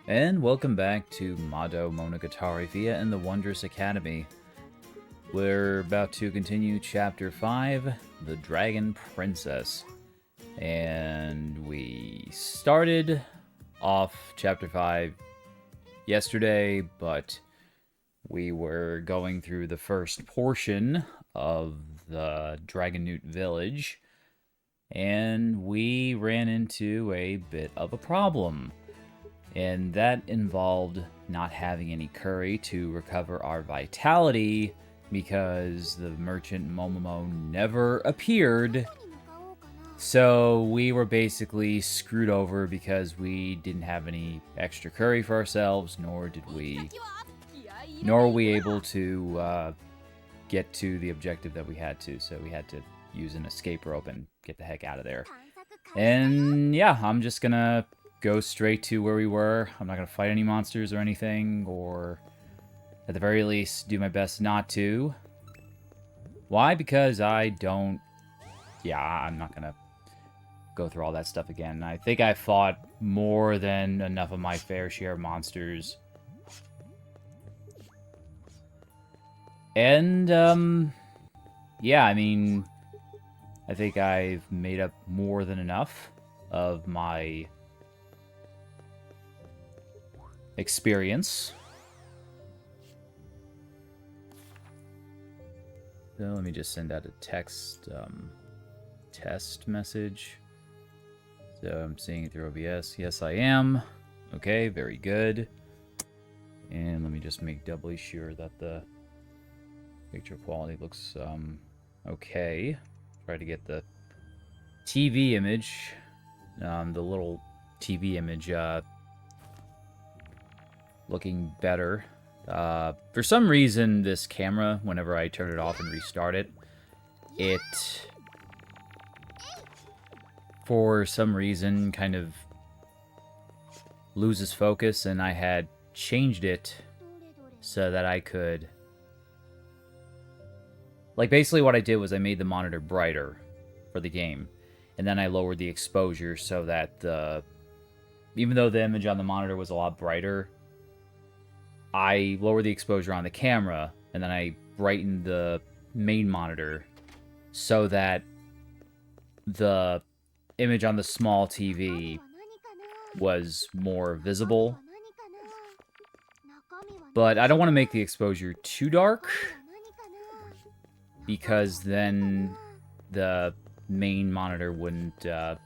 And welcome back to Mado Monogatari via in the Wondrous Academy. We're about to continue Chapter 5, The Dragon Princess. And we started off Chapter 5 yesterday, but we were going through the first portion of the Dragon Newt village, and we ran into a bit of a problem. And that involved not having any curry to recover our vitality because the merchant Momomo never appeared. So we were basically screwed over because we didn't have any extra curry for ourselves, nor were we able to get to the objective that we had to. So we had to use an escape rope and get the heck out of there. And yeah, I'm just gonna go straight to where we were. I'm not going to fight any monsters or anything, or at the very least, do my best not to. Why? Because I don't... Yeah, I'm not going to go through all that stuff again. I think I fought more than enough of my fair share of monsters. And, yeah, I mean, I think I've made up more than enough of my experience. So let me just send out a text test message. So I'm seeing it through OBS. Yes, I am. Okay, very good. And let me just make doubly sure that the picture quality looks okay. Try to get the TV image, the little TV image looking better. For some reason, this camera, whenever I turn it off and restart it, for some reason, kind of loses focus, and I had changed it so that I could... Like, basically what I did was I made the monitor brighter for the game, and then I lowered the exposure so that even though the image on the monitor was a lot brighter, I lowered the exposure on the camera, and then I brightened the main monitor so that the image on the small TV was more visible. But I don't want to make the exposure too dark, because then the main monitor wouldn't... it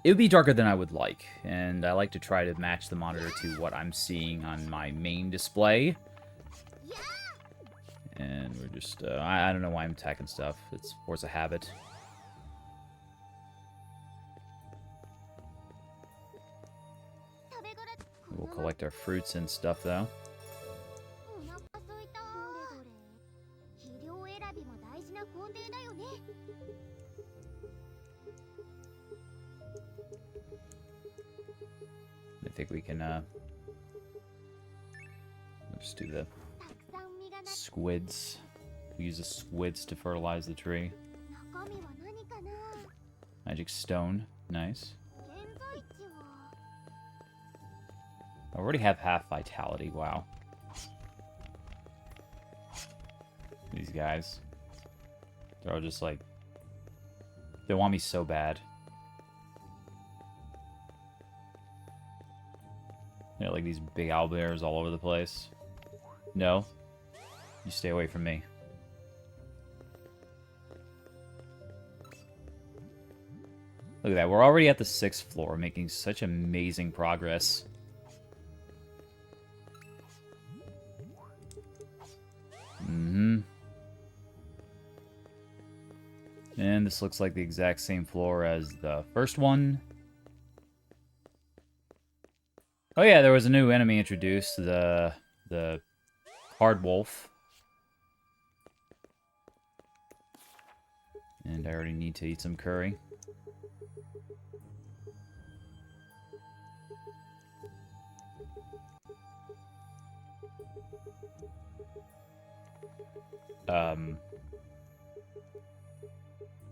would be darker than I would like, and I like to try to match the monitor to what I'm seeing on my main display. And we're just, I don't know why I'm attacking stuff. It's force of habit. We'll collect our fruits and stuff, though. I think we can, we'll just do the squids. We use the squids to fertilize the tree. Magic stone. Nice. I already have half vitality. Wow. These guys. They're all just like... They want me so bad. Yeah, like these big owlbears all over the place. No. You stay away from me. Look at that. We're already at the 6th floor, making such amazing progress. Mm-hmm. And this looks like the exact same floor as the first one. Oh yeah, there was a new enemy introduced, the hard wolf. And I already need to eat some curry.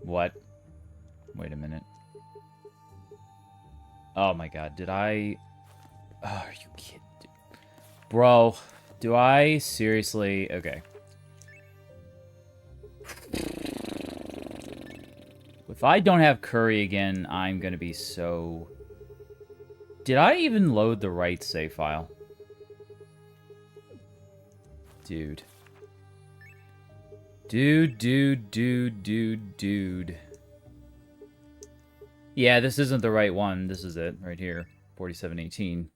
What? Wait a minute. Oh my god, did I... Oh, are you kidding? Bro, do I seriously? Okay. If I don't have curry again, I'm gonna be so... Did I even load the right save file? Dude. Dude. Yeah, this isn't the right one. This is it, right here. 4718.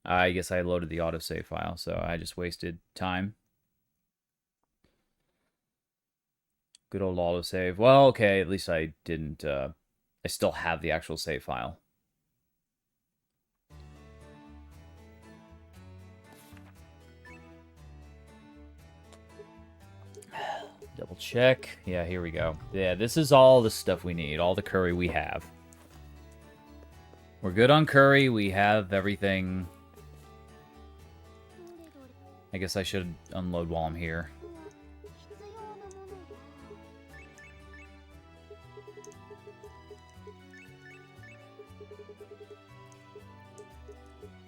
I guess I loaded the autosave file, so I just wasted time. Good old autosave. Well, okay, at least I didn't, I still have the actual save file. Double check. Yeah, here we go. Yeah, this is all the stuff we need. All the curry we have. We're good on curry. We have everything. I guess I should unload while I'm here.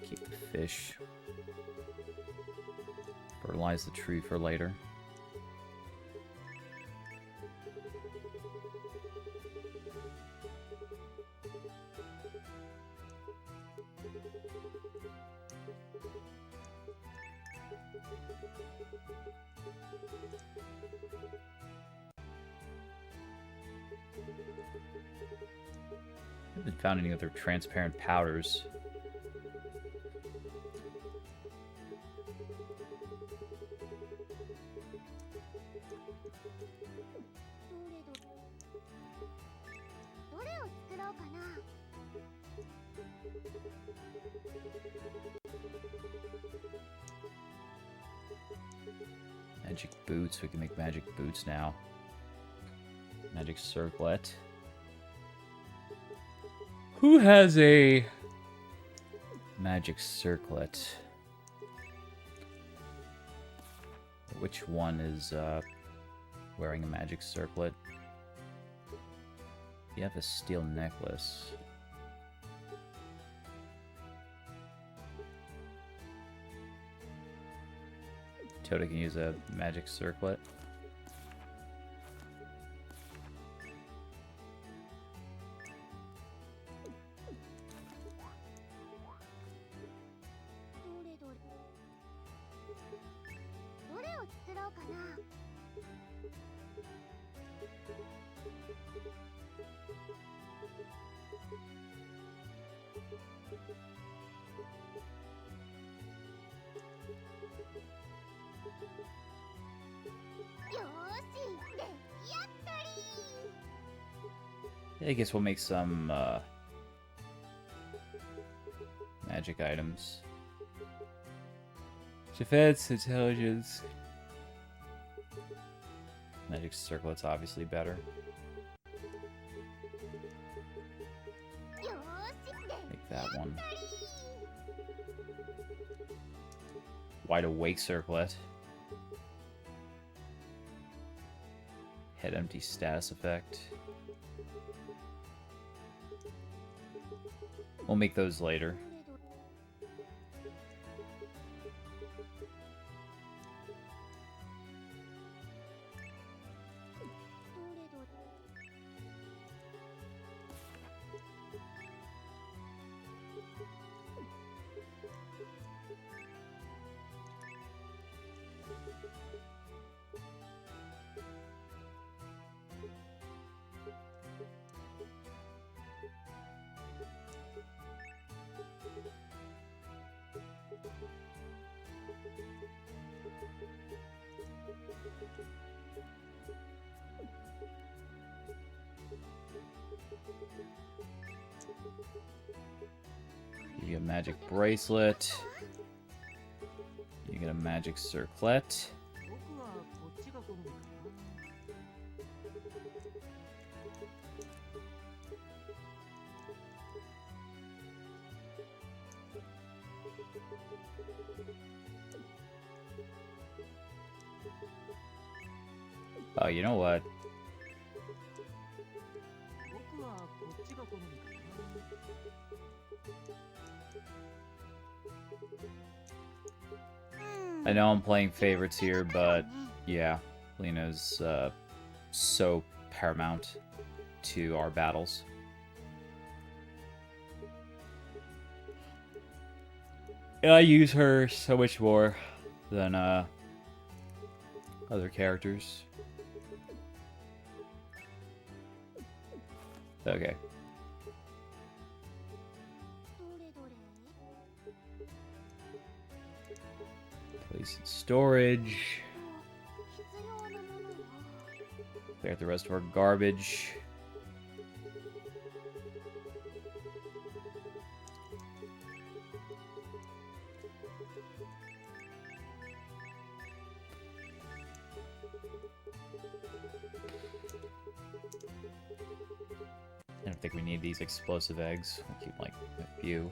Keep the fish. Fertilize the tree for later. I haven't found any other transparent powders. Magic boots. We can make magic boots now. Magic circlet. Who has a magic circlet? Which one is wearing a magic circlet? You have a steel necklace. Toda can use a magic circlet. I guess we'll make some magic items. Defense, intelligence. Magic circlet's obviously better. Make that one. Wide awake circlet. Head empty status effect. We'll make those later. You get a magic bracelet. You get a magic circlet. Oh, you know what? I know I'm playing favorites here, but yeah, Lena's so paramount to our battles. And I use her so much more than other characters. Okay. Place in storage. Clear out the rest of our garbage. I don't think we need these explosive eggs. We'll keep like a few.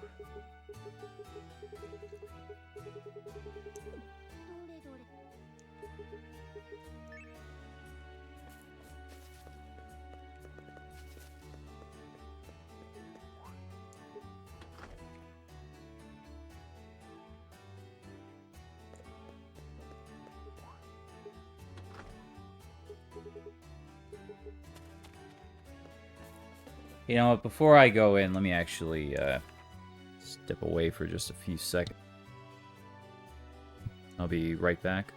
You know what, before I go in, let me actually step away for just a few seconds. I'll be right back.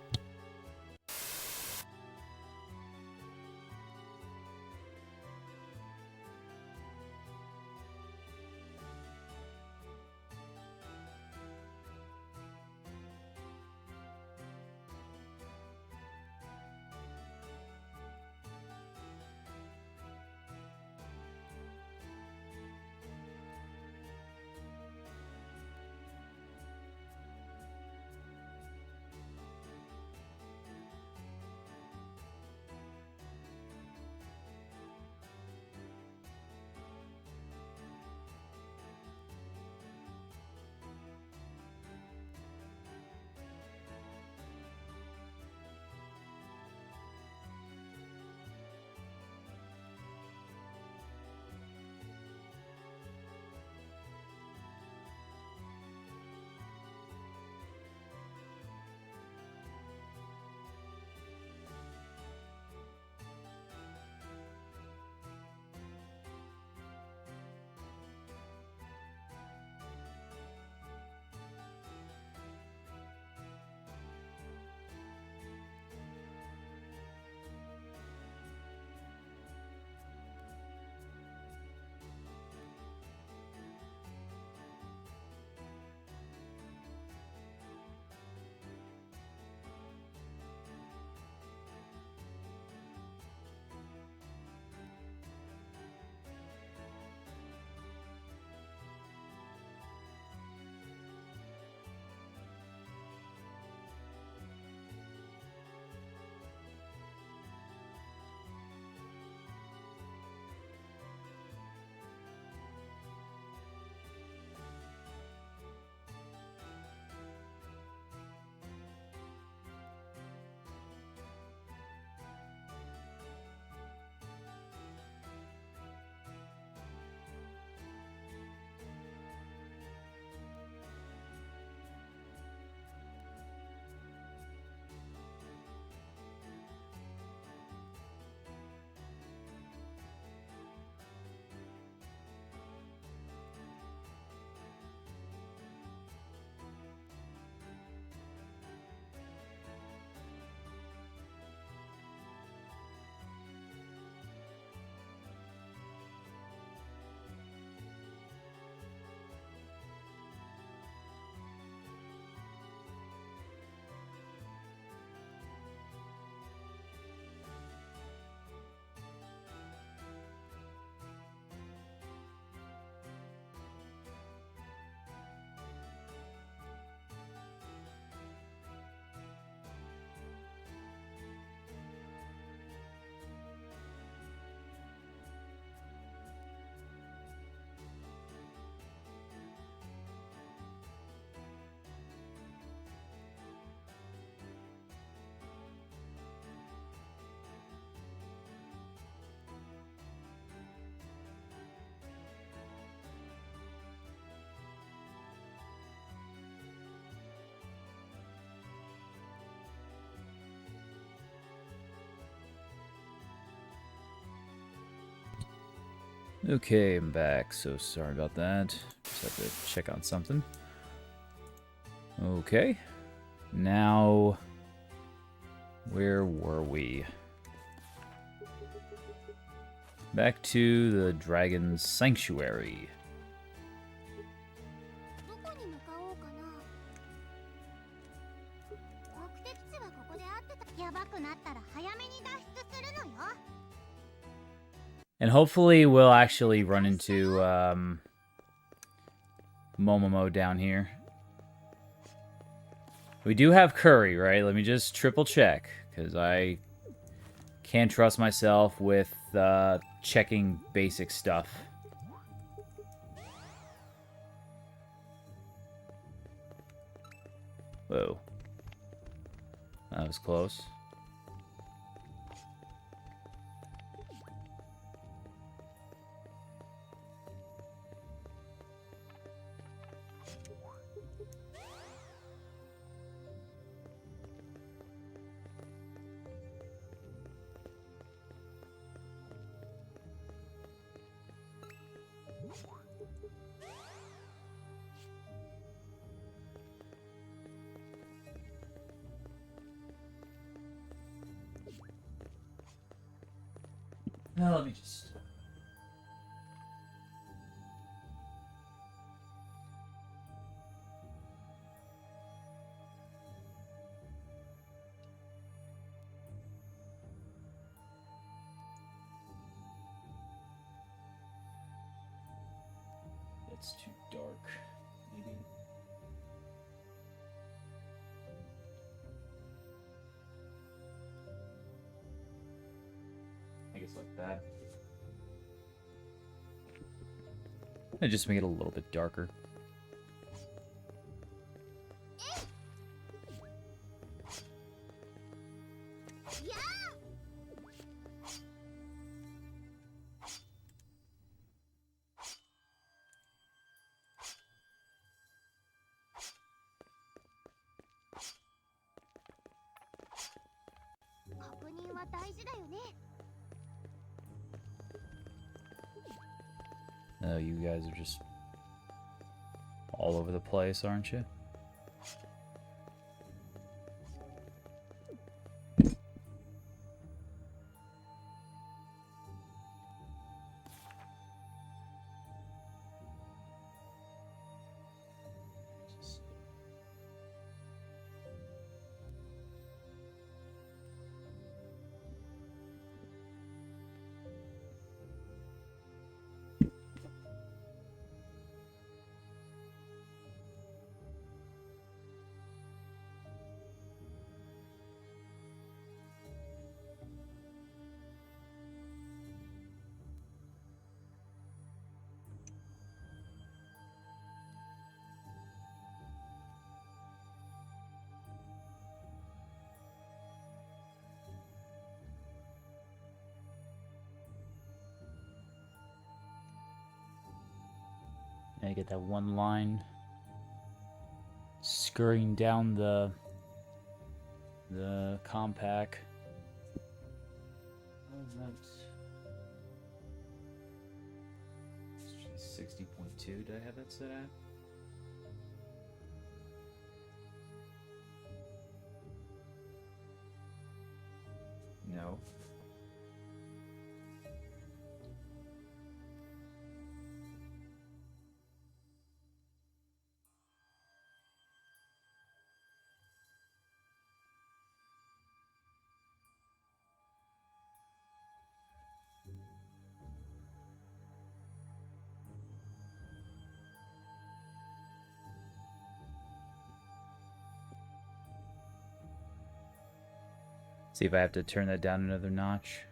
Okay, I'm back. So sorry about that. Just have to check on something. Okay. Now, where were we? Back to the Dragon's Sanctuary. And hopefully we'll actually run into Momomo down here. We do have curry, right? Let me just triple check, because I can't trust myself with checking basic stuff. Whoa. That was close. Now let me just... It's too dark, maybe. I guess like that. I just make it a little bit darker. Oh, you guys are just all over the place, aren't you? I get that one line scurrying down the compact. What is that? 60.2. Did I have that set at? No. See if I have to turn that down another notch.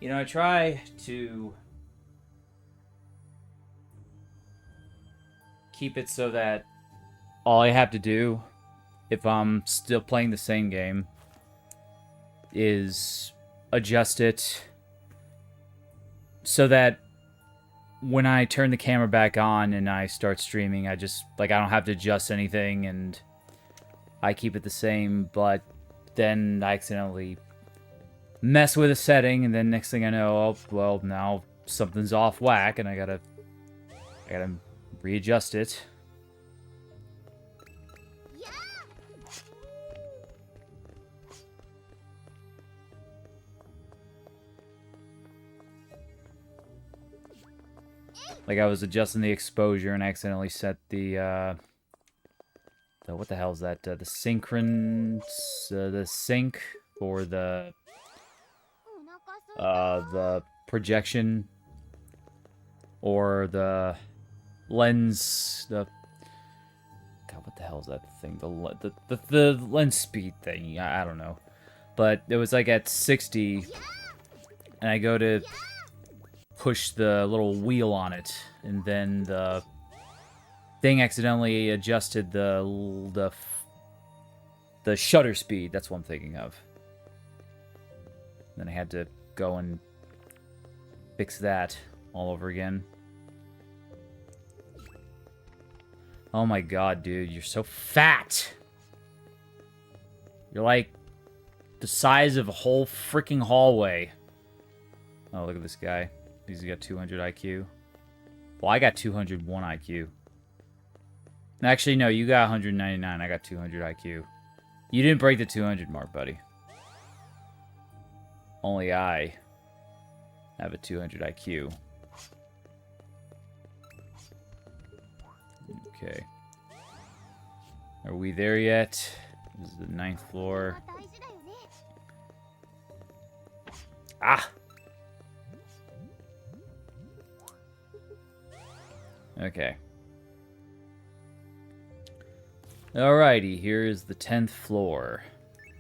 You know, I try to keep it so that all I have to do, if I'm still playing the same game, is adjust it so that when I turn the camera back on and I start streaming, I just, like, I don't have to adjust anything, and I keep it the same, but then I accidentally mess with a setting, and then next thing I know, oh, well, now something's off whack, and I gotta readjust it. Like, I was adjusting the exposure and accidentally set the what the hell is that? The sync for the projection, or the lens, God, what the hell is that thing? The lens speed thing, I don't know. But it was like at 60, and I go to push the little wheel on it, and then the thing accidentally adjusted the shutter speed. That's what I'm thinking of. Then I had to go and fix that all over again. Oh my god, dude, you're so fat! You're like the size of a whole freaking hallway. Oh, look at this guy. He's got 200 IQ. Well, I got 201 IQ. Actually, no, you got 199. I got 200 IQ. You didn't break the 200 mark, buddy. Only I have a 200 IQ. Okay. Are we there yet? This is the 9th floor. Ah! Okay. Alrighty, here's the 10th floor.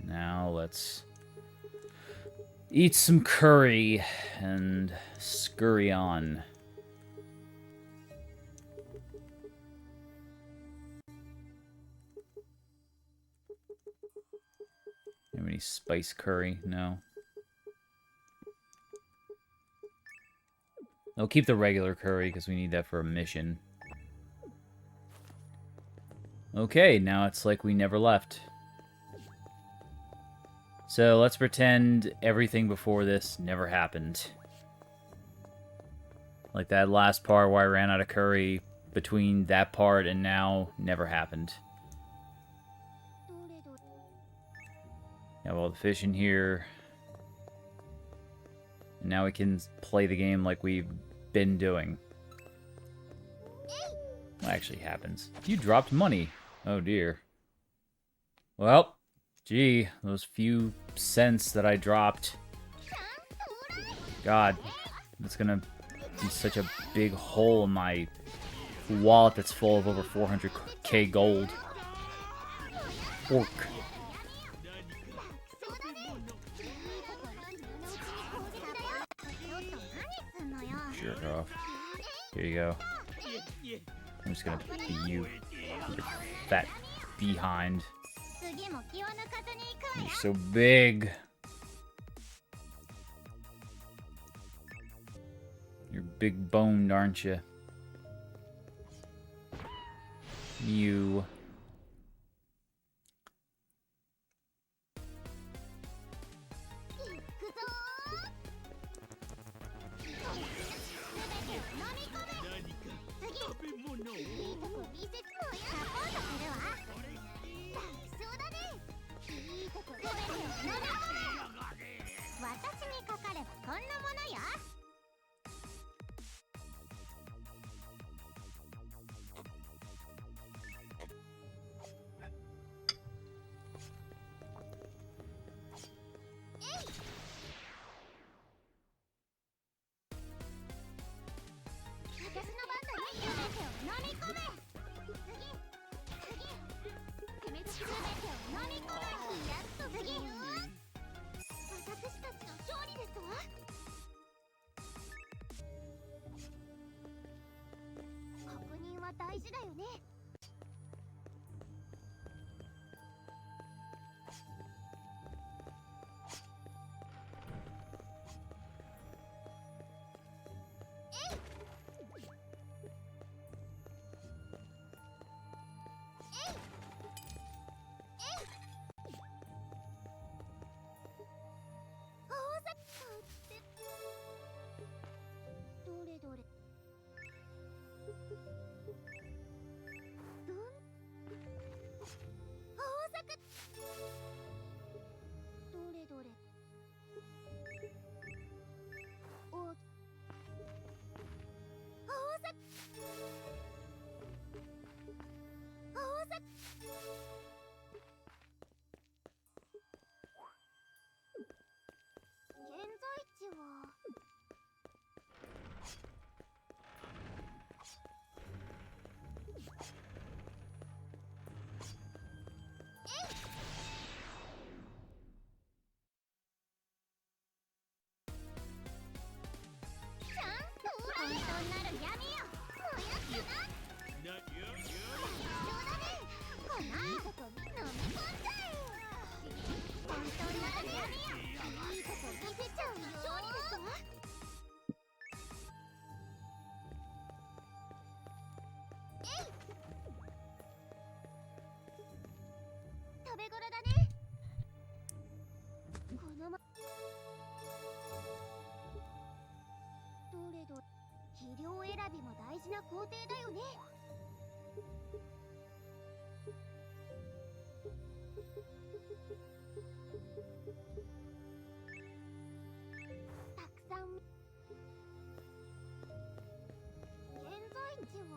Now let's eat some curry and scurry on. Have any spice curry? No. I'll keep the regular curry because we need that for a mission. Okay, now it's like we never left. So let's pretend everything before this never happened. Like that last part where I ran out of curry, between that part and now, never happened. Have all the fish in here. And now we can play the game like we've been doing. What actually happens? You dropped money. Oh dear. Well, gee, those few cents that I dropped. God, it's gonna be such a big hole in my wallet that's full of over 400k gold. Orc. Jerk off. Here you go. I'm just gonna be you. Your fat behind. You're so big. You're big boned, aren't you? You. 大事だよね。どれどれ。どれどれ。お。現在地は。本当なる闇よ。もやったな。そうだね。こんないいとこ飲み込んじゃえ。本当なる闇よ。いいとこ見せちゃうよ。勝利ですわ。食べ頃だね。このまどれどれ。肥料選びも大事な工程だよね。たくさん。現在地は。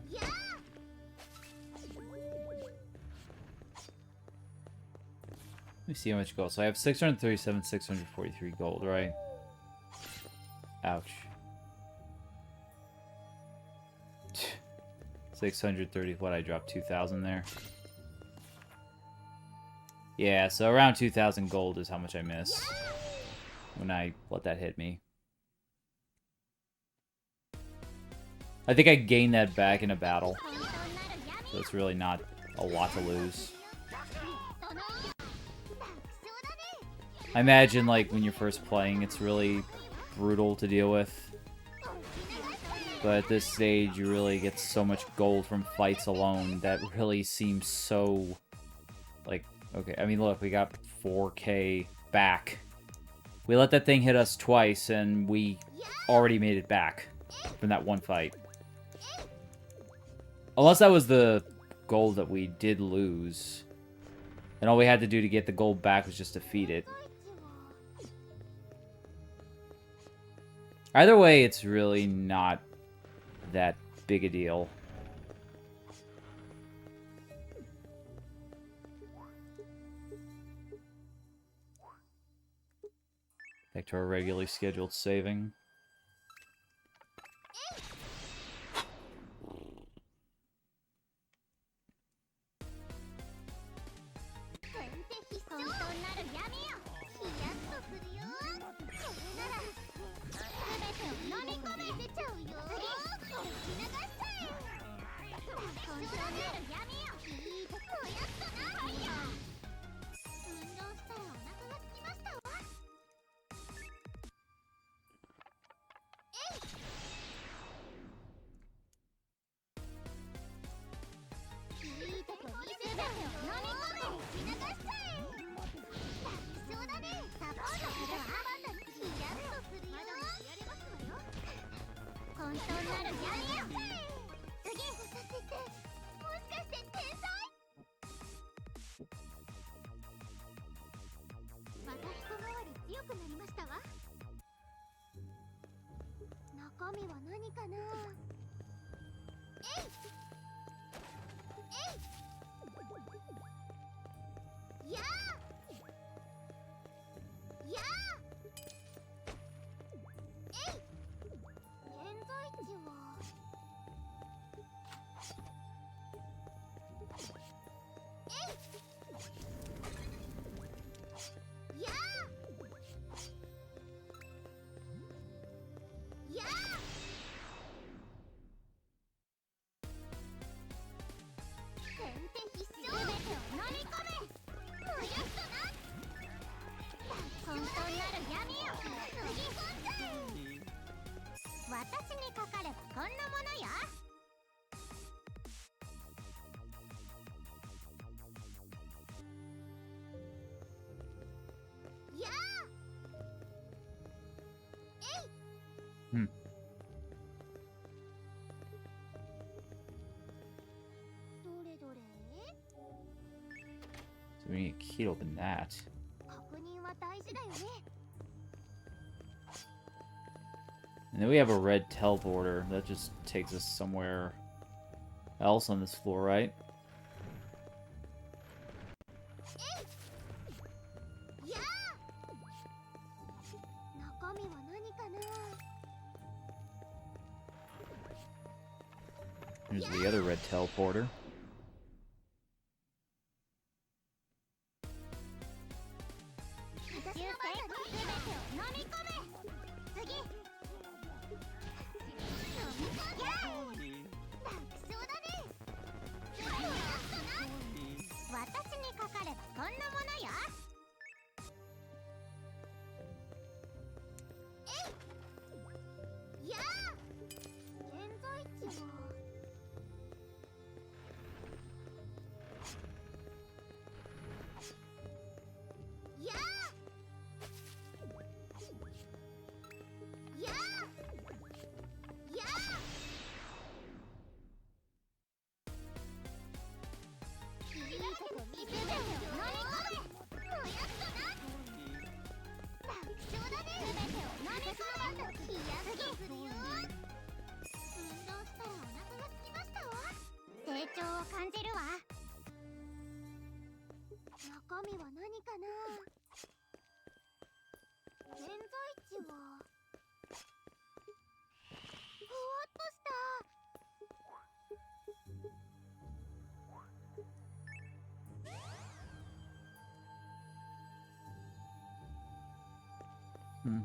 やあ。Let me see how much gold. So I have 637, 643 gold, right? Ouch. 630. What, I dropped 2,000 there? Yeah, so around 2,000 gold is how much I miss when I let that hit me. I think I gained that back in a battle, so it's really not a lot to lose. I imagine, like, when you're first playing, it's really brutal to deal with. But at this stage, you really get so much gold from fights alone that really seems so... Like, okay, I mean, look, we got 4K back. We let that thing hit us twice, and we already made it back from that one fight. Unless that was the gold that we did lose. And all we had to do to get the gold back was just defeat it. Either way, it's really not that big a deal. Back to our regularly scheduled saving. Hmm. So we need a key to open that. And then we have a red teleporter that just takes us somewhere else on this floor, right? There's the other red teleporter. Hmm.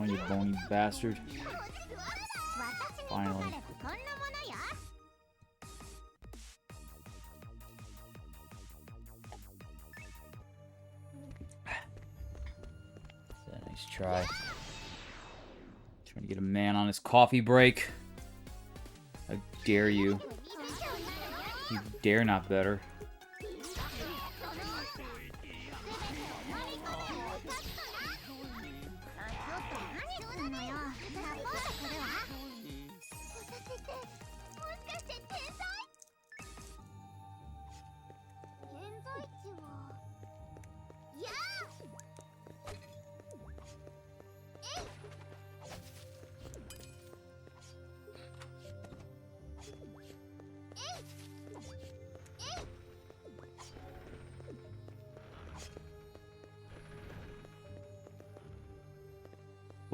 Oh, you bony bastard. Finally. Nice try. Trying to get a man on his coffee break. How dare you? You dare not better.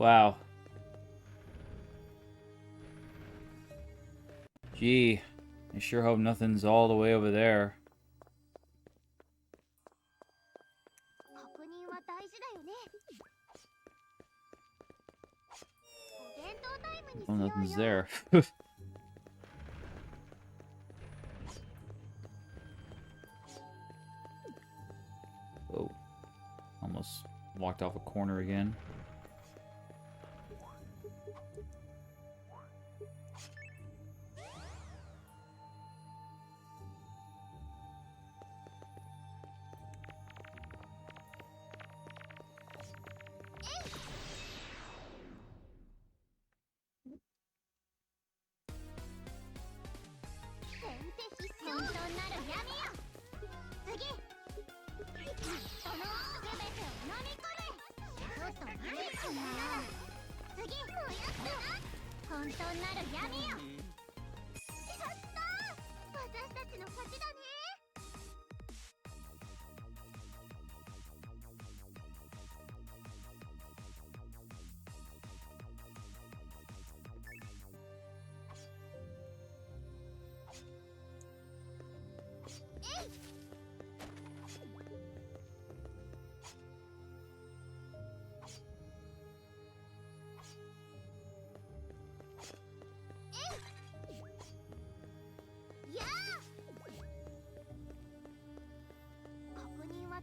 Wow. Gee, I sure hope nothing's all the way over there. 確認は大事だよね。お弁当タイムにし Oh, よう nothing's よ。 there. Oh. Almost walked off a corner again.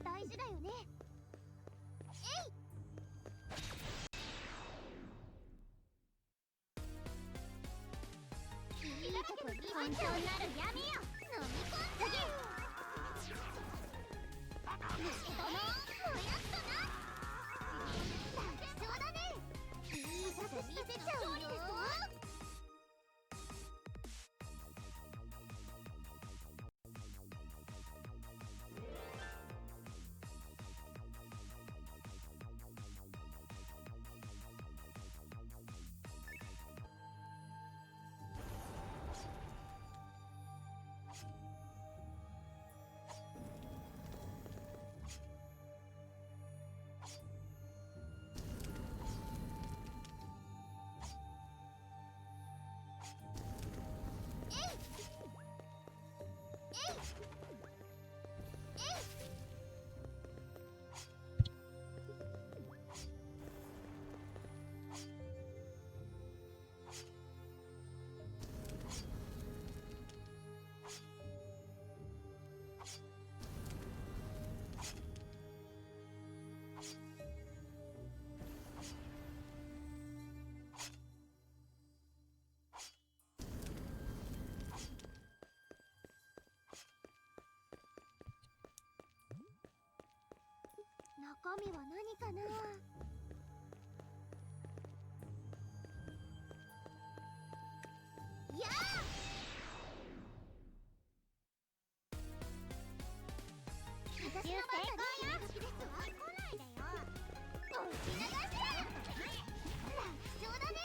大事だよね。いいとこ見せちゃう。本当なる闇よ。飲み込んで。人のおやつだな。楽勝だね。いいとこ見せちゃうよ。中身は何かな。やあ。私の番だね。来ないでよ。押し流して。楽勝だね。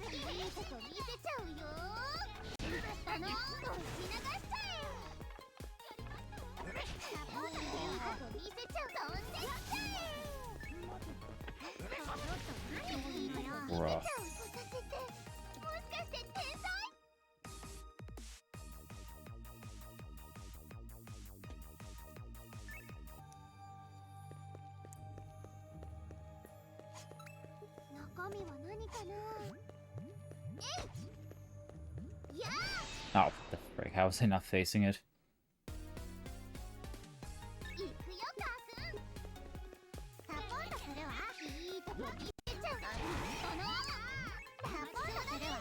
次いいとこ見せちゃうよ。押し流しちゃえ。見せちゃう。飛んでっちゃえ。Bruh. もしかして天才。中身は何かな。えい。やあ。 Oh, the frick. How was I not facing it? 行くよカー君。サポートするわ。いいとこ見せちゃう。そのサポートするわ。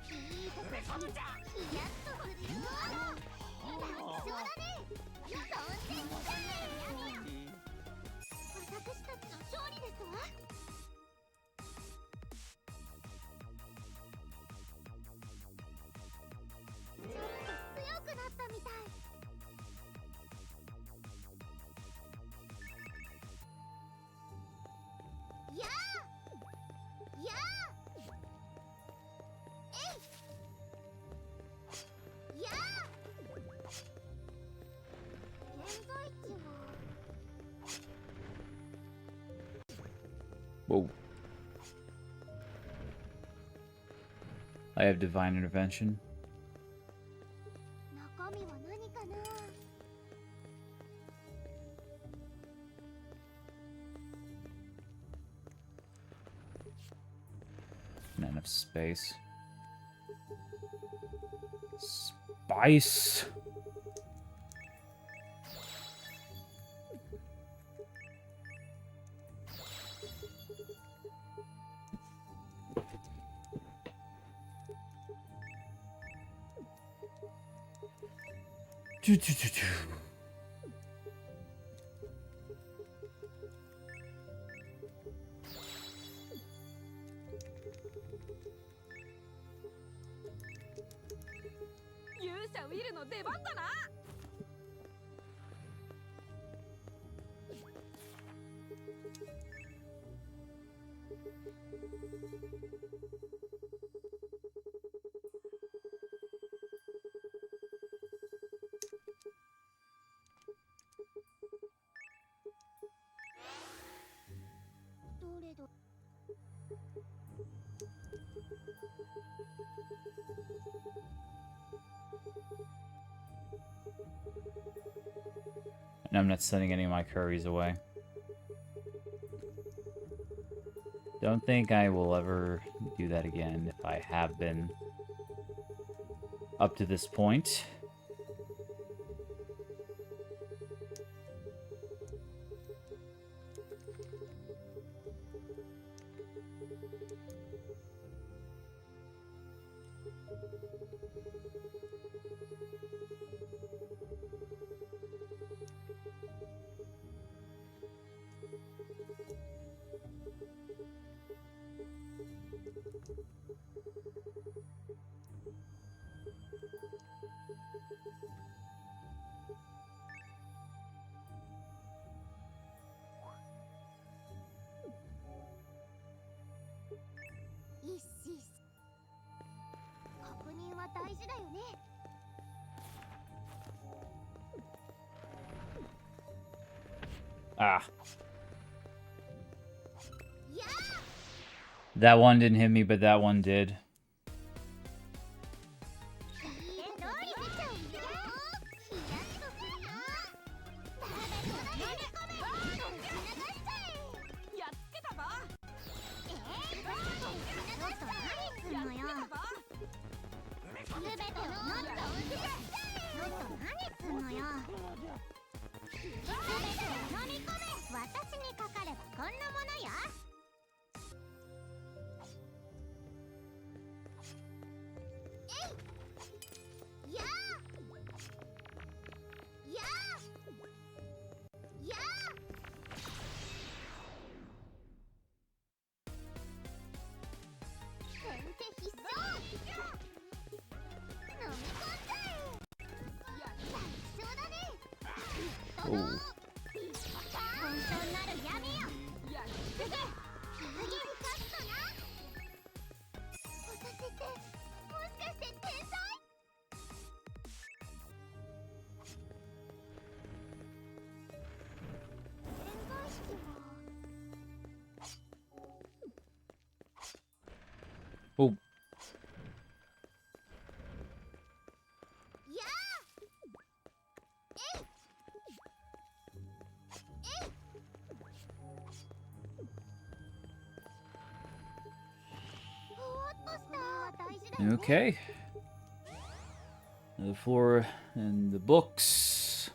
いいとこ見せちゃう。ヒヤッとするよ。楽勝だね。飛んできて。私たちの勝利ですわ。ちょっと強くなったみたい。やあ。やあ。えい。やあ。現在地は。 Whoa. I have divine intervention. 中身は何かな。 Not enough space. Spice! Choo-choo-choo-choo. 勇者ウィルの出番だな。どれど。 And I'm not sending any of my curries away. Don't think I will ever do that again if I have been up to this point. Ah. That one didn't hit me, but that one did. Oh. Oh. Okay. The floor and the books.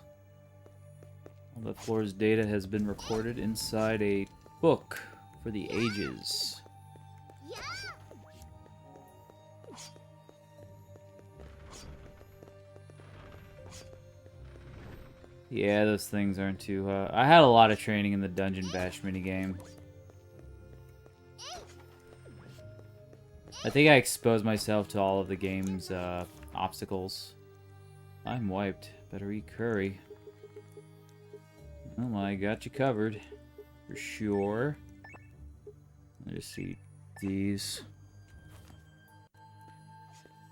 All the floor's data has been recorded inside a book for the ages. Yeah, those things aren't too... I had a lot of training in the Dungeon Bash minigame. I think I exposed myself to all of the game's obstacles. I'm wiped. Better eat curry. Oh, I got you covered. For sure. Let me just eat these.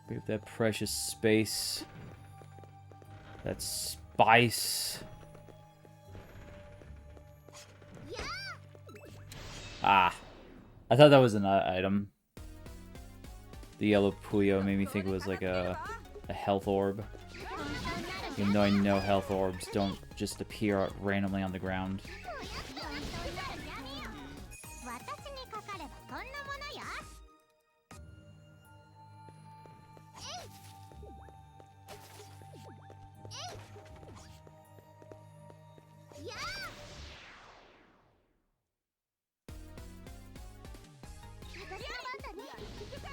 Pick up that precious space. That spice. Ah. I thought that was an item. The yellow Puyo made me think it was like a health orb. Even though I know health orbs don't just appear randomly on the ground. 私にかかればこんなものよ。やあ。私の番だね。飲み込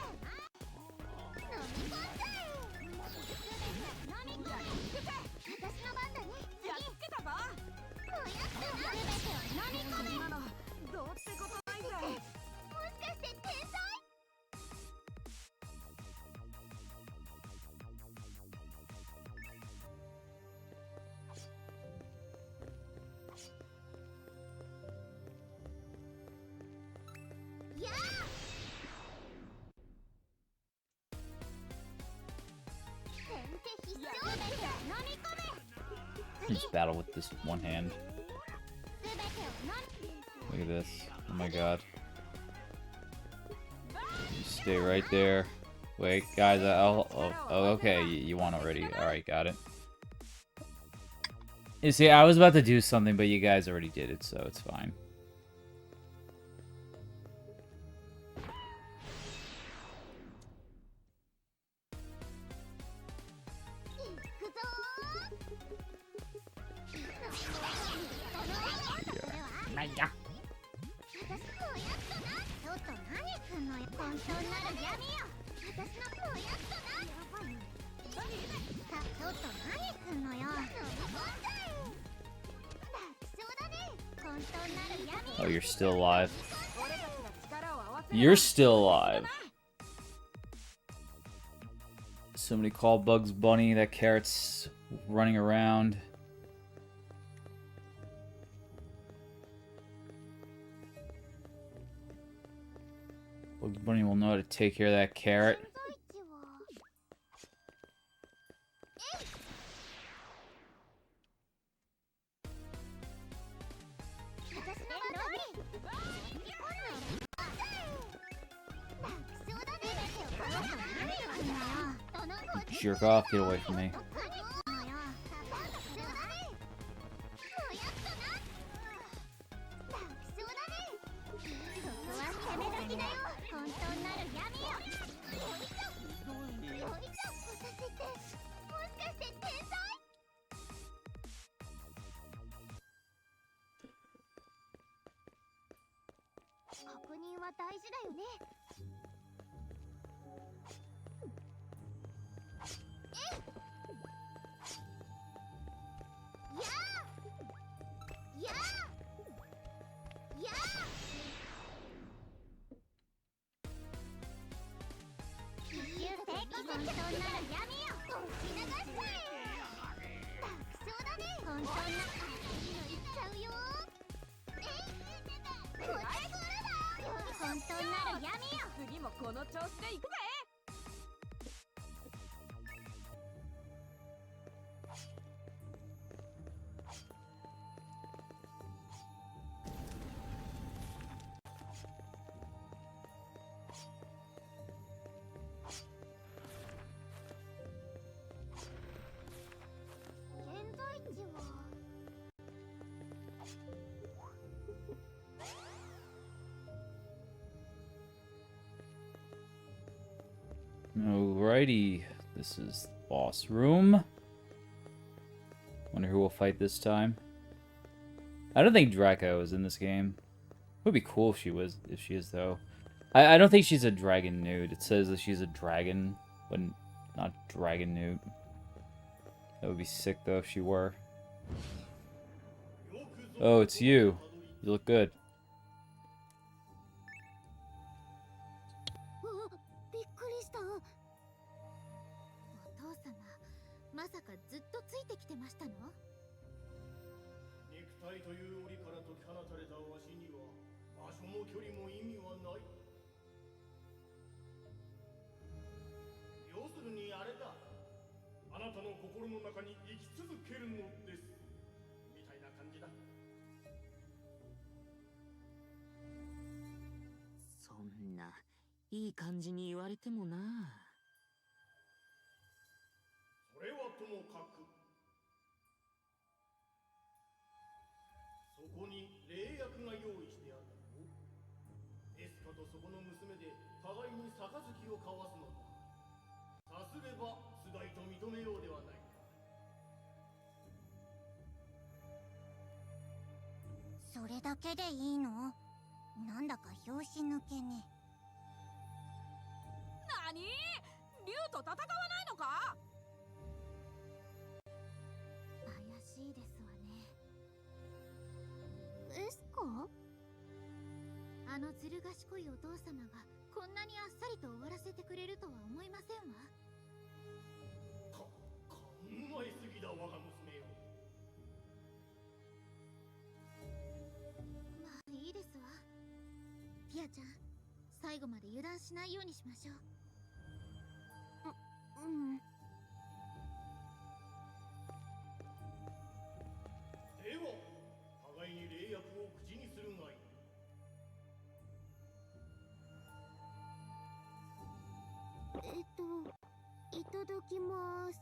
んじゃえ。飲み込め。私の番だね。やっつけたぞ。こうやってな。全てを飲み込め。そんなのどうってことないぜ。もしかして天才？やあ。先手必勝。全てを飲み込め。 Just battle with this one hand. 全てを飲み。 Look at this. Oh my god. You stay right there. Wait, guys, okay, you won already. Alright, got it. You see, I was about to do something, but you guys already did it, so it's fine. Oh, you're still alive. You're still alive. Somebody call Bugs Bunny. That carrot's running around. Bugs Bunny will know how to take care of that carrot. Jerk off, get away from me. Alrighty, this is the boss room. Wonder who will fight this time. I don't think Draco is in this game. Would be cool if she was, if she is though. I don't think she's a dragon nude. It says that she's a dragon, but not dragon nude. That would be sick though if she were. Oh, it's you. You look good. びっくりした。お父様、まさかずっとついてきてましたの？肉体という檻から解き放たれたわしには場所も距離も意味はない。要するにあれだ。あなたの心の中に生き続けるのです。みたいな感じだ。そんないい感じに言われてもな。それはともかく、そこに霊薬が用意してあったぞ。エスカとそこの娘で互いに杯を交わすのだ。さすればつがいと認めようではないか。それだけでいいの？なんだか拍子抜けね。なに？竜と戦わないのか？怪しいですわね。エスカ？あのずる賢いお父様がこんなにあっさりと終わらせてくれるとは思いませんわ。考えすぎだ我が娘よ。まあいいですわ。ピアちゃん、最後まで油断しないようにしましょう。うん。では互いに霊薬を口にするがいい。いただきます。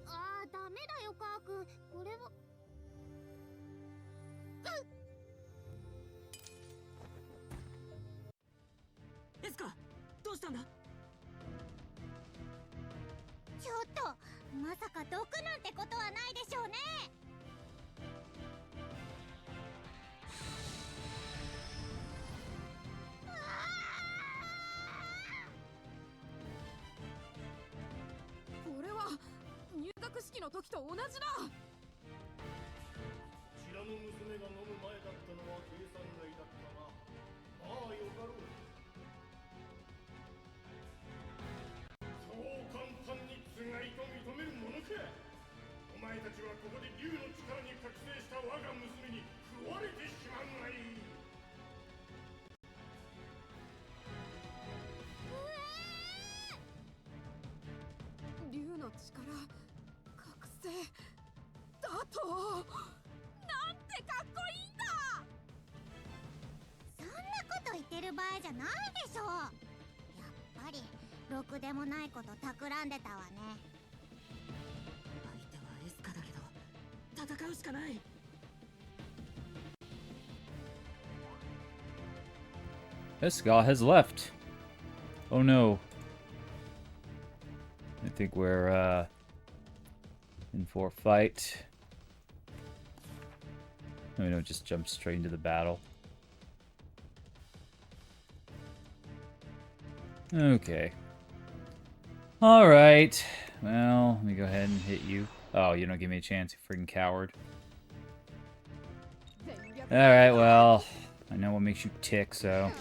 あー、ダメだよカー君。これはエスカ、どうしたんだ？ちょっと、まさか毒なんてことはないでしょうね。これは入学式の時と同じだ。こちらの娘が飲む前だったのは計算外だったが、まあよかろう。そう簡単につがいと認めるものか。お前たちはここで竜の力に覚醒した我が娘に食われてしまうがいい。竜の力、覚醒だと。なんてかっこいいんだ。そんなこと言ってる場合じゃないでしょう。やっぱりろくでもないこと企んでたわね。相手はエスカだけど戦うしかない。Escal has left. Oh no. I think we're in for a fight. No, we don't just jump straight into the battle. Okay. Alright. Well, let me go ahead and hit you. Oh, you don't give me a chance, you freaking coward. Alright, well, I know what makes you tick, so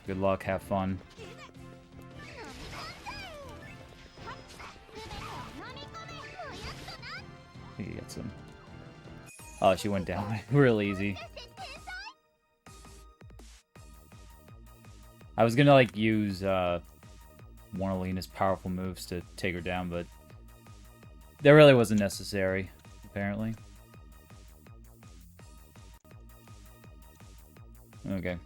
good luck, have fun. You get some. Oh, she went down real easy. I was gonna like use one of Lena's powerful moves to take her down, but that really wasn't necessary, apparently. Okay.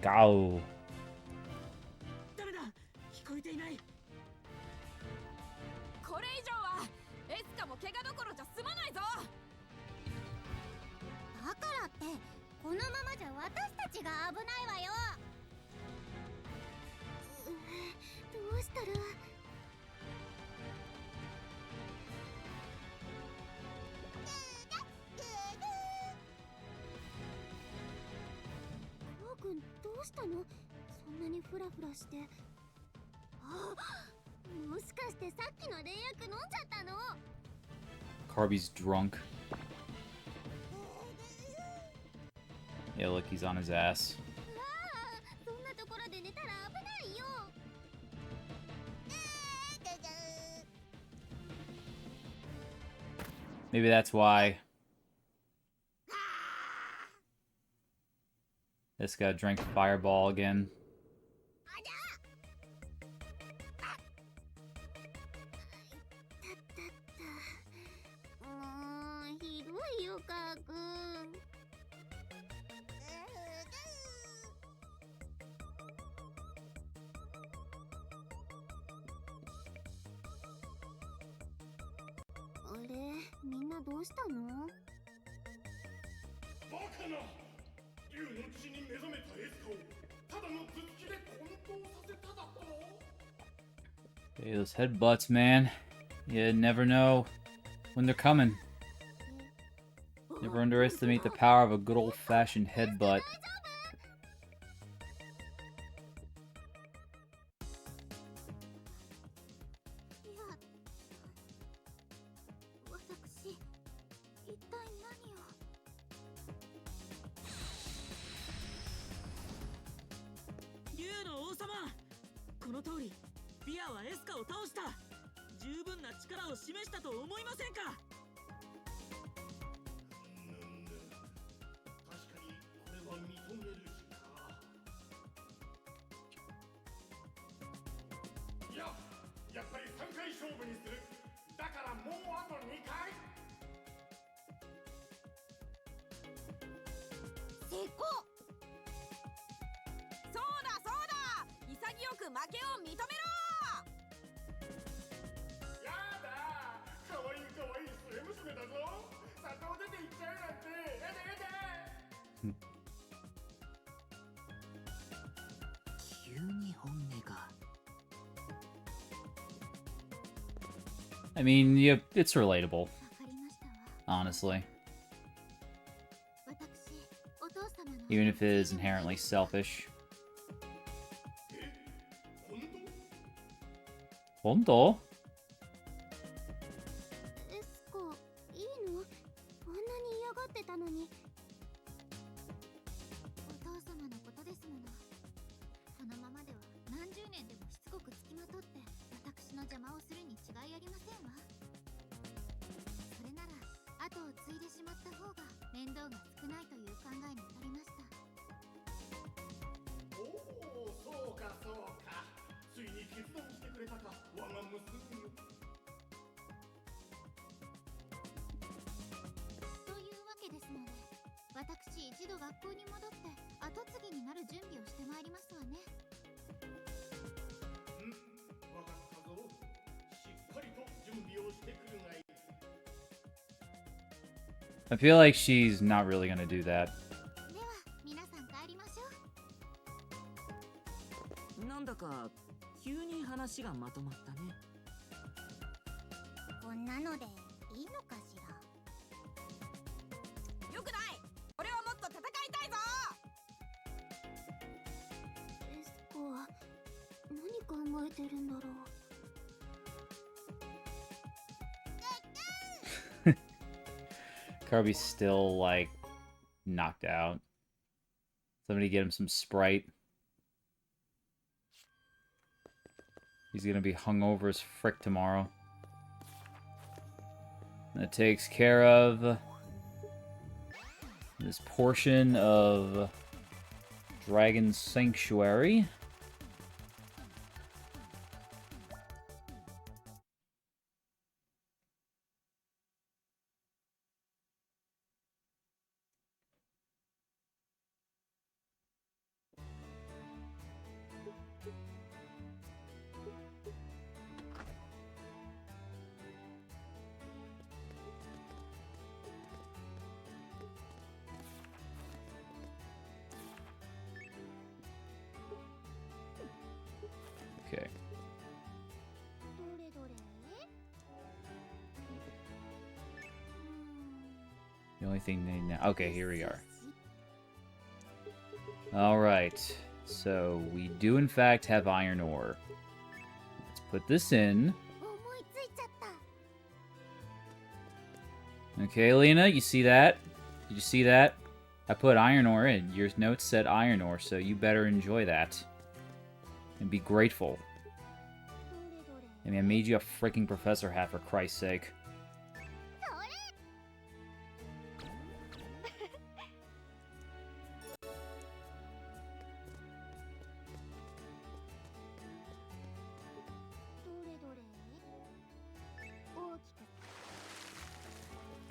Go. ダメだ、聞こえていない。これ以上はエスカも怪我どころじゃ済まないぞ。だからってこのままじゃ私たちが危ないわよ。どうしたら。コウ君どうしたの？そんなにフラフラして。あ、もしかしてさっきの霊薬飲んじゃったのCarby's drunk. Yeah, look, he's on his ass. そんなところで寝たら危ないよ。Maybe that's why. This guy drank Fireball again. もうひどいよかーくん。あれ、みんなどうしたの？バカな！竜の血に目覚めたエスカをただの頭突きで混沌させただと？ Hey, those headbutts, man. You never know when they're coming. Never underestimate the power of a good old-fashioned headbutt. いや、私、一体何を。竜の王様、この通りビアはエスカを倒した。十分な力を示したと思いませんか？確かにこれは認めるしか。いや、やっぱり3回勝負にする。だからもうあと2回。成功。そうだそうだ、潔く負けを認めろ。やだ、かわいいかわいい末娘だぞ。里を出て行っちゃうなんてやだやだ。急に本音が。I mean, yeah, it's relatable, わかりましたわ。 honestly. 私、お父様の。 Even if it is inherently selfish. え、本当？本当？エスコ、いいの？こんなに嫌がってたのに。お父様のことですもの。このままでは何十年でもしつこくつきまとって私の邪魔をするに違いありませんわ。それなら後を継いでしまった方が面倒が少ないという考えに至りました。おお、そうかそうか。ついに決断してくれたか、我が娘。というわけですので、私一度学校に戻って後継ぎになる準備をしてまいりますわね。わかったぞ。しっかりと準備をしてくるがいい。 I feel like she's not really gonna do that. では皆さん帰りましょう。なんだか急に話がまとまったね。こんなのでいいのかしら。よくない。俺はもっと戦いたいぞ。エスコは何考えてるんだろう。 Kirby's still, like, knocked out. Somebody get him some Sprite. He's gonna be hungover as frick tomorrow. That takes care of this portion of Dragon Sanctuary. Okay. どれどれ。 The only thing they now. Okay, here we are. Alright. So, we do in fact have iron ore. Let's put this in. 思いついちゃった。 Okay, Lena, you see that? Did you see that? I put iron ore in. Your notes said iron ore, so you better enjoy that. And be grateful. どれどれ。 I mean, I made you a freaking professor hat, for Christ's sake. それ。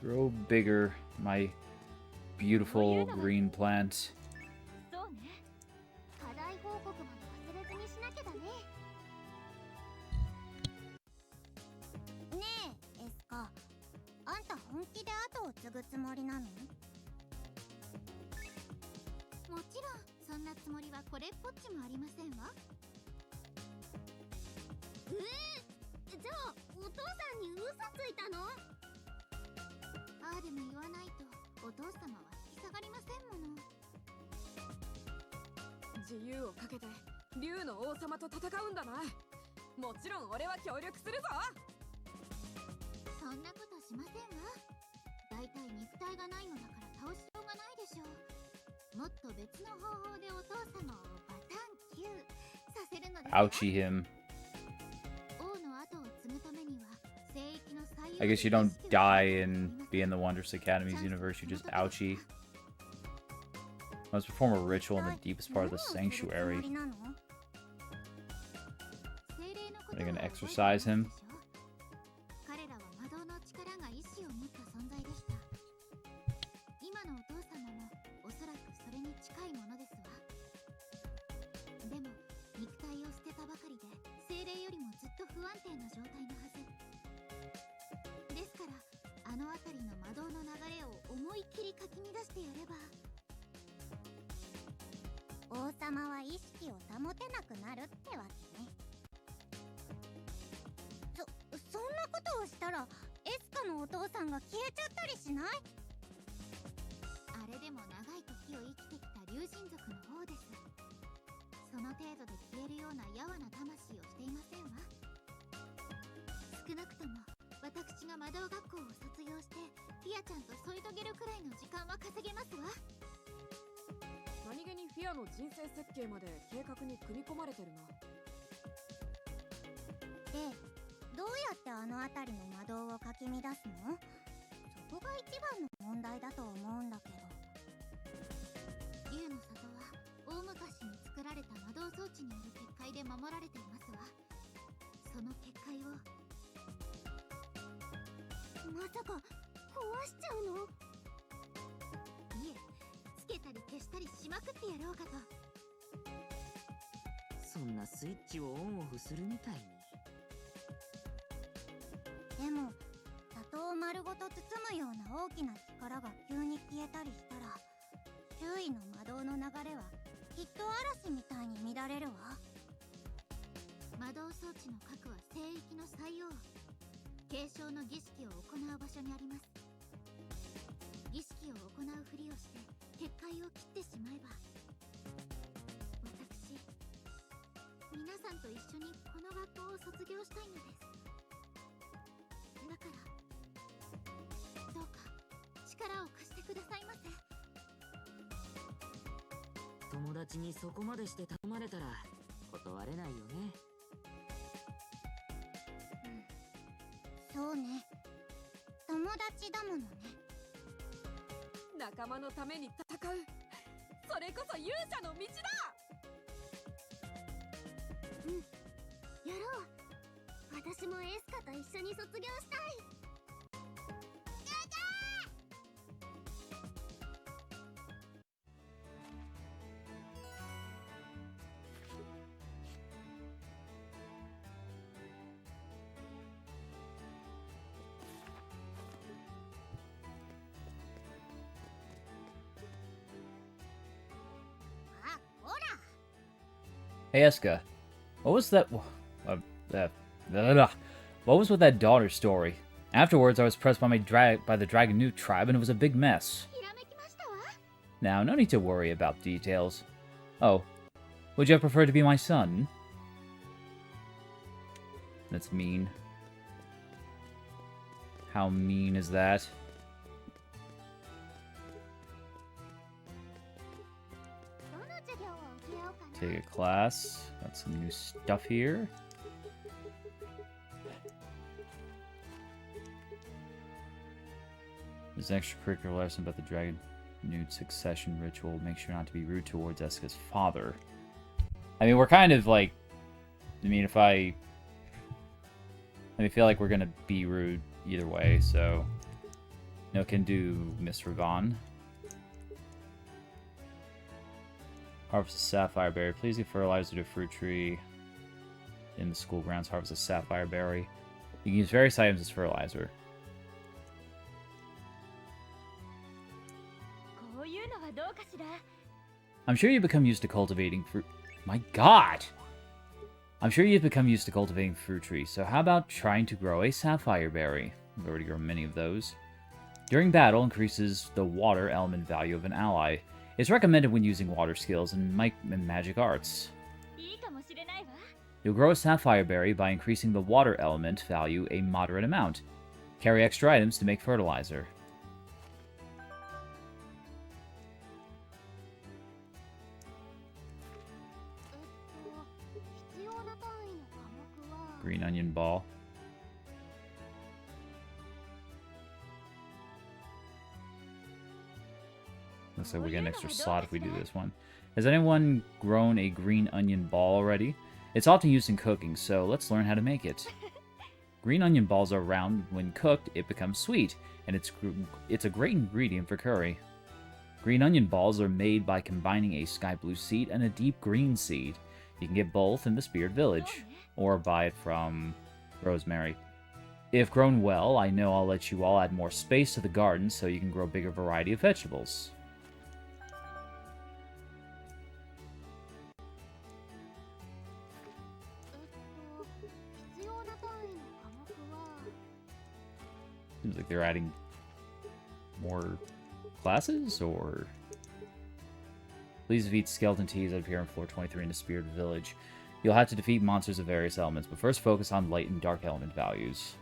Grow bigger, my beautiful green plant. そうね。課題報告まで忘れずにしなきゃだね。ねえ、エスカ。あんた本気で後を継ぐつもりなの？もちろん、そんなつもりはこれっぽっちもありませんわ。じゃあ、お父さんに嘘ついたの？ああでも言わないと、お父様は引き下がりませんもの。自由をかけて竜の王様と戦うんだな。もちろん俺は協力するぞ。そんなことしませんわ。だいたい肉体がないのだから倒しようがないでしょう。もっと別の方法でお父様をバタンキューさせるのですわ。 Ouchie him. 王の後を継ぐためには聖域の最優 I guess you don't die and be in the Wondrous Academy's universe, you just ouchie. Must perform a ritual in the deepest part of the sanctuary. Are they gonna exorcise him? 彼らは魔導の力が意志を持った存在でした。今のお父様もおそらくそれに近いものですわ。でも肉体を捨てたばかりで精霊よりもずっと不安定な状態のはず。ですからあの辺りの魔導の流れを思いっきりかき乱してやれば、王様は意識を保てなくなるってわけね。そんなことをしたらエスカのお父さんが消えちゃったりしない？あれでも長い時を生きてきた竜神族の王です。その程度で消えるような柔な魂をしていませんわ。少なくとも私が魔導学校を卒業してフィアちゃんと添い遂げるくらいの時間は稼げますわ。何気にフィアの人生設計まで計画に組み込まれてるな。で、どうやってあの辺りの魔導をかき乱すの？そこが一番の問題だと思うんだけど。竜の里は大昔に作られた魔導装置による結界で守られていますわ。その結界をまさか壊しちゃうの？いえ、つけたり消したりしまくってやろうかと。そんなスイッチをオンオフするみたいに。でも里を丸ごと包むような大きな力が急に消えたりしたら、周囲の魔導の流れはきっと嵐みたいに乱れるわ。魔導装置の核は聖域の最王、継承の儀式を行う場所にあります。儀式を行うふりをして結界を切ってしまえば、私、皆さんと一緒にこの学校を卒業したいのです。だから、どうか力を貸してくださいませ。友達にそこまでして頼まれたら断れないよね。そうね、友達だものね。仲間のために戦う、それこそ勇者の道だ。やろう。私もエスカと一緒に卒業したい。あ、ほら。 Hey, Eska, what was that? What was with that daughter story? Afterwards, I was pressed by the Dragon Newt tribe, and it was a big mess. ひらめきましたわ。 Now, no need to worry about details. Oh, would you have preferred to be my son? That's mean. How mean is that? Take a class. Got some new stuff here. There's an extracurricular lesson about the Dragon Newt succession ritual. Make sure not to be rude towards Eska's father. I mean, we're kind of like... I mean, I feel like we're gonna be rude either way, so... No can do, Miss Ravon. Harvest a sapphire berry. Please give fertilizer to fruit tree in the school grounds. Harvest a sapphire berry. You can use various items as fertilizer. こういうのはどうかしら。 I'm sure you've become used to cultivating fruit. My god! I'm sure you've become used to cultivating fruit trees, so how about trying to grow a sapphire berry? We've already grown many of those. During battle, increases the water element value of an ally. It's recommended when using water skills and magic arts. いいかもしれないわ。 You'll grow a sapphire berry by increasing the water element value a moderate amount. Carry extra items to make fertilizer. 必要な単位の科目は。 Green onion ball. Looks like we get an extra slot if we do this one. Has anyone grown a green onion ball already? It's often used in cooking, so let's learn how to make it. Green onion balls are round. When cooked, it becomes sweet, and it's a great ingredient for curry. Green onion balls are made by combining a sky blue seed and a deep green seed. You can get both in the Spirit Village, or buy it from Rosemary. If grown well, I know I'll let you all add more space to the garden so you can grow a bigger variety of vegetables. Seems like they're adding more classes, or... Please defeat skeleton teas that appear on floor 23 in the Spirit Village. You'll have to defeat monsters of various elements, but first focus on light and dark element values.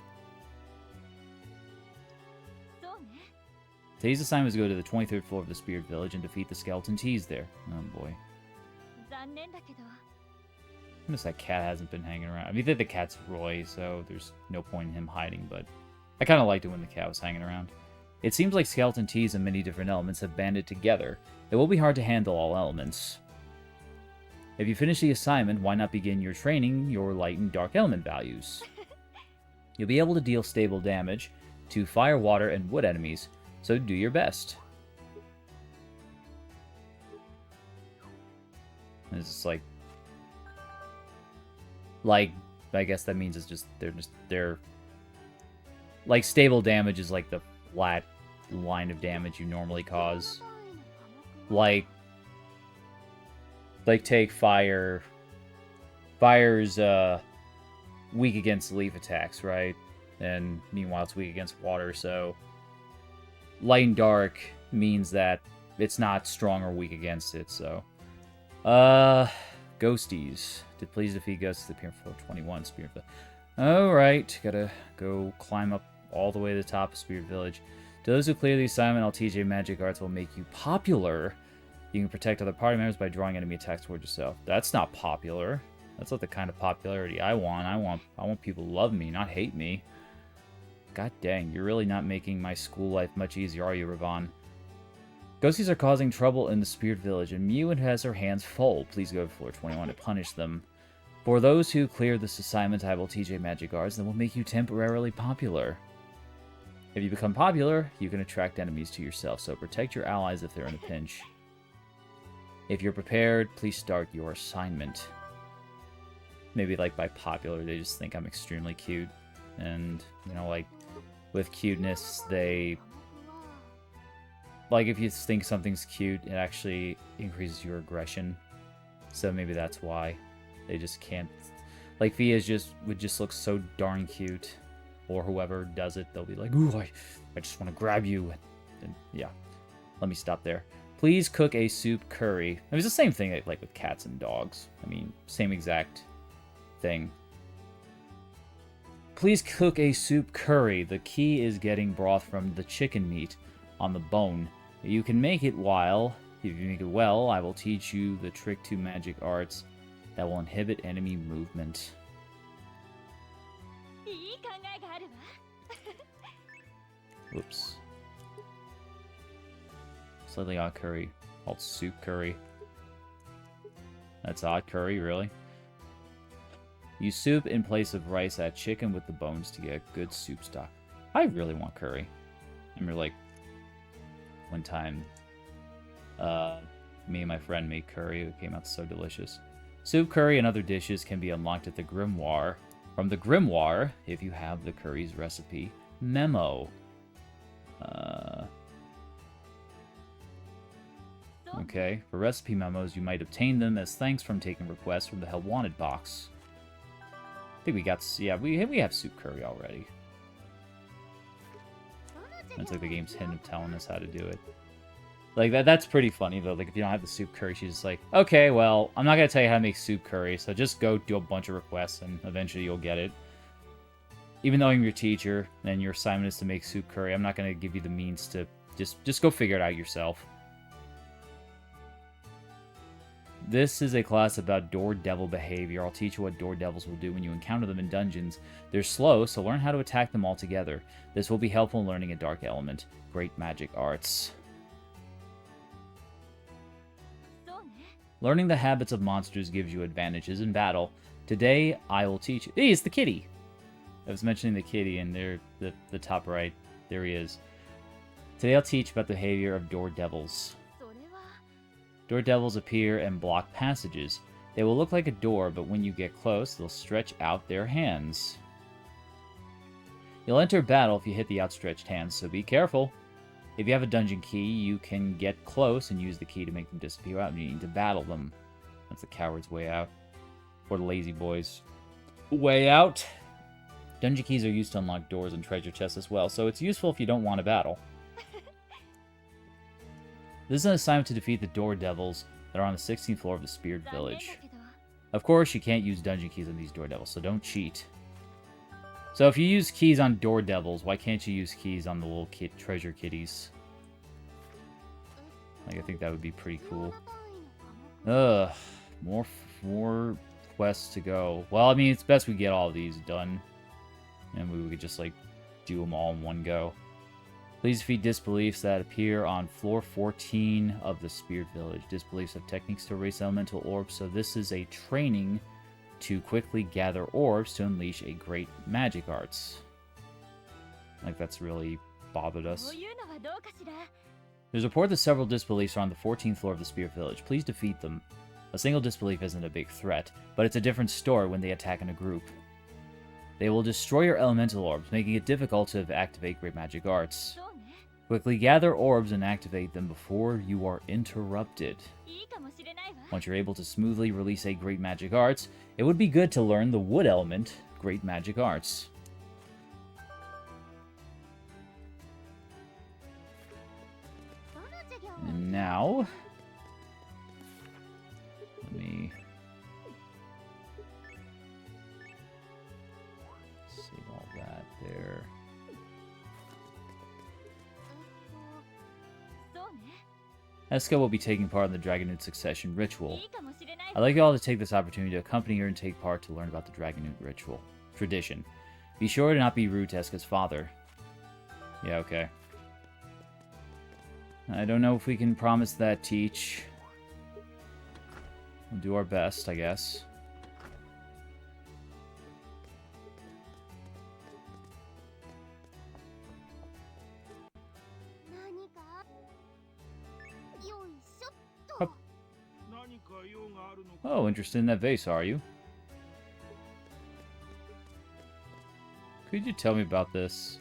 Today's assignment is to go to the 23rd floor of the Spirit Village and defeat the skeleton teas there. Oh boy. Notice that cat hasn't been hanging around. I mean, the cat's Roy, so there's no point in him hiding, but I kind of liked it when the cat was hanging around. It seems like skeleton teas and many different elements have banded together. It will be hard to handle all elements. If you finish the assignment, why not begin your training your light and dark element values? You'll be able to deal stable damage to fire, water, and wood enemies, so do your best. And it's just like, I guess that means it's just, they're, like, stable damage is like the flat line of damage you normally cause. Like take fire. Fire's, weak against leaf attacks, right? And meanwhile it's weak against water, so light and dark means that it's not strong or weak against it, so. Ghosties. Please defeat Ghosts to appear for 21 Spirit Village. Alright, gotta go climb up all the way to the top of Spirit Village. To those who clear the assignment, all TJ Magic Arts will make you popular. You can protect other party members by drawing enemy attacks towards yourself. That's not popular. That's not the kind of popularity I want. I want people to love me, not hate me. God dang, you're really not making my school life much easier, are you, Ravon? Ghosties are causing trouble in the Spirit Village, and Mew has her hands full. Please go to floor 21 to punish them. For those who clear this assignment, I will TJ Magic Arts that will make you temporarily popular. If you become popular, you can attract enemies to yourself, so protect your allies if they're in a pinch. If you're prepared, please start your assignment. Maybe, like, by popular, they just think I'm extremely cute. And, you know, like, with cuteness, they... Like, if you think something's cute, it actually increases your aggression. So maybe that's why. They just can't... Like, Via would just look so darn cute. Or whoever does it, they'll be like, ooh, I just want to grab you. And yeah. Let me stop there. Please cook a soup curry. It was the same thing like with cats and dogs. I mean, same exact thing. Please cook a soup curry. The key is getting broth from the chicken meat on the bone. You can make it if you make it well, I will teach you the trick to magic arts that will inhibit enemy movement. Whoops. Slightly odd curry. Called soup curry. That's odd curry, really? Use soup in place of rice. Add chicken with the bones to get good soup stock. I really want curry. remember, like, one time, me and my friend made curry. It came out so delicious. Soup, curry, and other dishes can be unlocked at the Grimoire. From the Grimoire, if you have the curry's recipe memo. Okay, for recipe memos, you might obtain them as thanks from taking requests from the Help Wanted box. I think we got, yeah, we have soup curry already. It's like the game's hint of telling us how to do it. Like, that's pretty funny, though. Like, if you don't have the soup curry, she's just like, okay, well, I'm not going to tell you how to make soup curry, so just go do a bunch of requests, and eventually you'll get it. Even though I'm your teacher, and your assignment is to make soup curry, I'm not going to give you the means to... Just go figure it out yourself. This is a class about door devil behavior. I'll teach you what door devils will do when you encounter them in dungeons. They're slow, so learn how to attack them all together. This will be helpful in learning a dark element. Great magic arts. Learning the habits of monsters gives you advantages in battle. Today, I will teach you... Hey, it's the kitty! I was mentioning the kitty, and there, the top right. There he is. Today, I'll teach about the behavior of door devils. Door devils appear and block passages. They will look like a door, but when you get close, they'll stretch out their hands. You'll enter battle if you hit the outstretched hands, so be careful. If you have a dungeon key, you can get close and use the key to make them disappear out, and you need to battle them. That's the coward's way out. Or the lazy boy's way out. Dungeon keys are used to unlock doors and treasure chests as well, so it's useful if you don't want to battle. This is an assignment to defeat the door devils that are on the 16th floor of the Speared Village. Of course, you can't use dungeon keys on these door devils, so don't cheat. So if you use keys on door devils, why can't you use keys on the little treasure kitties? Like, I think that would be pretty cool. Ugh, more quests to go. Well, I mean, it's best we get all of these done, and we could just, like, do them all in one go. Please defeat disbeliefs that appear on floor 14 of the Speared Village. Disbeliefs have techniques to erase elemental orbs, so this is a training to quickly gather orbs to unleash a great magic arts. Like, that's really bothered us. There's a report that several disbeliefs are on the 14th floor of the Speared Village. Please defeat them. A single disbelief isn't a big threat, but it's a different story when they attack in a group. They will destroy your elemental orbs, making it difficult to activate great magic arts. Quickly gather orbs and activate them before you are interrupted. Once you're able to smoothly release a great magic arts, it would be good to learn the wood element, great magic arts. And now, let me save all that there. Eska will be taking part in the Dragonoot Succession Ritual. I'd like you all to take this opportunity to accompany her and take part to learn about the Dragonoot Ritual. Tradition. Be sure to not be rude to Eska's father. Yeah, okay. I don't know if we can promise that, Teach. We'll do our best, I guess. Oh, interested in that vase, are you? Could you tell me about this?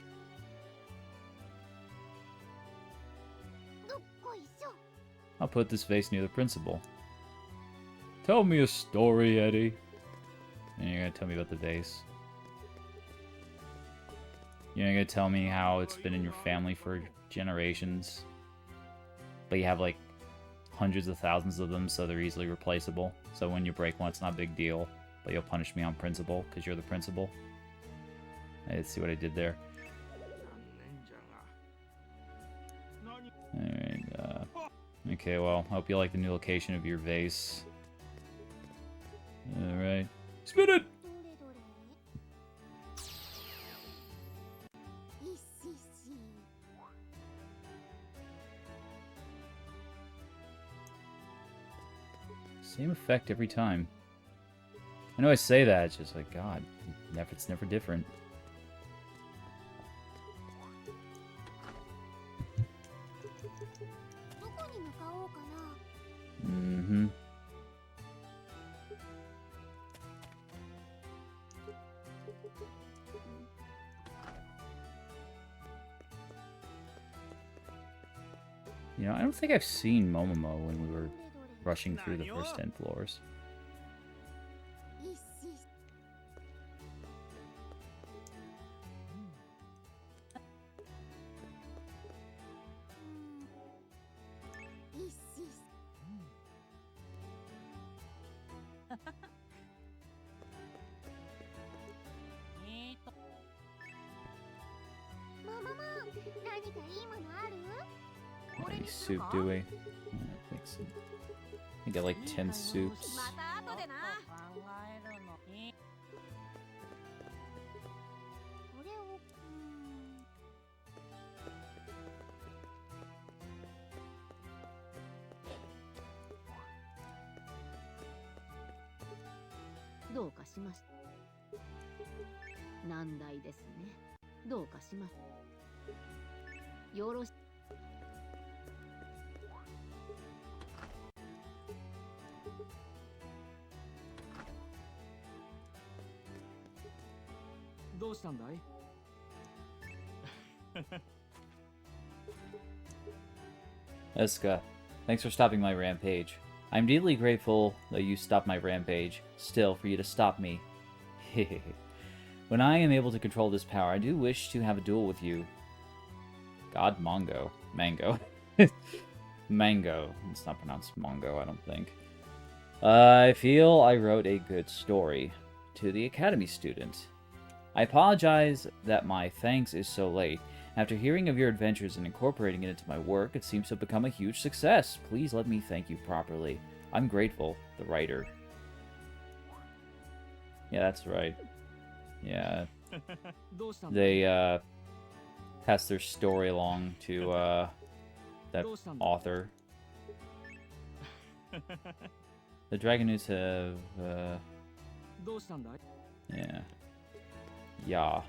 I'll put this vase near the principal. Tell me a story, Eddie. And you're gonna tell me about the vase. You're gonna tell me how it's been in your family for generations. But you have like hundreds of thousands of them, so they're easily replaceable. So when you break one, it's not a big deal. But you'll punish me on principle, because you're the principal. Let's see what I did there. Alright, okay, well, I hope you like the new location of your vase. Alright. Spin it! Same effect every time. I know I say that, it's just like, God, it's never different. You know, I don't think I've seen Momomo when we were rushing through the first 10 floors. いっしいっしマママ何かいいものある Any soup, do we? Yeah, I think so. I got like 10 soups. また後でな。これをどうかしました。難題ですね。どうかしました。よろし。どうしたんだい？ Eska, thanks for stopping my rampage. I'm deeply grateful that you stopped my rampage. Still, for you to stop me. When I am able to control this power, I do wish to have a duel with you. God, Mango. Mango. It's not pronounced Mongo, I don't think. I feel I wrote a good story. To the Academy student. I apologize that my thanks is so late. After hearing of your adventures and incorporating it into my work, it seems to have become a huge success. Please let me thank you properly. I'm grateful, the writer. Yeah, that's right. Yeah. They, passed their story along to, that author. The Dragonus have, yeah. Yeah.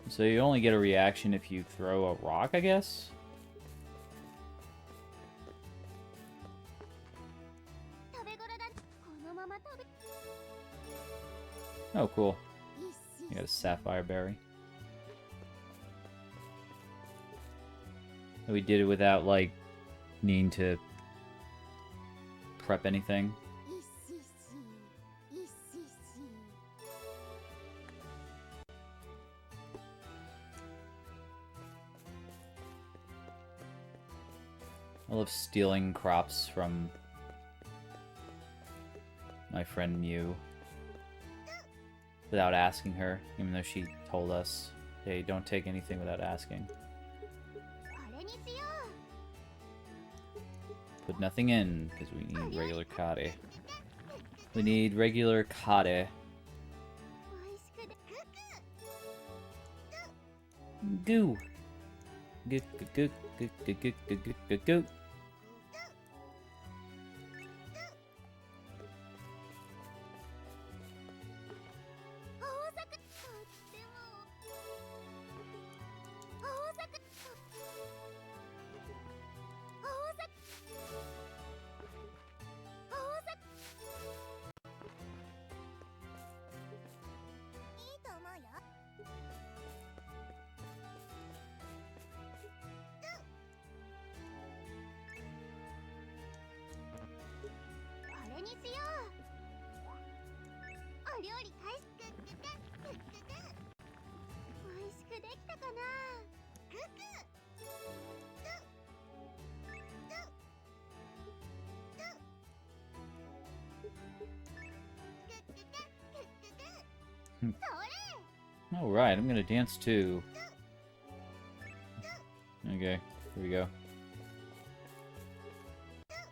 So you only get a reaction if you throw a rock, I guess? Oh, cool. You got a sapphire berry. We did it without, like, needing to prep anything. I love stealing crops from my friend Mew without asking her, even though she told us, hey, don't take anything without asking. Put nothing in, because we need regular kare. We need regular kare. Goo! Goo, goo, goo, goo, goo, goo, goo, goo, goo. Alright, I'm gonna dance too. Okay, here we go.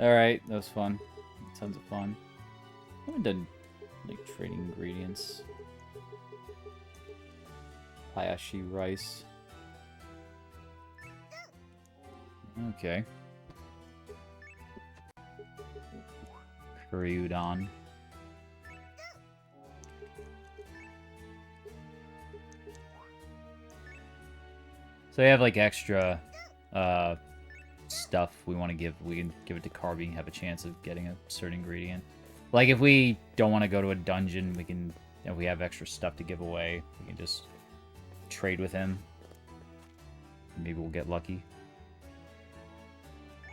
Alright, that was fun. Tons of fun. I haven't done, like, trading ingredients. Hayashi rice. Okay. Curry udon. So we have, like, extra, stuff we want to give. We can give it to Carby and have a chance of getting a certain ingredient. Like, if we don't want to go to a dungeon, we can, if we have extra stuff to give away, we can just trade with him. Maybe we'll get lucky.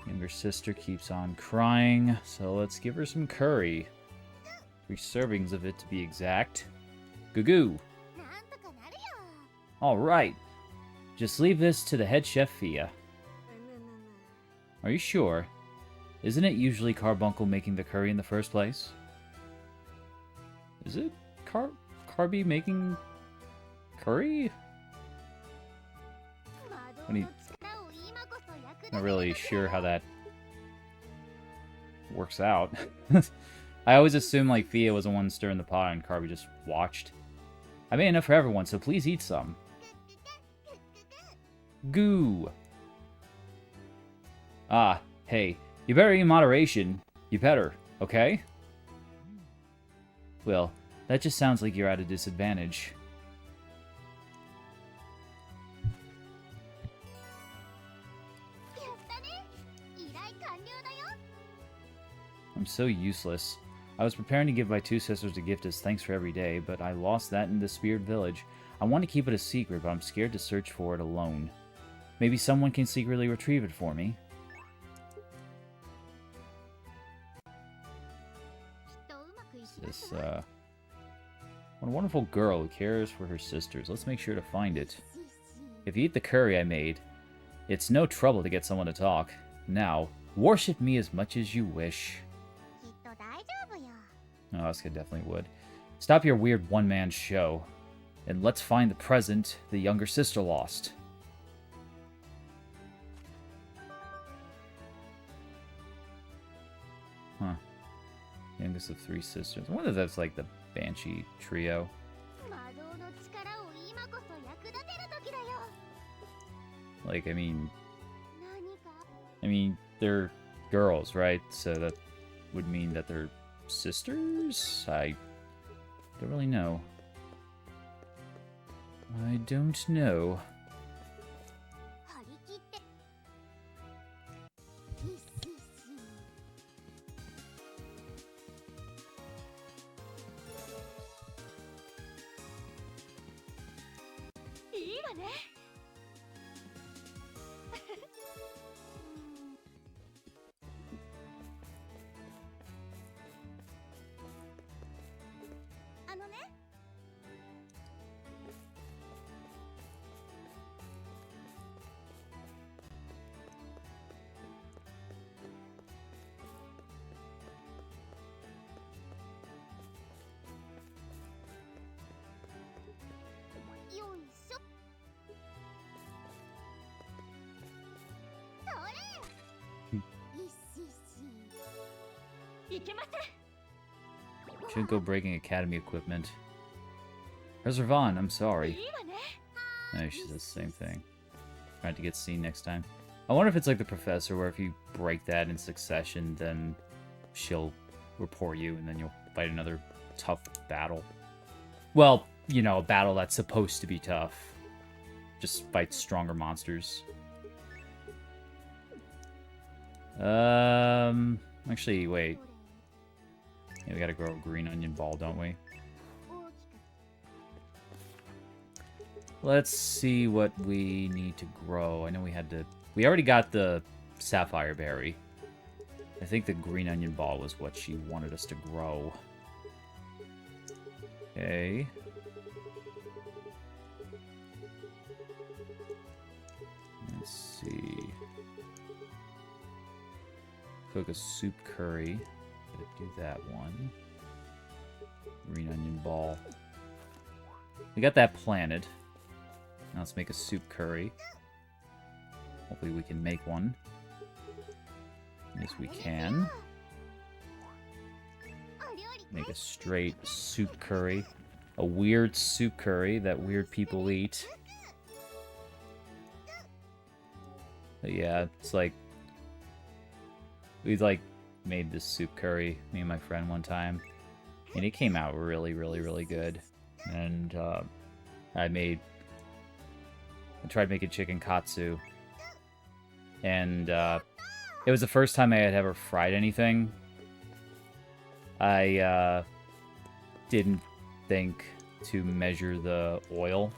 Younger sister keeps on crying, so let's give her some curry. 3 servings of it to be exact. Goo-goo! なんとかなるよ。 Alright. Just leave this to the head chef Fia. Are you sure? Isn't it usually Carbuncle making the curry in the first place? Is it Carby making curry? Not really sure how that works out. I always assume like Fia was the one stirring the pot and Carby just watched. I made enough for everyone, so please eat some. Goo! Ah, hey, you better eat in moderation. You better, okay? Well, that just sounds like you're at a disadvantage. I'm so useless. I was preparing to give my 2 sisters a gift as thanks for every day, but I lost that in the Spirit Village. I want to keep it a secret, but I'm scared to search for it alone. Maybe someone can secretly retrieve it for me. This, what a wonderful girl who cares for her sisters. Let's make sure to find it. If you eat the curry I made, it's no trouble to get someone to talk. Now, worship me as much as you wish. Oh, Asuka definitely would. Stop your weird one-man show, and let's find the present the younger sister lost. Huh. Youngest of 3 sisters. I wonder if that's like the Banshee trio. Like, I mean, they're girls, right? So that would mean that they're sisters? I don't really know. I don't know. Shouldn't go breaking academy equipment. Reservon, I'm sorry. No, she says the same thing. Trying to get seen next time. I wonder if it's like the professor, where if you break that in succession, then she'll report you, and then you'll fight another tough battle. Well, you know, a battle that's supposed to be tough. Just fight stronger monsters. Actually, wait. Yeah, we gotta grow a green onion ball, don't we? Let's see what we need to grow. I know we had to... We already got the sapphire berry. I think the green onion ball was what she wanted us to grow. Okay. Let's see. Cook a soup curry. Gotta do that one. Green onion ball. We got that planted. Now let's make a soup curry. Hopefully we can make one. Yes, we can. Make a straight soup curry. A weird soup curry that weird people eat. But yeah, it's like... We, like, made this soup curry, me and my friend, one time. And it came out really, really, really good. And, I tried making chicken katsu. And, it was the first time I had ever fried anything. I, didn't think to measure the oil.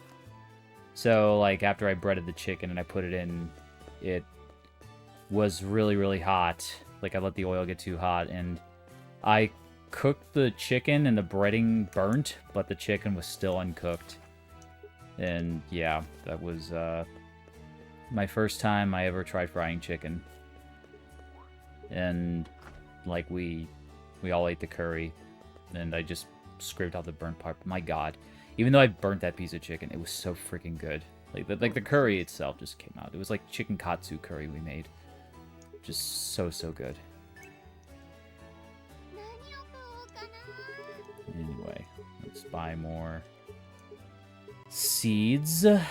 So, like, after I breaded the chicken and I put it in, it was really, really hot. Like, I let the oil get too hot, and I cooked the chicken and the breading burnt, but the chicken was still uncooked. And, yeah, that was, my first time I ever tried frying chicken. And, like, we all ate the curry, and I just scraped out the burnt part. My god. Even though I burnt that piece of chicken, it was so freaking good. Like the curry itself just came out. It was like chicken katsu curry we made. Just so, so good. Anyway, let's buy more seeds. Let's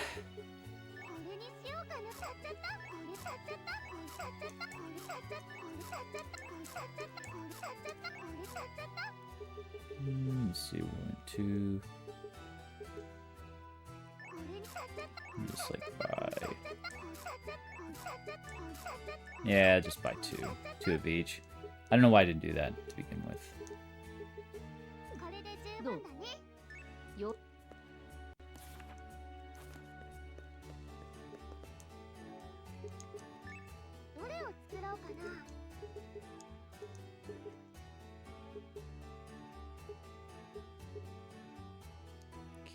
see, 1, 2. Just like buy. Yeah, just buy 2. 2 of each. I don't know why I didn't do that to begin with.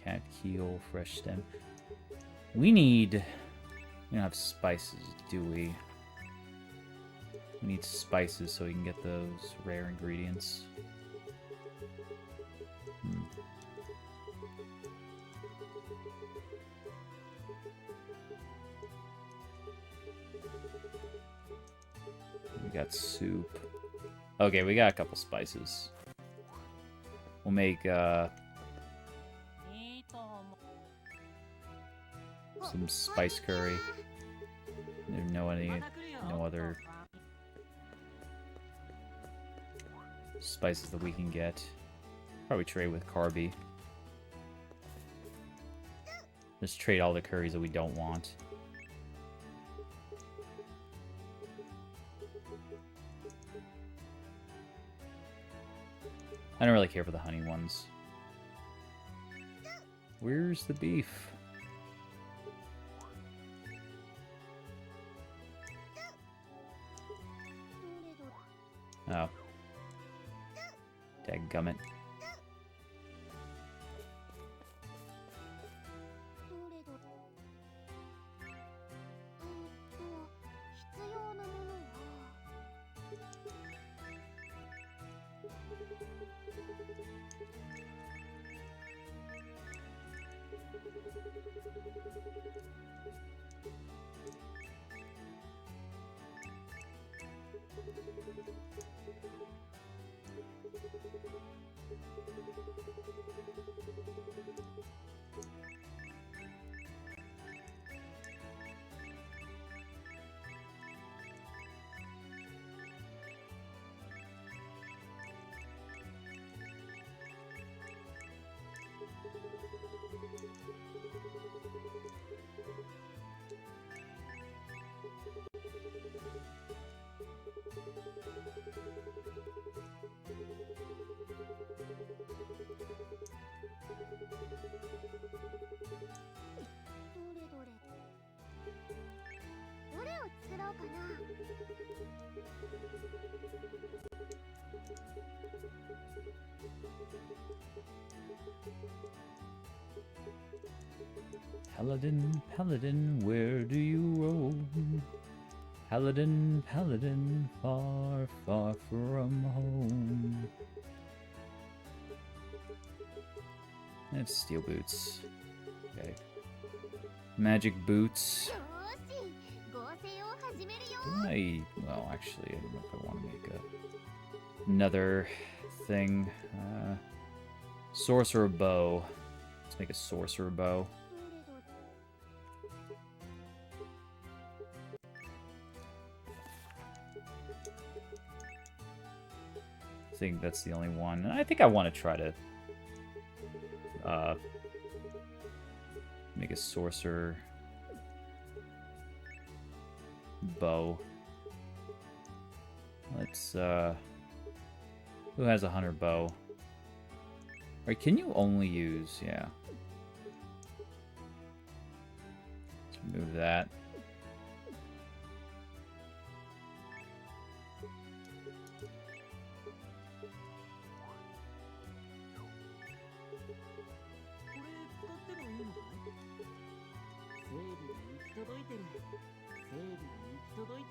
Cat keel, fresh stem. We don't have spices, do we? We need spices so we can get those rare ingredients. We got soup. Okay, we got a couple spices. We'll make, some spice curry. There's no other spices that we can get. Probably trade with Carby. Just trade all the curries that we don't want. I don't really care for the honey ones. Where's the beef? Oh. Dadgummit. Paladin, Paladin, where do you roam? Paladin, Paladin, far, far from home. I have steel boots. Okay. Magic boots. 始めるよ。 Well, actually, I don't know if I want to make another thing. Sorcerer bow. Let's make a sorcerer bow. I think that's the only one. I think I want to try to make a sorcerer bow. Let's who has a hunter bow? Right, can you only use, yeah. Let's remove that.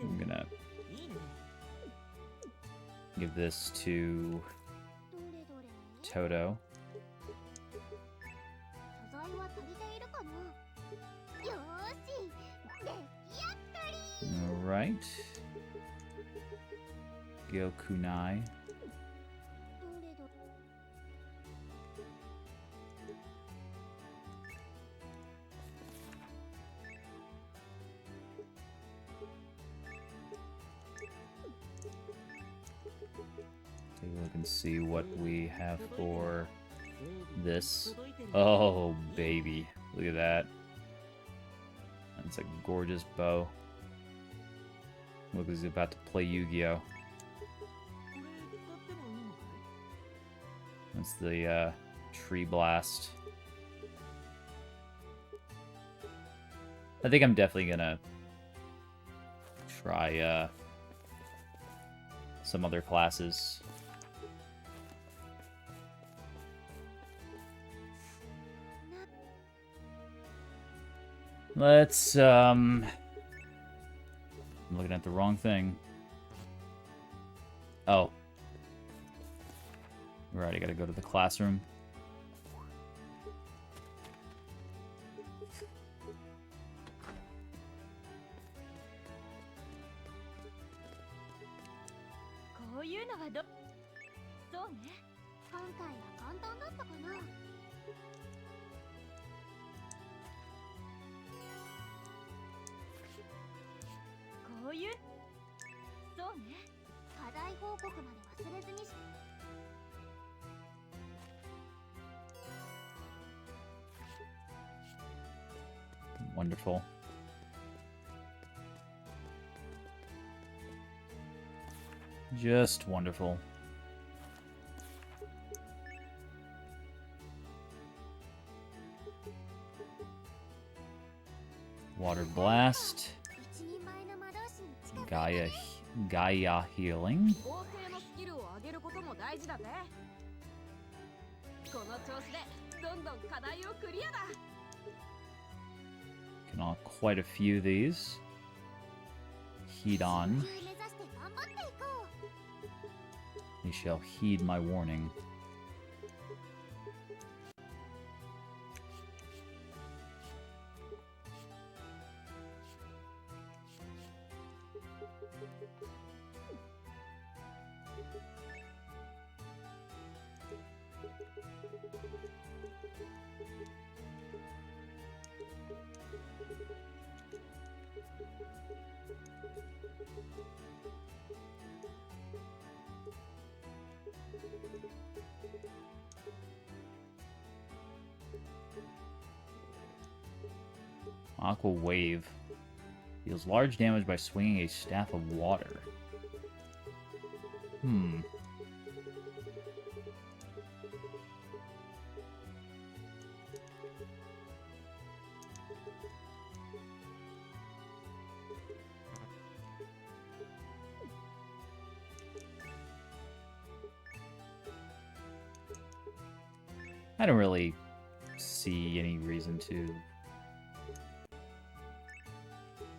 I'm gonna give this to どれどれ Toto. 素材は足りているかな。よーし、出来上がり。 Alright. Gyokunai. どれどれ Take a look and see what we have for this. Oh, baby. Look at that. That's a gorgeous bow. Look, he's about to play Yu-Gi-Oh! That's the tree blast. I think I'm definitely gonna try some other classes. Let's I'm looking at the wrong thing. Oh. Right, I gotta go to the classroom.そうね。今回は簡単だったかな。こういう。そうね。課題報告まで忘れずにし。 Wonderful. Just wonderful. Water blast. 一人前の魔導士に近づいて Gaia healing. 合成のスキルを上げることも大事だぜ。この調子でどんどん課題をクリアだ。 Can all quite a few of these. Heed on. 目指して頑張っていこう。 They shall heed my warning. Aqua Wave. Deals large damage by swinging a staff of water. I don't really see any reason to...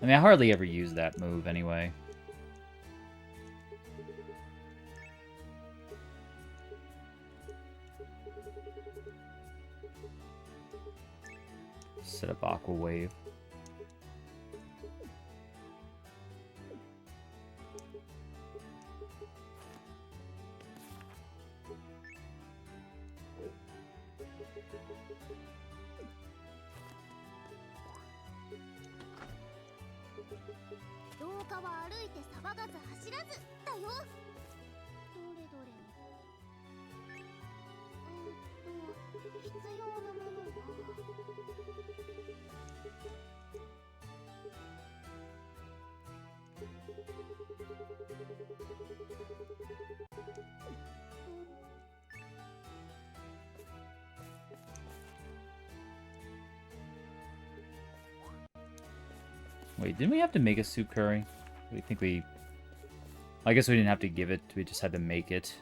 I mean, I hardly ever use that move anyway. Set up Aqua Wave. 廊下は歩いて騒がず走らずだよ。どれどれ。必要なものは。Wait, didn't we have to make a soup curry? I think we... I guess we didn't have to give it, we just had to make it.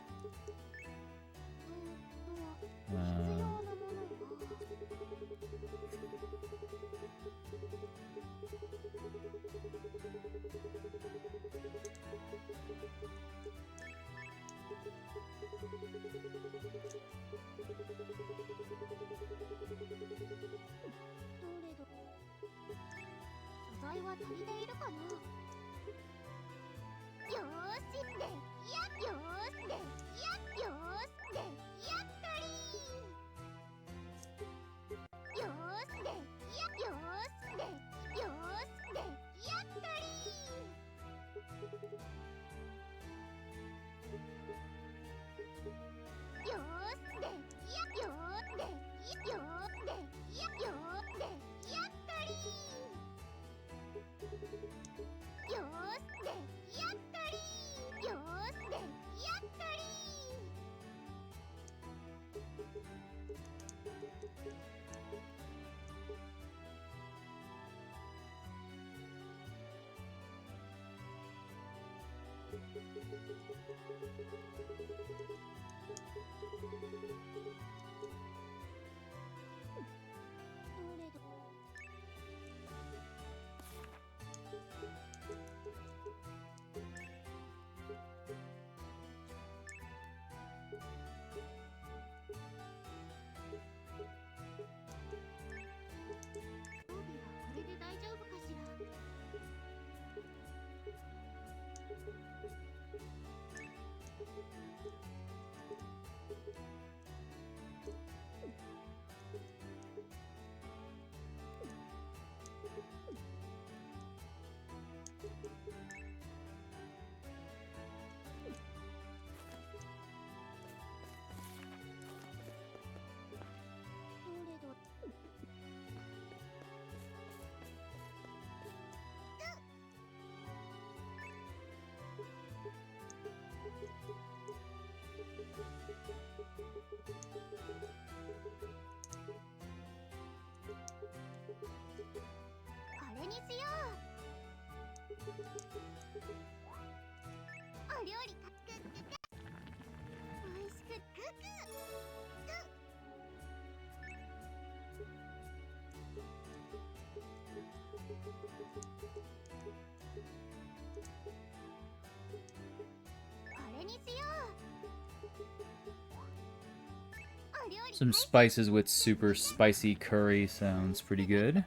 Some spices with super spicy curry sounds pretty good.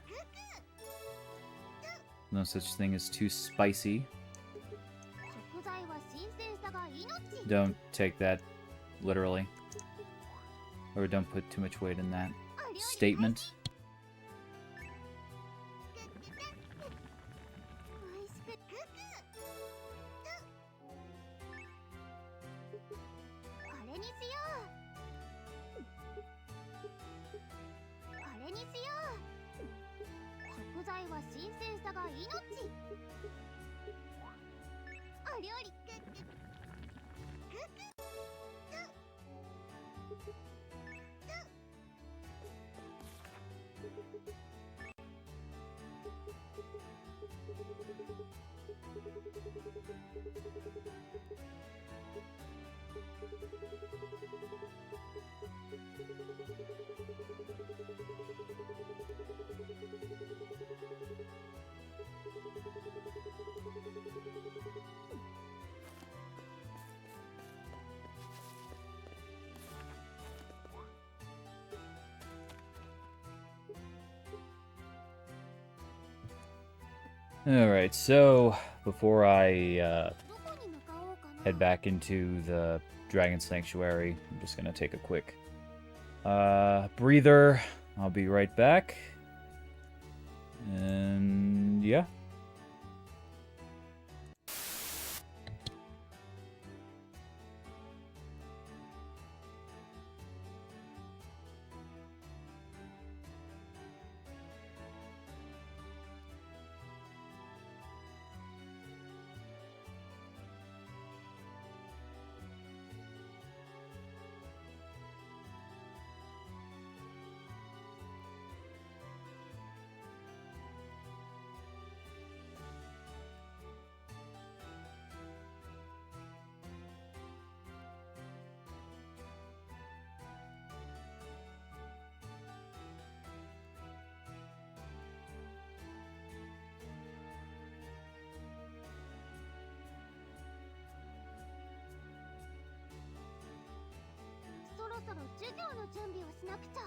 No such thing as too spicy. Don't take that literally. Or don't put too much weight in that statement. Alright, so before I head back into the Dragon Sanctuary, I'm just gonna take a quick breather. I'll be right back. And yeah. 授業の準備をしなくちゃ。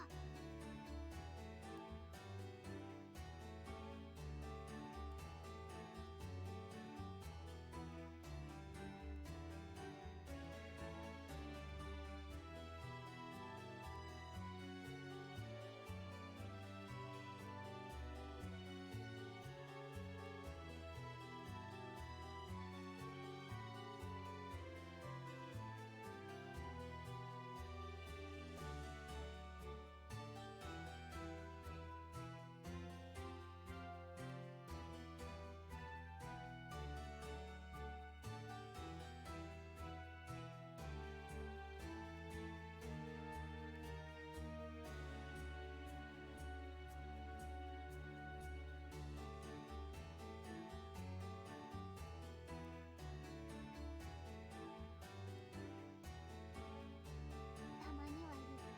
たまには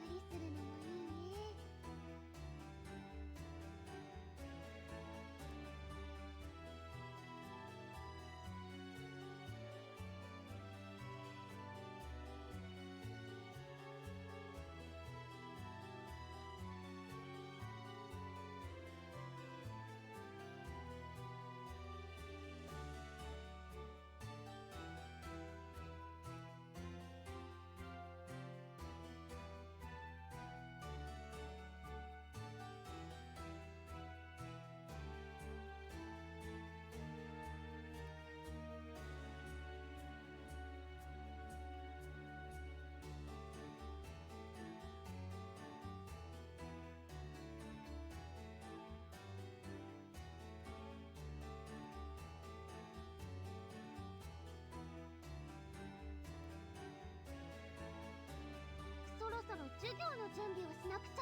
ゆっくりするのもいいね。そろそろ授業の準備をしなくちゃ。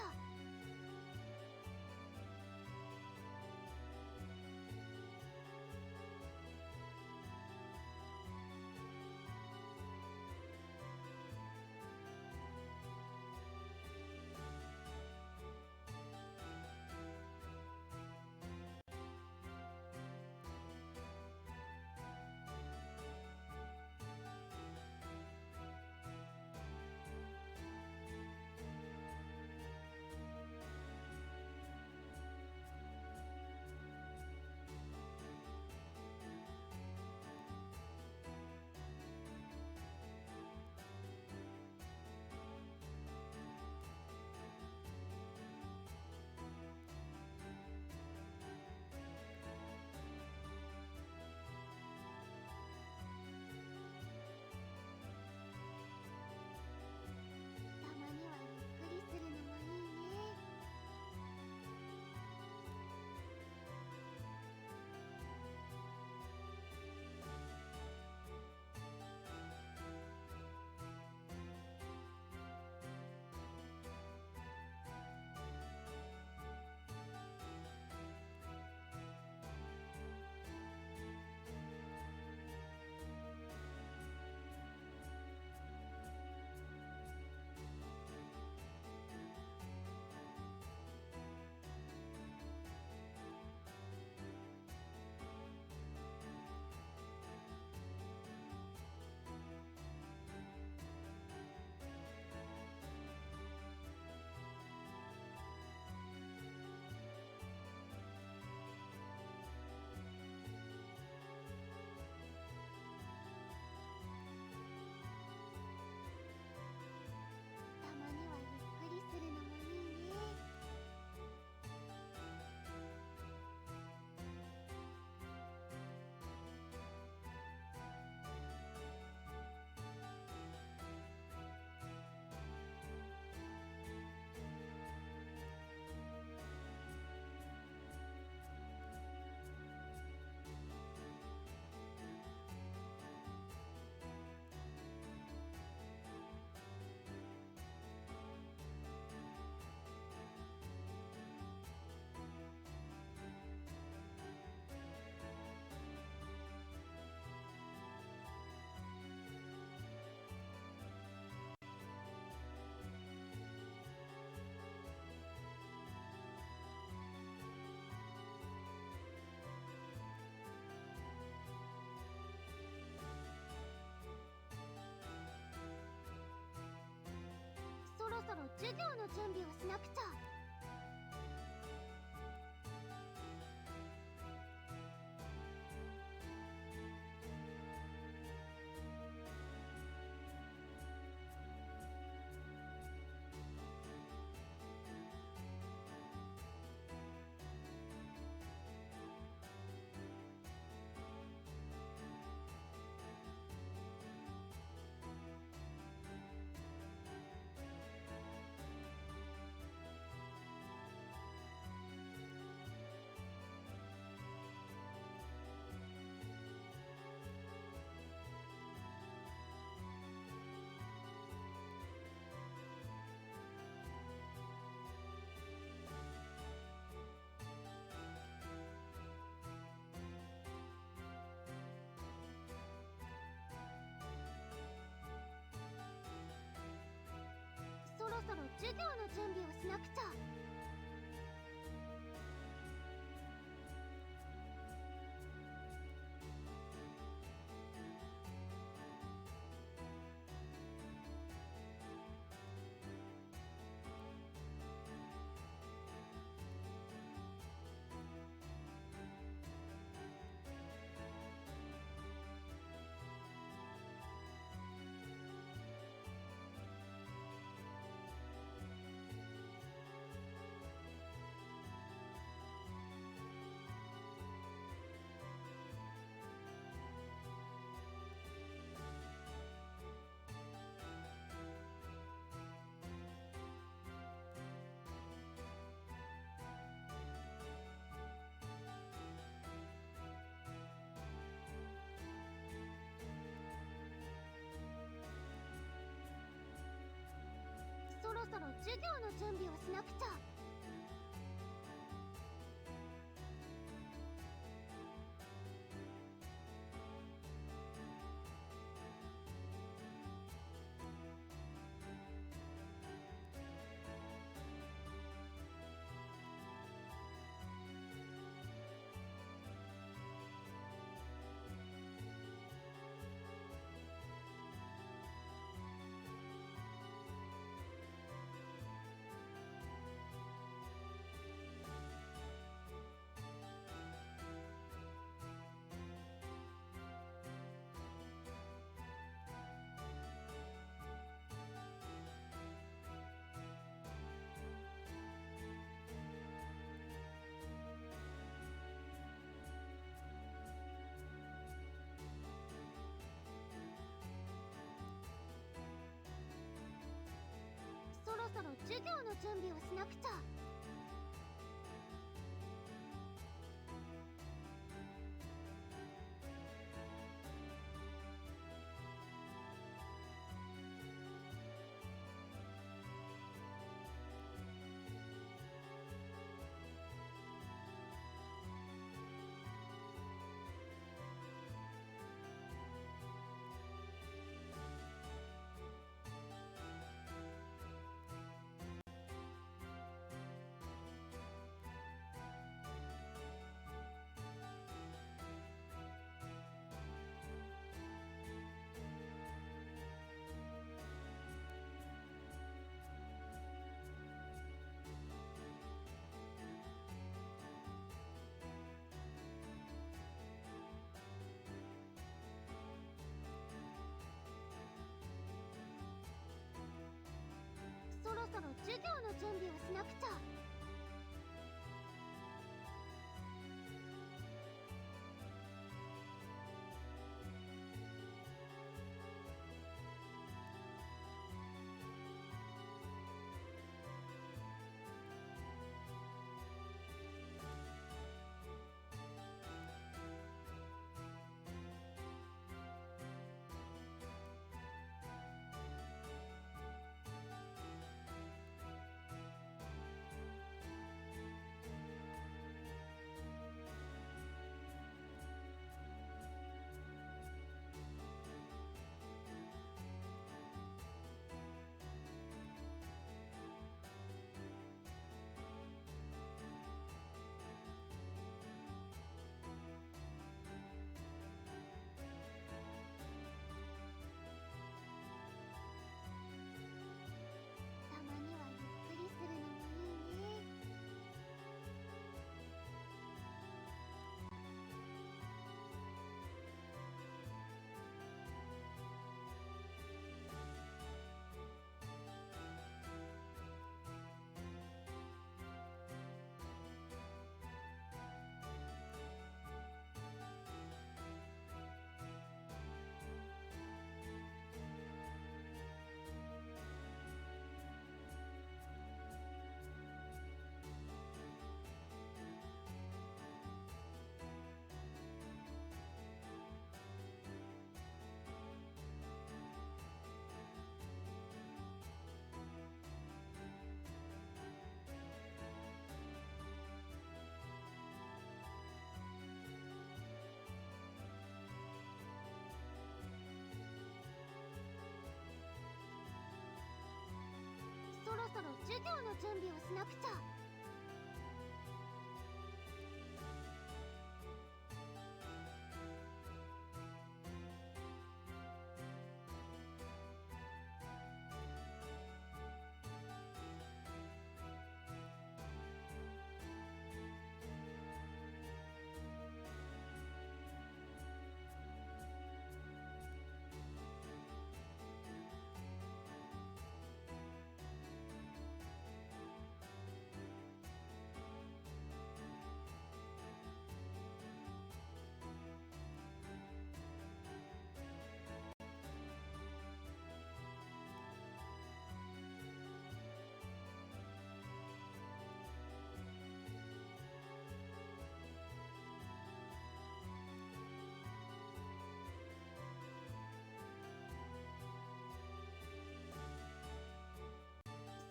授業の準備をしなくちゃ。そろそろ授業の準備をしなくちゃ。そろそろ授業の準備をしなくちゃ。そろそろ授業の準備をしなくちゃ。そろそろ授業の準備をしなくちゃ。授業の準備をしなくちゃ。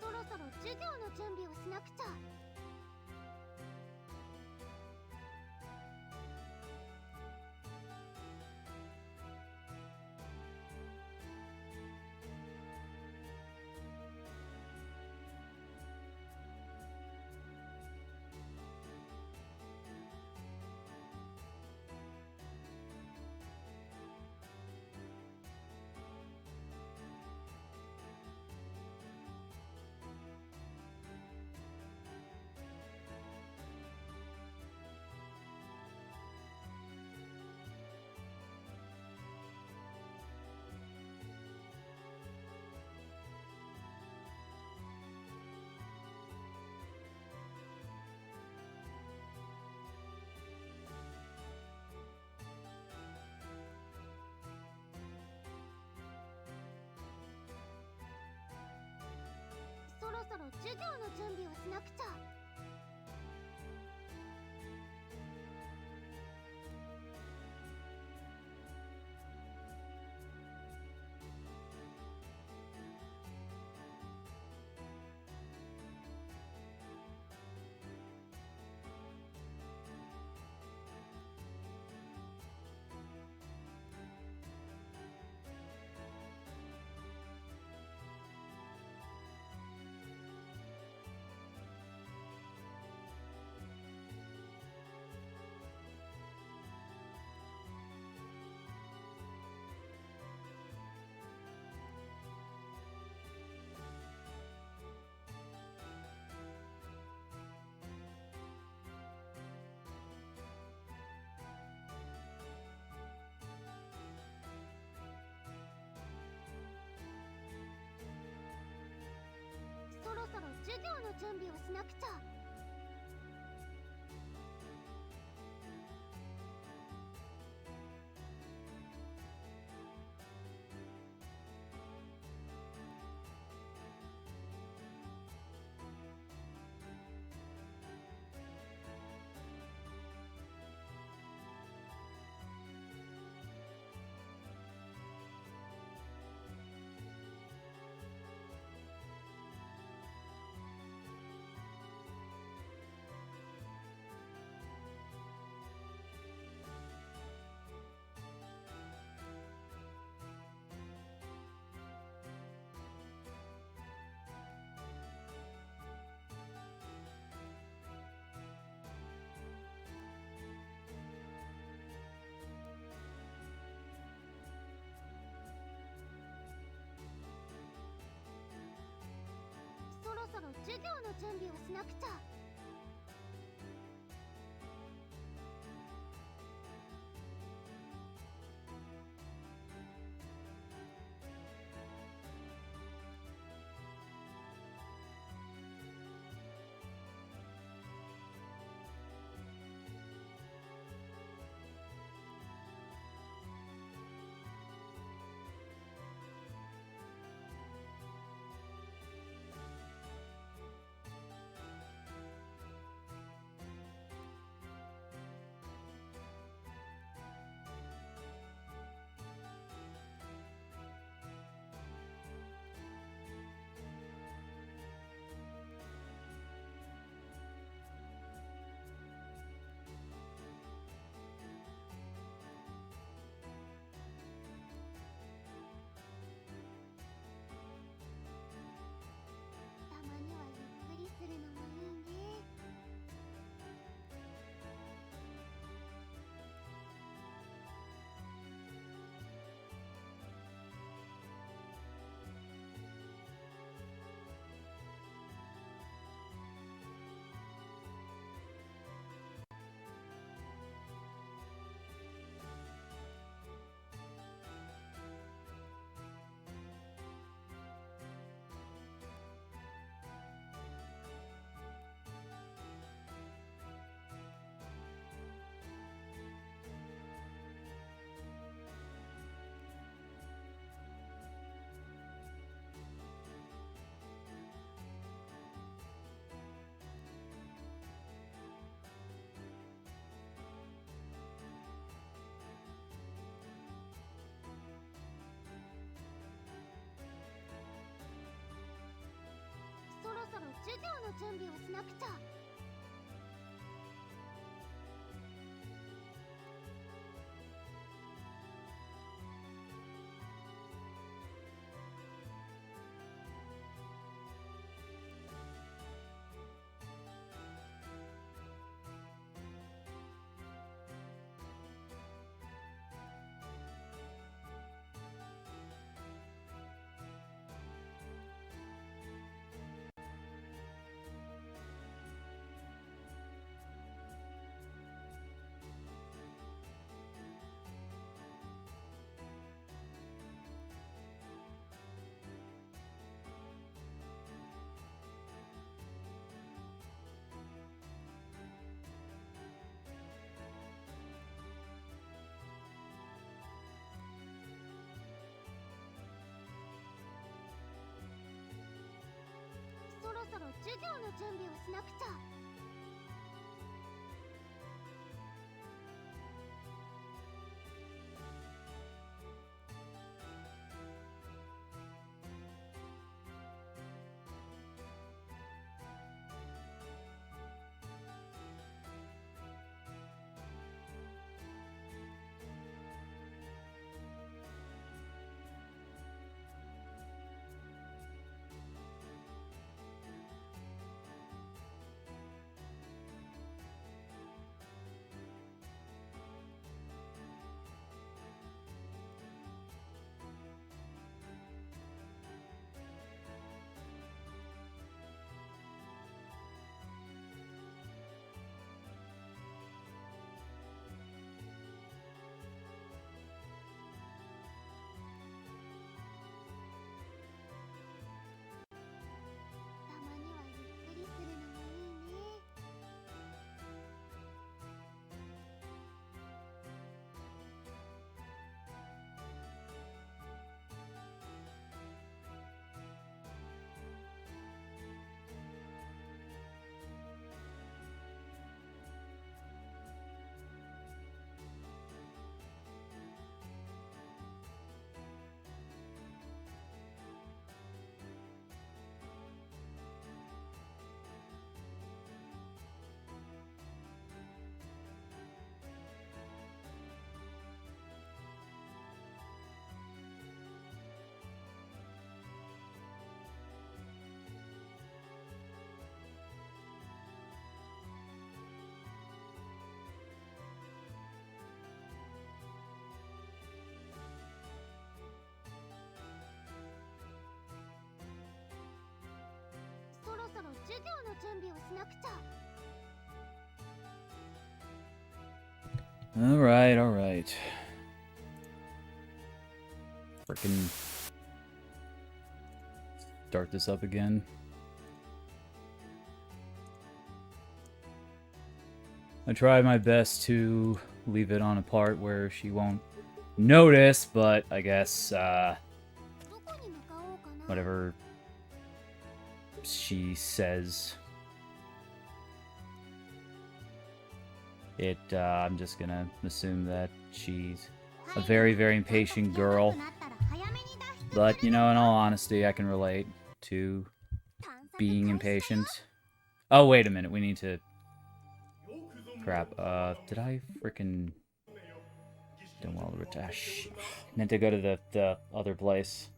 そろそろ授業の準備をしなくちゃ。そろそろ授業の準備をしなくちゃ。そろそろ授業の準備をしなくちゃ。そろそろ授業の準備をしなくちゃ。授業の準備をしなくちゃ。そろそろ授業の準備をしなくちゃ。たまにはゆっくりするのもいいね。そろそろ授業の準備をしなくちゃ。Alright, alright. Frickin' start this up again. I tried my best to leave it on a part where she won't notice, but I guess, どこに向かおうかな。 whatever she says, I'm just gonna assume that she's a very, very impatient girl. But, you know, in all honesty, I can relate to being impatient. Oh, wait a minute, we need to... Crap, did I frickin... Done well to return. Meant to go to the other place.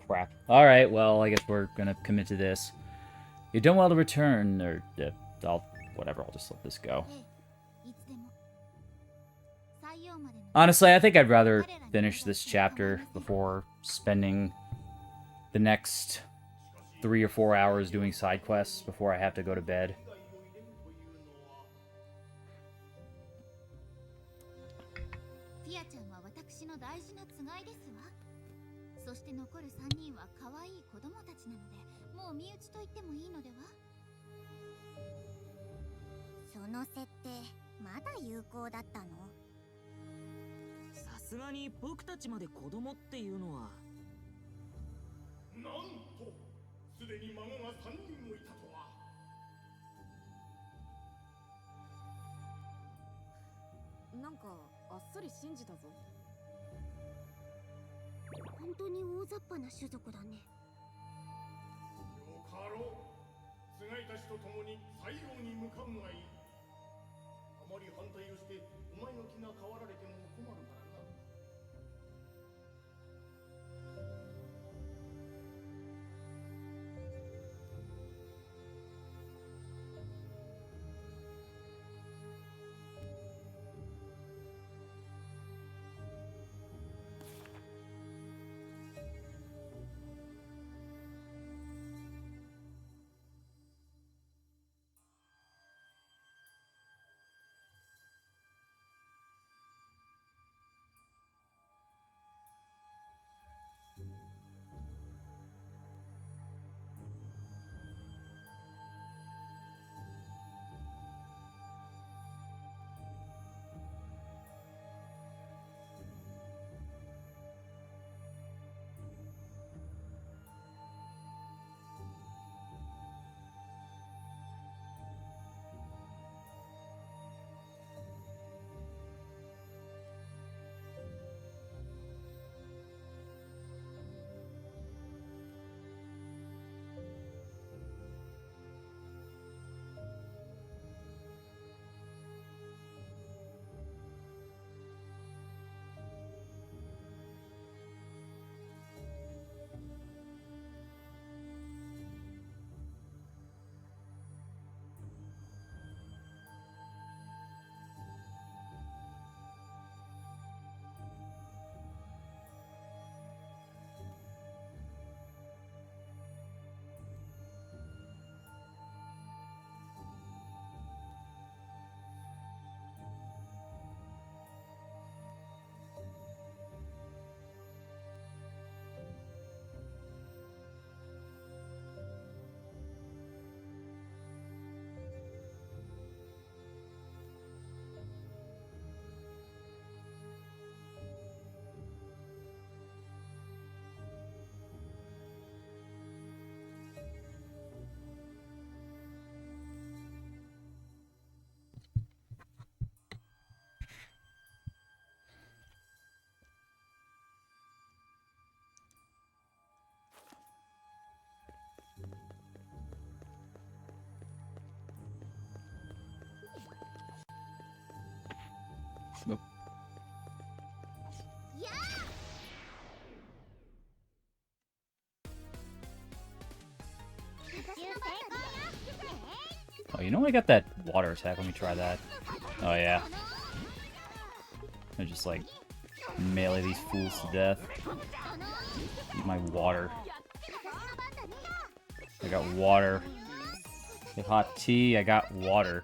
Crap. Alright, well, I guess we're gonna commit to this. You've done well to return, or... whatever, I'll just let this go. Honestly, I think I'd rather finish this chapter before spending the next 3 or 4 hours doing side quests before I have to go to bed. ティアちゃんは私の大事なつがいですわ。そして残る3人は可愛い子供たちなので、もう身内と言ってもいいのでは。その設定、まだ有効だったの？さすがに僕たちまで子供っていうのは。なんと、すでに孫が3人もいたとは。なんかあっさり信じたぞ。本当に大雑把な種族だね。よかろう。菅井たちと共に西洋に向かうがいい。あまり反対をしてお前の気が変わられても困るからな。Nope. Oh, you know I got that water attack. Let me try that. Oh yeah. I just like melee these fools to death. Eat my water. I got water. Get hot tea. I got water.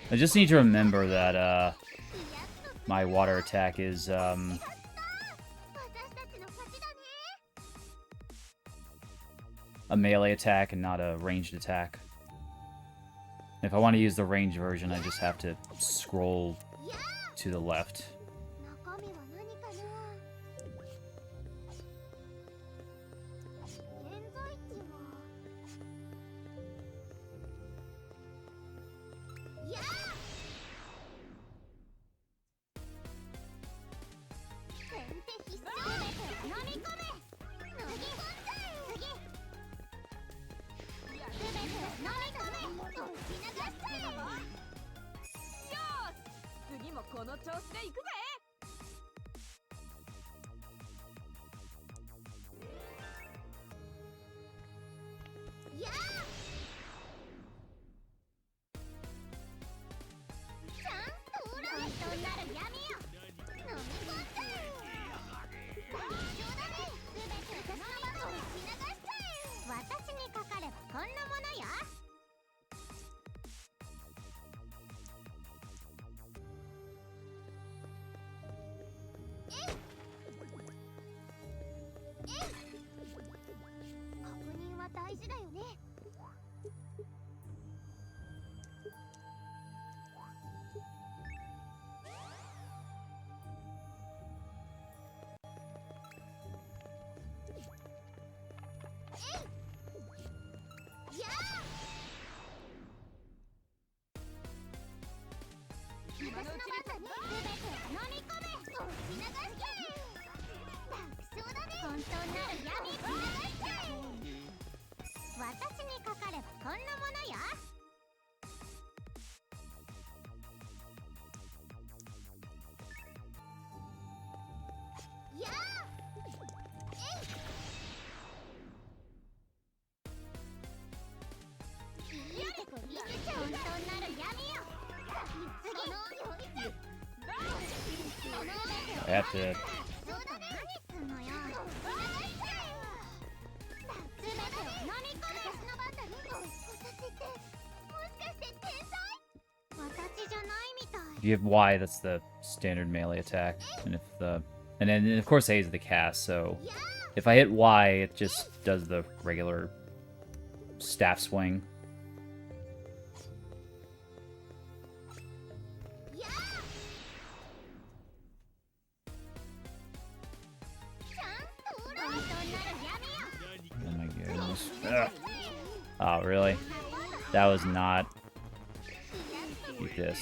I just need to remember that my water attack is a melee attack and not a ranged attack. If I want to use the ranged version, I just have to scroll to the left. have to... そうだね。何すんのよ。全てを飲み込め。私の番だね。私ってもしかして天才？私じゃないみたい。If you have Y, that's the standard melee attack. And if the... And then, of course, A is the cast, so... If I hit Y, it just does the regular staff swing. Oh my goodness. Ugh. Oh, really? That was not... Eat this.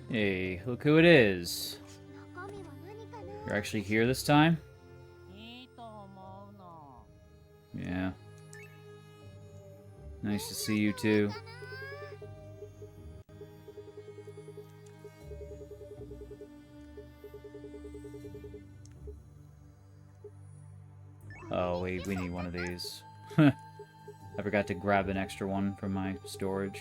Hey, look who it is. You're actually here this time? Yeah. Nice to see you too. Oh, wait, we need one of these. I forgot to grab an extra one from my storage.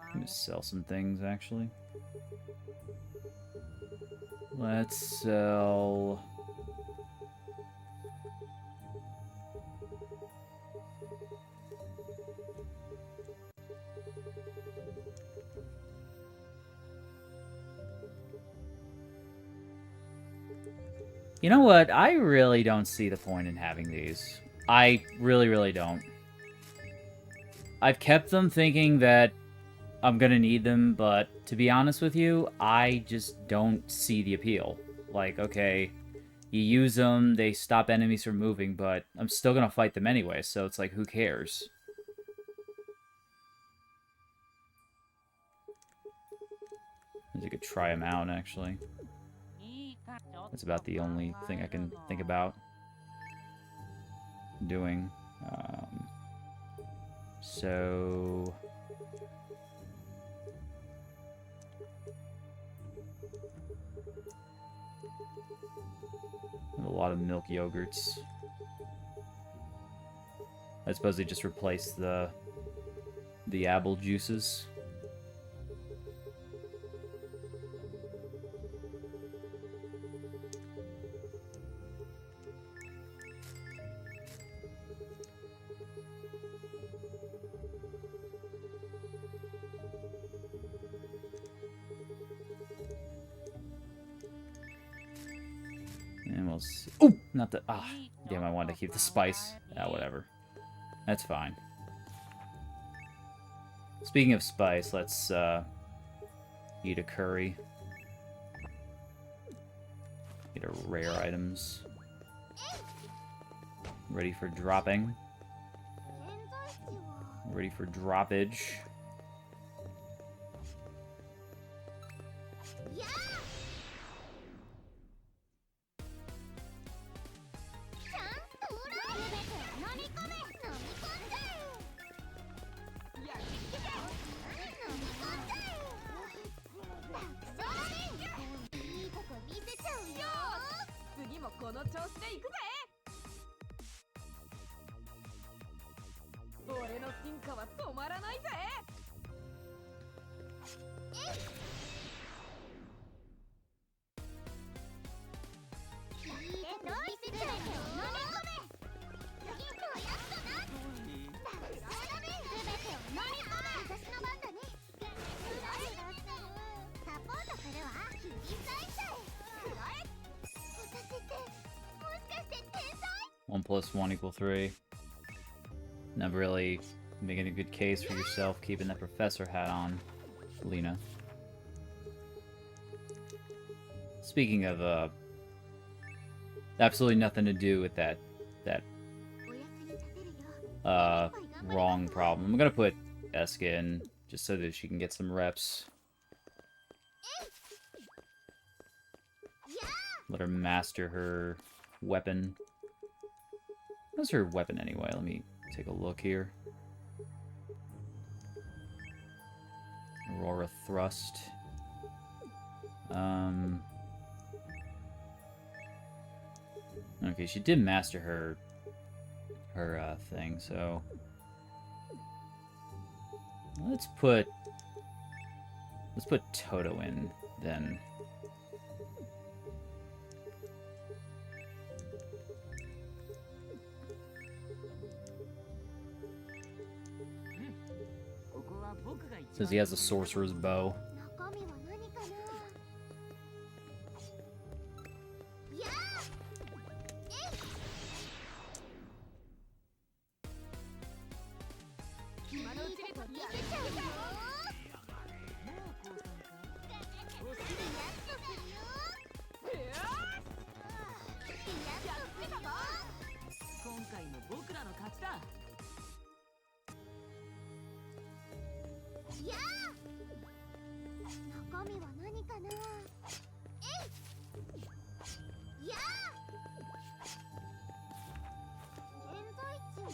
I'm gonna sell some things, actually. Let's sell... You know what? I really don't see the point in having these. I really, really don't. I've kept them thinking that I'm gonna need them, but to be honest with you, I just don't see the appeal. Like, okay, you use them, they stop enemies from moving, but I'm still gonna fight them anyway, so it's like, who cares? I could try them out, actually. That's about the only thing I can think about doing. So... a lot of milk yogurts. I suppose they just replace the apple juices. almost... Ooh! Not the... Ah, damn, I wanted to keep the spice. Ah, whatever. That's fine. Speaking of spice, let's, eat a curry. Get our rare items. Ready for dropping. 現在地は Ready for droppage. やあちゃんと裏全てを飲み込め飲み込んじゃえ焼き付けて飲み込んじゃえ楽勝だねいいとこ見せちゃうよ次もこの調子でいくぜ。俺の進化は止まらないぜ。いいとこ見せちゃうよ飲み込め次こうやっとな楽勝だね全てを飲み込め私の番だねサポートするわ切り裂いちゃえ私ってもしかして天才 1 plus 1 equal 3. Never really making a good case for yourself keeping that professor hat on, Lena. Speaking of, absolutely nothing to do with that, お役に立てるよ wrong problem. I'm gonna put Eska in, just so that she can get some reps. Let her master her weapon. What's her weapon anyway? Let me take a look here. Aurora Thrust. Okay, she did master her thing, so let's put Toto in then. Says he has a sorcerer's bow. 中身は何かなやあ今のうちに取って見せちゃうよやっとするよやっとするよ今回も僕らの勝ちだ。やあ中身は何かなやあ現在地は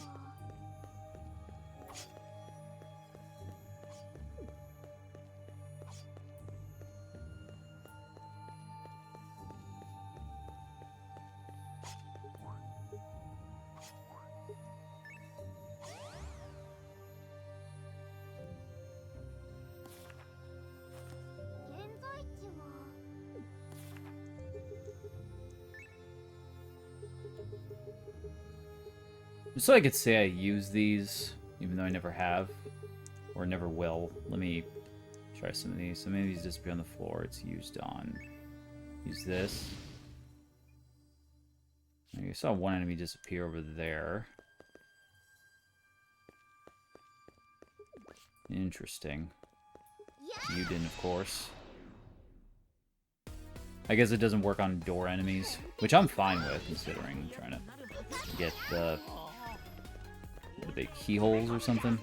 現在地は Just so I could say I use these, even though I never have, or never will. Let me try some of these. Some of these disappear on the floor. It's used on. Use this. I saw one enemy disappear over there. Interesting. You didn't, of course. I guess it doesn't work on door enemies, which I'm fine with, considering I'm trying to get the big keyholes or something.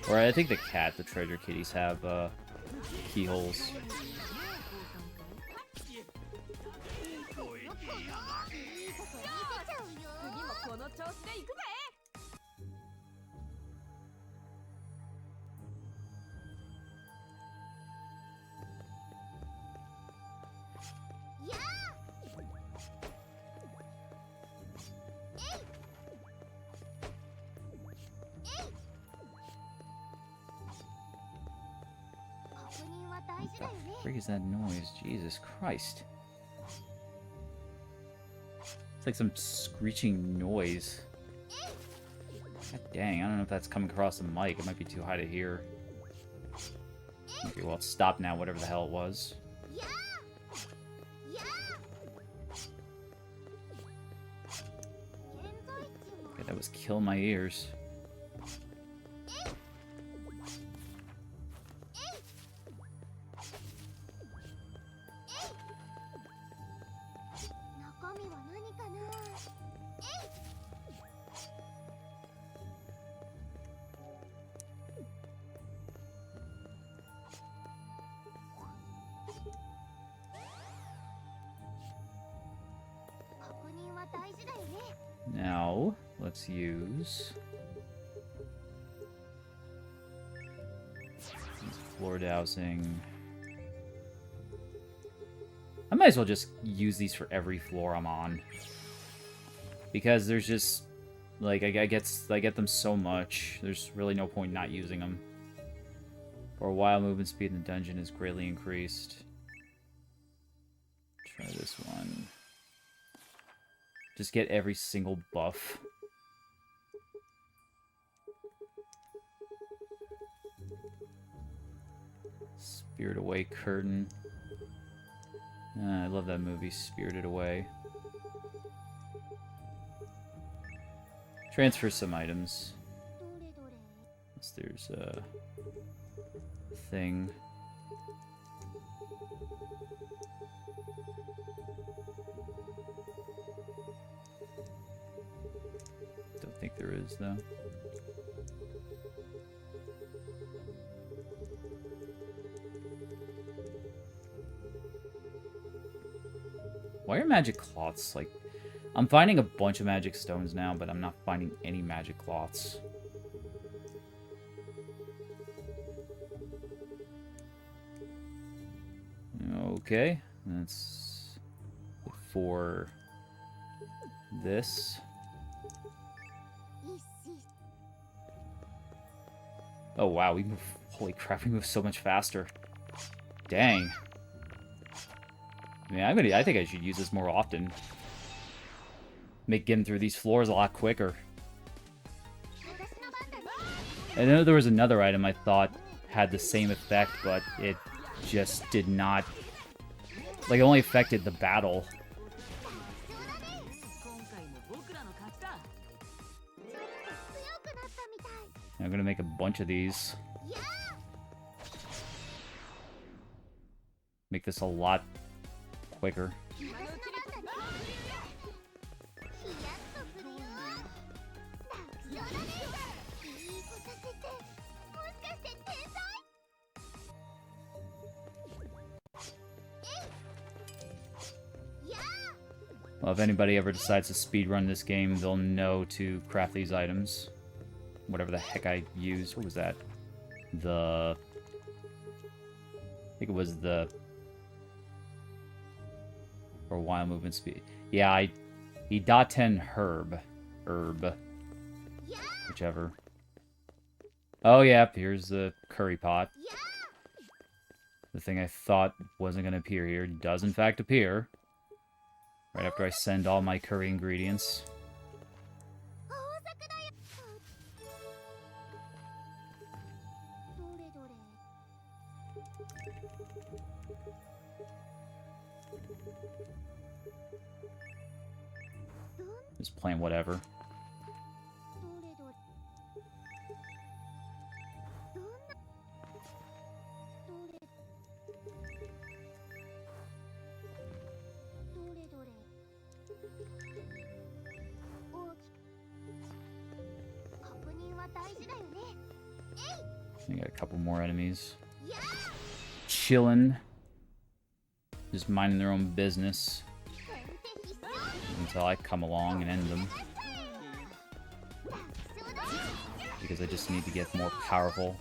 Or I think the treasure kitties have keyholes. 次もこの調子でいくぜ。 やあ確認は大事だよね What the freak is that noise? Jesus Christ. It's like some screeching noise. God dang, I don't know if that's coming across the mic. It might be too high to hear. Okay, well, it's stopped now, whatever the hell it was. やあやあ That was killing my ears. Now, let's use floor dowsing. I might as well just use these for every floor I'm on. Because there's just, like, I get them so much, there's really no point not using them. For a while, movement speed in the dungeon is greatly increased. Try this one. Just get every single buff. Spirit Away Curtain. I love that movie, Spirited Away. Transfer some items. Unless there's a thing. Don't think there is, though. Why are magic cloths, like... I'm finding a bunch of magic stones now, but I'm not finding any magic cloths. Okay, that's for this. Oh wow, we move, holy crap, we move so much faster. Dang. I mean, I think I should use this more often. Make getting through these floors a lot quicker. I know there was another item I thought had the same effect, but it just did not... Like, it only affected the battle. I'm gonna make a bunch of these. Make this a lot quicker. Well, if anybody ever decides to speedrun this game, they'll know to craft these items. Whatever the heck I used. What was that? I think it was the... For a while movement speed. Yeah, the Daten herb. Whichever. Oh, yeah, here's the curry pot. The thing I thought wasn't going to appear here does in fact appear. Right after I send all my curry ingredients. Just playing whatever. I got a couple more enemies. Chillin'. Just minding their own business. Until I come along and end them. Because I just need to get more powerful.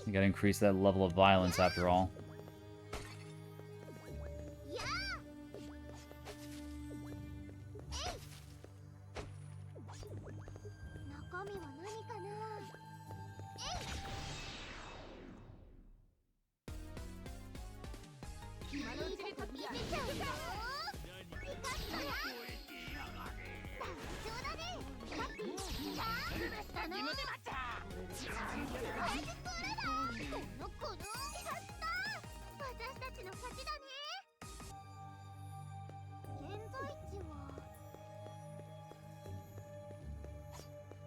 You gotta increase that level of violence after all.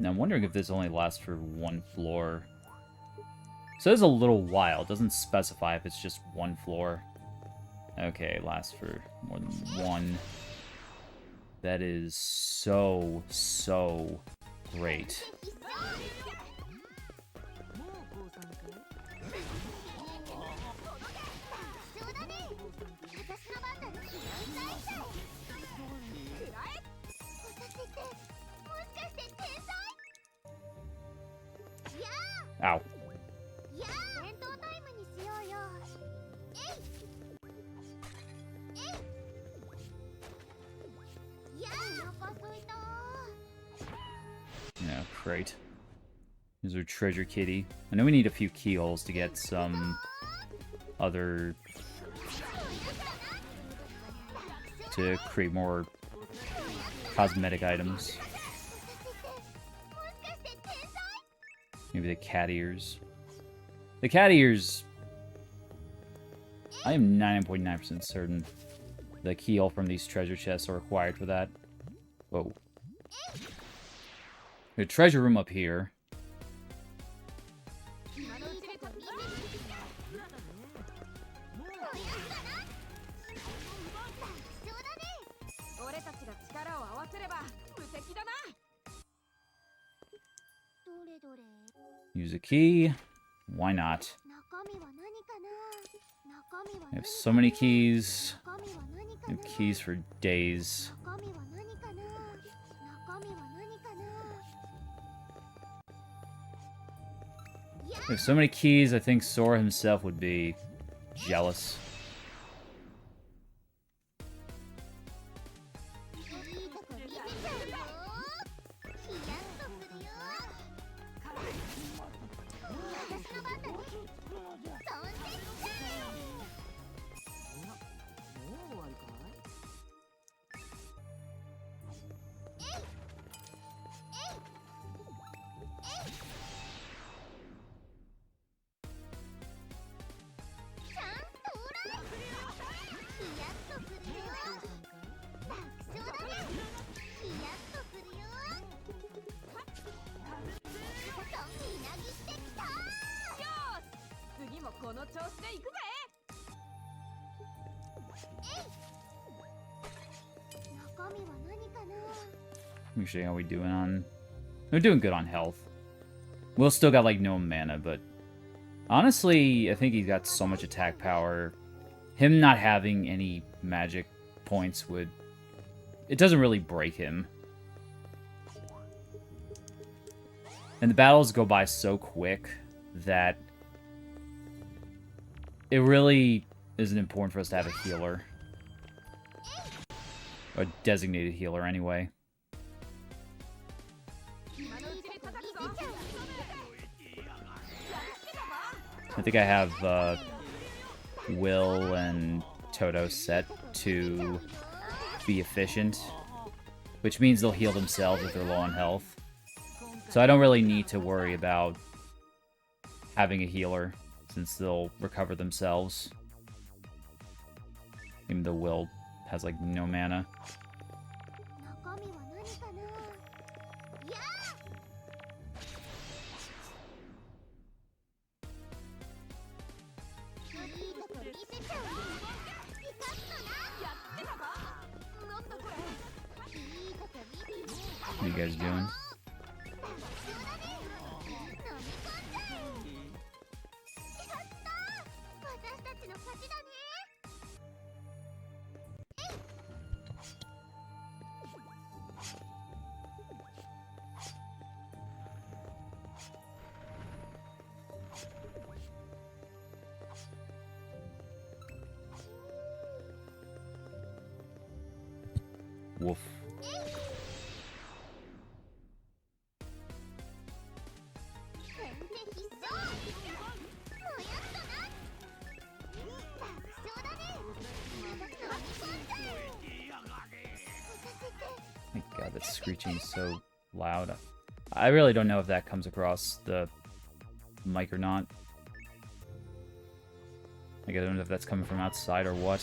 Now I'm wondering if this only lasts for one floor. So it's a little while. It doesn't specify if it's just one floor. Okay, it lasts for more than one. That is so great. い Ow. やあ、戦闘タイムにしようよ。えい。やあ、お腹すいた。 Yeah, great. Here's our treasure kitty. I know we need a few keyholes to get some other... to create more cosmetic items. Maybe the cat ears. The cat ears... I am 99.9% certain the keyhole from these treasure chests are required for that. Whoa. There's a treasure room up here. 俺たちが力を合わせれば無敵だな。どれどれ。 Use a key. Why not? 中身は何かな。中身は I 何 have so many keys. 中身は何か I な。 have keys for days. 中身は何かな。中身は何かな。 I have so many keys, I think Sora himself would be jealous. いいとこ見せちゃうよ。ヒヤッとするよ。私の番だね。飛んでっちゃえ。 ちゃんとおらん。ヒヤッとするよ。楽勝だね。ヒヤッとするよ。とみなぎってきた。よし、次もこの調子で行くぜ。 中身は何かな。 Usually, how we doing on... We're doing good on health. We'll still got, like, no mana, but... Honestly, I think he's got so much attack power. Him not having any magic points would... It doesn't really break him. And the battles go by so quick that... It really isn't important for us to have a healer. Or a designated healer, anyway. 今のうちに叩くぞ。 I think I have Will and Toto set to be efficient, which means they'll heal themselves if they're low on health. So I don't really need to worry about having a healer, since they'll recover themselves. Even though Will has, like, no mana. 中身は何かな。やあ。 いいとこ見せちゃうよ。ピカッとな。やってたか。なんだこれ。いいとこ見せちゃう。 What are you guys doing? 私たちの勝ちだね。 Woof. 先手必勝。もやっとな。楽勝だね。私の日本だよ。任せて。 My god, that screeching is so loud. I really don't know if that comes across the mic or not. Like, I don't know if that's coming from outside or what.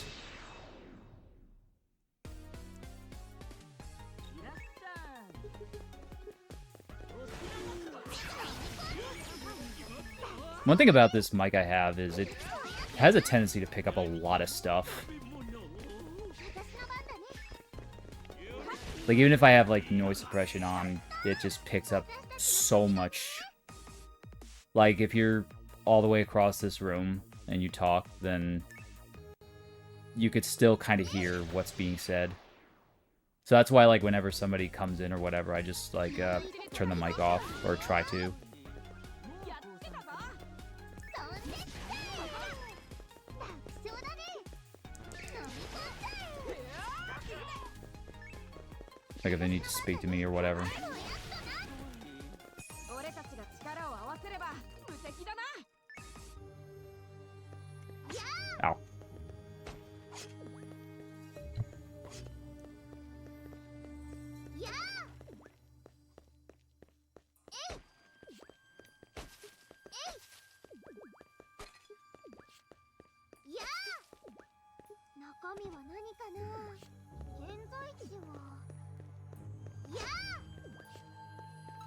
いらっしゃい。よ One thing about this mic I have is it has a tendency to pick up a lot of stuff. Like, even if I have, like, noise suppression on, it just picks up so much. Like, if you're all the way across this room and you talk, then you could still kind of hear what's being said. So that's why, like, whenever somebody comes in or whatever, I just, like, turn the mic off, or try to. Like, if they need to speak to me or whatever. Ow.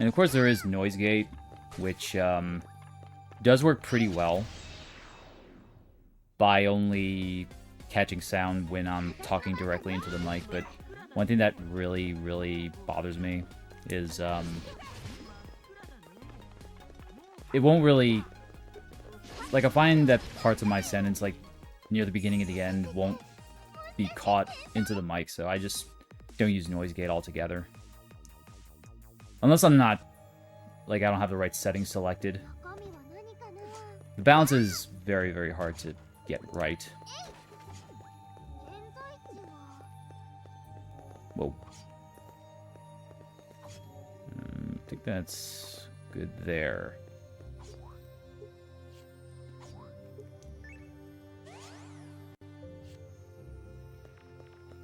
And of course there is noise gate, which does work pretty well by only catching sound when I'm talking directly into the mic, but one thing that really, really bothers me is it won't really... Like, I find that parts of my sentence, like, near the beginning and the end, won't be caught into the mic, so I just don't use noise gate altogether. Unless I'm not, like, I don't have the right settings selected. The balance is very, very hard to get right. Whoa. I think that's good there.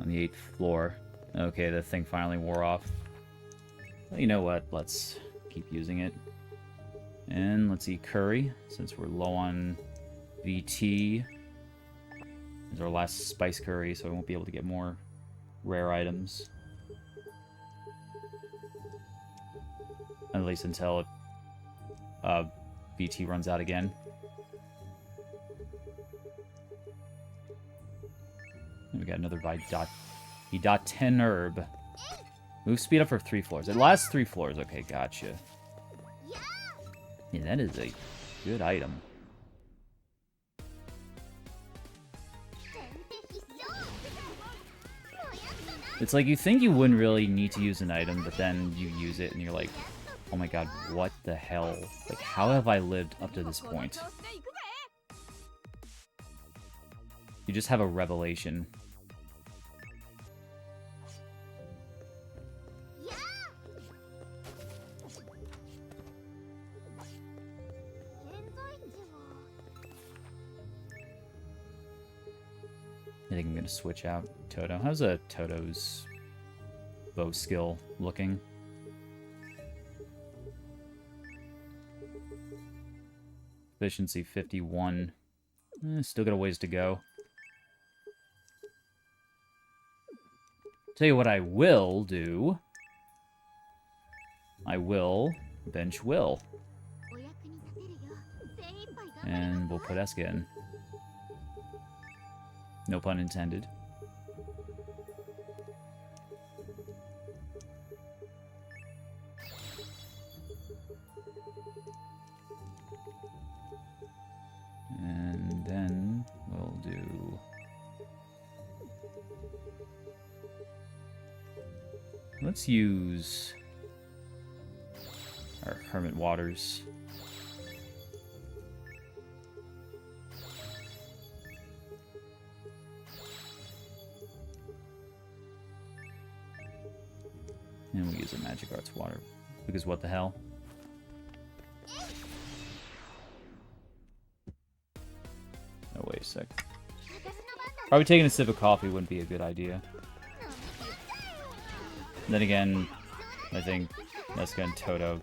On the 8th floor. Okay, the thing finally wore off. Well, you know what? Let's keep using it. And let's eat curry, since we're low on VT. This is our last spice curry, so I won't be able to get more rare items. At least until VT runs out again. And we got another V.10 herb. Move speed up for 3 floors. It lasts 3 floors. Okay, gotcha. Yeah, that is a good item. It's like you think you wouldn't really need to use an item, but then you use it and you're like, oh my god, what the hell? Like, how have I lived up to this point? You just have a revelation. I think I'm going to switch out Toto. How's a Toto's bow skill looking? Efficiency 51. Still got a ways to go. Tell you what I will do. I will bench Will. And we'll put Eska in. No pun intended. And then we'll do... Let's use our Hermit Waters. And we use a Magic Arts Water. Because what the hell? Oh, wait a sec. Probably taking a sip of coffee wouldn't be a good idea. And then again, I think Eska and Toto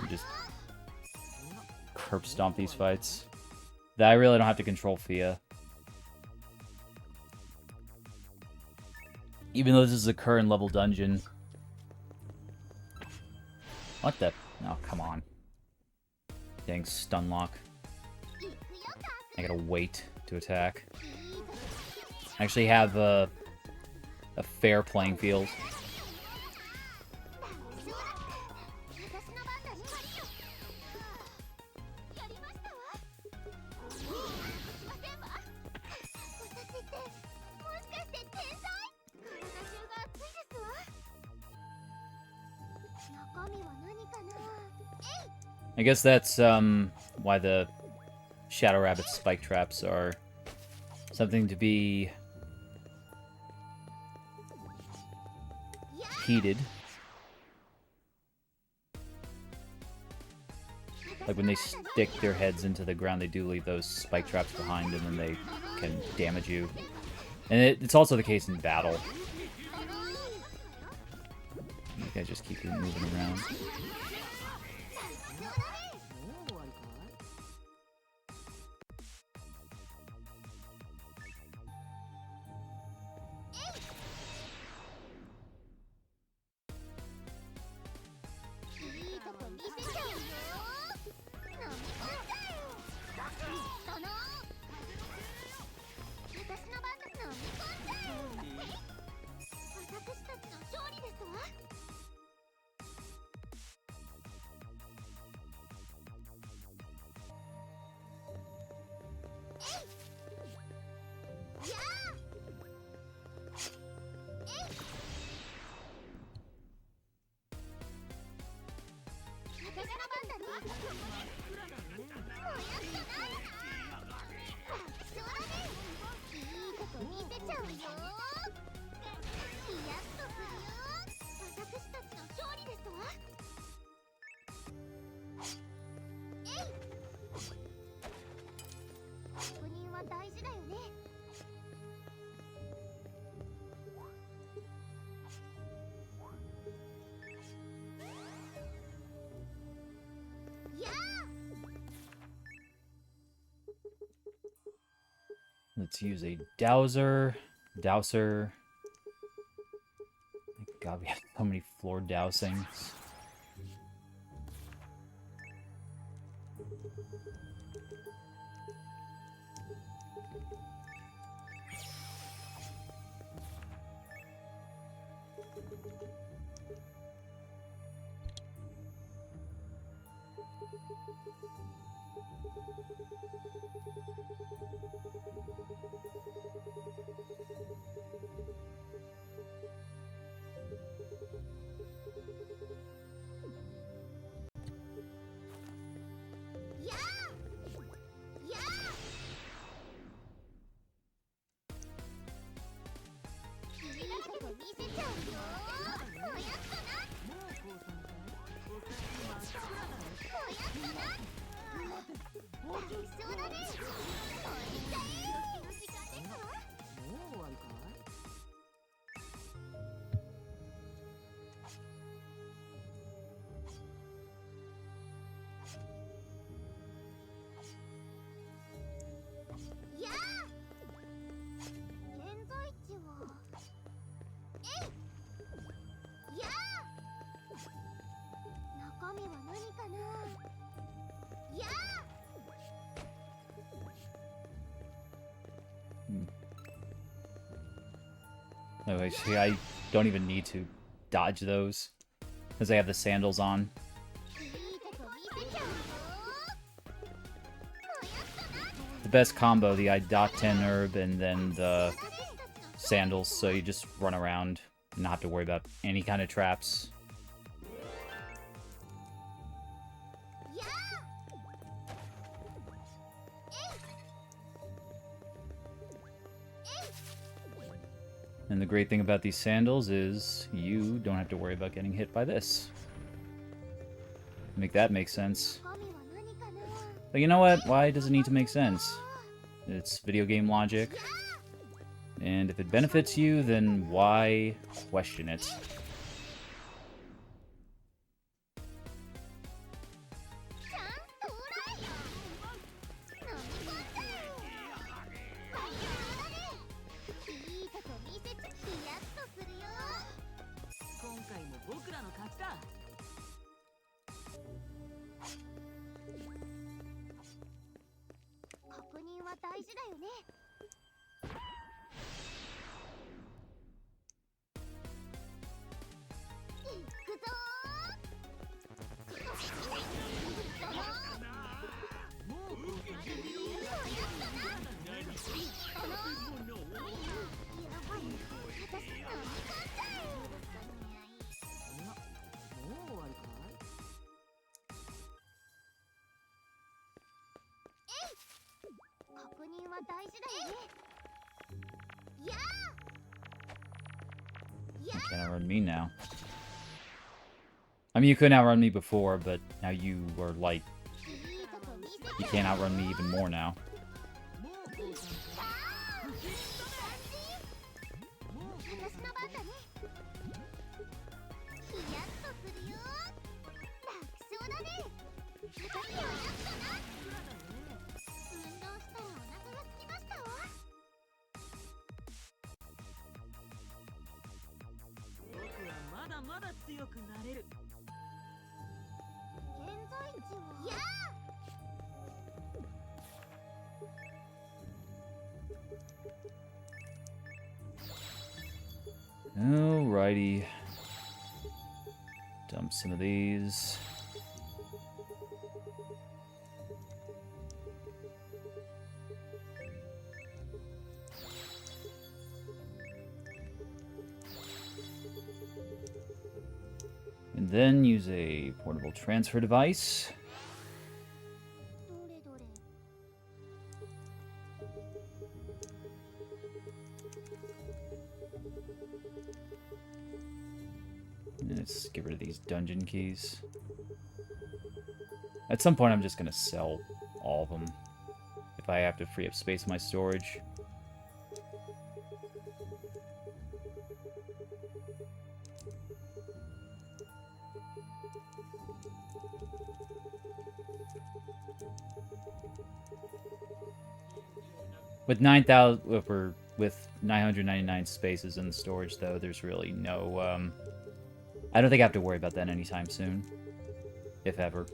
just curb stomp these fights. That I really don't have to control Fia. Even though this is a current level dungeon. What the? Oh, come on. Dang stun lock. I gotta wait to attack. I actually have a fair playing field. I guess that's why the Shadow Rabbit spike traps are something to be heated. Like when they stick their heads into the ground, they do leave those spike traps behind, and then they can damage you. And it's also the case in battle. You guys just keep moving around. Let's use a Dowser. Dowser. God, we have so many floor dousings. Oh, actually, I don't even need to dodge those, because I have the sandals on. The best combo, the I.10 herb and then the sandals, so you just run around and not have to worry about any kind of traps. And the great thing about these sandals is you don't have to worry about getting hit by this. Make that make sense. But you know what? Why does it need to make sense? It's video game logic. And if it benefits you, then why question it? は大事だよね。いくぞ確認は大事だよね。や You can't outrun me now. I mean, you couldn't outrun me before, but now you are like... You can't outrun me even more now. Alrighty. Dump some of these. And then use a portable transfer device. Let's get rid of these dungeon keys. At some point, I'm just going to sell all of them if I have to free up space in my storage. With 9,000, or with 999 spaces in the storage, though, there's really no, I don't think I have to worry about that anytime soon, if ever.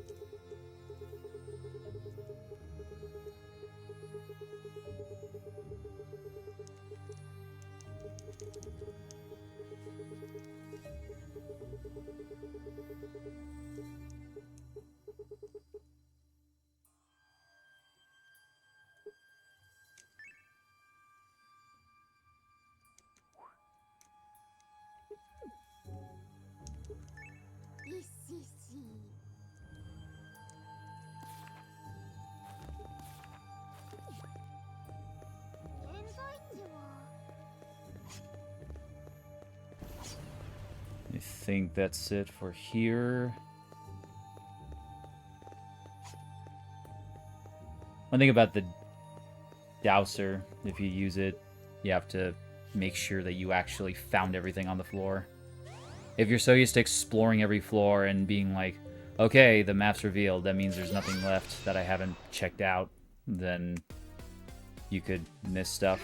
I think that's it for here. One thing about the dowser, if you use it, you have to make sure that you actually found everything on the floor. If you're so used to exploring every floor and being like, okay, the map's revealed, that means there's nothing left that I haven't checked out, then you could miss stuff.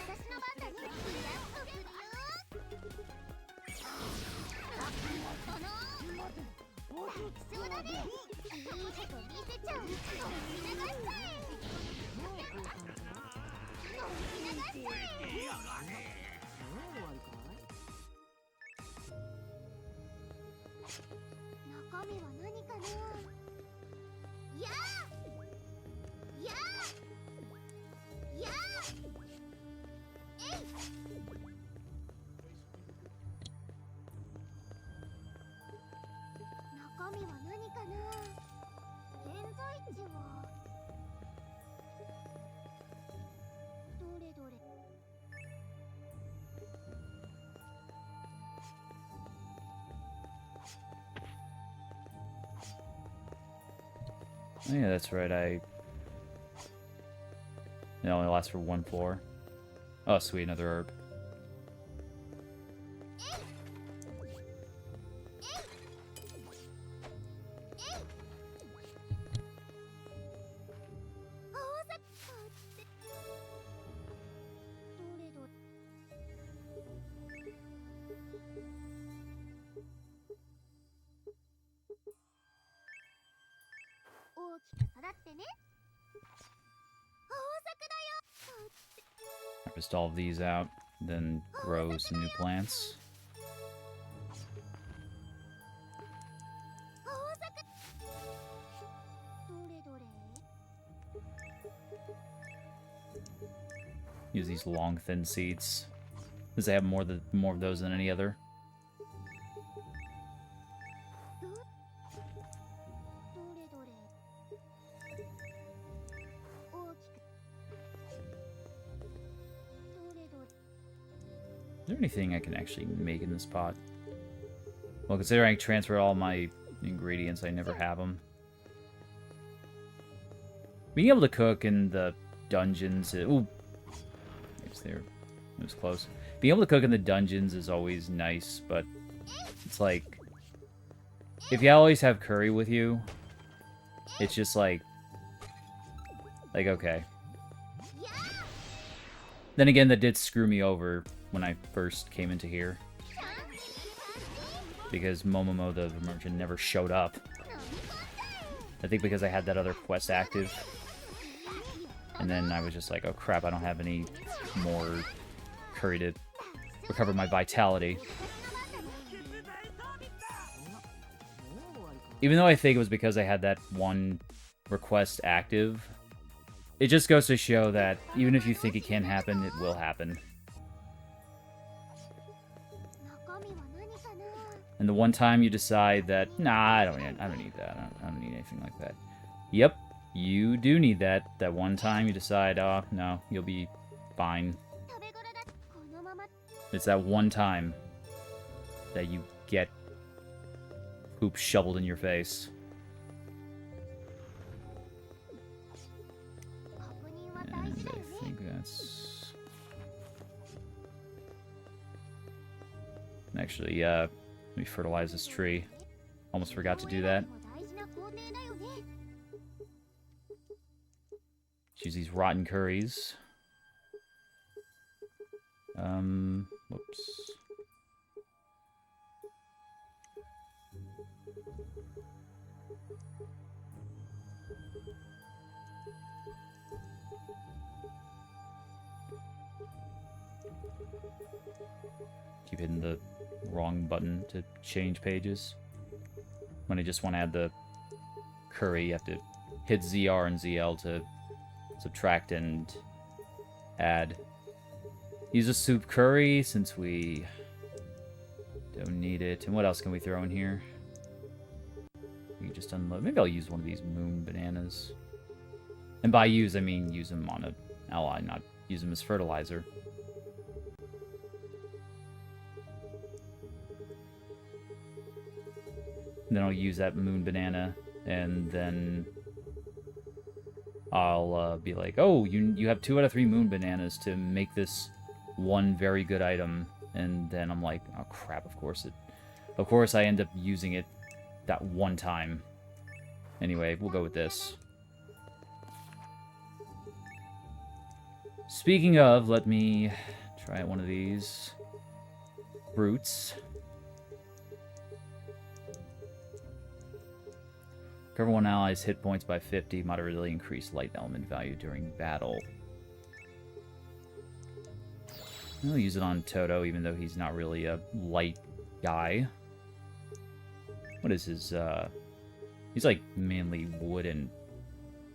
Oh, yeah, that's right, it only lasts for one floor. Oh, sweet, another herb. Harvest all of these out, then grow some new plants. 豊作どれどれ Use these long, thin seeds. Because they have more of those than any other. どれどれ大きくどれどれ Is there anything I can actually make in this pot? Well, considering I transferred all my ingredients, I never have them. Being able to cook in the dungeons... Ooh! It's there. It was close. Being able to cook in the dungeons is always nice, but it's like... If you always have curry with you, it's just like... Like, okay. Then again, that did screw me over when I first came into here. Because Momomo the merchant never showed up. I think because I had that other quest active. And then I was just like, oh crap, I don't have any more curry to recover my vitality. Even though I think it was because I had that one request active, it just goes to show that even if you think it can't happen, it will happen. 中身は何かな And the one time you decide that, nah, I don't need that. I don't need anything like that. Yep, you do need that. That one time you decide, oh, no, you'll be fine. 食べ頃だこのまま It's that one time that you get poop shoveled in your face. 確認は大 And 事だよ I ね think that's... Actually, let me fertilize this tree. Almost forgot to do that. 大事な工程だよね Use these rotten curries. Whoops. Keep hitting the wrong button to change pages. When I just want to add the curry, you have to hit ZR and ZL to subtract and add. Use a soup curry since we don't need it. And what else can we throw in here? We can just unload. Maybe I'll use one of these moon bananas. And by use, I mean use them on an ally, not use them as fertilizer. And then I'll use that moon banana, and then I'll be like, oh, you have 2 out of 3 moon bananas to make this one very good item. And then I'm like, oh crap, of course I end up using it that one time. Anyway, we'll go with this. Speaking of, let me try one of these fruits. Recover one ally's hit points by 50, moderately increase light element value during battle. I'll use it on Toto, even though he's not really a light guy. What is his, he's like mainly wood and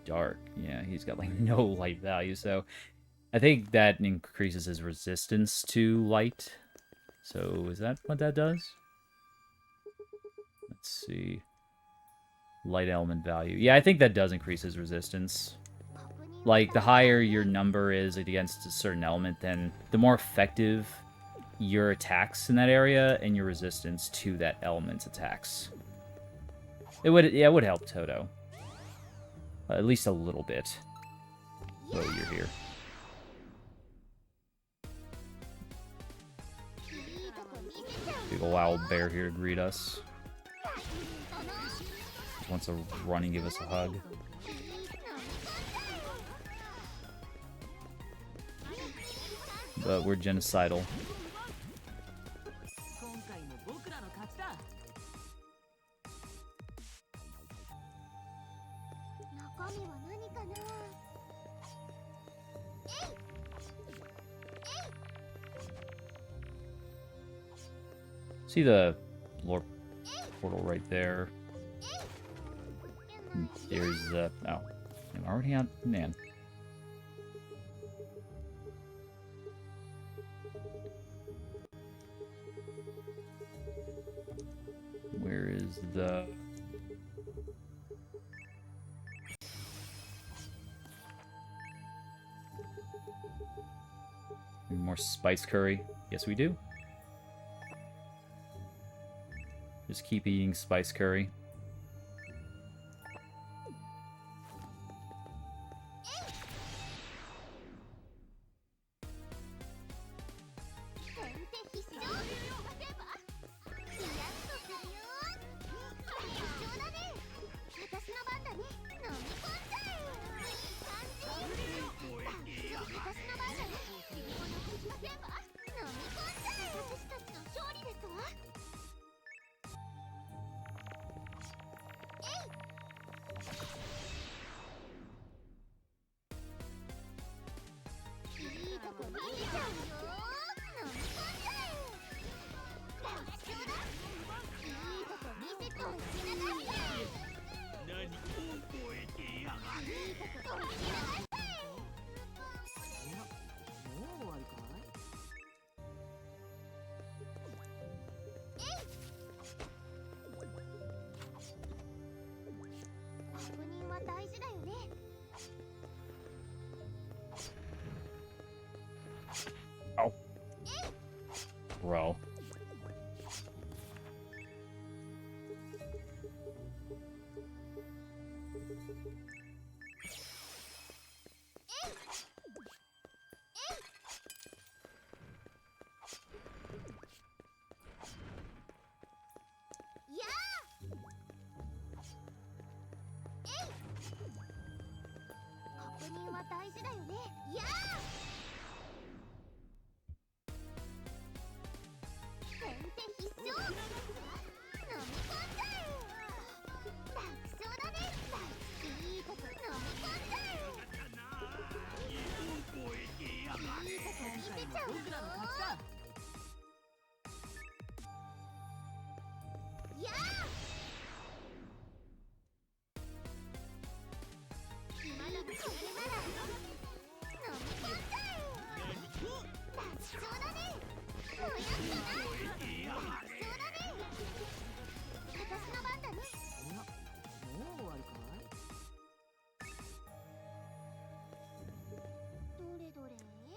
dark. Yeah, he's got like no light value, so I think that increases his resistance to light. So is that what that does? Let's see. Light element value. Yeah, I think that does increase his resistance. Like, the higher your number is against a certain element, then the more effective your attacks in that area and your resistance to that element's attacks. It would help Toto. At least a little bit. Oh, you're here. Big ol' owl bear here to greet us. Just wants to run and give us a hug. But we're genocidal. 今回も僕らの勝ちだ。中身は何かな See the lore portal right there. There's oh, I'm already out, man. Where is the... More spice curry? Yes, we do. Just keep eating spice curry. Oh. Bro.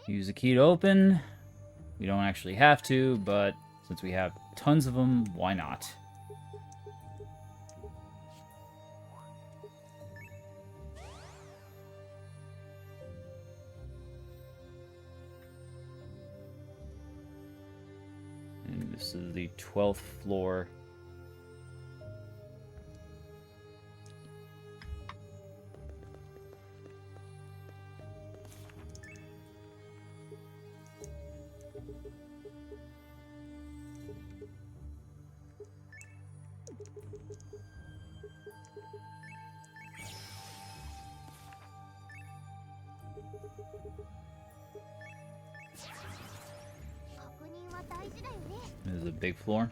Use a key to open. We don't actually have to, but since we have tons of them, why not? And this is the 12th floor. This is a big floor.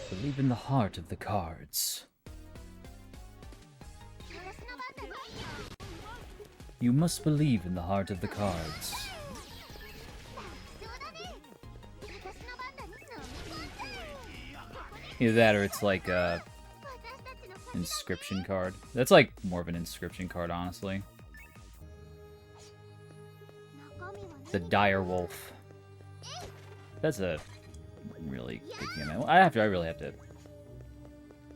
Believe in the heart of the cards. You must believe in the heart of the cards. Either that or it's like a inscription card. That's like more of an inscription card, honestly. The Dire Wolf. That's a really good game. I really have to.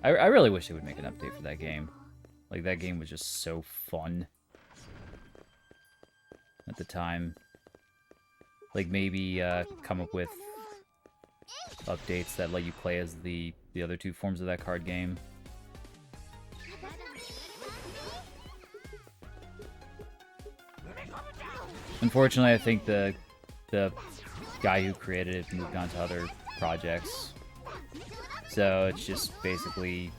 I really wish they would make an update for that game. Like, that game was just so fun at the time. Like, maybe come up with updates that let you play as the other two forms of that card game. Unfortunately, I think the guy who created it moved on to other projects. So it's just basically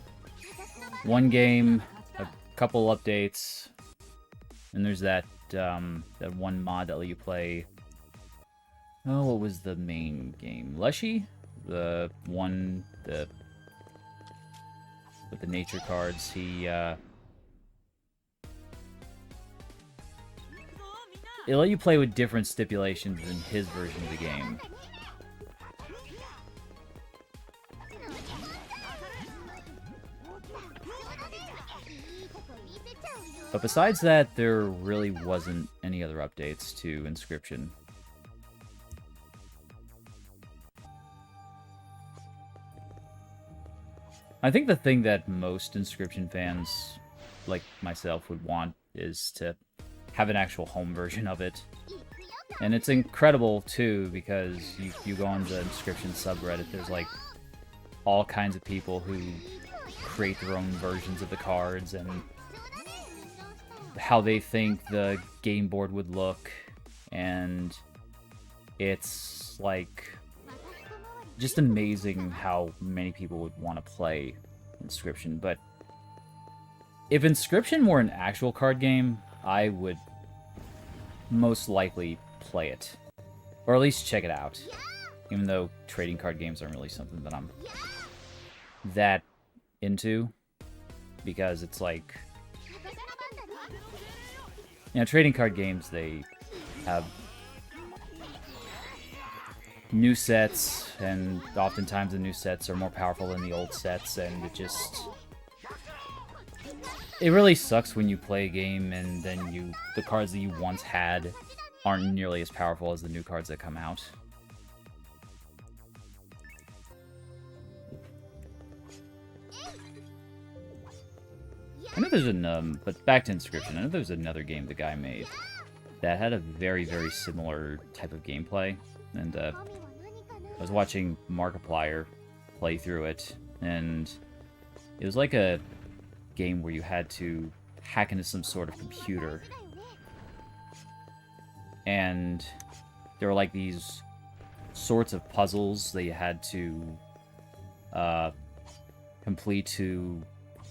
one game, a couple updates, and there's that that one mod that let you play. Oh, what was the main game? Leshy? The one with the nature cards. It let you play with different stipulations in his version of the game. But besides that, there really wasn't any other updates to Inscription. I think the thing that most Inscription fans, like myself, would want is to have an actual home version of it. And it's incredible, too, because you go on the Inscription subreddit, there's, like, all kinds of people who create their own versions of the cards and how they think the game board would look, and it's, like, just amazing how many people would want to play Inscription. But if Inscription were an actual card game, I would most likely play it. Or at least check it out. Even though trading card games aren't really something that I'm that into. Because it's like, you know, trading card games, they have new sets, and oftentimes the new sets are more powerful than the old sets, and it really sucks when you play a game and then the cards that you once had aren't nearly as powerful as the new cards that come out. I know there's but back to Inscription, I know there's another game the guy made that had a very, very similar type of gameplay, and I was watching Markiplier play through it, and it was like a game where you had to hack into some sort of computer, and there were like these sorts of puzzles that you had to complete to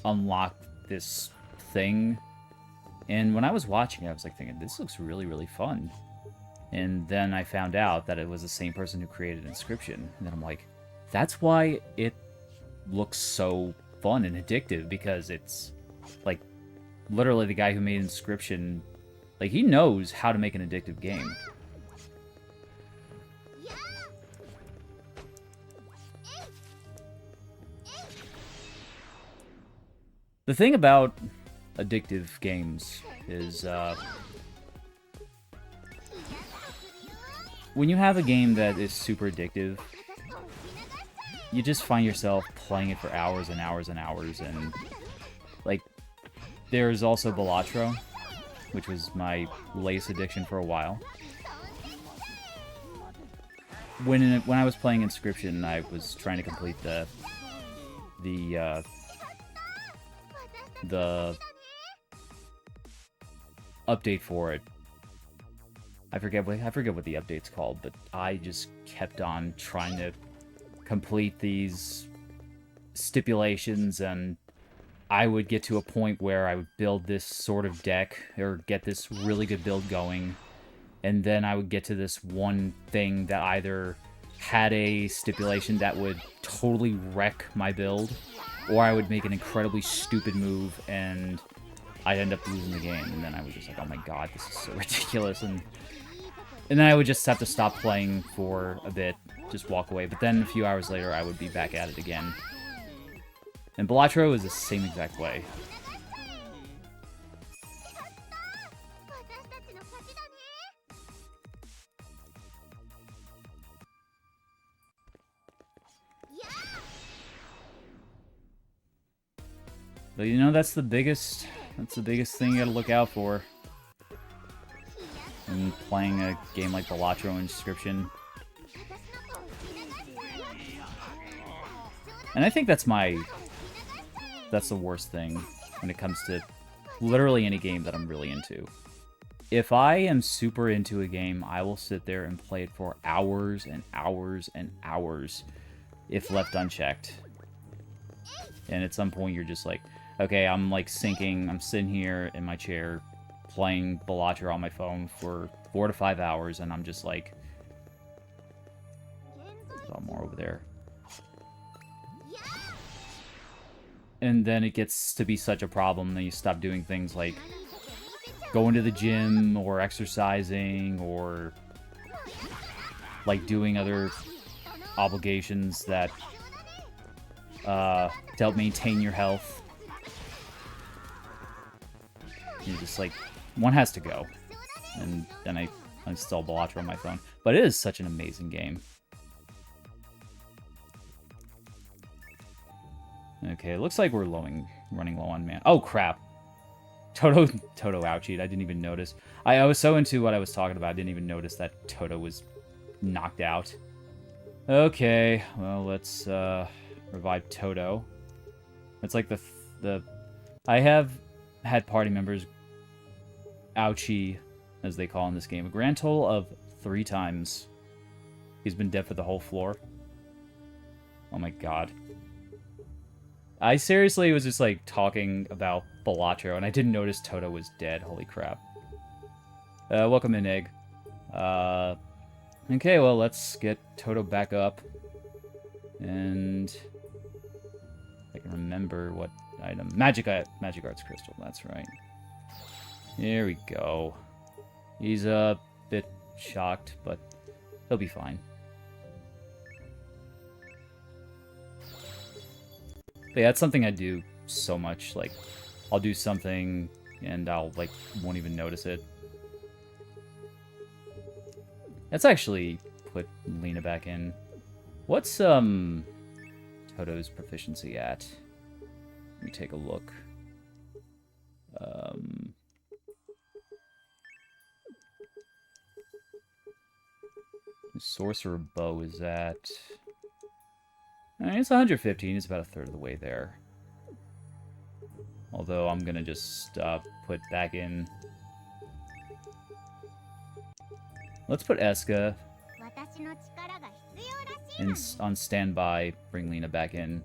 unlock this thing. And when I was watching it, I was like thinking, this looks really, really fun. And then I found out that it was the same person who created Inscription, and then I'm like, that's why it looks so fun and addictive, because it's like literally the guy who made Inscription, like, he knows how to make an addictive game. The thing about addictive games is when you have a game that is super addictive, you just find yourself playing it for hours and hours and hours. And like, there's also Balatro, which was my latest addiction for a while. When I was playing Inscription, I was trying to complete the update for it. I forget what the update's called, but I just kept on trying to complete these stipulations, and I would get to a point where I would build this sort of deck, or get this really good build going, and then I would get to this one thing that either had a stipulation that would totally wreck my build, or I would make an incredibly stupid move, and I'd end up losing the game, and then I was just like, oh my god, this is so ridiculous, and then I would just have to stop playing for a bit, just walk away, but then a few hours later, I would be back at it again. And Balatro is the same exact way. But you know, that's the biggest thing you gotta look out for when playing a game like Balatro Inscription. And I think that's the worst thing when it comes to literally any game that I'm really into. If I am super into a game, I will sit there and play it for hours and hours and hours if left unchecked. And at some point you're just like, okay, I'm like sinking, I'm sitting here in my chair playing Balatro on my phone for 4 to 5 hours, and I'm just like, there's a lot more over there. And then it gets to be such a problem that you stop doing things like going to the gym or exercising or like doing other obligations that to help maintain your health. You're just like, one has to go. And then I install Balatro on my phone. But it is such an amazing game. Okay, it looks like we're running low on mana. Oh, crap. Toto ouchied. I didn't even notice. I was so into what I was talking about, I didn't even notice that Toto was knocked out. Okay, well, let's revive Toto. It's like the I have had party members ouchie, as they call in this game, a grand total of 3 times. He's been dead for the whole floor. Oh my god. I seriously was just like talking about Balatro, and I didn't notice Toto was dead. Holy crap. Welcome in, Egg. Okay, well, let's get Toto back up. And I can remember what item. Magic Arts Crystal, that's right. Here we go. He's a bit shocked, but he'll be fine. But yeah, it's something I do so much. Like, I'll do something and I'll, like, won't even notice it. Let's actually put Lena back in. What's, Toto's proficiency at? Let me take a look. Sorcerer Bow is at... it's 115. It's about a third of the way there. Although I'm gonna just put back in... Let's put Eska on standby, bring Lena back in.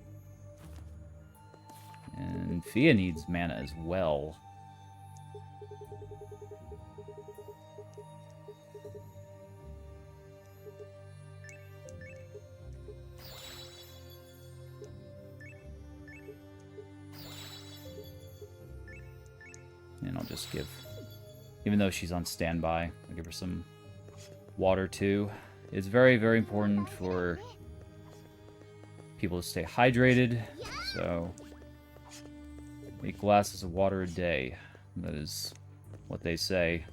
And Fia needs mana as well. And I'll just give, even though she's on standby, I'll give her some water too. It's very, very important for people to stay hydrated, so 8 glasses of water a day. That is what they say.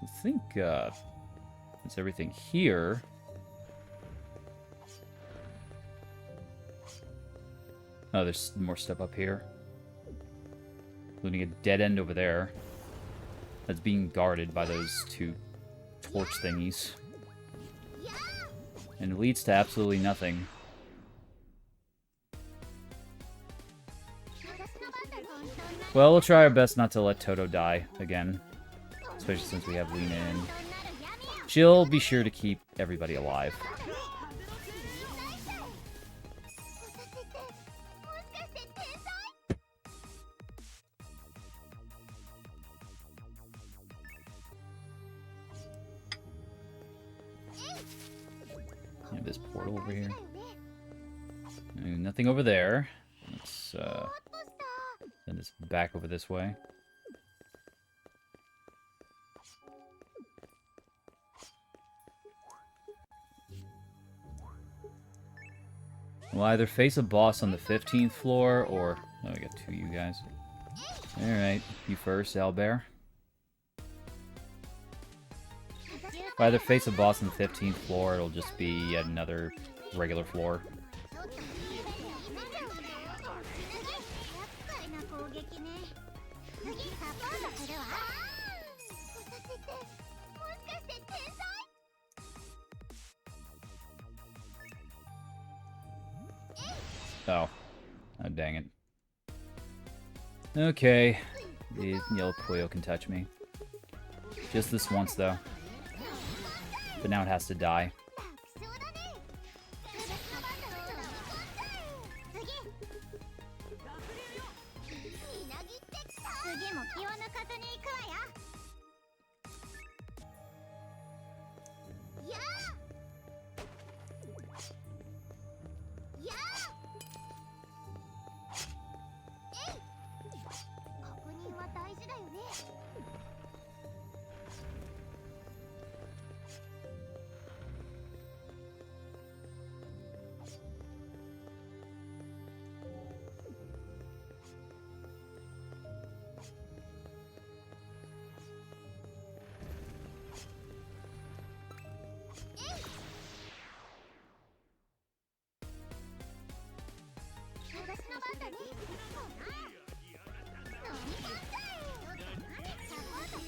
I think that's everything here. Oh, there's more stuff up here. Including a dead end over there. That's being guarded by those 2 torch thingies. And it leads to absolutely nothing. Well, we'll try our best not to let Toto die again. Especially since we have Lena in. She'll be sure to keep everybody alive. This portal over here. Nothing over there. Let's send this back over this way. We'll either face a boss on the 15th floor, or... Oh, I got two of you guys. Alright, you first, Owlbear. If I either face a boss on the 15th floor, it'll just be yet another regular floor. Oh. Oh, dang it. Okay. The yellow Puyo can touch me. Just this once, though. But now it has to die.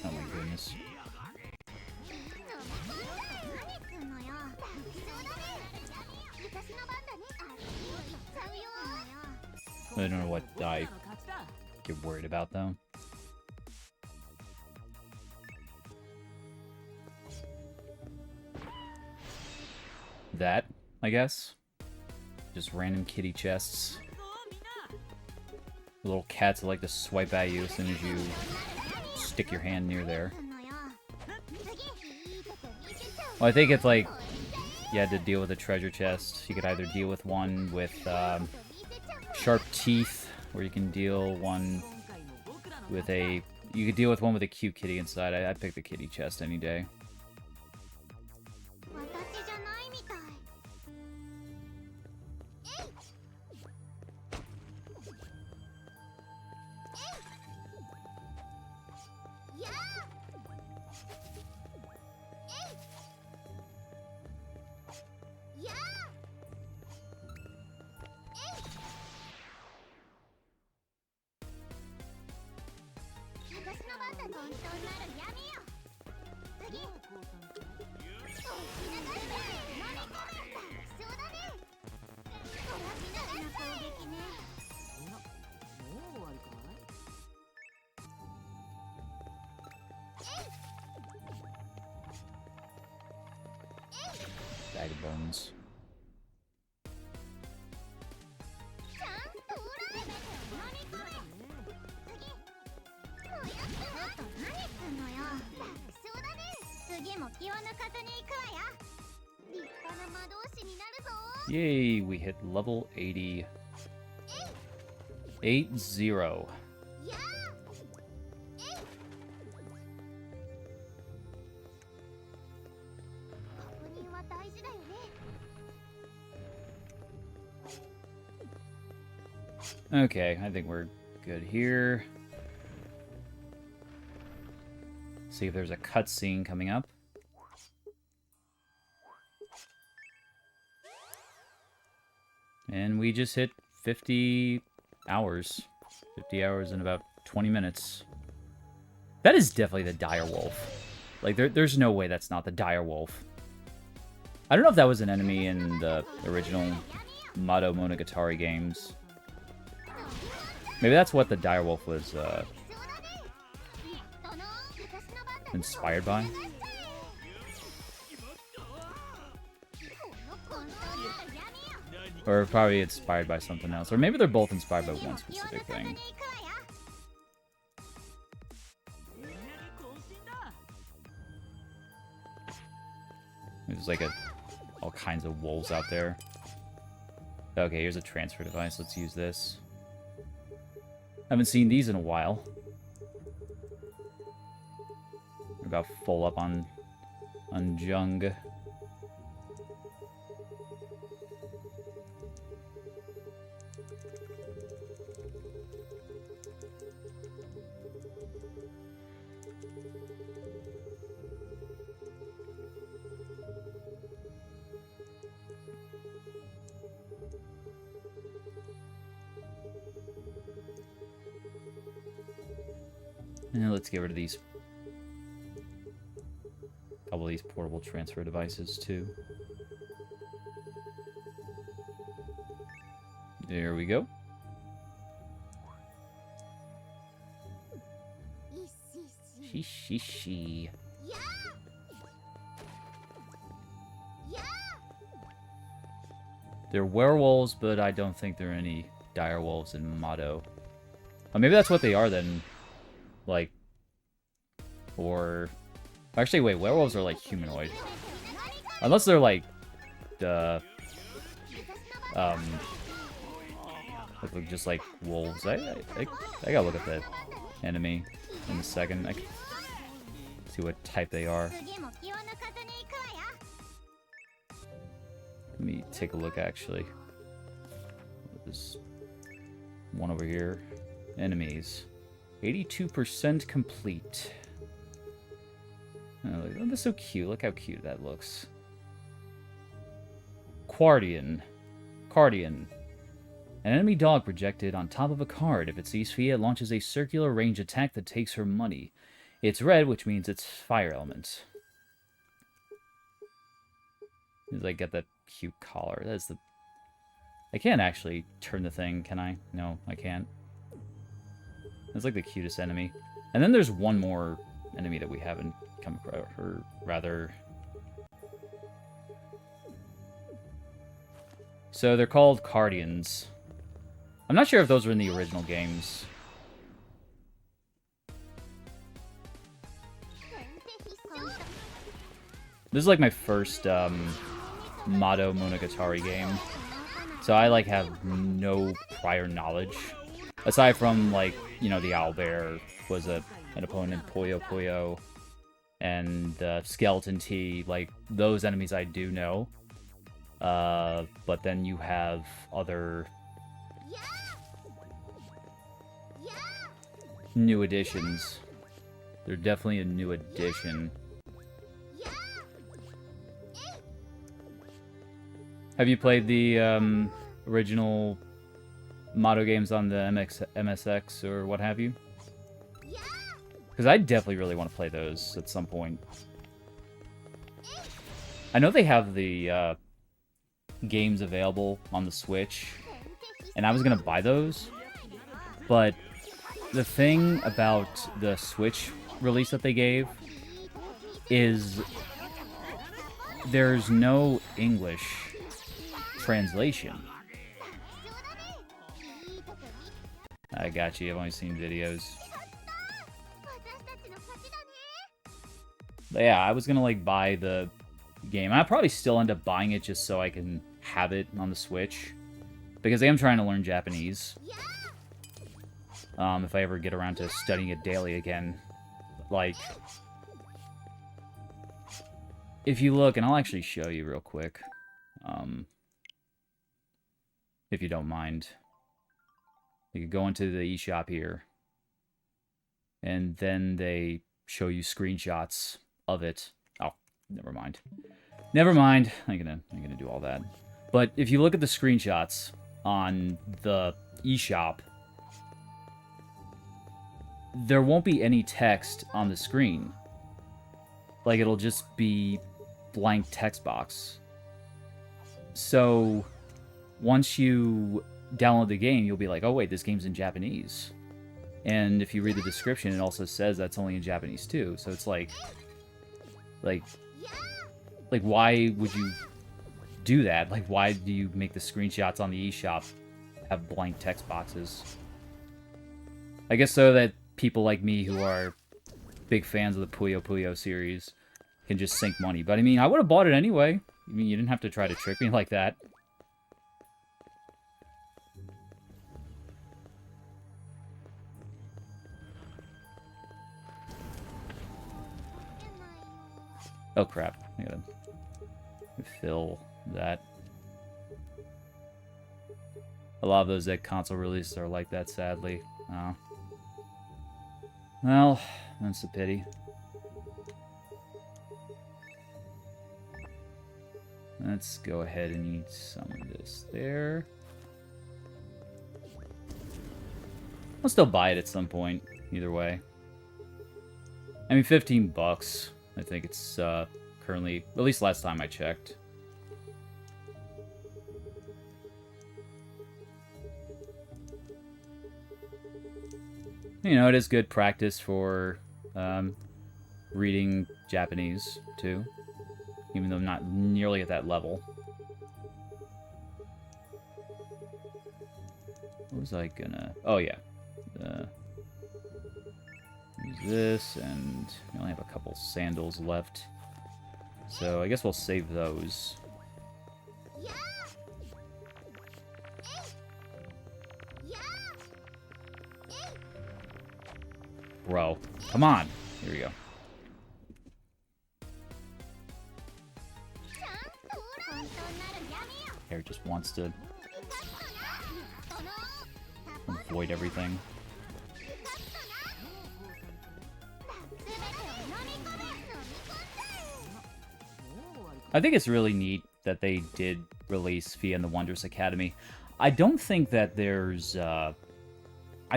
Oh my goodness. I don't know what I get worried about, though. That, I guess. Just random kitty chests. Little cats that like to swipe at you as soon as you stick your hand near there. Well, I think it's like you had to deal with a treasure chest. You could either deal with one with sharp teeth, or you can deal one with a... You could deal with one with a cute kitty inside. I'd pick the kitty chest any day. Bag of bones. Yay, we hit level 80. 8-0. Okay, I think we're good here. See if there's a cutscene coming up. And we just hit 50 hours. 50 hours in about 20 minutes. That is definitely the dire wolf. Like, there's no way that's not the dire wolf. I don't know if that was an enemy in the original Mado Monogatari games. Maybe that's what the dire wolf was inspired by. Or probably inspired by something else. Or maybe they're both inspired by one specific thing. There's like a all kinds of wolves out there. Okay, here's a transfer device. Let's use this. Haven't seen these in a while. We're about full up on Jung. And let's get rid of these. Couple of these portable transfer devices too. There we go. She. They're werewolves, but I don't think there are any dire wolves in Mado. Oh, maybe that's what they are then. Like, or... Actually, wait, werewolves are like humanoid. Unless they're like, look just like wolves. I gotta look at the enemy in a second. I can see what type they are. Let me take a look, actually. There's one over here. Enemies. 82% complete. Oh, that's so cute. Look how cute that looks. Cardian. An enemy dog projected on top of a card. If it sees Fia, it launches a circular range attack that takes her money. It's red, which means it's fire element. Like, get that cute collar. That's the... I can't actually turn the thing, can I? No, I can't. That's like the cutest enemy. And then there's one more enemy that we haven't come across, or rather... So they're called Cardians. I'm not sure if those were in the original games. This is like my first Mado Monogatari game. So I like have no prior knowledge. Aside from, like, you know, the owlbear was an opponent, Puyo Puyo, and Skeleton T, like, those enemies I do know. But then you have other new additions. They're definitely a new addition. Have you played the original Mado games on the MSX or what have you? Because I definitely really want to play those at some point. I know they have the games available on the Switch, and I was going to buy those, but the thing about the Switch release that they gave is there's no English translation. I got you, I've only seen videos. But yeah, I was gonna like buy the game. I'll probably still end up buying it just so I can have it on the Switch. Because I am trying to learn Japanese. If I ever get around to studying it daily again. Like, if you look, and I'll actually show you real quick. If you don't mind. You could go into the eShop here. And then they show you screenshots of it. Oh, never mind. Never mind. I'm gonna do all that. But if you look at the screenshots on the eShop, there won't be any text on the screen. Like, it'll just be blank text box. So, once you download the game, you'll be like, oh wait, this game's in Japanese. And if you read the description, it also says that's only in Japanese too. So it's like, why would you do that? Like, why do you make the screenshots on the eShop have blank text boxes? I guess so that people like me who are big fans of the Puyo Puyo series can just sink money. But I mean, I would have bought it anyway. I mean, you didn't have to try to trick me like that. Oh crap, I gotta fill that. A lot of those console releases are like that, sadly. Oh. Well, that's a pity. Let's go ahead and eat some of this there. I'll still buy it at some point, either way. I mean, 15 bucks. I think it's currently, at least last time I checked. You know, it is good practice for reading Japanese, too. Even though not nearly at that level. What was I gonna... Oh, yeah. Use this, and we only have a couple sandals left. So I guess we'll save those. Bro, come on. Here we go. Hair just wants to avoid everything. I think it's really neat that they did release Fia and the Wondrous Academy. I don't think that there's... I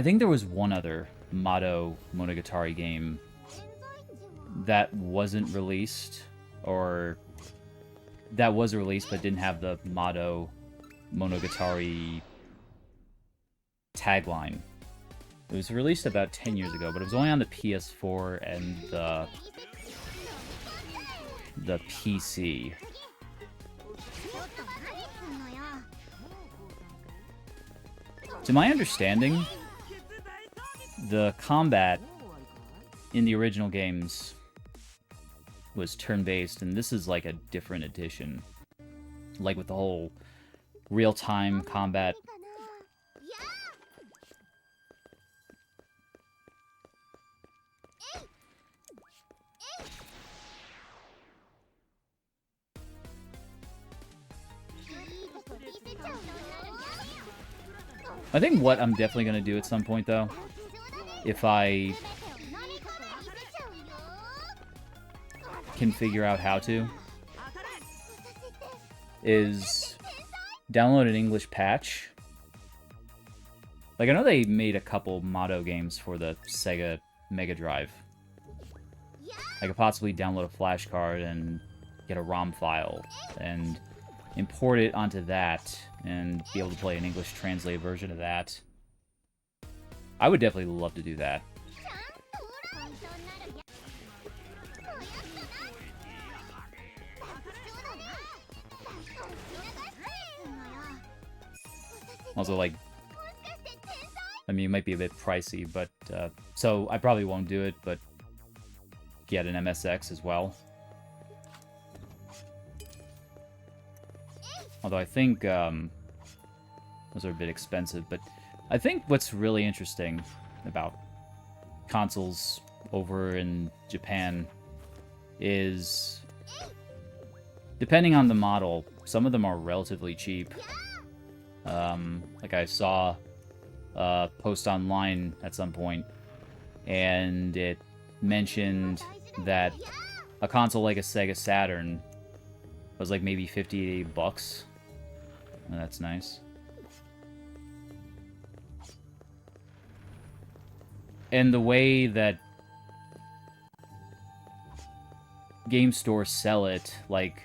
think there was one other Mado Monogatari game that wasn't released, or that was released but didn't have the Mado Monogatari tagline. It was released about 10 years ago, but it was only on the PS4 and the PC. To my understanding, the combat in the original games was turn-based, and this is like a different edition. Like with the whole real-time combat. I think what I'm definitely going to do at some point, though, if I can figure out how to, is download an English patch. Like, I know they made a couple Mado games for the Sega Mega Drive. I could possibly download a flash card and get a ROM file and import it onto that and be able to play an English translated version of that. I would definitely love to do that. Also, like, I mean, it might be a bit pricey, but, so I probably won't do it, but get an MSX as well. Although I think, those are a bit expensive, but I think what's really interesting about consoles over in Japan is, depending on the model, some of them are relatively cheap. Like I saw a post online at some point, and it mentioned that a console like a Sega Saturn was like maybe 50 bucks. Oh, that's nice. And the way that game stores sell it, like,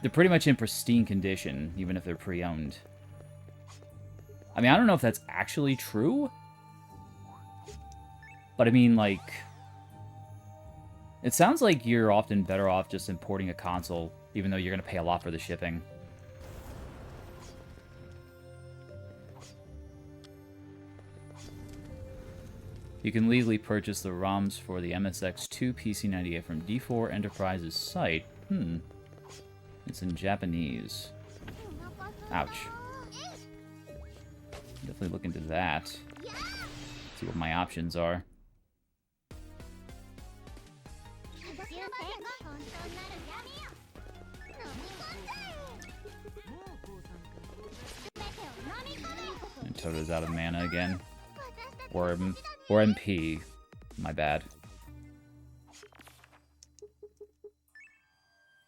they're pretty much in pristine condition, even if they're pre-owned. I mean, I don't know if that's actually true, but I mean, like, it sounds like you're often better off just importing a console, even though you're going to pay a lot for the shipping. You can legally purchase the ROMs for the MSX2 PC98 from D4 Enterprises site. It's in Japanese. Ouch. Definitely look into that. See what my options are. And Toto's out of mana again. Or MP. My bad.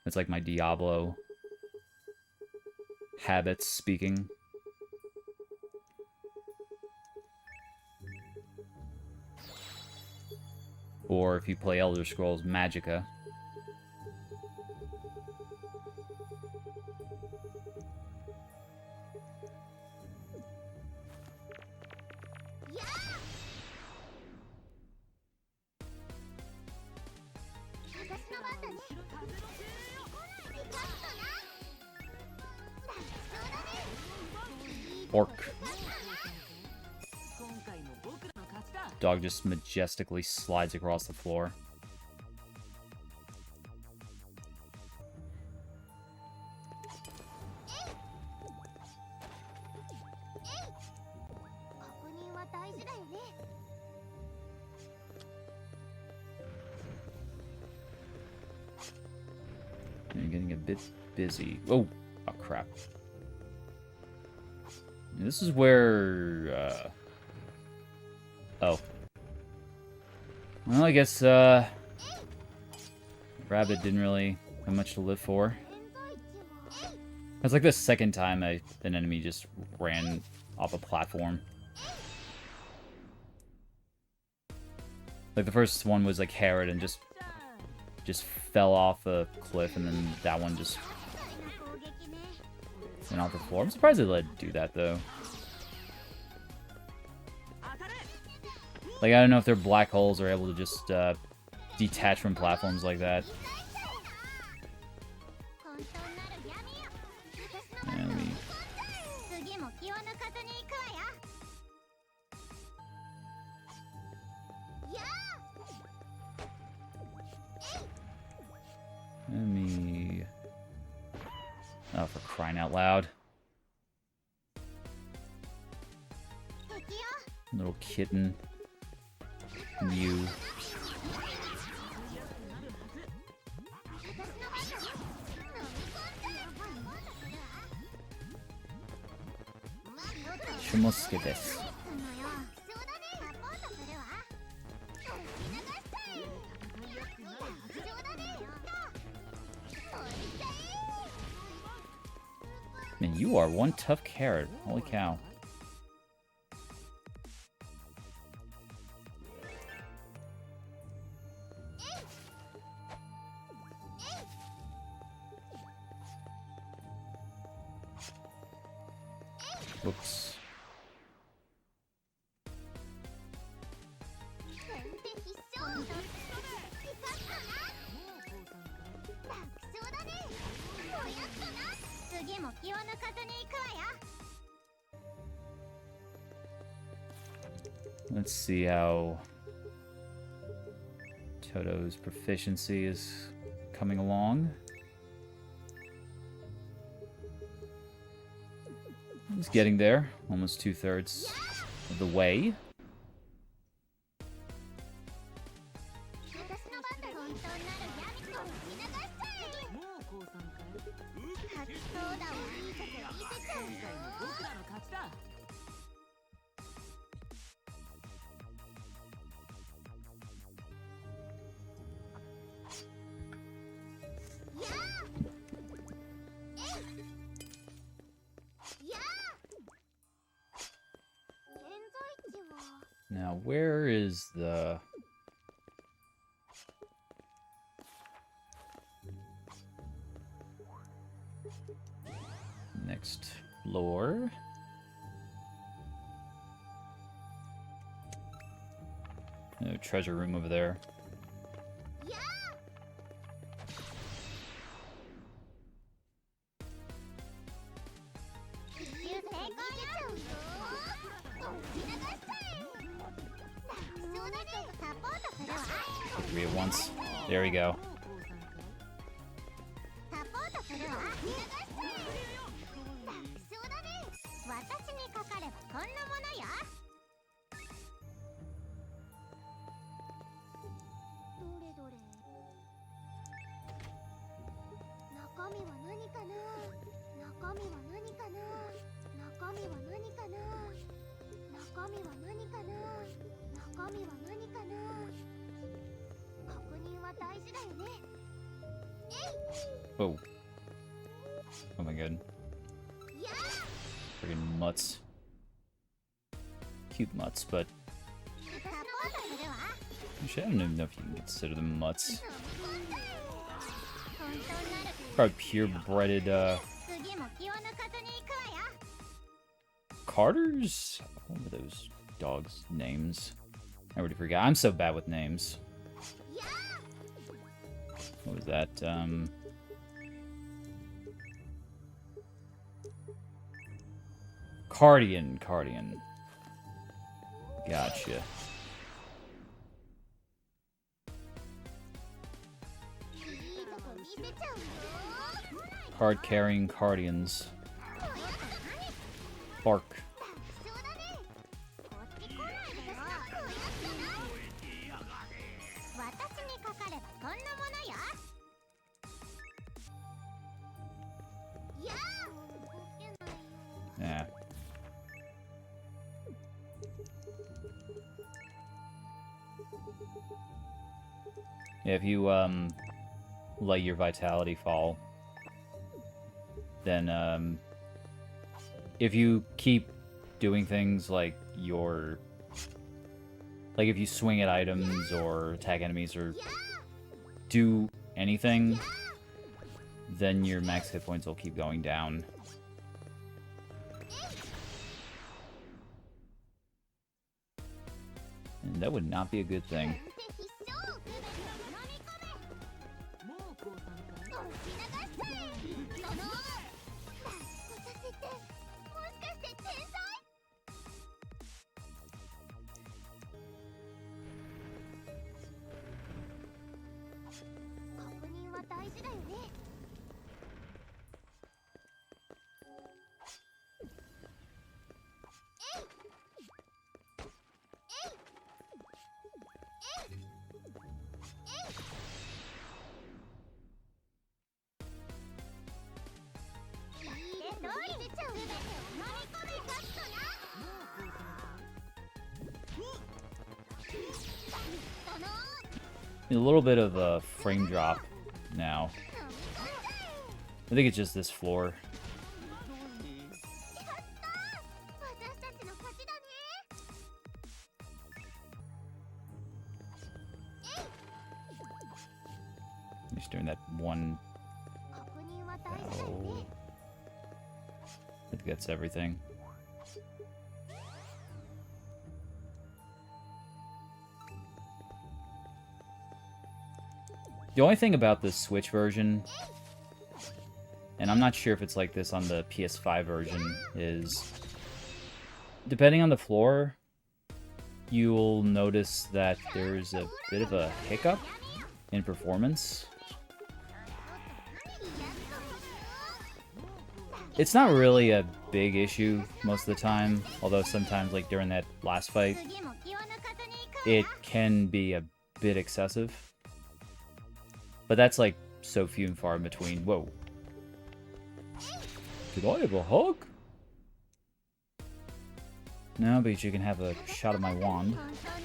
It's like my Diablo habits speaking. Or if you play Elder Scrolls Magicka. Orc. Dog just majestically slides across the floor. I'm getting a bit busy. Oh crap. This is where, oh. Well, I guess, Rabbit didn't really have much to live for. It's like the second time an enemy just ran off a platform. Like, the first one was, like, Herod and just fell off a cliff, and then that one just went off the floor. I'm surprised they let it do that, though. Like, I don't know if their black holes are able to just detach from platforms like that. Yeah, let me... Oh, for crying out loud. Little kitten. You. Shimosuke desu. Man, you are one tough carrot. Holy cow. Whoops. Let's see how Toto's proficiency is coming along. He's getting there, almost 2/3 of the way. Now, where is the... next floor? No treasure room over there. Three at once. There we go. 中身は何かな、中身は何かな、中身は何かな、中身は何かな、確認は大事だよね。Oh. Oh my god. や Friggin' mutts. Cute mutts, but サポートするわ。 actually, I don't even know if you can consider them mutts. 本当なる。 Probably purebreded, 次も気を抜かずに行くわよ。 Carters? What were those dogs' names? I already forgot. I'm so bad with names. や What was that? Cardian. Gotcha. いいとこ見せちゃうよ。 Card-carrying Cardians. Bark. そうだね。こっち来ないでよ。こうやったな。私にかかればこんなものよ。やあ。動けないよ。 Yeah. Yeah, if you let your vitality fall, then if you keep doing things like if you swing at items or attack enemies or do anything, then your max hit points will keep going down. And that would not be a good thing. もう降参かい？押し流せ。その私ってもしかして天才？ 確認は大事だよね。 A little bit of a frame drop now. I think it's just this floor. 私たちの勝ちだね。 Just doing that one. 確認は大事だよ Oh. ね。 I think that's everything. The only thing about the Switch version, and I'm not sure if it's like this on the PS5 version, is depending on the floor, you'll notice that there's a bit of a hiccup in performance. It's not really a big issue most of the time, although sometimes, like during that last fight, 次も気を抜かずに行くわよ。 it can be a bit excessive. But that's like so few and far in between. Whoa. Did I have a hug? No, but you can have a shot of my wand. 本当に。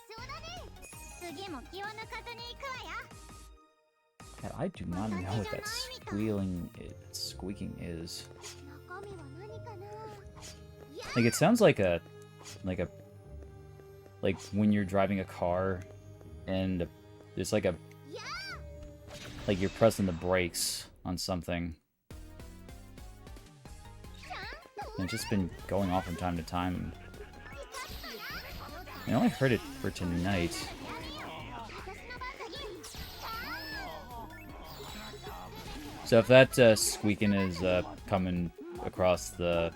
そうだね。次も気を抜かずに行くわよ。 God, I do not know what that squeaking is. 中身は何かな。 Like it sounds like when you're driving a car and there's like you're pressing the brakes on something. And it's just been going off from time to time. I only heard it for tonight. So if that squeaking is coming across the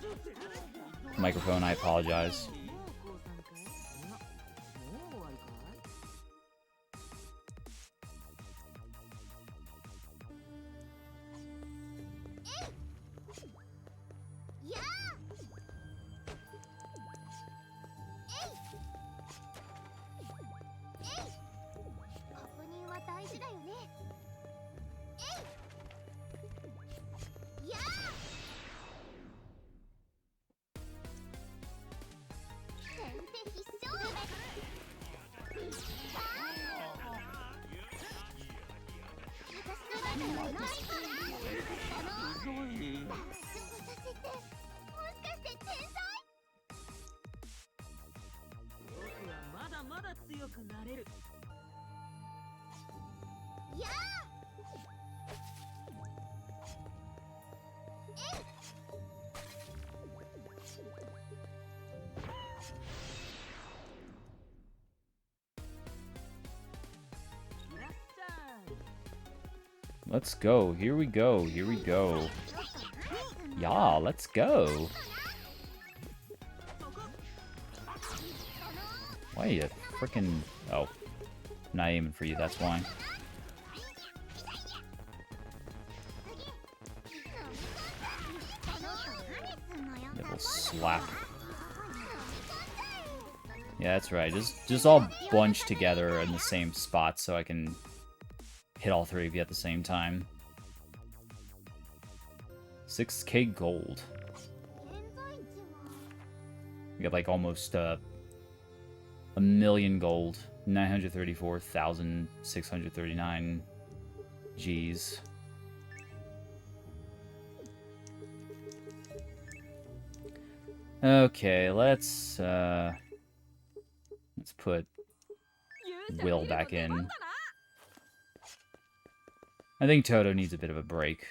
microphone, I apologize. もう降参かい？もう終わりかい？ やあ。僕はまだまだ強くなれる。やいらっしゃい。 Let's go. Here we go. Here we go. Yeah, let's go. Why are you freaking... Oh. Not aiming for you, that's why. Little slap. Yeah, that's right. Just all bunched together in the same spot so I can hit all three of you at the same time. 6k gold. We got like almost a million gold. 934,639 G's. Okay, let's put Will back in. I think Toto needs a bit of a break.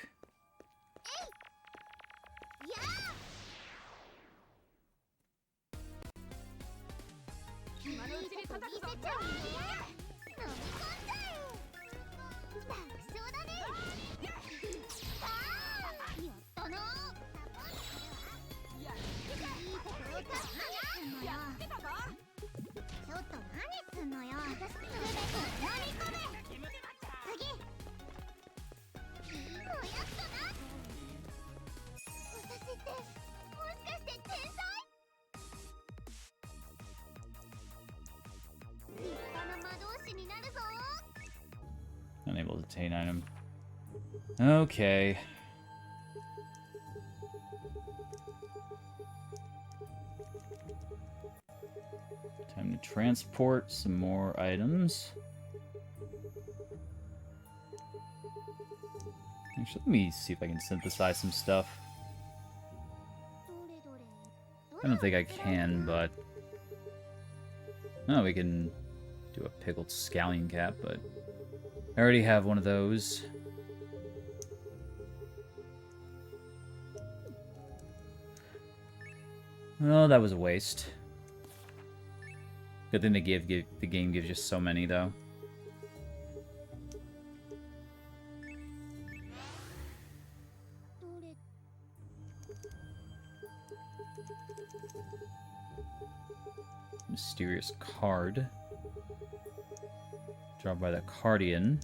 Unable to obtain item. Okay. Time to transport some more items. Actually, let me see if I can synthesize some stuff. I don't think I can, but... Oh, we can do a pickled scallion cap, but... I already have one of those. Oh, that was a waste. Good thing the game gives you so many, though. Mysterious card. Drawn by the Cardian.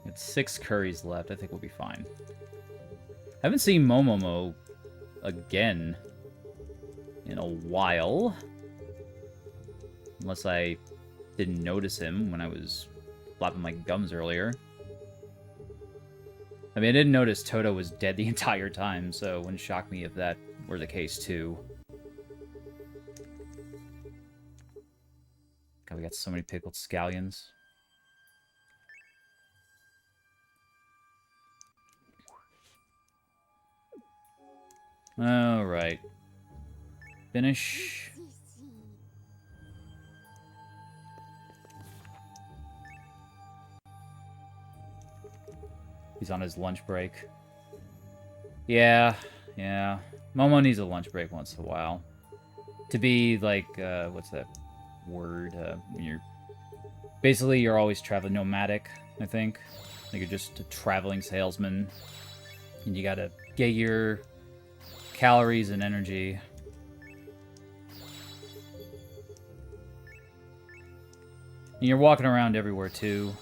It's 6 curries left. I think we'll be fine. Haven't seen Momomo again in a while. Unless I didn't notice him when I was flapping my gums earlier. I mean, I didn't notice Toto was dead the entire time, so it wouldn't shock me if that were the case, too. God, we got so many pickled scallions. Alright. Finish. He's on his lunch break. Yeah. Momo needs a lunch break once in a while. To be like, what's that word? When you're... Basically, you're always traveling nomadic, I think. Like you're just a traveling salesman. And you gotta get your calories and energy. And you're walking around everywhere, too.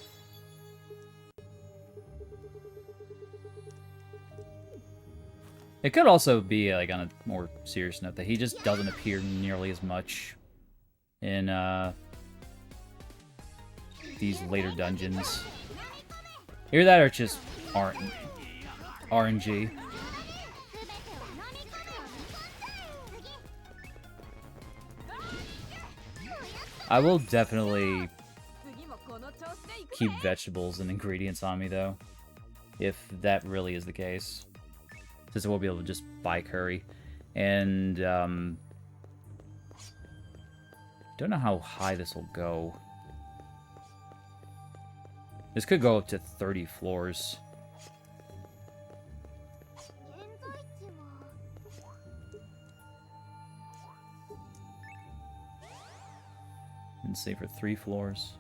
It could also be, like, on a more serious note, that he just doesn't appear nearly as much in, these later dungeons. Either that or it's just RNG. I will definitely 次もこの調子でいくぜ keep vegetables and ingredients on me, though. If that really is the case. Since I won't be able to just buy curry. And, don't know how high this will go. This could go up to 30 floors. 現在地は And say for 3 floors.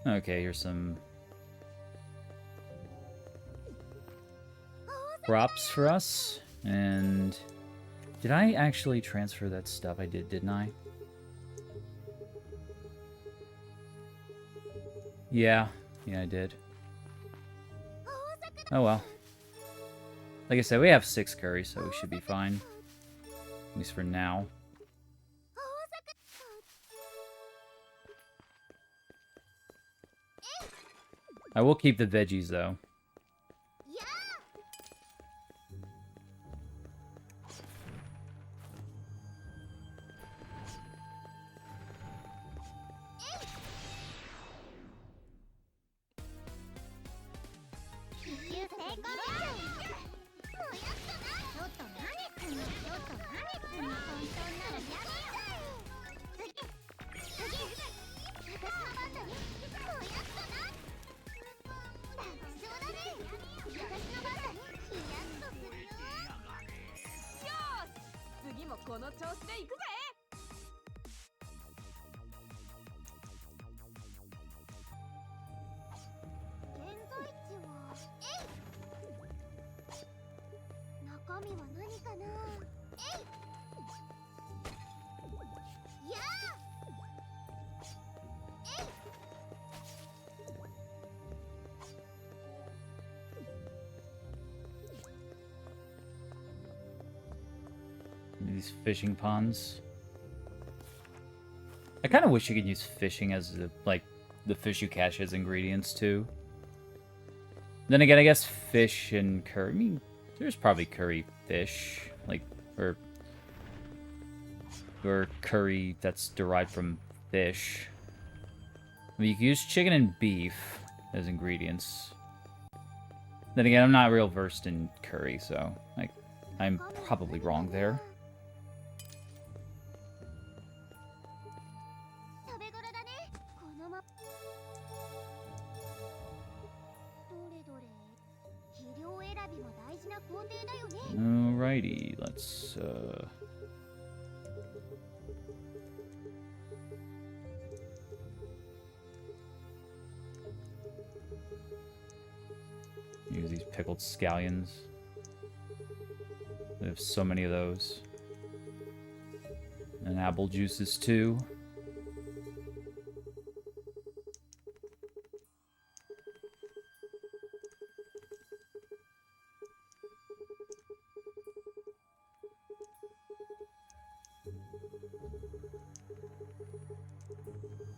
Okay, here's some props for us. And did I actually transfer that stuff? I did, didn't I? Yeah, I did. Oh well. Like I said, we have 6 curry, so we should be fine. At least for now. I will keep the veggies, though. やー一周成功だもうやったなちょっと何すんのちょっと何すんの本当ならやめよ次私の番だねもうやったな楽しそうだね私の番だねヒヤッとするよよーし次もこの調子でいくぜ現在地は中身は何かなやー These fishing ponds. I kind of wish you could use fishing as, like, the fish you catch as ingredients, too. Then again, I guess fish and curry... I mean, there's probably curry fish. Like, or curry that's derived from fish. I mean, you can use chicken and beef as ingredients. Then again, I'm not real versed in curry, so, like, I'm probably wrong there. 食べ頃だねこのまどれどれ肥料選びも大事な工程だよね Alrighty, let's, use these pickled scallions. We have so many of those. And apple juices, too.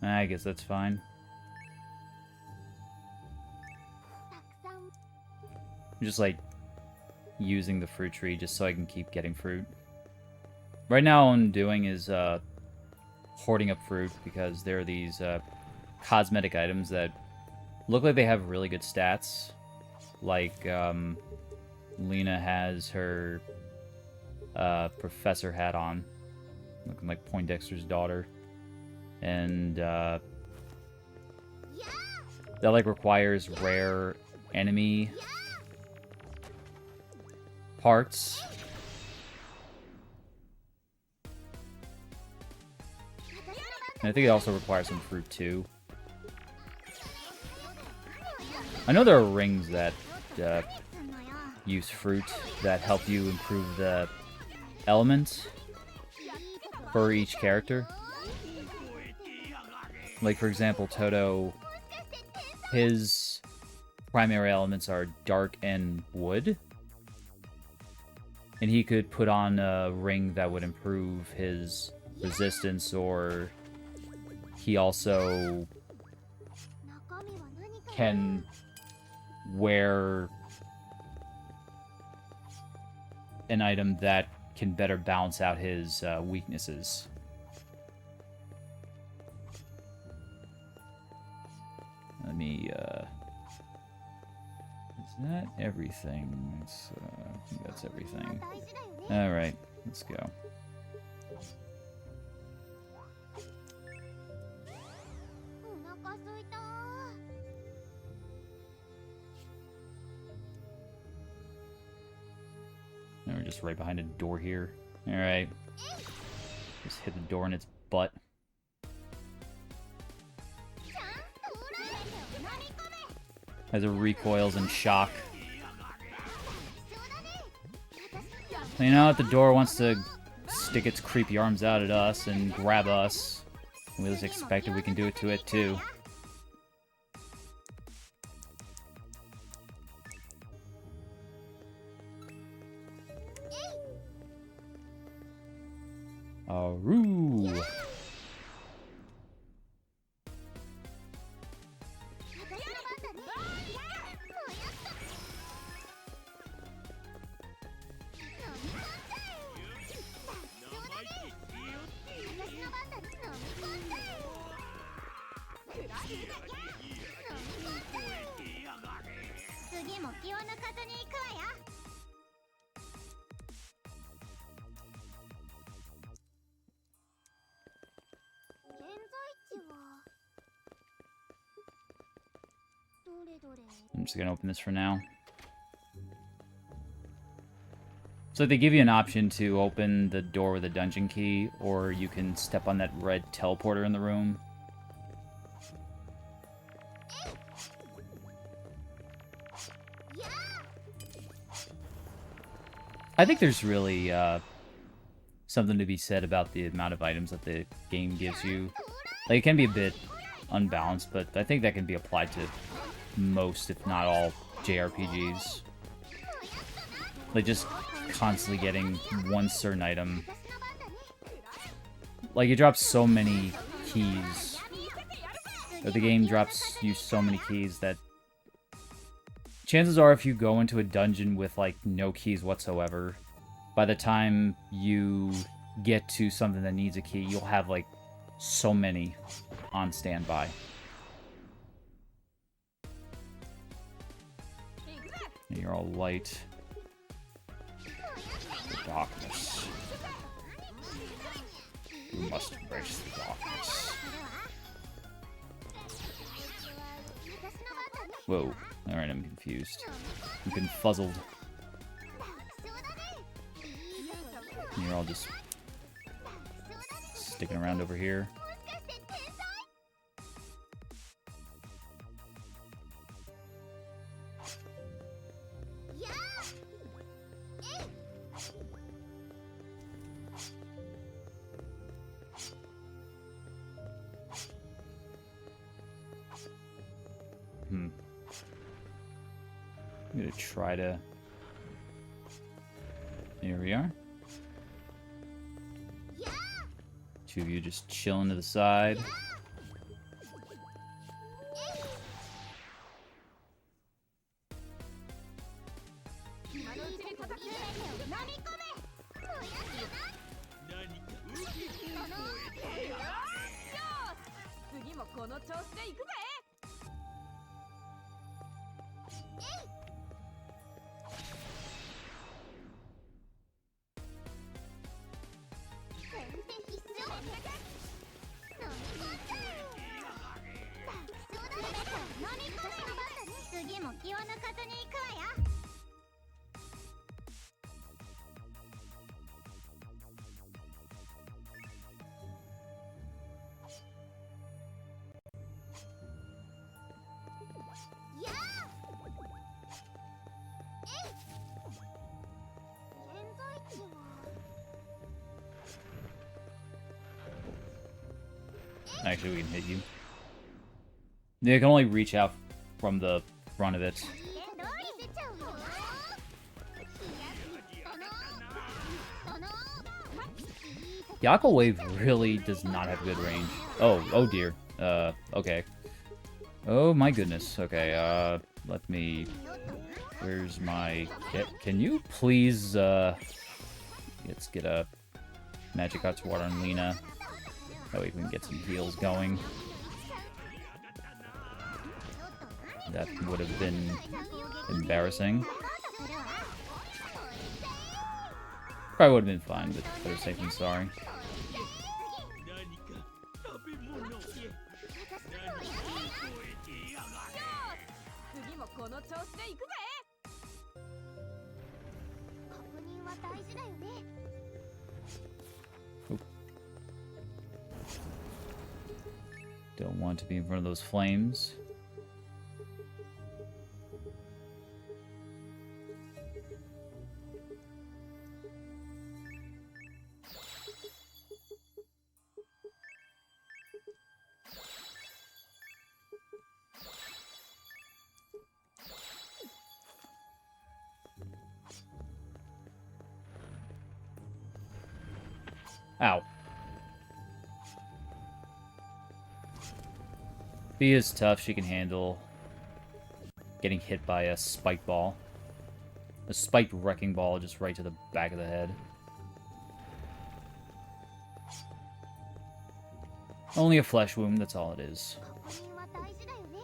I guess that's fine. たくさん I'm just like using the fruit tree just so I can keep getting fruit. Right now all I'm doing is hoarding up fruit because there are these cosmetic items that look like they have really good stats. Like Lena has her professor hat on, looking like Poindexter's daughter. And that like requires rare enemy parts. And I think it also requires some fruit too. I know there are rings that use fruit that help you improve the elements for each character. Like, for example, Toto, his primary elements are dark and wood. And he could put on a ring that would improve his resistance, or he also can wear an item that can better balance out his weaknesses. that everything? I think that's everything. Alright, let's go. And we're just right behind a door here. Alright. Just hit the door in its butt. As it recoils in shock. You know, if the door wants to stick its creepy arms out at us and grab us, we just expected we can do it to it too. Aroo! I'm just gonna open this for now. So they give you an option to open the door with a dungeon key, or you can step on that red teleporter in the room. I think there's really something to be said about the amount of items that the game gives you. Like, it can be a bit unbalanced, but I think that can be applied to most, if not all, JRPGs. Like, just constantly getting one certain item. Like, it drops so many keys. Or the game drops you so many keys that chances are if you go into a dungeon with, like, no keys whatsoever, by the time you get to something that needs a key, you'll have, like, so many on standby. You're all light. The darkness. You must embrace the darkness. Whoa. Alright, I'm confused. I'm confuzzled. You're all just sticking around over here. I'm gonna try to... Here we are. Two of you just chilling to the side. Actually, we can hit you. They can only reach out from the front of it. Yakko Wave really does not have good range. Oh dear. Okay. Oh my goodness. Okay, let me... Where's my... Can you please, let's get a Magic Arts Water on Lena. That way we can get some heals going. That would have been embarrassing. Probably would have been fine, but better safe than sorry. 何か食べ物を次もこの調子で行くぜ。確認は大事だよね。 Don't want to be in front of those flames. Ow. Bea is tough. She can handle getting hit by a spike ball. A spiked wrecking ball just right to the back of the head. Only a flesh wound, that's all it is. 確認は大事だよね。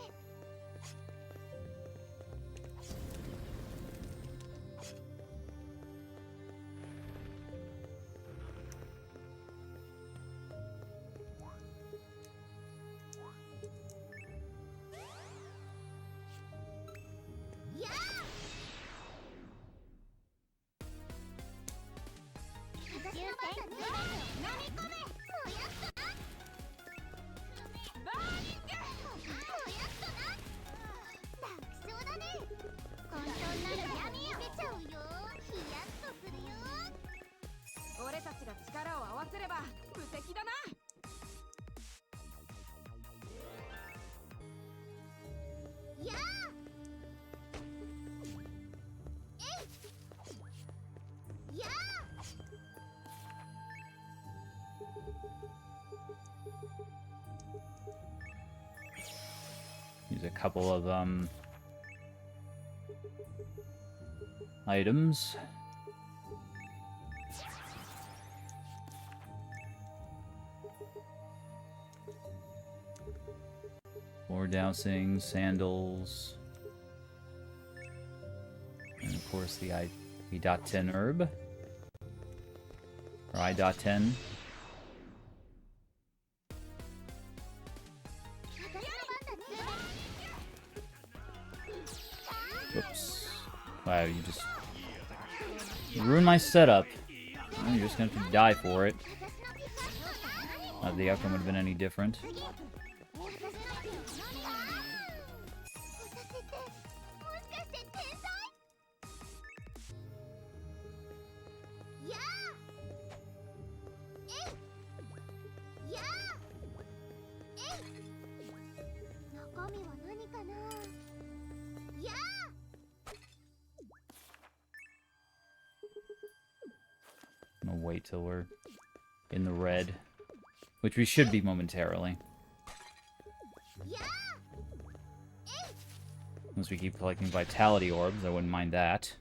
俺たちが力を合わせれば無敵だな。やあ。えい。やあ。 Use a couple of items. More dousing, sandals, and of course the I.10 herb, or I.10. Whoops. Wow, you just ruined my setup. Well, you're just gonna have to die for it. Not the outcome would have been any different. 中身は何かな。やあ。 I'm gonna wait till we're in the red, which we should be momentarily. Once we keep collecting vitality orbs, I wouldn't mind that.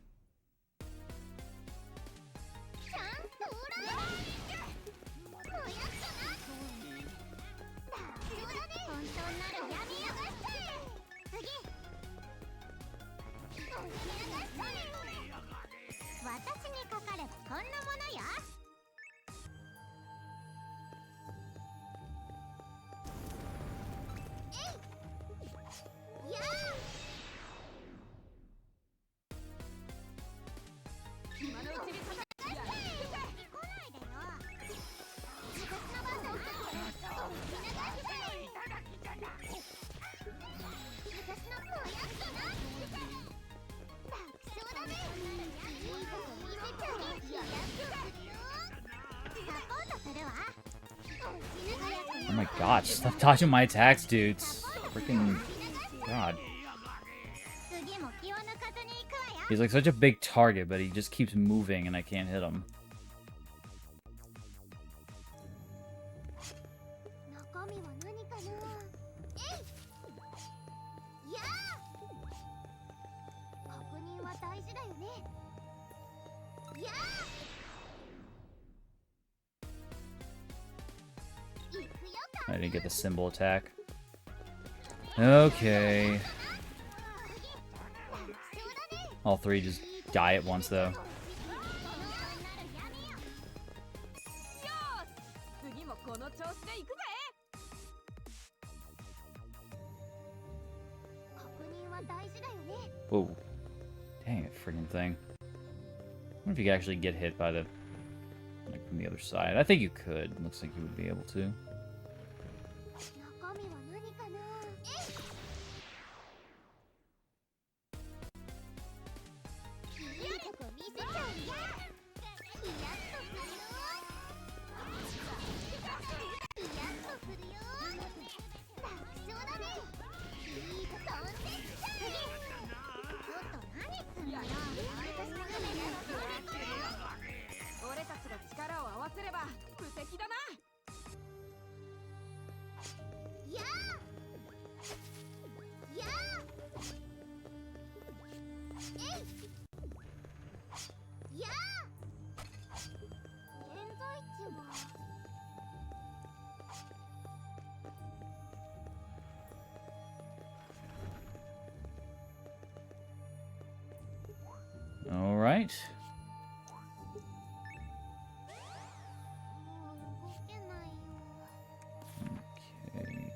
Oh my god, stop dodging my attacks, dudes. Freaking god. He's like such a big target, but he just keeps moving and I can't hit him. 中身は何かな。えい。やあ。確認は大事だよね。やあ。行くよ。 I didn't get the symbol attack. Okay. All three just die at once, though. 次もこの調子でいくぜ。確認は大事だよね。 Whoa. Dang it, friggin' thing. I wonder if you could actually get hit by the... like, from the other side. I think you could. Looks like you would be able to. 中身は何かな。いいとこ見せちゃうよ。ヒヤッとするよ。ヒヤッとするよ。楽勝だね。いいと飛んできちゃう。ちょっと何すんだよ。俺たちが力を合わせれば無敵だな。やあやあえいやあ現在地は All right. もう動けないよ。 Okay.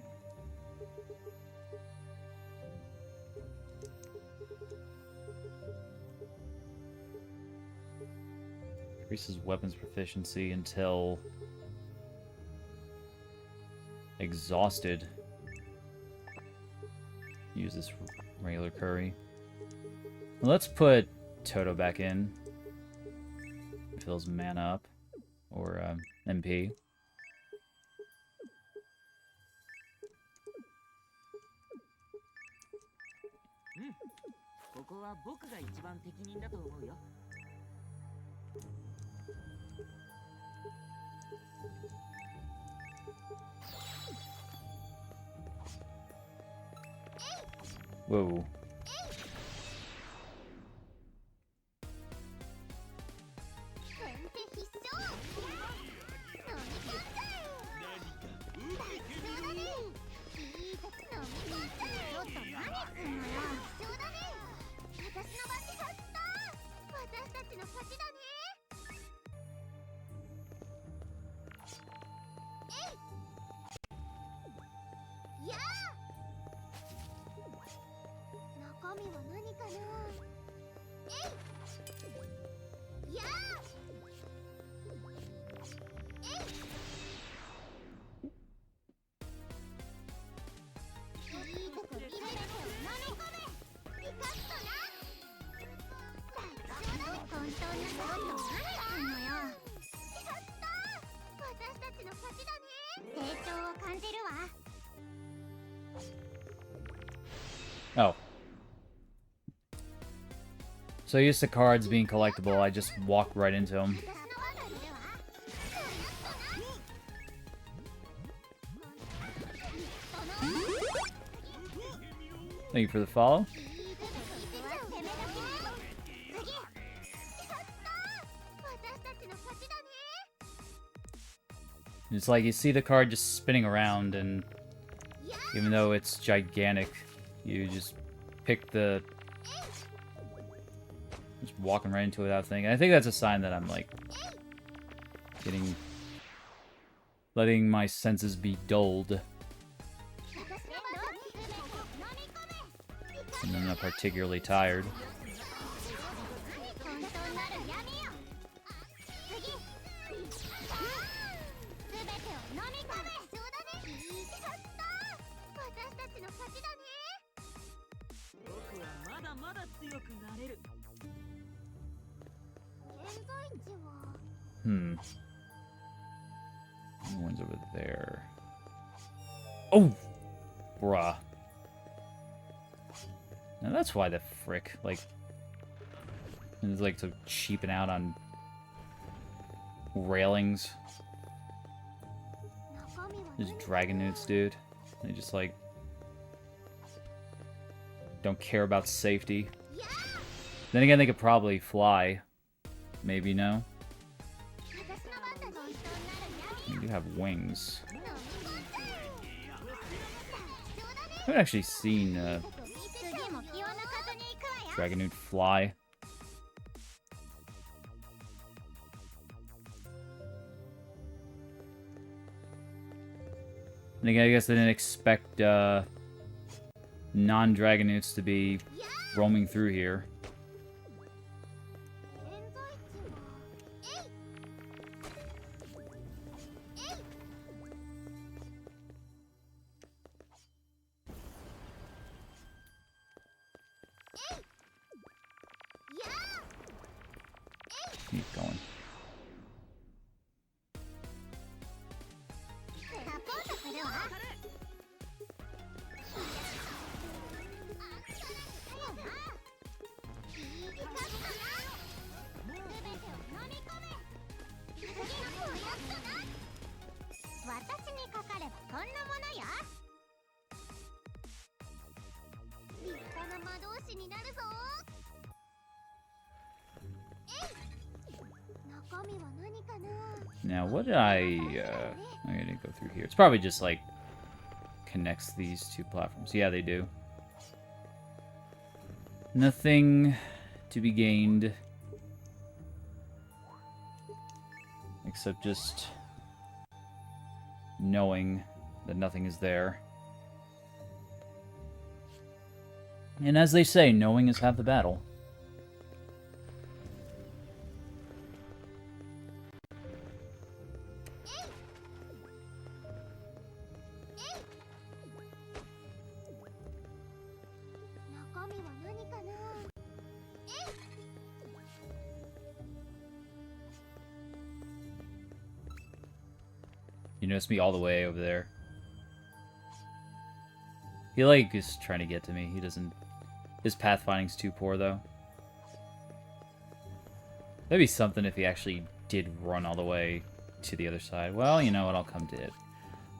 Increases weapons proficiency until exhausted. Use this regular curry. Let's put Toto back in. Fills mana up. Or MP. ここは僕が一番適任だと思うよ。Whoa. 先手必勝。飲み込んじゃえ。楽勝だね。いいとこ飲み込んじゃえ。ちょっと何すんのよ。楽勝だね。私の番でやった。私たちの勝ちだね。やあ中身は何かな。やあいいとこ見れて飲み込め。ピカッとな。楽勝だね。本当にちょっと何すんのよ。やった私たちの勝ちだね。成長を感じるわ。 Oh. So used to cards being collectible, I just walked right into them. 私の番では。Thank you for the follow. It's like you see the card just spinning around, and even though it's gigantic, you just pick the... just walking right into it without thinking. I think that's a sign that I'm, like, letting my senses be dulled. And I'm not particularly tired. Hmm. The one's over there. Oh! Bruh. Now that's why the frick, like... it's like so cheaping out on... railings. These dragon newts, dude. They just, like... don't care about safety. Then again, they could probably fly. Maybe no. You do have wings. I haven't actually seen, Dragonute fly. And again, I guess I didn't expect non-Dragonutes to be roaming through here. 現在地はえいえいや Keep going. サポートするわいい感じだな全てを飲み込め次のやつだな私にかかればこんなものよ立派な魔導士になるぞえい中身は何かな Now, what did I didn't go through here. It's probably just, like, connects these two platforms. Yeah, they do. Nothing to be gained. Except just knowing that nothing is there. And as they say, knowing is half the battle. You notice me all the way over there. He, like, is trying to get to me. He doesn't... His pathfinding's too poor, though. That'd be something if he actually did run all the way to the other side. Well, you know what? I'll come to it.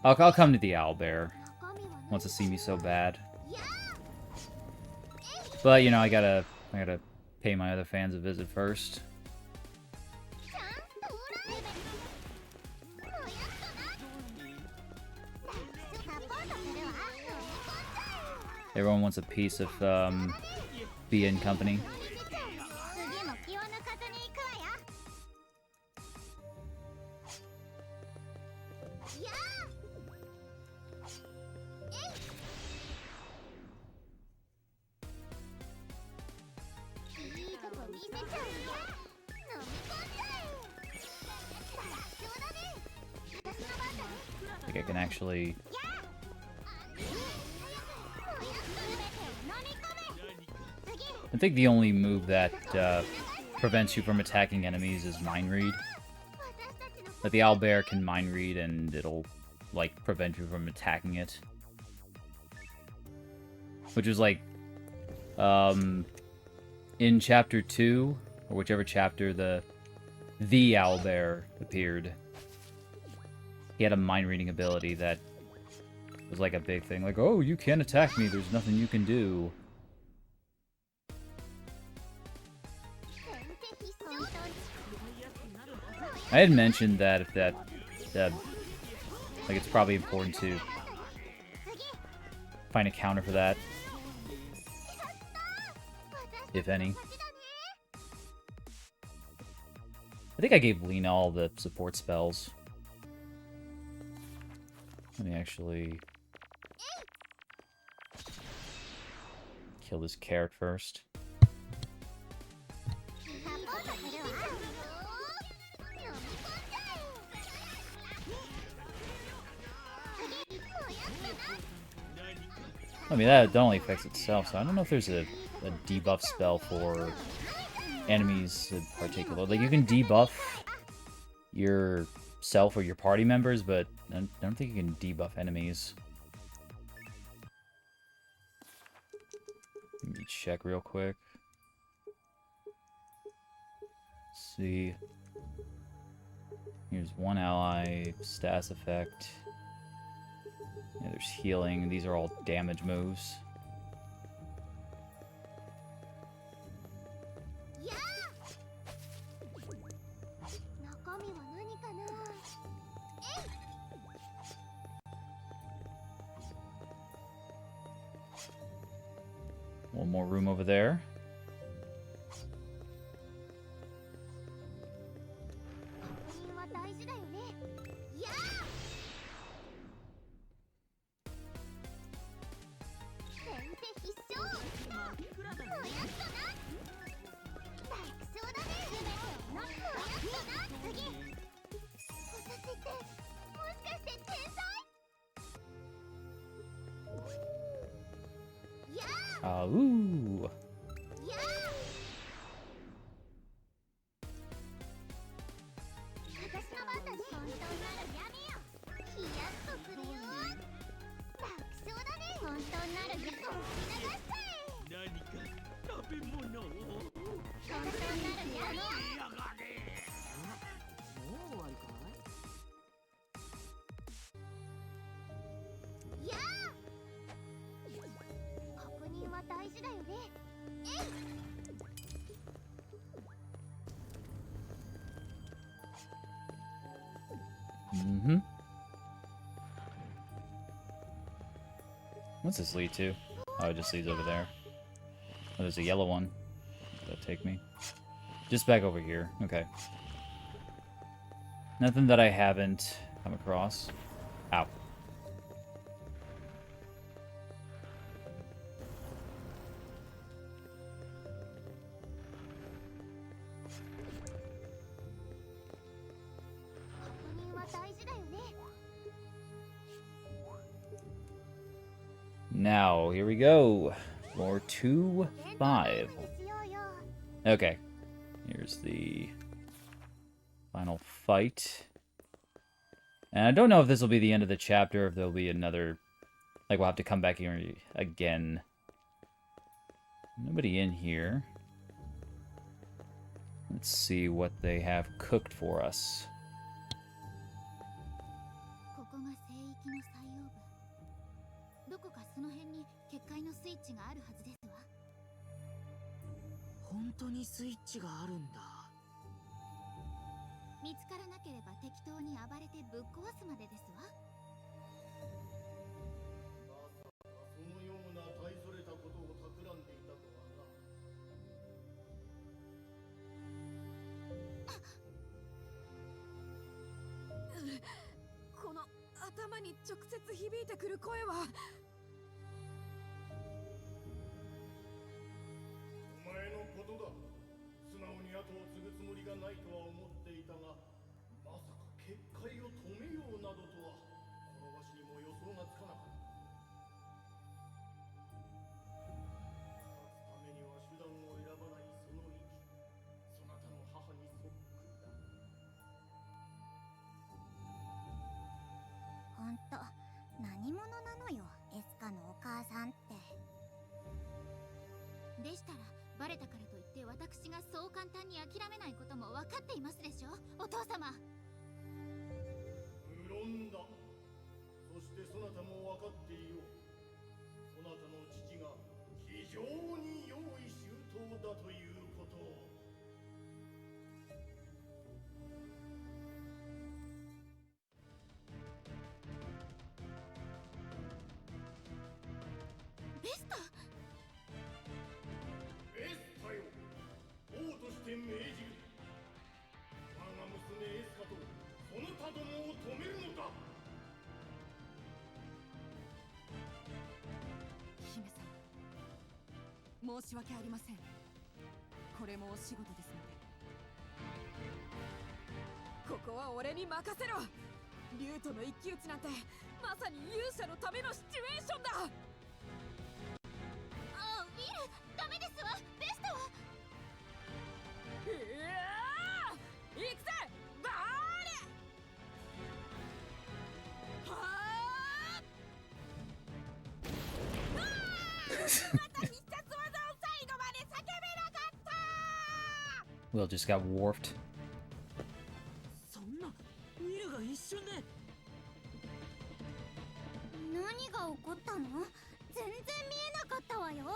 I'll come to the owlbear. Wants to see me so bad. But, you know, I gotta pay my other fans a visit first. Everyone wants a piece of Bia and company. 次も気を抜かずに行くわよやあえいいいとこ見せちゃうよ飲み込んじゃえそうだね私の番だね I think I can actually... I think the only move that prevents you from attacking enemies is Mind Read. But the owlbear can Mind Read and it'll, like, prevent you from attacking it. Which is like, in Chapter 2, or whichever chapter the owlbear appeared, he had a Mind Reading ability that was like a big thing. Like, oh, you can't attack me, there's nothing you can do. I had mentioned that if that, like, it's probably important to find a counter for that, if any. I think I gave Lena all the support spells. Let me actually kill this carrot first. I mean, that only affects itself, so I don't know if there's a debuff spell for enemies in particular. Like, you can debuff yourself or your party members, but I don't think you can debuff enemies. Let me check real quick. Let's see. Here's one ally, status effect. Yeah, there's healing. These are all damage moves. One more room over there. 大事だよね。やあ先手必勝。真っ暗だね。もやっとな。楽勝だね。全てをな。もやっとな。次。私ってもしかして天才？やああうー。やあ私の番だね。本当ならやめよ。ヒヤッとするよ。楽勝だね。本当ならやっと流しちゃえ。何か食べ物を。本当ならやめよ。やがれ。もう終わりかい？やあ確認は大事だよね。えい。Mm-hmm. What's this lead to? Oh, it just leads over there. Oh, there's a yellow one. Does that take me? Just back over here. Okay. Nothing that I haven't come across. Ow. Now, here we go. Floor 2-5. Okay. Here's the final fight. And I don't know if this will be the end of the chapter, if there'll be another... Like, we'll have to come back here again. Nobody in here. Let's see what they have cooked for us. ここが聖域の最奥部。どこかその辺に結界のスイッチがあるはずですわ。本当にスイッチがあるんだ。見つからなければ適当に暴れてぶっ壊すまでですわ。まさかそのような大それたことを企んでいたとはな。この頭に直接響いてくる声は。お前のことだ。素直に後を継ぐつもりがないとは思っていたが、まさか結界を止めようなどとはこのわしにも予想がつかなかった。勝つためには手段を選ばないその意気、そなたの母にそっくりだ。ほんと何者なのよ、エスカのお母さんって。でしたらバレたからといって私がそう簡単に諦めないことも分かっていますでしょ、お父様。無論だ。そしてそなたも分かっていよう。そなたの父が非常に用意周到だということを。ベスタベスタよ、王として命じる。我が娘エスカとその他どもを止めるのだ。姫様、申し訳ありません。これもお仕事ですので。ここは俺に任せろ。竜との一騎打ちなんてまさに勇者のためのシチュエーションだ。あ、ウィル、ダメですわ。ベスタは。行くぜバーレ。はあ、また必殺技を最後まで叫べなかった。 Will just got warped. そんなウィルが一瞬で。何が起こったの？全然見えなかったわよ。ま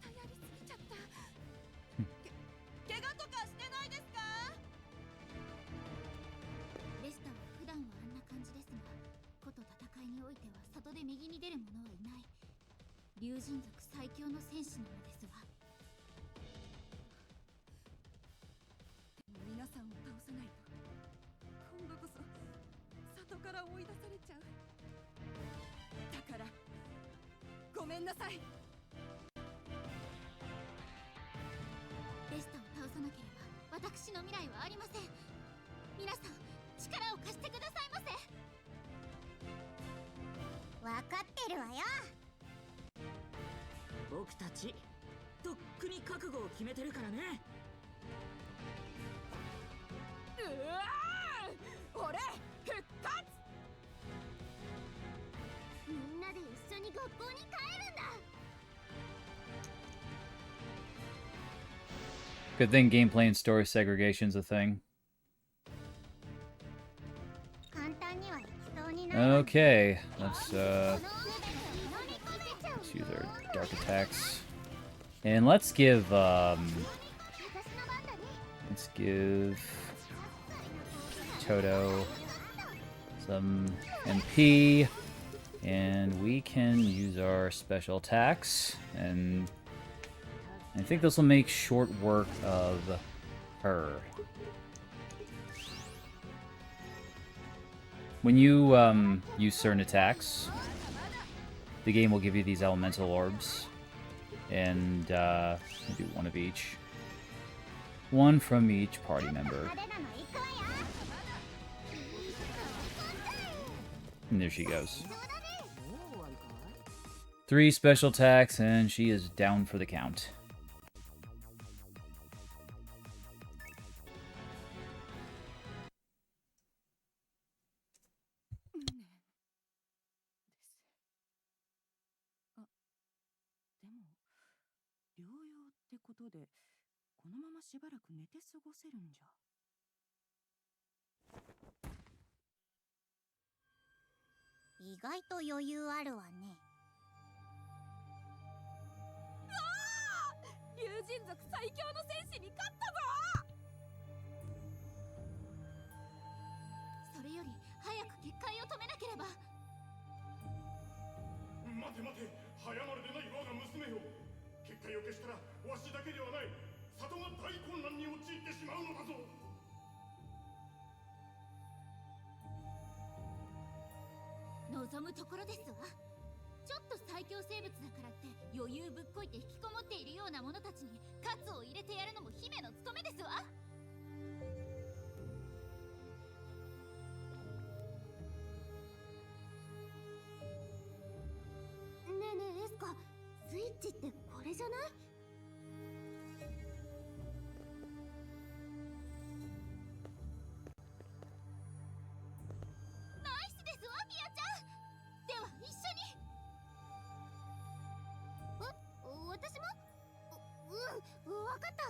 たやりすぎちゃった。怪我とかしてないですか？レスタは普段はあんな感じですが、こと戦いにおいては里で右に出る者はいない。竜神族最強の戦士なのですわ。ごめんなさい。ベストを倒さなければ私の未来はありません。皆さん力を貸してくださいませ。分かってるわよ。僕たちとっくに覚悟を決めてるからね。うわー、俺復活。みんなで一緒に学校に帰るんだ。 Good thing gameplay and story segregation's a thing. 簡単には行きそうにない。 Okay, let's この上で飲み込めちゃう use our dark attacks. And let's give 私の番だね。 let's give Toto some MP, and we can use our special attacks, and I think this will make short work of her. When you use certain attacks, the game will give you these elemental orbs, and do one of each. One from each party member. 派手なの行くわよ。 And there she goes. そうだね。 3 special attacks, and she is down for the count. "意外と余裕あるわね。 竜神族最強の戦士に勝ったぞ。それより早く結界を止めなければ。待て待て、早まるでない我が娘よ。結界を消したらわしだけではない、里が大混乱に陥ってしまうのだぞ。望むところですわ。ちょっと最強生物だからって余裕ぶっこいて引きこもっているような者たちに喝を入れてやるのも姫の務めですわ。ねえねえエスカ、スイッチってこれじゃない？ナイスですわピアちゃん。では一緒に。私も？わかった。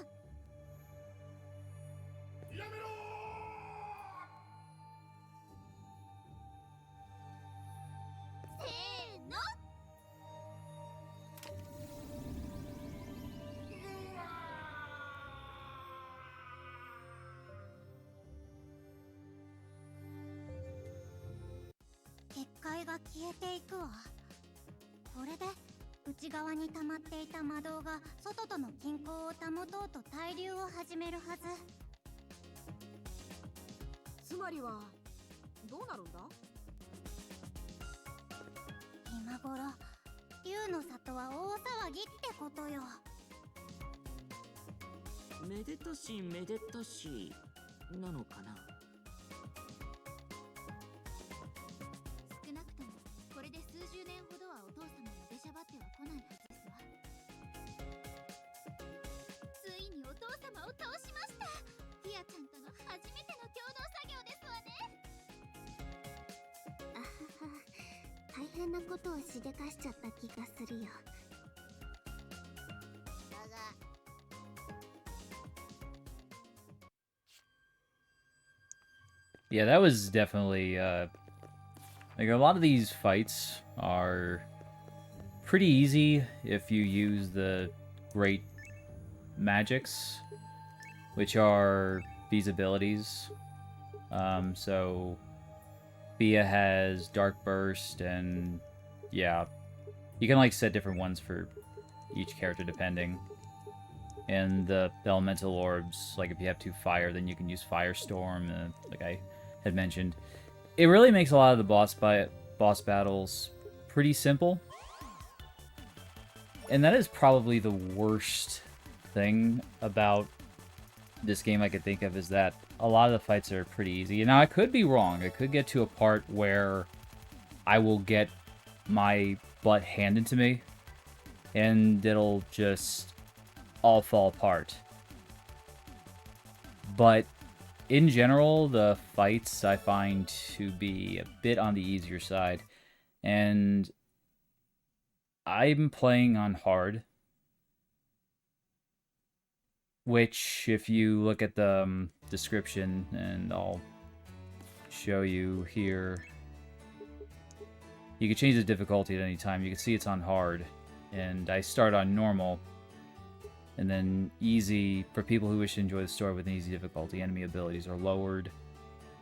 やめろせーの。結界が消えていくわ。これで内側に溜まっていた魔導が外との均衡を保とうと対流を始めるはず。つまりはどうなるんだ？今頃竜の里は大騒ぎってことよ。めでたしめでたしなのかな。少なくともこれで数十年ほどはお父様が出しゃばっては来ないはずですわ。ついにお父様を倒しました。ティアちゃんとの初めての共同作業ですわね。あはは、大変なことをしでかしちゃった気がするよ。だがYeah, that was definitely, like, a lot of these fights are pretty easy if you use the great magics, which are these abilities. So, Bia has Dark Burst, and, yeah, you can, like, set different ones for each character depending. And the elemental orbs, like, if you have 2 fire, then you can use Firestorm, like I had mentioned. It really makes a lot of the boss battles pretty simple. And that is probably the worst thing about this game I could think of, is that a lot of the fights are pretty easy. Now, I could be wrong. I could get to a part where I will get my butt handed to me, and it'll just all fall apart. But in general, the fights I find to be a bit on the easier side. And I'm playing on hard, which, if you look at the description, and I'll show you here, you can change the difficulty at any time. You can see it's on hard, and I start on normal, and then easy for people who wish to enjoy the story with an easy difficulty. Enemy abilities are lowered.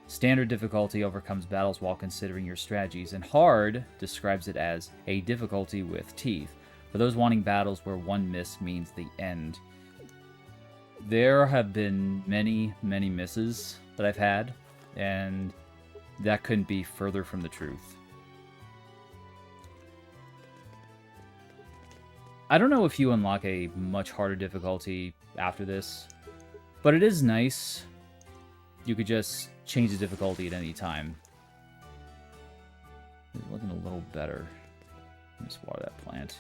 Standard difficulty overcomes battles while considering your strategies, and hard describes it as a difficulty with teeth, for those wanting battles where one miss means the end. There have been many, many misses that I've had, and that couldn't be further from the truth. I don't know if you unlock a much harder difficulty after this, but it is nice. You could just change the difficulty at any time. It's looking a little better. Let me just water that plant.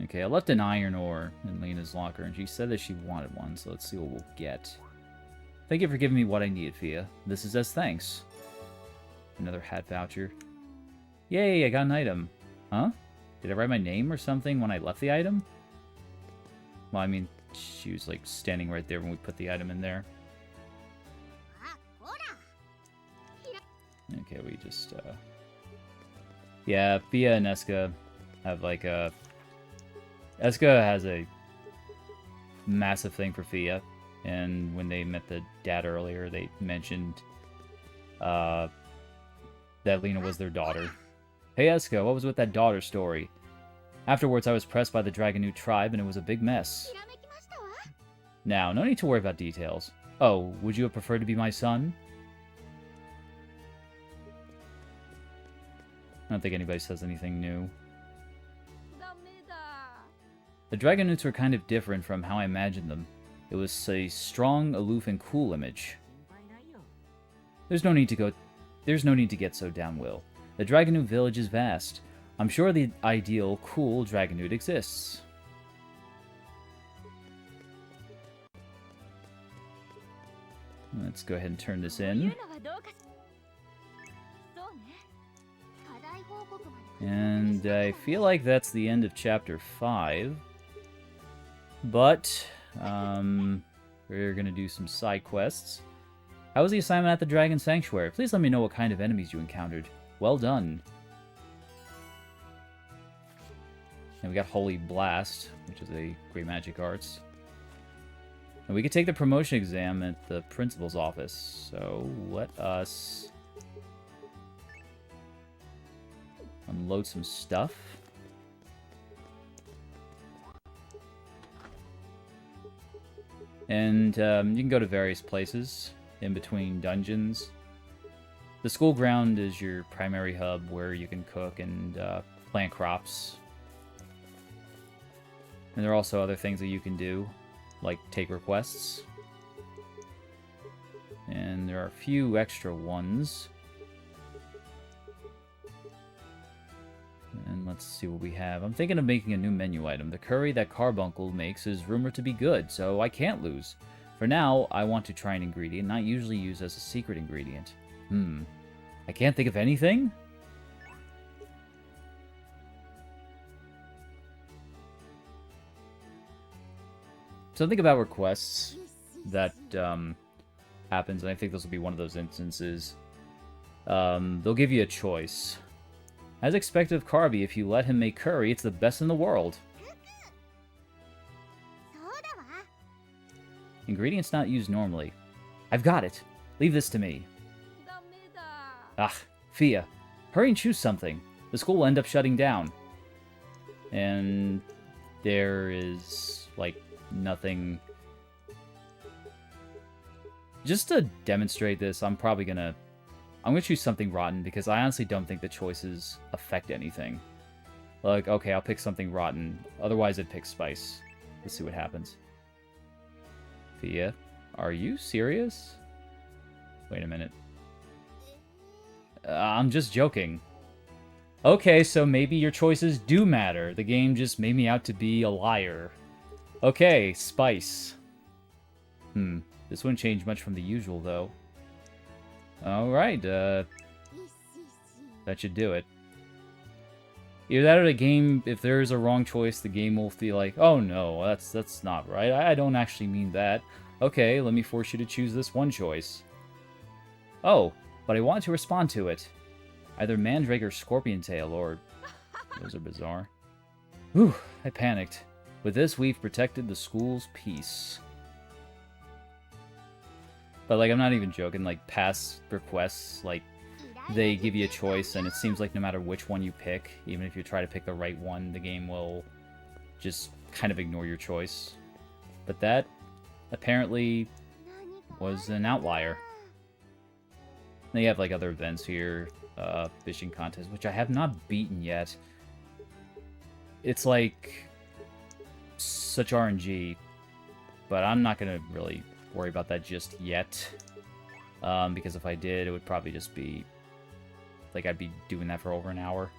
Okay, I left an iron ore in Lena's locker, and she said that she wanted one, so let's see what we'll get. Thank you for giving me what I needed, Fia. This is as thanks. Another hat voucher. Yay, I got an item. Huh? Did I write my name or something when I left the item? Well, I mean, she was, like, standing right there when we put the item in there. Okay, we just, yeah, Fia and Eska have, like, a... Eska has a massive thing for Fia, and when they met the dad earlier, they mentioned that Lena was their daughter. Hey Eska, what was with that daughter story? Afterwards, I was pressed by the Dragonute tribe, and it was a big mess. Now, no need to worry about details. Oh, would you have preferred to be my son? I don't think anybody says anything new. The Dragonutes were kind of different from how I imagined them. It was a strong, aloof, and cool image. There's no need to get so down-will. The Dragonute village is vast. I'm sure the ideal, cool Dragonute exists. Let's go ahead and turn this in. And I feel like that's the end of Chapter 5. But, we're gonna do some side quests. How was the assignment at the Dragon Sanctuary? Please let me know what kind of enemies you encountered. Well done. And we got Holy Blast, which is a Great Magic Arts. And we could take the promotion exam at the principal's office. So, let us unload some stuff. And you can go to various places in between dungeons. The school ground is your primary hub where you can cook and plant crops. And there are also other things that you can do, like take requests. And there are a few extra ones. And let's see what we have. I'm thinking of making a new menu item. The curry that Carbuncle makes is rumored to be good, so I can't lose. For now, I want to try an ingredient not usually used as a secret ingredient. I can't think of anything? Something about requests that happens, and I think this will be one of those instances. They'll give you a choice. As expected of Carby, if you let him make curry, it's the best in the world. Ingredients not used normally. I've got it. Leave this to me. Ah, Fia. Hurry and choose something. The school will end up shutting down. And there is, like, nothing. Just to demonstrate this, I'm gonna choose something rotten, because I honestly don't think the choices affect anything. Like, okay, I'll pick something rotten. Otherwise, I'd pick spice. Let's see what happens. Thea, are you serious? Wait a minute. I'm just joking. Okay, so maybe your choices do matter. The game just made me out to be a liar. Okay, spice. This wouldn't change much from the usual, though. Alright, that should do it. Either that or the game, if there's a wrong choice, the game will feel like, oh no, that's not right. I don't actually mean that. Okay, let me force you to choose this one choice. Oh, but I want to respond to it. Either Mandrake or Scorpion Tail, or... Those are bizarre. Whew, I panicked. With this, we've protected the school's peace. But, like, I'm not even joking. Like, past requests, like, they give you a choice, and it seems like no matter which one you pick, even if you try to pick the right one, the game will just kind of ignore your choice. But that, apparently, was an outlier. They have, like, other events here. Fishing contest, which I have not beaten yet. It's, like, such RNG, but I'm not going to really worry about that just yet. Because if I did, it would probably just be... like, I'd be doing that for over an hour.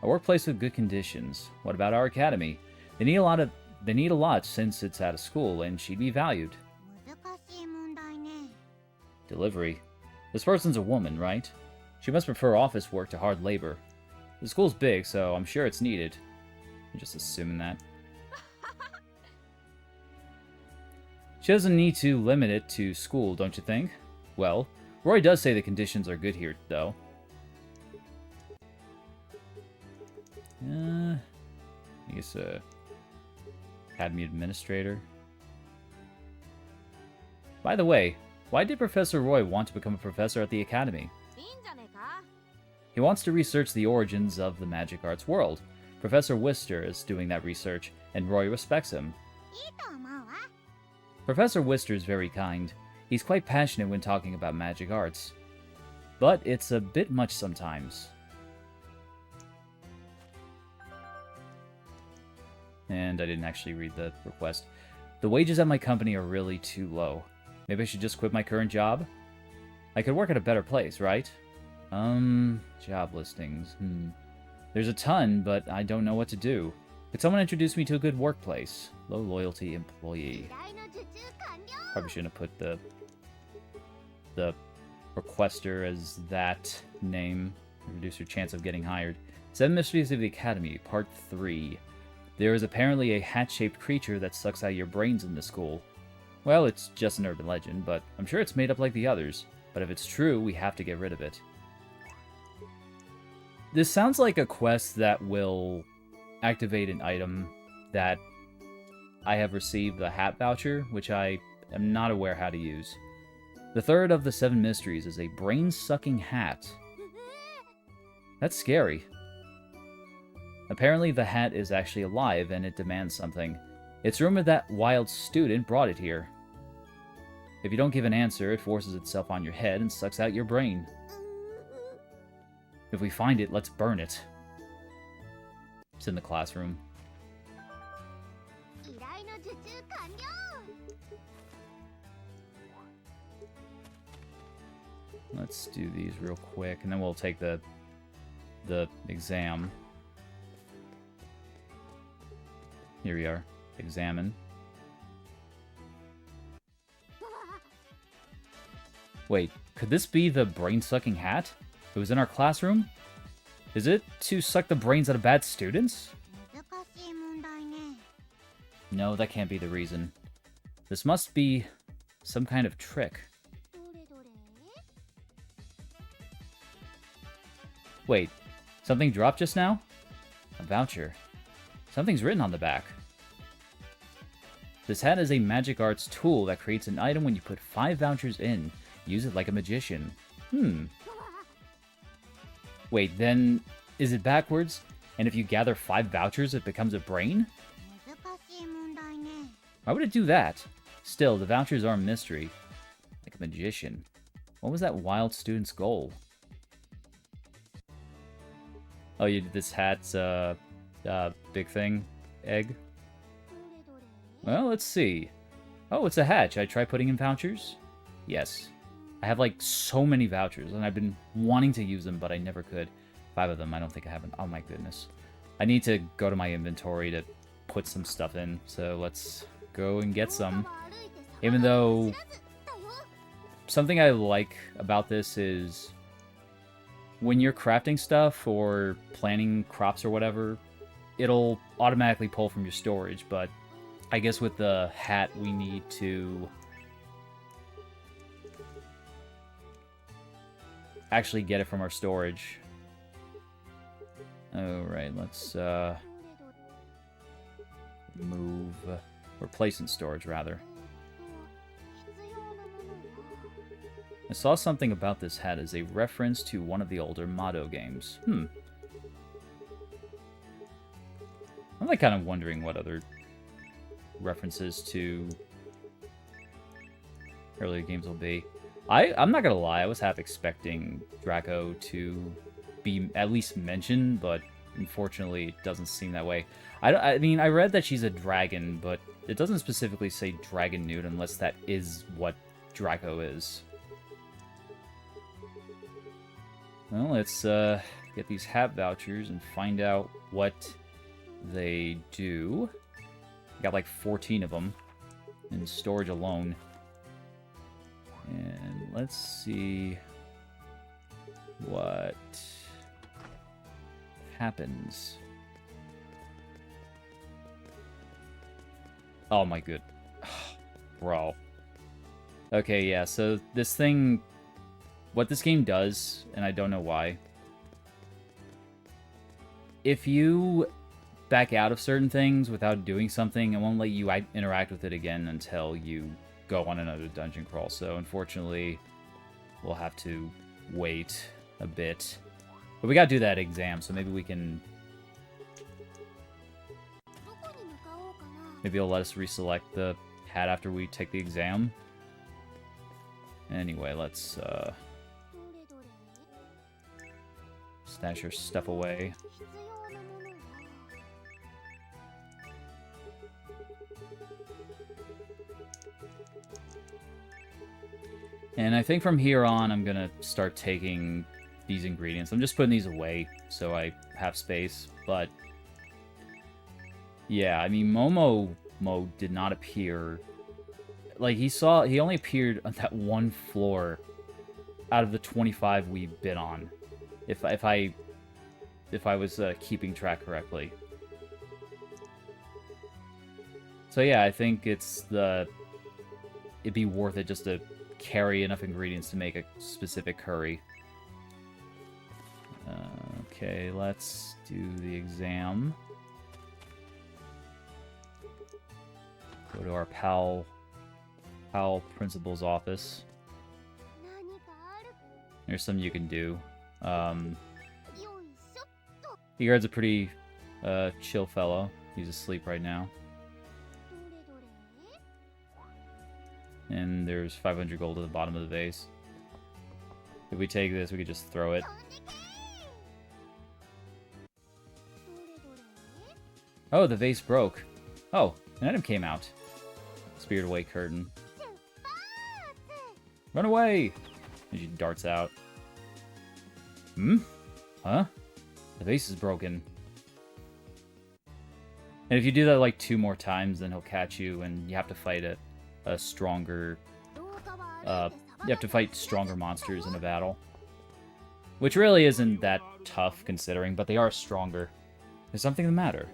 A workplace with good conditions. What about our academy? They need a lot since it's out of school, and she'd be valued. Delivery. This person's a woman, right? She must prefer office work to hard labor. The school's big, so I'm sure it's needed. I'm just assuming that. She doesn't need to limit it to school, don't you think? Well, Roy does say the conditions are good here, though. I guess, Academy Administrator. By the way, why did Professor Roy want to become a professor at the Academy? He wants to research the origins of the magic arts world. Professor Wister is doing that research, and Roy respects him. Professor Wister is very kind. He's quite passionate when talking about magic arts. But it's a bit much sometimes. And I didn't actually read the request. The wages at my company are really too low. Maybe I should just quit my current job? I could work at a better place, right? Job listings. There's a ton, but I don't know what to do. Could someone introduce me to a good workplace? Low loyalty employee. Probably shouldn't have put the requester as that name. Reduce your chance of getting hired. 7 Mysteries of the Academy, Part 3. There is apparently a hat-shaped creature that sucks out your brains in the school. Well, it's just an urban legend, but I'm sure it's made up like the others. But if it's true, we have to get rid of it. This sounds like a quest that will activate an item that I have received the hat voucher, which I am not aware how to use. The third of the 7 mysteries is a brain-sucking hat. That's scary. Apparently the hat is actually alive and it demands something. It's rumored that Wild Student brought it here. If you don't give an answer, it forces itself on your head and sucks out your brain. If we find it, let's burn it. It's in the classroom. Let's do these real quick, and then we'll take the exam. Here we are. Examine. Wait, could this be the brain-sucking hat? It was in our classroom? Is it to suck the brains out of bad students? No, that can't be the reason. This must be some kind of trick. Wait, something dropped just now? A voucher. Something's written on the back. This hat is a magic arts tool that creates an item when you put 5 vouchers in. Use it like a magician. Wait, then is it backwards? And if you gather 5 vouchers, it becomes a brain? Why would it do that? Still, the vouchers are a mystery. Like a magician. What was that wild student's goal? Oh, you did this hat's big thing egg. どれどれ Well, let's see. Oh, it's a hat. Should I try putting in vouchers? Yes. I have like so many vouchers, and I've been wanting to use them, but I never could. 5 of them. I don't think I have. Oh my goodness. I need to go to my inventory to put some stuff in. So let's go and get some. 廊下は歩いて触 Even ら though ず知らずだよ something I like about this is when you're crafting stuff or planting crops or whatever, it'll automatically pull from your storage, but I guess with the hat we need to actually get it from our storage. Alright, let's どれどれ move, or place in storage rather. 必要なものは I saw something about this hat as a reference to one of the older Mado games. I'm like kind of wondering what other references to earlier games will be. I'm not gonna lie, I was half expecting Draco to be at least mentioned, but unfortunately it doesn't seem that way. I mean, I read that she's a dragon, but it doesn't specifically say dragon nude unless that is what Draco is. Well, let's get these hat vouchers and find out what they do. Got like 14 of them in storage alone. And let's see what happens. Oh my good. Bro. Okay, yeah, so this thing... What this game does, and I don't know why, if you back out of certain things without doing something, it won't let you interact with it again until you go on another dungeon crawl. So unfortunately, we'll have to wait a bit. But we gotta do that exam, so maybe we can... どこに向かおうかな Maybe it'll let us reselect the hat after we take the exam. Anyway, let's どれどれ stash our stuff away. 必要なものは And I think from here on, I'm gonna start taking these ingredients. I'm just putting these away so I have space, but... Yeah, I mean, Momo did not appear... Like, he only appeared on that one floor out of the 25 we've been on. If I was keeping track correctly. So yeah, I think it'd be worth it just to carry enough ingredients to make a specific curry. Okay, let's do the exam. Go to our pal principal's office. 何かある There's something you can do. よいしょっと The guard's a pretty chill fellow. He's asleep right now. どれどれ And there's 500 gold at the bottom of the vase. If we take this, we could just throw it. 飛んでけどれどれ Oh, the vase broke. Oh, an item came out. Spirit away curtain. 出発 Run away! And she darts out. Hmm? Huh? The vase is broken. And if you do that like 2 more times, then he'll catch you, and you have to fight a stronger... 廊下は歩いて You have to fight stronger monsters in a battle. Which really isn't that tough, considering, but they are stronger. Is something the matter?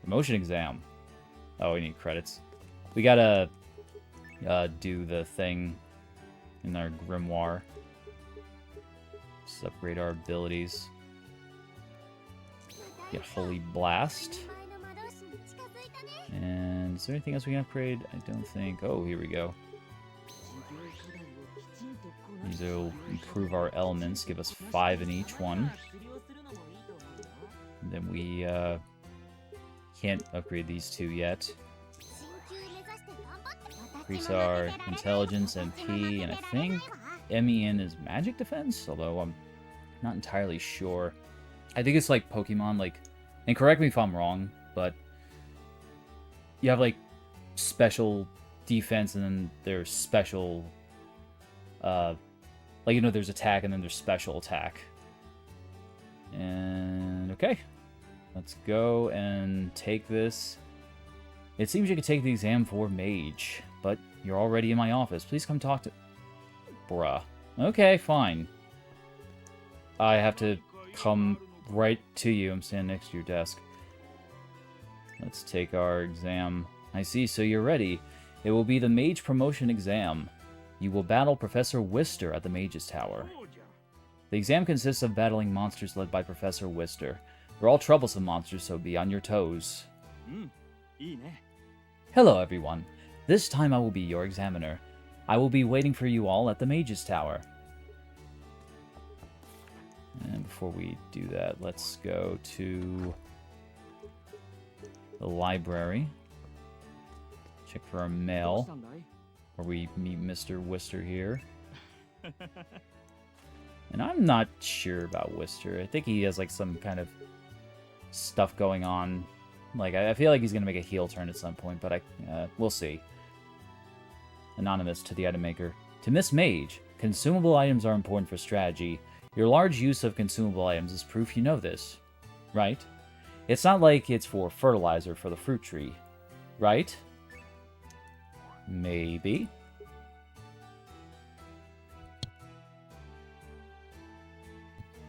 Promotion exam. Oh, we need credits. We gotta do the thing in our grimoire. Just upgrade our abilities. Get Holy Blast. 前の魔導士に近づいたね And is there anything else we can upgrade? I don't think. Oh, here we go. 授業課題をきちんとこな These will improve our elements, give us 5 in each one. 釣りをするのもいいと思うよ And then we can't upgrade these 2 yet. 進級目指して頑張って Increase our intelligence, MP, and I think MEN is magic defense, although I'm not entirely sure. I think it's like Pokemon, like, and correct me if I'm wrong, but you have like special defense and then there's special, like, you know, there's attack and then there's special attack. And okay, let's go and take this. It seems you could take the exam for Mage, but you're already in my office. Please come talk to... Bruh. Okay, fine. I have to come right to you. I'm standing next to your desk. Let's take our exam. I see, so you're ready. It will be the Mage Promotion Exam. You will battle Professor Wister at the Mage's Tower. The exam consists of battling monsters led by Professor Wister. They're all troublesome monsters, so be on your toes. Hello, everyone. This time I will be your examiner. I will be waiting for you all at the Mage's Tower. And before we do that, let's go to the library. Check for our mail, where we meet Mr. Wister here. And I'm not sure about Wister. I think he has like some kind of stuff going on. Like, I feel like he's going to make a heel turn at some point, but we'll see. Anonymous to the item maker. To Miss Mage, consumable items are important for strategy. Your large use of consumable items is proof you know this. Right? It's not like it's for fertilizer for the fruit tree. Right? Maybe.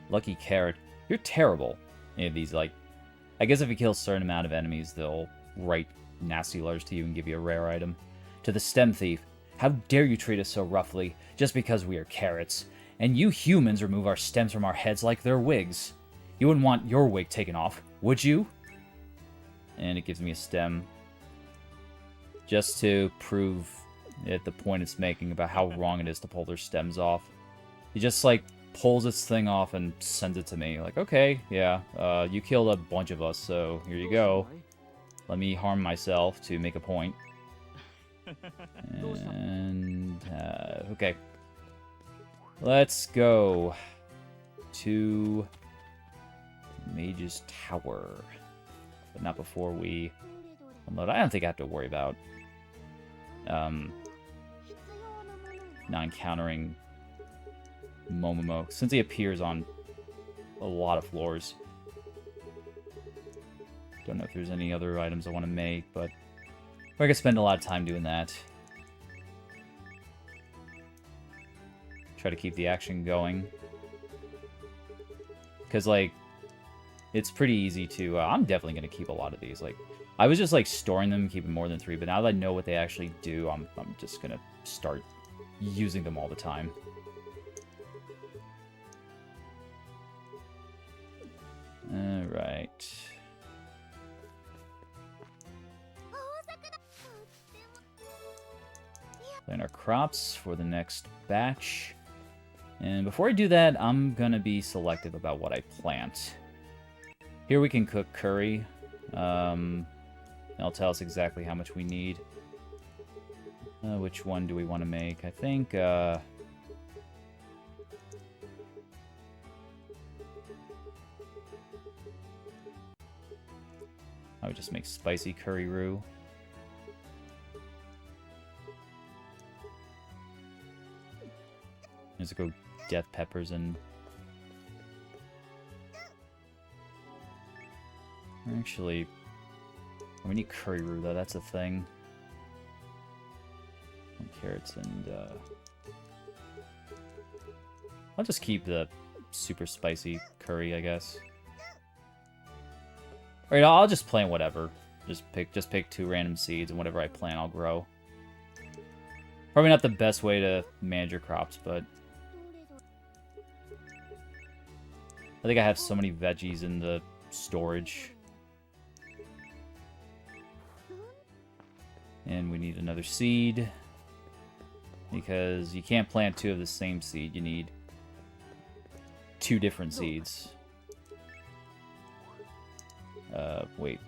Lucky Carrot. You're terrible. Any of these, like... I guess if you kill a certain amount of enemies, they'll write nasty letters to you and give you a rare item. To the Stem Thief. How dare you treat us so roughly, just because we are carrots. And you humans remove our stems from our heads like they're wigs. You wouldn't want your wig taken off, would you? And it gives me a stem. Just to prove at the point it's making about how wrong it is to pull their stems off. He just, like, pulls its thing off and sends it to me. Like, okay, yeah, you killed a bunch of us, so here you go. Let me harm myself to make a point. And, okay. Let's go to Mage's Tower. But not before we unload. I don't think I have to worry about not encountering Momomo, since he appears on a lot of floors. Don't know if there's any other items I want to make, but I could spend a lot of time doing that. Try to keep the action going. Because, like, it's pretty easy to... I'm definitely going to keep a lot of these. Like, I was just, like, storing them, keeping more than 3, but now that I know what they actually do, I'm just going to start using them all the time. Alright. Plant our crops for the next batch. And before I do that, I'm gonna be selective about what I plant. Here we can cook curry. It'll tell us exactly how much we need. Which one do we want to make? I think, I would just make spicy curry roux. Let's go death peppers and... Actually, we need curry roux though, that's a thing. And carrots and, I'll just keep the super spicy curry, I guess. Alright, I'll just plant whatever. Just pick 2 random seeds, and whatever I plant, I'll grow. Probably not the best way to manage your crops, but... I think I have so many veggies in the storage. And we need another seed. Because you can't plant 2 of the same seed. You need 2 different seeds. Wait.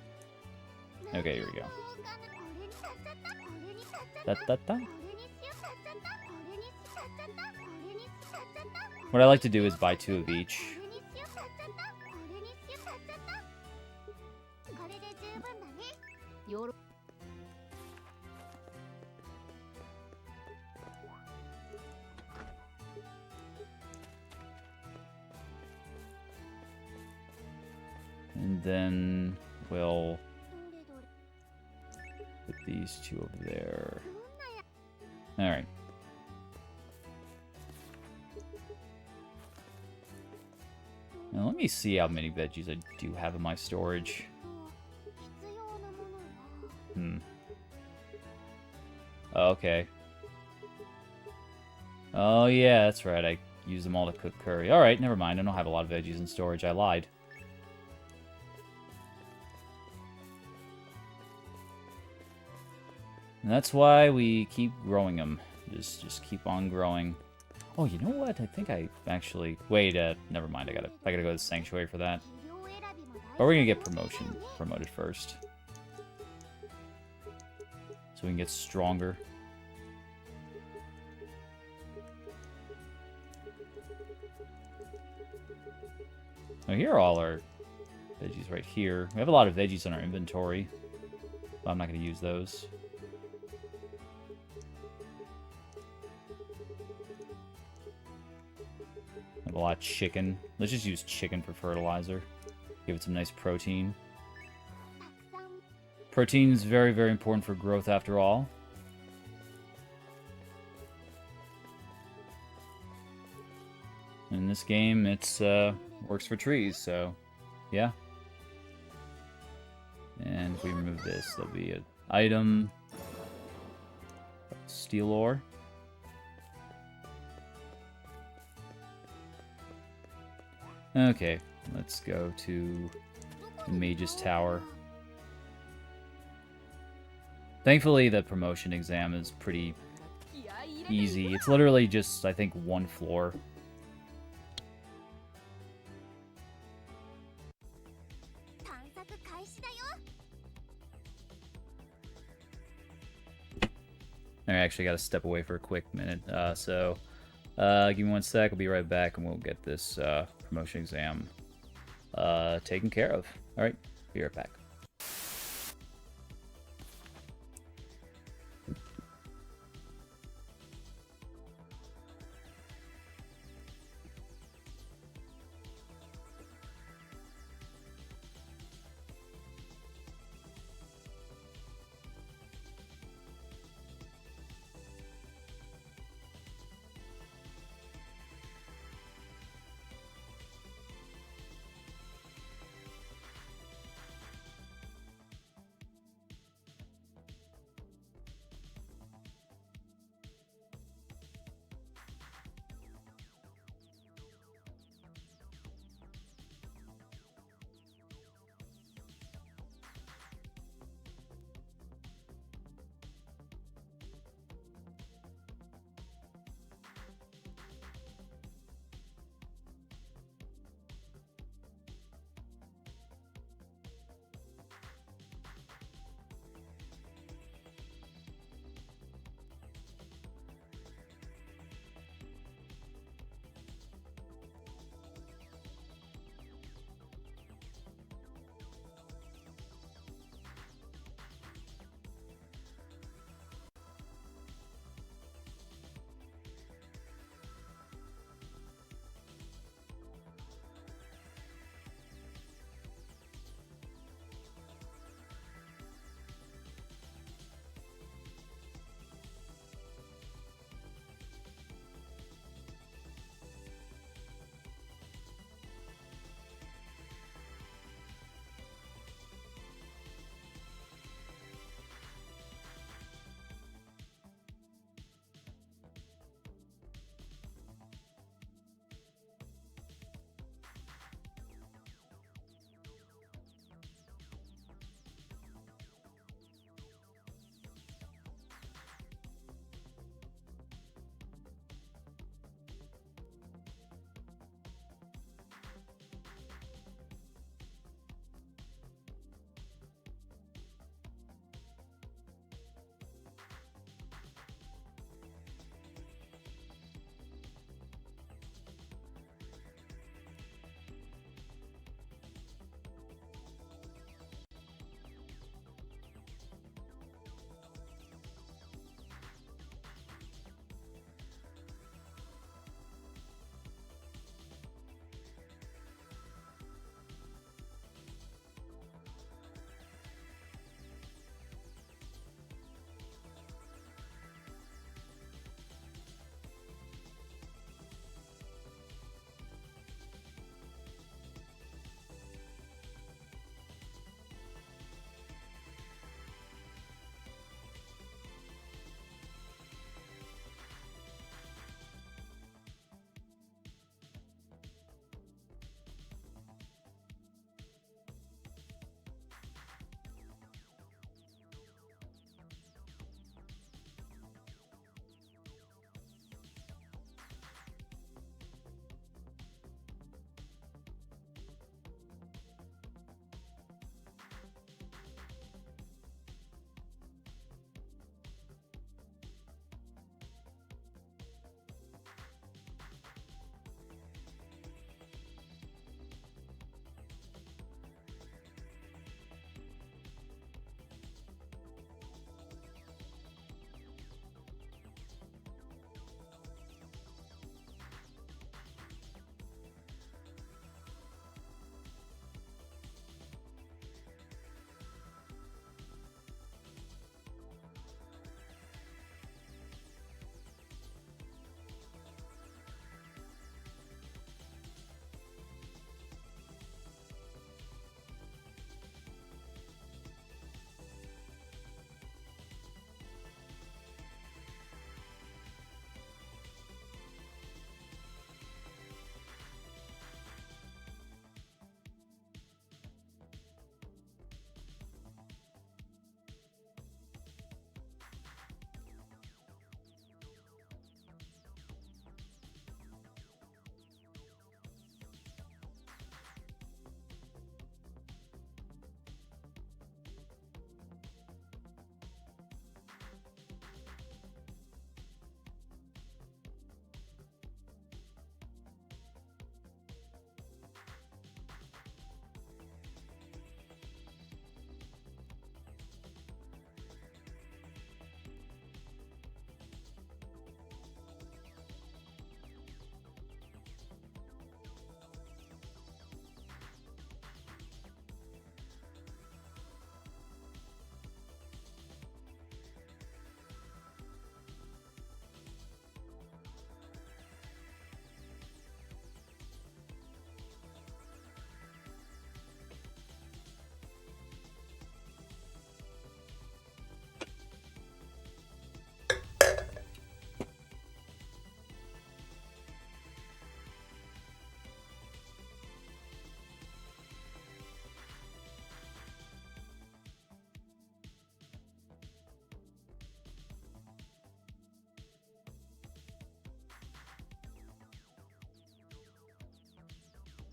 Okay, here we go. What I like to do is buy 2 of each. よろ And then we'll どれどれ put these two over there. Alright. Now let me see how many veggies I do have in my storage. 必要なものは Okay. Oh yeah, that's right. I used them all to cook curry. Alright, never mind. I don't have a lot of veggies in storage. I lied. And that's why we keep growing them. Just keep on growing. Oh, you know what? I think I actually... Wait, never mind. I gotta go to the sanctuary for that. 肥料選びも大事 But we're gonna get なものだよね promoted first. So we can get stronger. Now here are all our veggies right here. We have a lot of veggies in our inventory. But I'm not gonna use those. I have a lot of chicken. Let's just use chicken for fertilizer. Give it some nice protein. たくさん Protein is very, very important for growth after all. In this game, it's works for trees, so yeah. And if we remove this, there'll be an item. Steel ore. Okay, let's go to the Mage's Tower. Thankfully, the promotion exam is pretty 気合い入れて easy. It's literally just, I think, one floor. 探索開始だよ I actually got to step away for a quick minute. Give me one sec. I'll be right back, and we'll get this promotion exam taken care of. All right, be right back.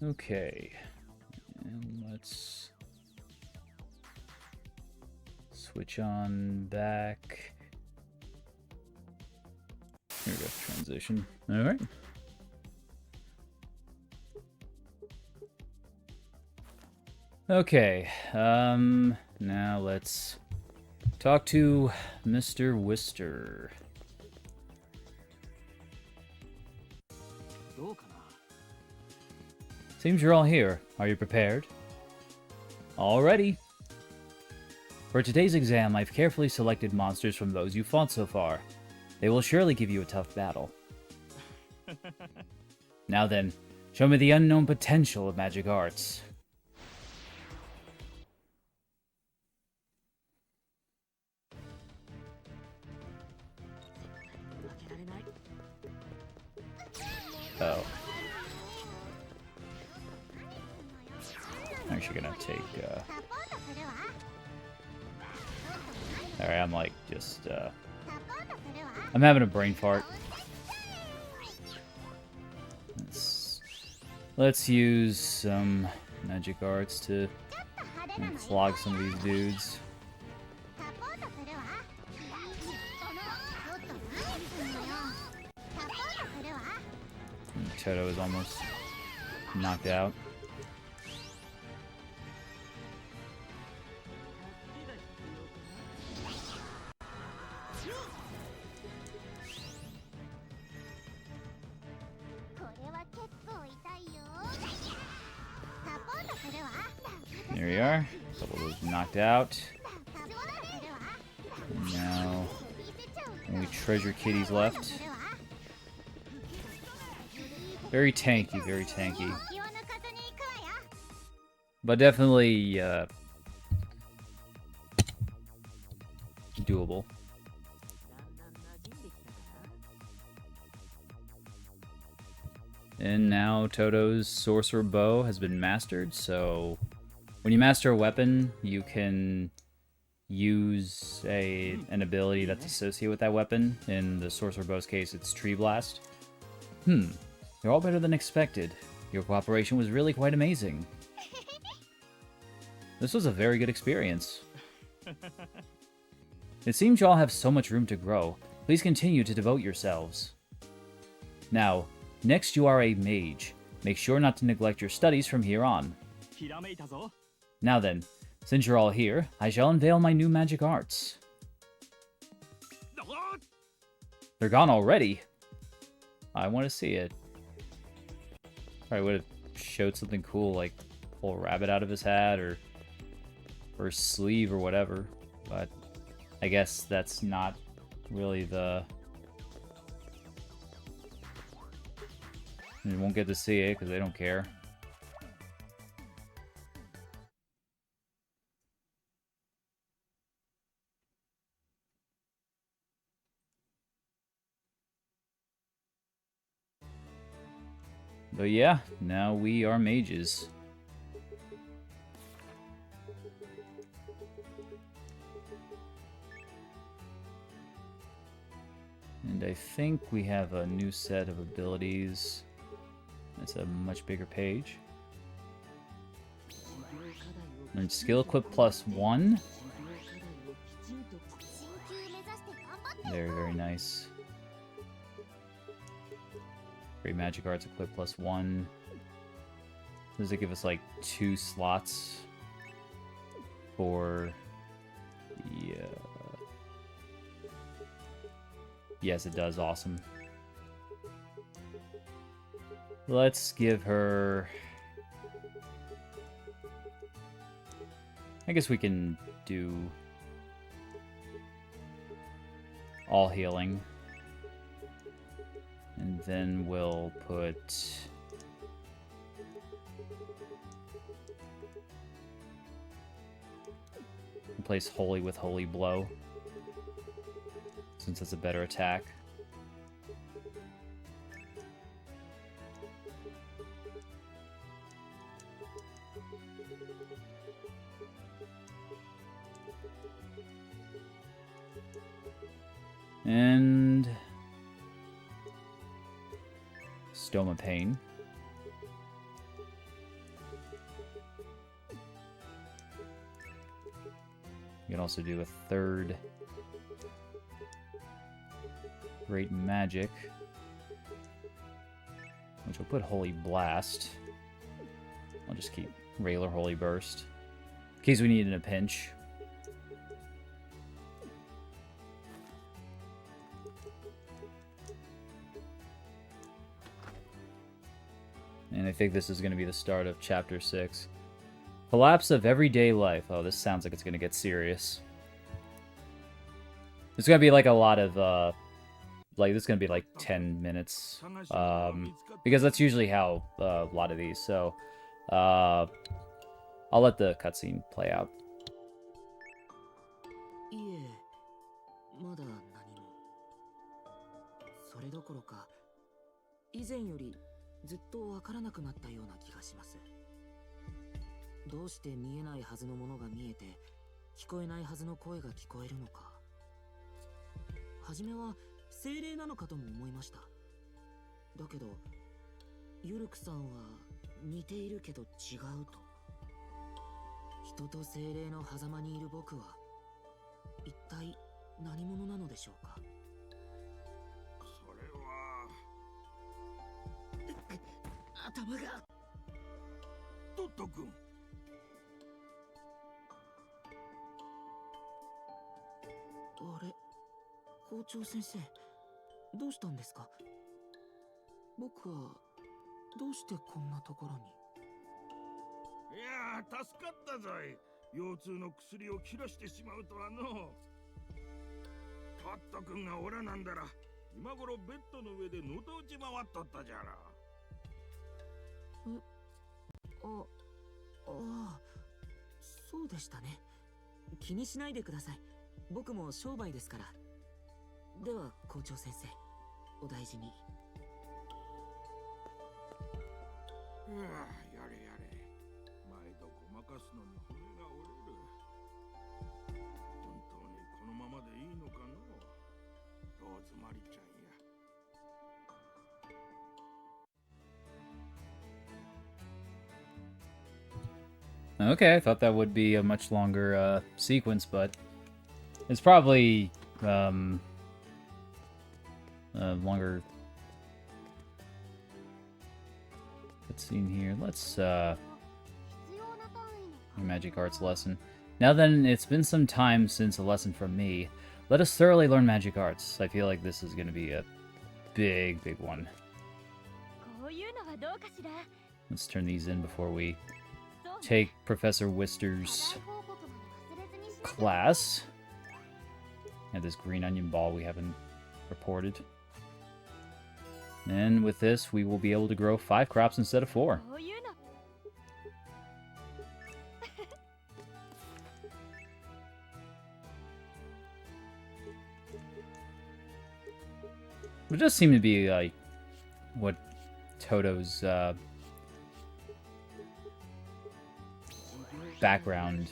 Okay. And let's switch on back. Here we go, transition. Alright. Okay, now let's talk to Mr. Wister. Seems you're all here. Are you prepared? Alrighty. For today's exam, I've carefully selected monsters from those you fought so far. They will surely give you a tough battle. Now then, show me the unknown potential of magic arts. Oh. I'm actually gonna take, Alright, I'm like, just, I'm having a brain fart. Let's use some magic arts to flog some of these dudes. Toto is almost knocked out. There we are. A couple of those knocked out. And now only Treasure Kitties left. Very tanky, very tanky. But definitely doable. And now Toto's Sorcerer Bow has been mastered, so when you master a weapon, you can use an ability that's associated with that weapon. In the Sorcerer Bow's case, it's Tree Blast. You're all better than expected. Your cooperation was really quite amazing. This was a very good experience. It seems you all have so much room to grow. Please continue to devote yourselves. Now, next you are a mage. Make sure not to neglect your studies from here on. Now then, since you're all here, I shall unveil my new magic arts. They're gone already? I want to see it. Probably would have showed something cool, like pull a rabbit out of his hat or his sleeve or whatever, but I guess that's not really the... You won't get to see it because they don't care. But yeah, now we are mages. And I think we have a new set of abilities. It's a much bigger page. And skill equip +1. Very, very nice. Great magic arts equip +1. Does it give us like 2 slots for the... Yes, it does. Awesome. Let's give her... I guess we can do all healing. And then we'll put... Replace Holy with Holy Blow, since it's a better attack. And... Stoma Pain. can also do a third Great Magic, which will put Holy Blast. I'll just keep regular Holy Burst in case we need it in a pinch. And I think this is going to be the start of Chapter 6. Collapse of everyday life. Oh, this sounds like it's going to get serious. There's going to be like a lot of, like, this is going to be like 10 minutes. Because that's usually how a lot of these. So, I'll let the cutscene play out. いえ、まだ何も。それどころか、以前よりずっとわからなくなったような気がします。どうして見えないはずのものが見えて、聞こえないはずの声が聞こえるのか。はじめは精霊なのかとも思いました。だけど、ユルクさんは似ているけど違うと。人と精霊の狭間にいる僕は、一体何者なのでしょうか。それは頭が。トット君。あれ、校長先生、どうしたんですか。僕はどうしてこんなところに。いやー、助かったぞい。腰痛の薬を切らしてしまうとはの。トット君がおらなんだら、今頃ベッドの上でのど打ち回っとったじゃろ。そうでしたね。気にしないでください。僕も商売ですから。では校長先生、お大事に。やれやれ。毎度ごまかすのに骨が折れる。本当にこのままでいいのかの。ローズマリちゃんや。Okay, I thought that would be a much longer sequence, but it's probably longer cutscene here. Let's magic arts lesson. Now then, it's been some time since a lesson from me. Let us thoroughly learn magic arts. I feel like this is going to be a big one. Let's turn these in before we take Professor Wister's class. And this green onion ball we haven't reported. And with this, we will be able to grow 5 crops instead of 4. It does seem to be like what Toto's background.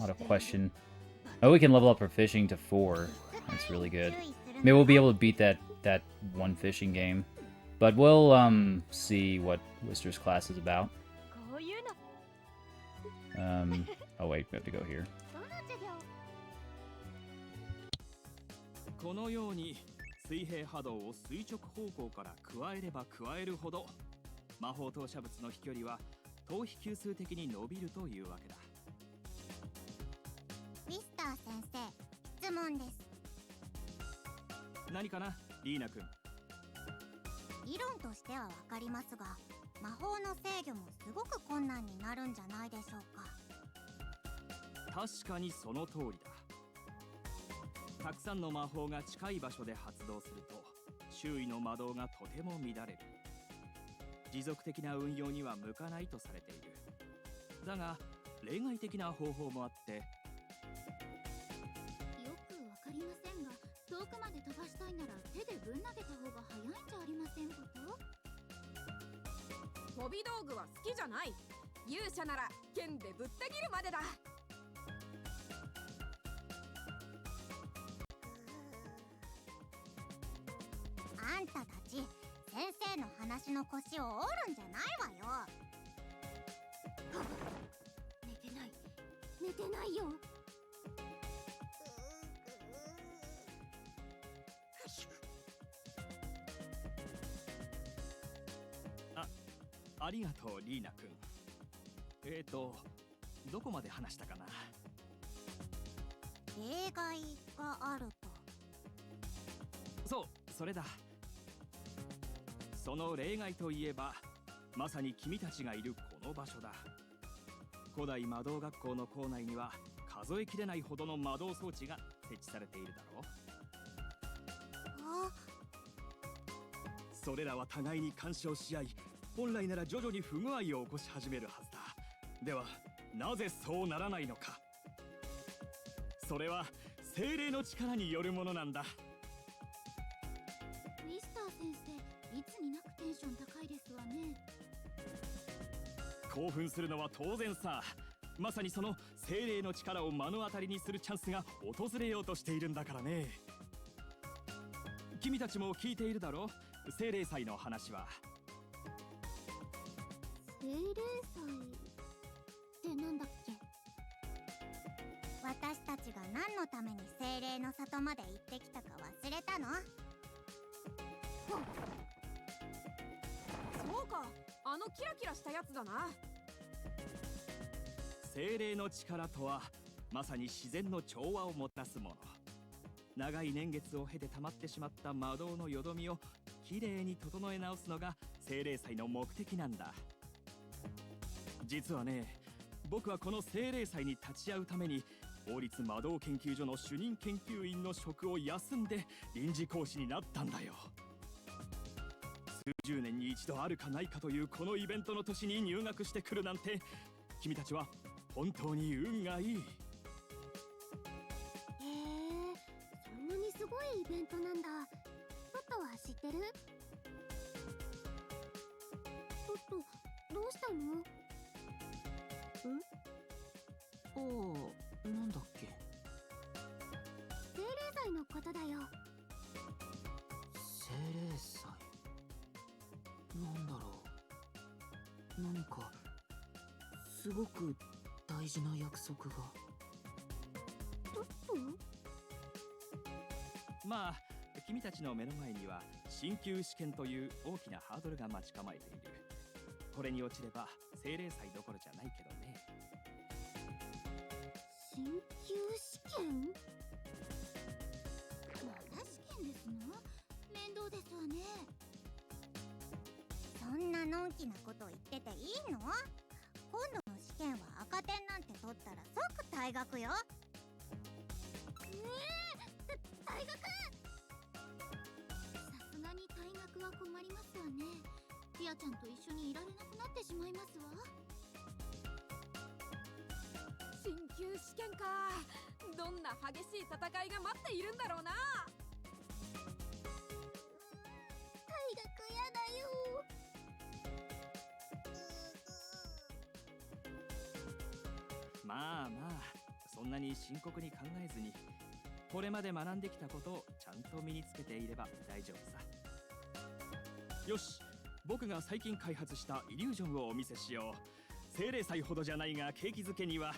Not a question. Oh, we can level up our fishing to 4. That's really good. Maybe we'll be able to beat that one fishing game. But we'll see what Wister's class is about. Oh wait, we have to go here. このように水平波動を垂直方向から加えれば加えるほど魔法投射物の飛距離は等比級数的に伸びるというわけだ。ミスター先生、質問です。何かな、リーナ君。理論としてはわかりますが、魔法の制御もすごく困難になるんじゃないでしょうか。確かにその通りだ。たくさんの魔法が近い場所で発動すると周囲の魔導がとても乱れる。持続的な運用には向かないとされている。だが例外的な方法もあって。よくわかりませんが、遠くまで飛ばしたいなら手でぶん投げた方が早いんじゃありませんこと？飛び道具は好きじゃない。勇者なら剣でぶった切るまでだ。あんたたち、先生の話の腰を折るんじゃないわよ。寝てないよ。ありがとうリーナ君。どこまで話したかな。例外があると。そう、それだ。その例外といえば、まさに君たちがいるこの場所だ。古代魔導学校の校内には数えきれないほどの魔導装置が設置されているだろう。あ、それらは互いに干渉し合い、本来なら徐々に不具合を起こし始めるはずだ。ではなぜそうならないのか。それは精霊の力によるものなんだ。ミスター先生、いつになくテンション高いですわね。興奮するのは当然さ。まさにその精霊の力を目の当たりにするチャンスが訪れようとしているんだからね。君たちも聞いているだろう、精霊祭の話は。精霊祭ってなんだっけ。私たちが何のために精霊の里まで行ってきたか忘れたの？そうか、あのキラキラしたやつだな。精霊の力とはまさに自然の調和をもたらすもの。長い年月を経て溜まってしまった魔導のよどみをきれいに整え直すのが精霊祭の目的なんだ。実はね、僕はこの精霊祭に立ち会うために王立魔導研究所の主任研究員の職を休んで臨時講師になったんだよ。数十年に一度あるかないかというこのイベントの年に入学してくるなんて、君たちは本当に運がいい。へえ、そんなにすごいイベントなんだ。トットは知ってる？トット、どうしたの？ああ、なんだっけ。精霊祭のことだよ。精霊祭。なんだろう。何かすごく大事な約束が。トット？まあ君たちの目の前には進級試験という大きなハードルが待ち構えている。これに落ちれば精霊祭どころじゃないけどね。進級試験？また試験ですの？面倒ですわね。そんなのんきなこと言ってていいの？今度の試験は赤点なんて取ったら即退学よ。退学？さすがに退学は困りますわね。ティアちゃんと一緒にいられなくなってしまいますわ。進級試験か。どんな激しい戦いが待っているんだろうな。退学やだよ。まあまあ、そんなに深刻に考えずに、これまで学んできたことをちゃんと身につけていれば大丈夫さ。よし、僕が最近開発したイリュージョンをお見せしよう。精霊祭ほどじゃないが景気づけには。も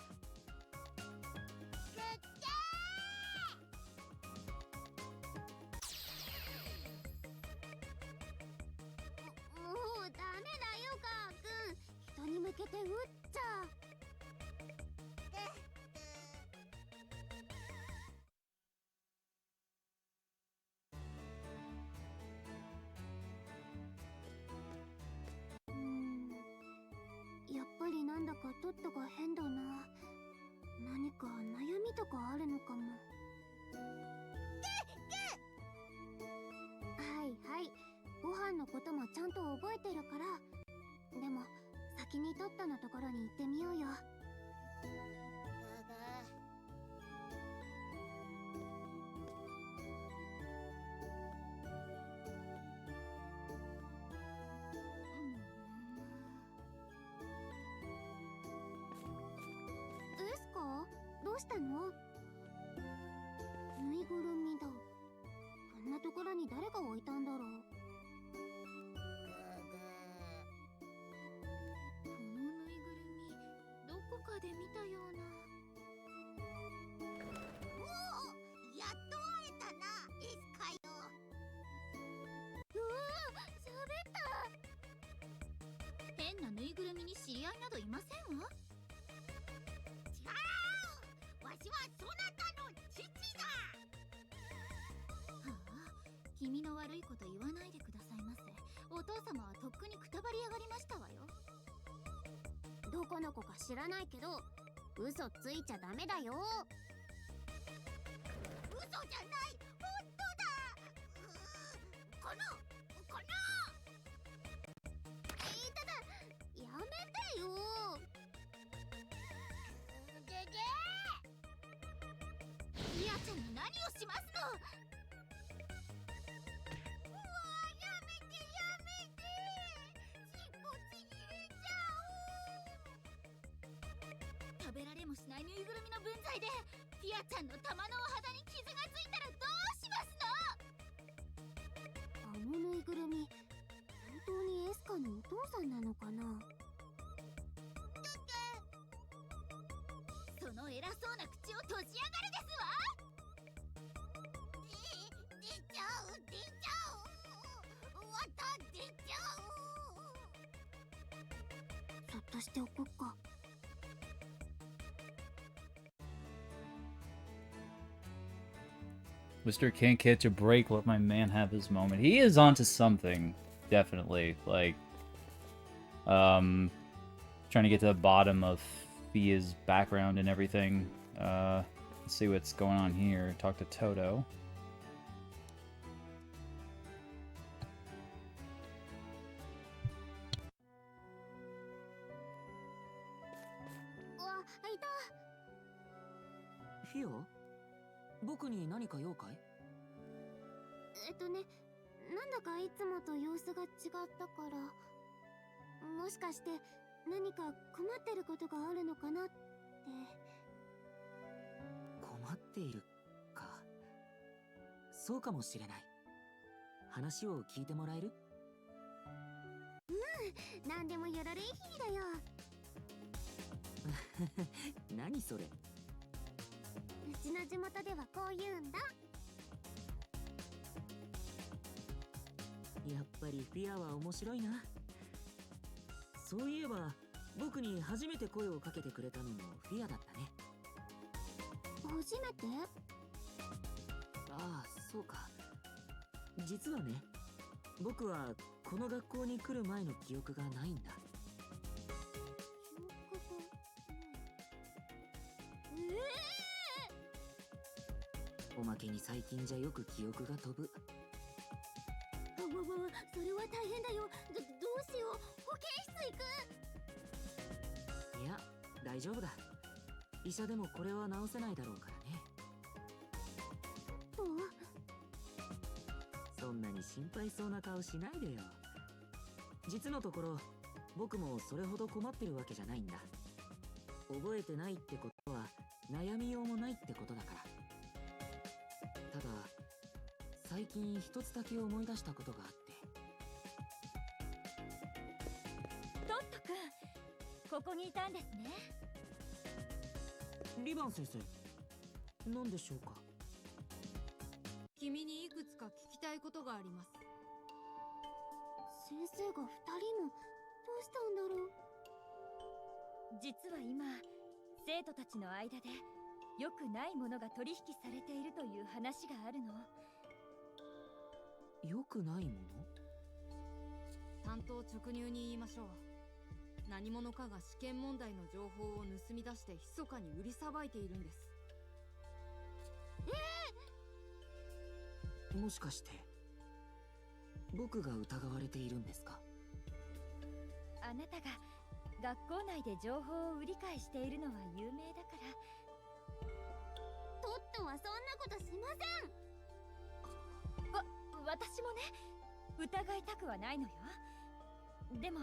うダメだよ、ガーくん。人に向けて撃っちゃ。やっぱりなんだかトットが変だな。何か悩みとかあるのかも。はいはい、ご飯のこともちゃんと覚えてるから。でも先にトットのところに行ってみようよ。エスカ、どうしたの？ぬいぐるみだ。こんなところに誰が置いたんだろう。このぬいぐるみ、どこかで見たような。おお、やっと会えたな、エスカよ。うわー、喋った。変なぬいぐるみに知り合いなどいませんわ。違う、わしはそなたの父だ。はあ、君の悪いこと言わないでくださいませ。お父様はとっくにくたばり上がりましたわよ。どこの子か知らないけど嘘ついちゃダメだよ。嘘じゃない、本当だ。このただやめてよ。ミヤちゃんに何をしますの。うわ、やめてやめて、尻尾ちぎれちゃう。食べられもしないぬいぐるみの分際でピアちゃんの玉のお肌に傷がついたらどうしますの。あのぬいぐるみ本当にエスカのお父さんなのかな。その偉そうな口を閉じやがるですわ。出ちゃう出ちゃう、また出ちゃう。そっとしておこっか。Mr. Can't catch a break, let my man have his moment. He is onto something, definitely. Like, trying to get to the bottom of Fia's background and everything. Let's see what's going on here. Talk to Toto. わ、いた。フィオ、僕に何か用かい？なんだかいつもと様子が違ったから、もしかして何か困ってることがあるのかなって。困っているか。そうかもしれない。話を聞いてもらえる？なんでもよろれいひーだよ。何それ？うちの地元ではこう言うんだ。やっぱりフィアは面白いな。そういえば僕に初めて声をかけてくれたのもフィアだったね。初めて？ああ、そうか。実はね、僕はこの学校に来る前の記憶がないんだ。おまけに最近じゃよく記憶が飛ぶ。わわわ、それは大変だよ。どうしよう。保健室行く？いや、大丈夫だ。医者でもこれは治せないだろうからね。そんなに心配そうな顔しないでよ。実のところ、僕もそれほど困ってるわけじゃないんだ。覚えてないってことは悩みようもないってことだから。ただ、最近一つだけ思い出したことがあって。トットくん、ここにいたんですね。リバン先生、何でしょうか？君にいくつか聞きたいことがあります。先生が2人もどうしたんだろう。実は今、生徒たちの間で良くないものが取引されているという話があるの。良くないもの？単刀直入に言いましょう。何者かが試験問題の情報を盗み出して密かに売りさばいているんです。もしかして僕が疑われているんですか？あなたが学校内で情報を売り買いしているのは有名だから。トットはそんなことしません。私もね、疑いたくはないのよ。でも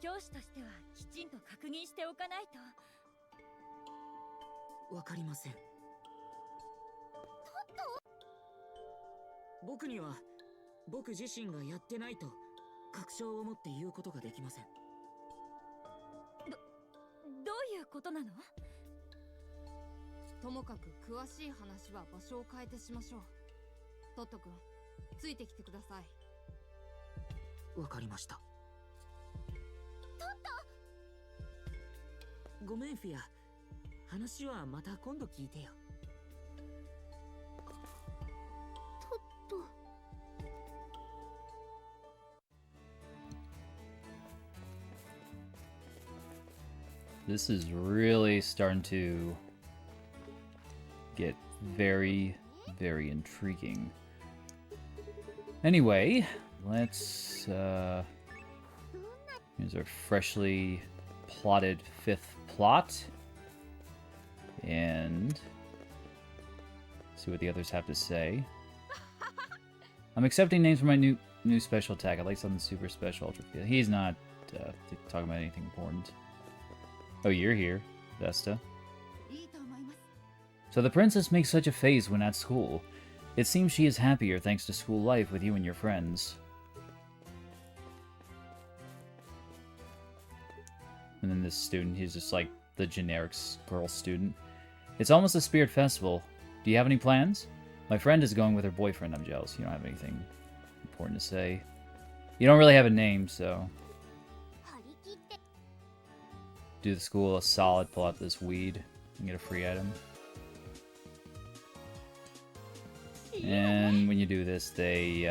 教師としてはきちんと確認しておかないと。わかりません。僕には僕自身がやってないと確証を持って言うことができません。どういうことなの？ともかく詳しい話は場所を変えてしましょう。トット君、ついてきてください。わかりました。トごめんフィア。話はまた今度聞いてよ。トット。This is really starting to get very, very intriguing. Anyway, let's, here's our freshly plotted 5th plot. And see what the others have to say. I'm accepting names for my new special attack. I'd like something super special, ultra field. He's not talking about anything important. Oh, you're here, Vesta. So the princess makes such a face when at school. It seems she is happier thanks to school life with you and your friends. And then this student, he's just like the generic girl student. It's almost a spirit festival. Do you have any plans? My friend is going with her boyfriend. I'm jealous. You don't have anything important to say. You don't really have a name, so... Do the school a solid, pull out this weed, and get a free item. And when you do this, they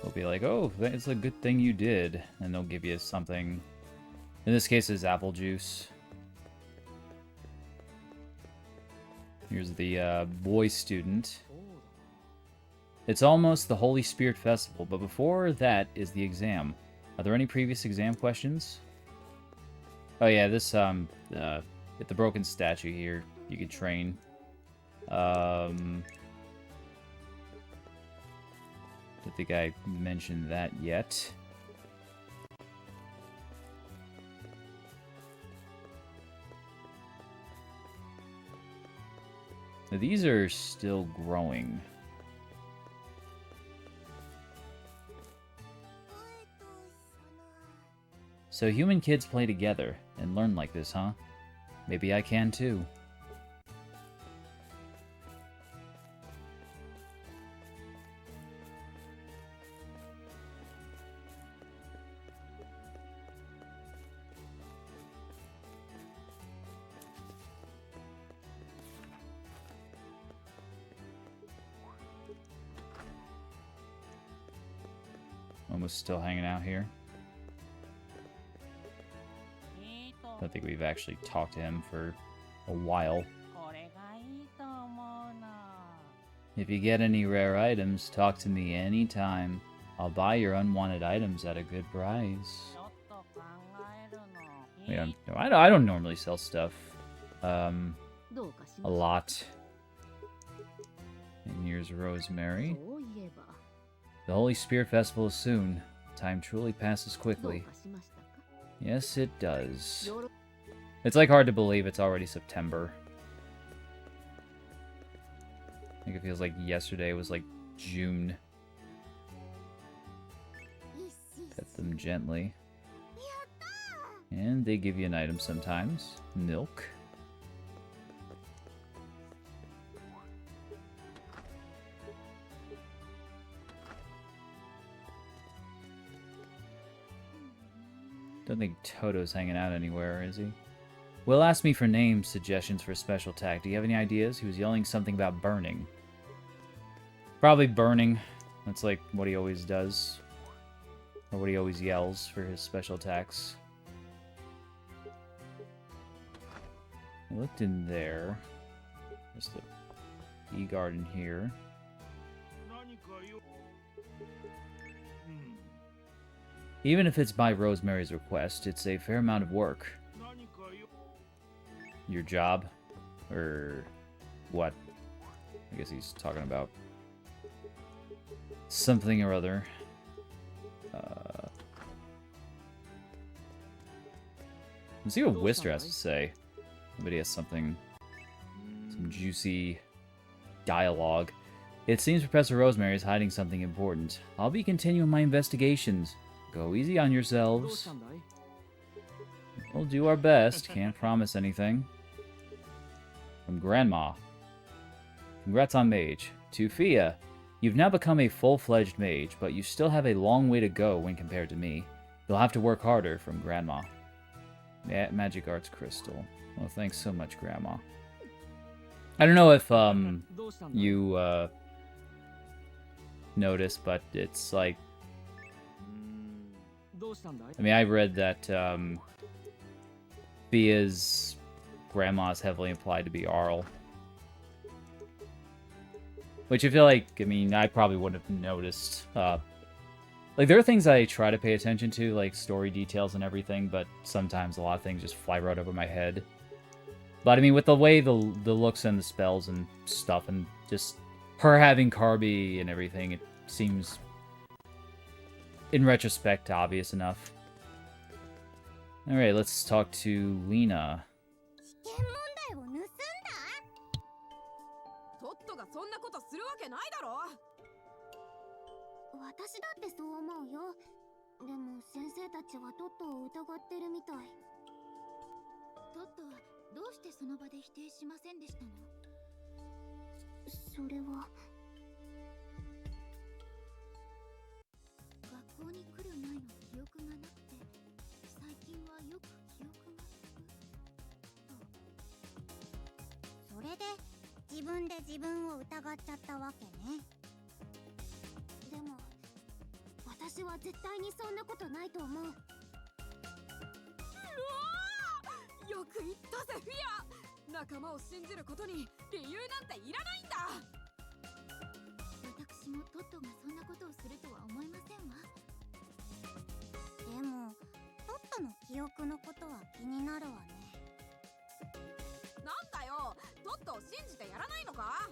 will be like, oh, it's a good thing you did. And they'll give you something. In this case, it's apple juice. Here's the boy student. It's almost the Holy Spirit Festival, but before that is the exam. Are there any previous exam questions? Oh yeah, this, at the broken statue here, you could train. Don't think I mentioned that yet. Now, these are still growing. So human kids play together and learn like this, huh? Maybe I can too. Almost still hanging out here. Don't think we've actually talked to him for a while. If you get any rare items, talk to me anytime. I'll buy your unwanted items at a good price. Yeah, no, I don't normally sell stuff. A lot. And here's Rosemary. The Holy Spirit Festival is soon. Time truly passes quickly. Yes, it does. It's like hard to believe it's already September. I think it feels like yesterday was like June. Pet them gently. And they give you an item sometimes. Milk. Don't think Toto's hanging out anywhere, is he? Will asked me for names, suggestions for a special attack. Do you have any ideas? He was yelling something about burning. Probably burning. That's like what he always does. Or what he always yells for his special attacks. I looked in there. There's the E-Garden here. Even if it's by Rosemary's request, it's a fair amount of work. Your job? Or what? I guess he's talking about something or other. Let's see what Wister has to say. Maybe he has something, some juicy dialogue. It seems Professor Rosemary is hiding something important. I'll be continuing my investigations. Go easy on yourselves. We'll do our best. Can't promise anything. From Grandma. Congrats on Mage. To Fia. You've now become a full-fledged mage, but you still have a long way to go when compared to me. You'll have to work harder from Grandma. Magic Arts Crystal. Well, thanks so much, Grandma. I don't know if you noticed, but it's like, I mean, I read that Via's grandma is heavily implied to be Arl. Which I feel like, I mean, I probably wouldn't have noticed. Like, there are things I try to pay attention to, like story details and everything, but sometimes a lot of things just fly right over my head. But, I mean, with the way the looks and the spells and stuff, and just her having Carby and everything, it seems, in retrospect, obvious enough. Alright, let's talk to Lena. トットがそんなことするわけないだろ。私だってそう思うよ。でも先生たちはトットを疑ってるみたい。トットはどうしてその場で否定しませんでしたの？それは学校に来る前の記憶がなくて、最近はよく記憶がつくと。それで自分で自分を疑っちゃったわけね。でも私は絶対にそんなことないと思う。よく言ったぜフィア。仲間を信じることに理由なんていらないんだ。私もトットがそんなことをするとは思いませんわ。でもトットの記憶のことは気になるわね。なんだよ、トットを信じてやらないのか？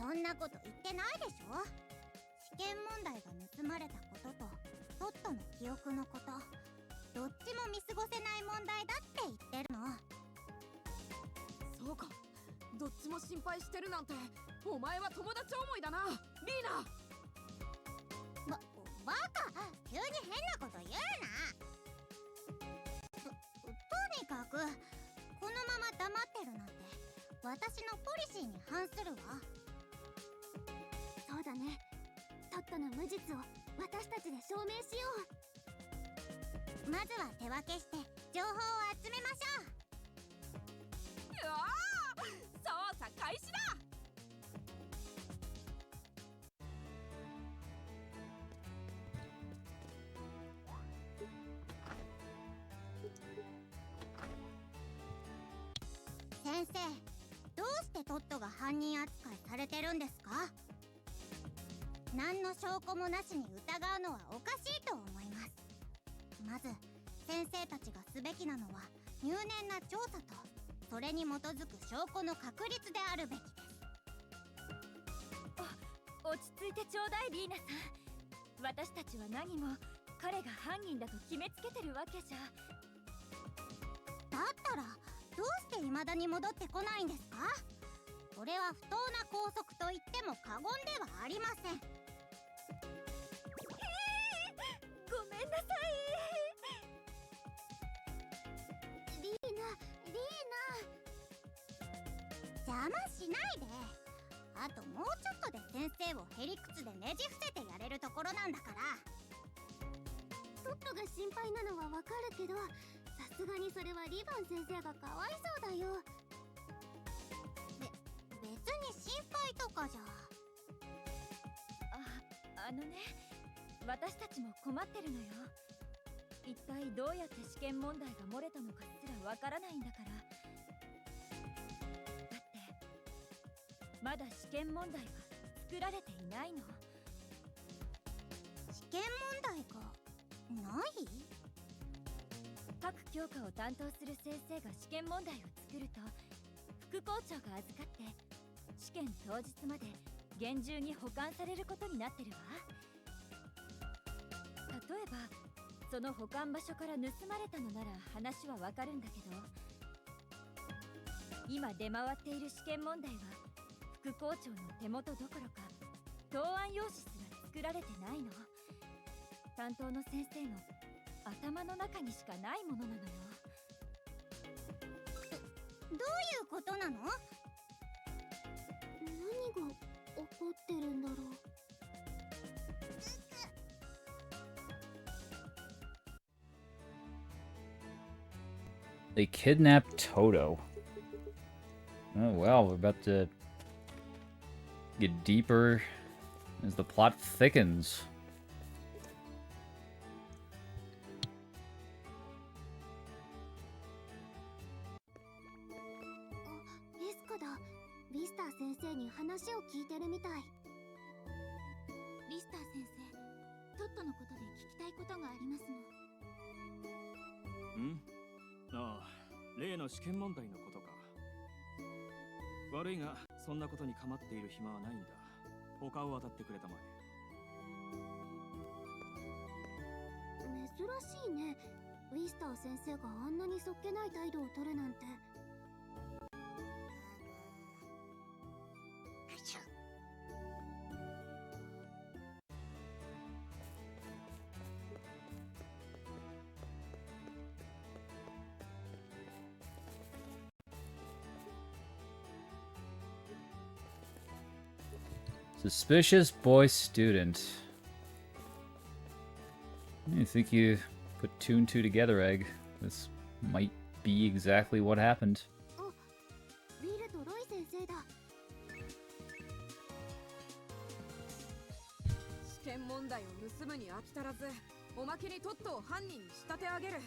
そんなこと言ってないでしょ。試験問題が盗まれたこととトットの記憶のこと、どっちも見過ごせない問題だって言ってるの。そうか、どっちも心配してるなんて、お前は友達思いだな、リーナ。バカ、急に変なこと言うな。とにかくこのまま黙ってるなんて私のポリシーに反するわ。そうだね、トットの無実を私たちで証明しよう。まずは手分けして情報を集めましょう。うわー、捜査開始だ。先生、どうしてトットが犯人扱いされてるんですか？何の証拠もなしに疑うのはおかしいと思います。まず先生たちがすべきなのは入念な調査と、それに基づく証拠の確立であるべきです。落ち着いてちょうだいリーナさん。私たちは何も彼が犯人だと決めつけてるわけじゃ。だったらどうして未だに戻ってこないんですか？これは不当な拘束と言っても過言ではありません。ごめんなさい。リーナ、邪魔しないで。あともうちょっとで先生をへりくつでねじ伏せてやれるところなんだから。トットが心配なのはわかるけど、さすがにそれはリボン先生がかわいそうだよ。別に心配とかじゃ。あのね、私たちも困ってるのよ。一体どうやって試験問題が漏れたのかすらわからないんだから。だってまだ試験問題は作られていないの。試験問題がない？各教科を担当する先生が試験問題を作ると、副校長が預かって試験当日まで厳重に保管されることになってるわ。例えばその保管場所から盗まれたのなら話はわかるんだけど、今出回っている試験問題は副校長の手元どころか答案用紙すら作られてないの。担当の先生の頭の中にしかないものなのよ。どういうことなの？何が起こってるんだろう。They kidnapped Toto. Oh well, we're about to get deeper as the plot thickens. エスカだ。リスター先生に話を聞いてるみたい。リスター先生、トットのことで聞きたいことがありますの。ん？ああ、例の試験問題のことか。悪いが、そんなことに構っている暇はないんだ。他を渡ってくれたまえ。珍しいね。ウィスター先生があんなにそっけない態度を取るなんて。Suspicious boy student. I think you put two and two together, Egg. This might be exactly what happened. ウィルとロイ先生だ。試験問題を盗むに飽き足らず、おまけにトットを犯人に仕立て上げる。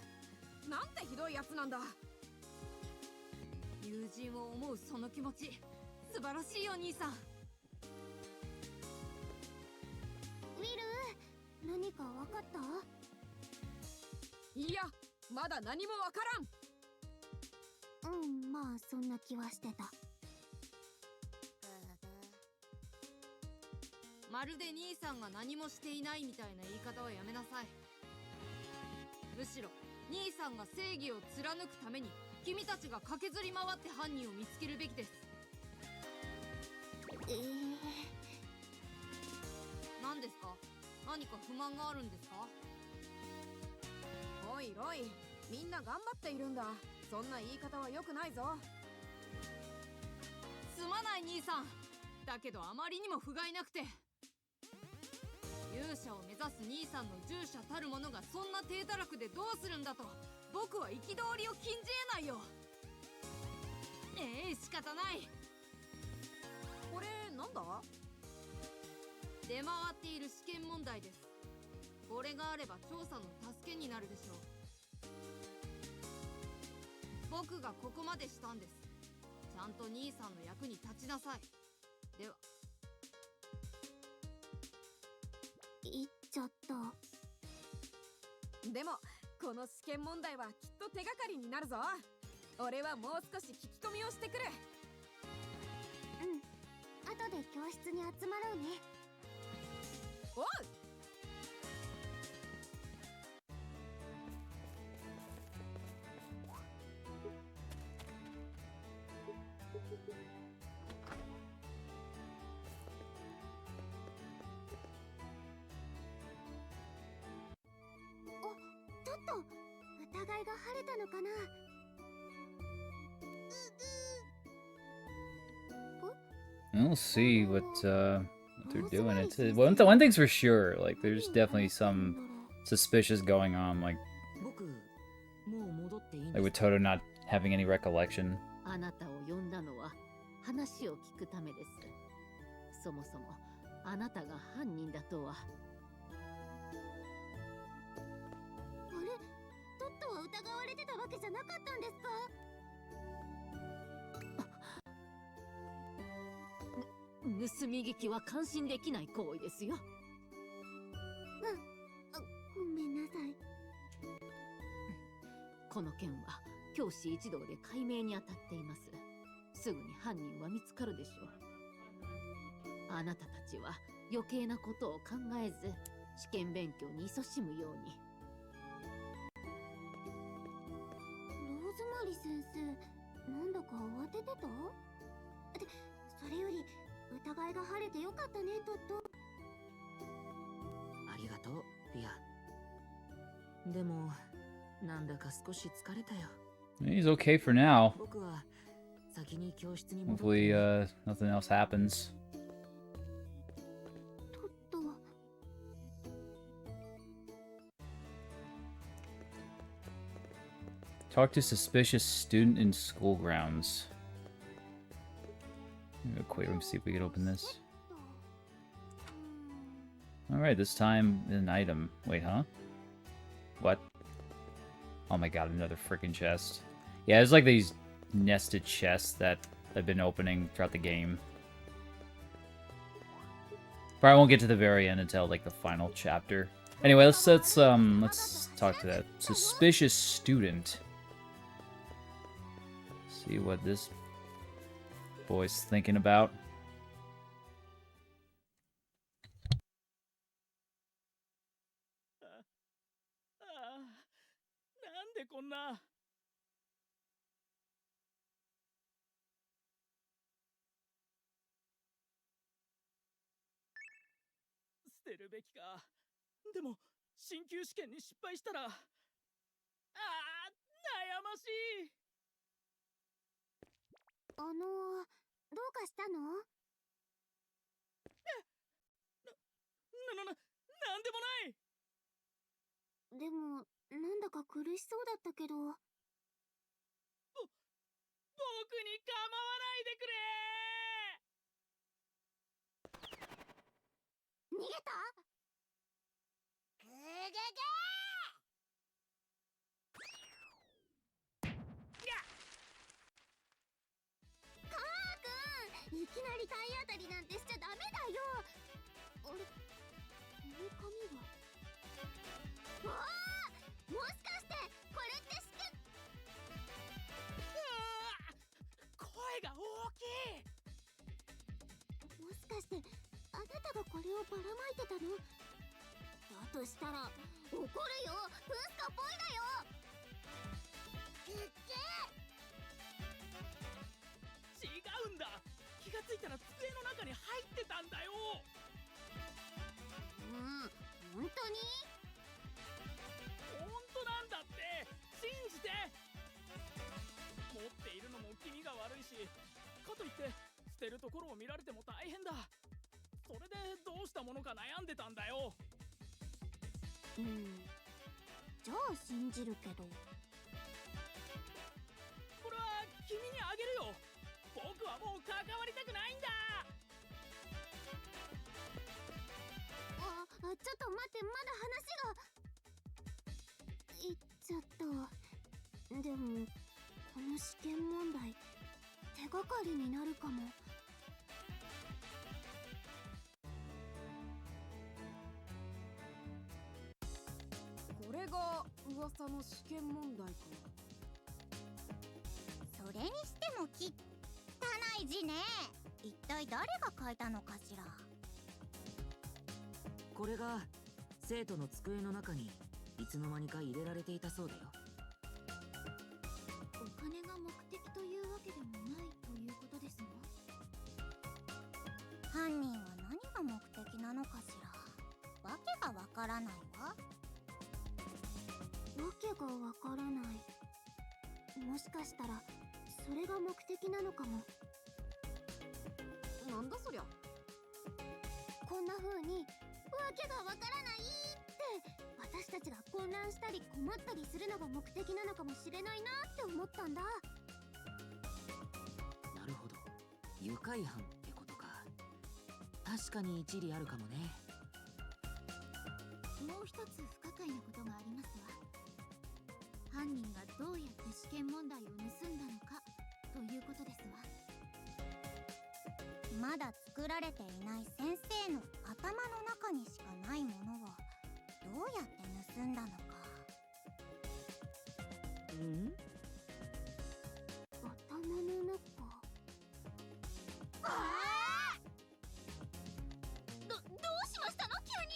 なんてひどいやつなんだ。友人を思うその気持ち、素晴らしいよ兄さん。ウィル、何かわかった？いや、まだ何もわからん。まあそんな気はしてた。まるで兄さんが何もしていないみたいな言い方はやめなさい。むしろ兄さんが正義を貫くために君たちが駆けずり回って犯人を見つけるべきです。何ですか？何か不満があるんですか？おいロイ、みんな頑張っているんだ。そんな言い方は良くないぞ。すまない兄さん。だけどあまりにも不甲斐なくて。勇者を目指す兄さんの従者たる者がそんな低たらくでどうするんだと僕は憤りを禁じ得ないよ。仕方ない。これなんだ？出回っている試験問題です。これがあれば調査の助けになるでしょう。僕がここまでしたんです。ちゃんと兄さんの役に立ちなさい。では。言っちゃった。でもこの試験問題はきっと手がかりになるぞ。俺はもう少し聞き込みをしてくる。後で教室に集まろうね。おう。ちょっと疑いが晴れたのかな。We'll see what they're doing. It's one thing's for sure. Like, there's definitely some suspicious going on. Like with Toto not having any recollection. あなたを呼んだのは話を聞くためです。そもそもあなたが犯人だとは。あれ、トットは疑われてたわけじゃなかったんですか？盗み聞きは感心できない行為ですよ。ごめんなさい。この件は教師一同で解明に当たっています。すぐに犯人は見つかるでしょう。あなたたちは余計なことを考えず試験勉強に勤しむように。ローズマリー先生、なんだか慌ててた？で、それより疑いが晴れてよかったね、トット。ありがとう、フィア。でも、なんだか少し疲れたよ。He's okay for now. 僕は先に教室に戻って。Hopefully, nothing else happens. トット。Talk to suspicious student in school grounds. Wait, let me see if we can open this. Alright, this time an item. Wait, huh? What? Oh my god, another freaking chest. Yeah, it's like these nested chests that I've been opening throughout the game. Probably won't get to the very end until like the final chapter. Anyway, let's talk to that suspicious student. See what this boy's thinking about. なんでこんな。捨てるべきか。でも進級試験に失敗したら、悩ましい。どうかしたの？なんでもない。でもなんだか苦しそうだったけど。僕に構わないでくれ。逃げた？ぐぐぐカーくん、いきなり体当たりなんてしちゃダメだよ。あれ、この紙は。もしかしてこれって声が大きい。もしかしてあなたがこれをばらまいてたの？だとしたら怒るよ。プンスカポイだよ。違うんだ。気がついたら机の中に入ってたんだよ。本当に？本当なんだって。信じて。持っているのも気味が悪いし、かといって捨てるところを見られても大変だ。それでどうしたものか悩んでたんだよ。じゃあ信じるけど。これは君にあげるよ。僕はもう関わりたくないんだ。ちょっと待って、まだ話が。言っちゃった。でもこの試験問題手がかりになるかも。これが噂の試験問題か。それにしても汚い字ね。一体誰が書いたのかしら。これが生徒の机の中にいつの間にか入れられていたそうだよ。お金が目的というわけでもないということですの？犯人は何が目的なのかしら。わけがわからないわ。わけがわからない。もしかしたらそれが目的なのかも。なんだそりゃ。こんな風にわけがわからないって私たちが混乱したり困ったりするのが目的なのかもしれないなって思ったんだ。なるほど、愉快犯ってことか。確かに一理あるかもね。もう一つ不可解なことがありますわ。犯人がどうやって試験問題を盗んだのかということですわ。まだ作られていない先生の頭の中にしかないものをどうやって盗んだのか。頭の中。どうしましたの急に。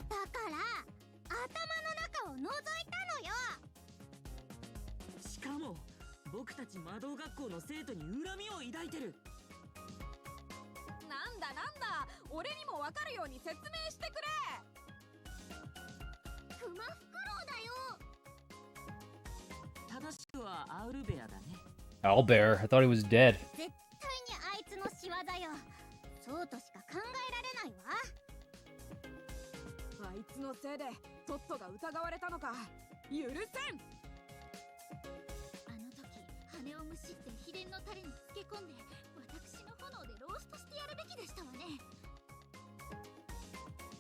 だから頭の中を覗いたのよ。しかも僕たち魔導学校の生徒に恨みを抱いてる。なんだ俺にもわかるように説明してくれ。クマフクロウだよ。正しくはアウルベアだね。 Owlbear. I thought he was dead. 絶対にあいつの仕業よ。そうとしか考えられないわ。あいつのせいでトットが疑われたのか。許せん。あの時羽をむしって秘伝のタレに漬け込んで私の炎でローストしてやるべきでしたわね。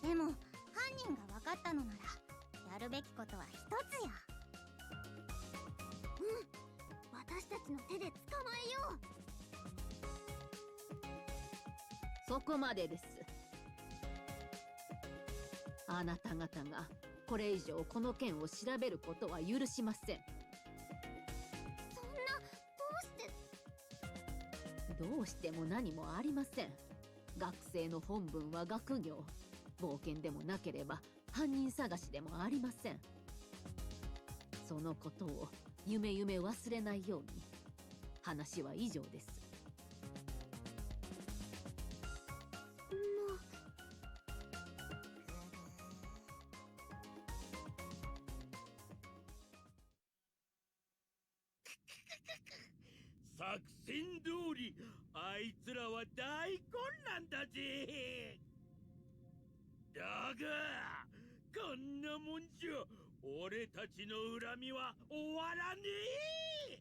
でも犯人が分かったのならやるべきことは一つや。私たちの手で捕まえよう。そこまでです。あなた方がこれ以上この件を調べることは許しません。そんな、どうしても何もありません。学生の本分は学業、冒険でもなければ犯人探しでもありません。そのことを夢忘れないように。話は以上です。作戦通りあいつらは大混乱だぜ。だがこんなもんじゃ俺たちの恨みは終わらねえ。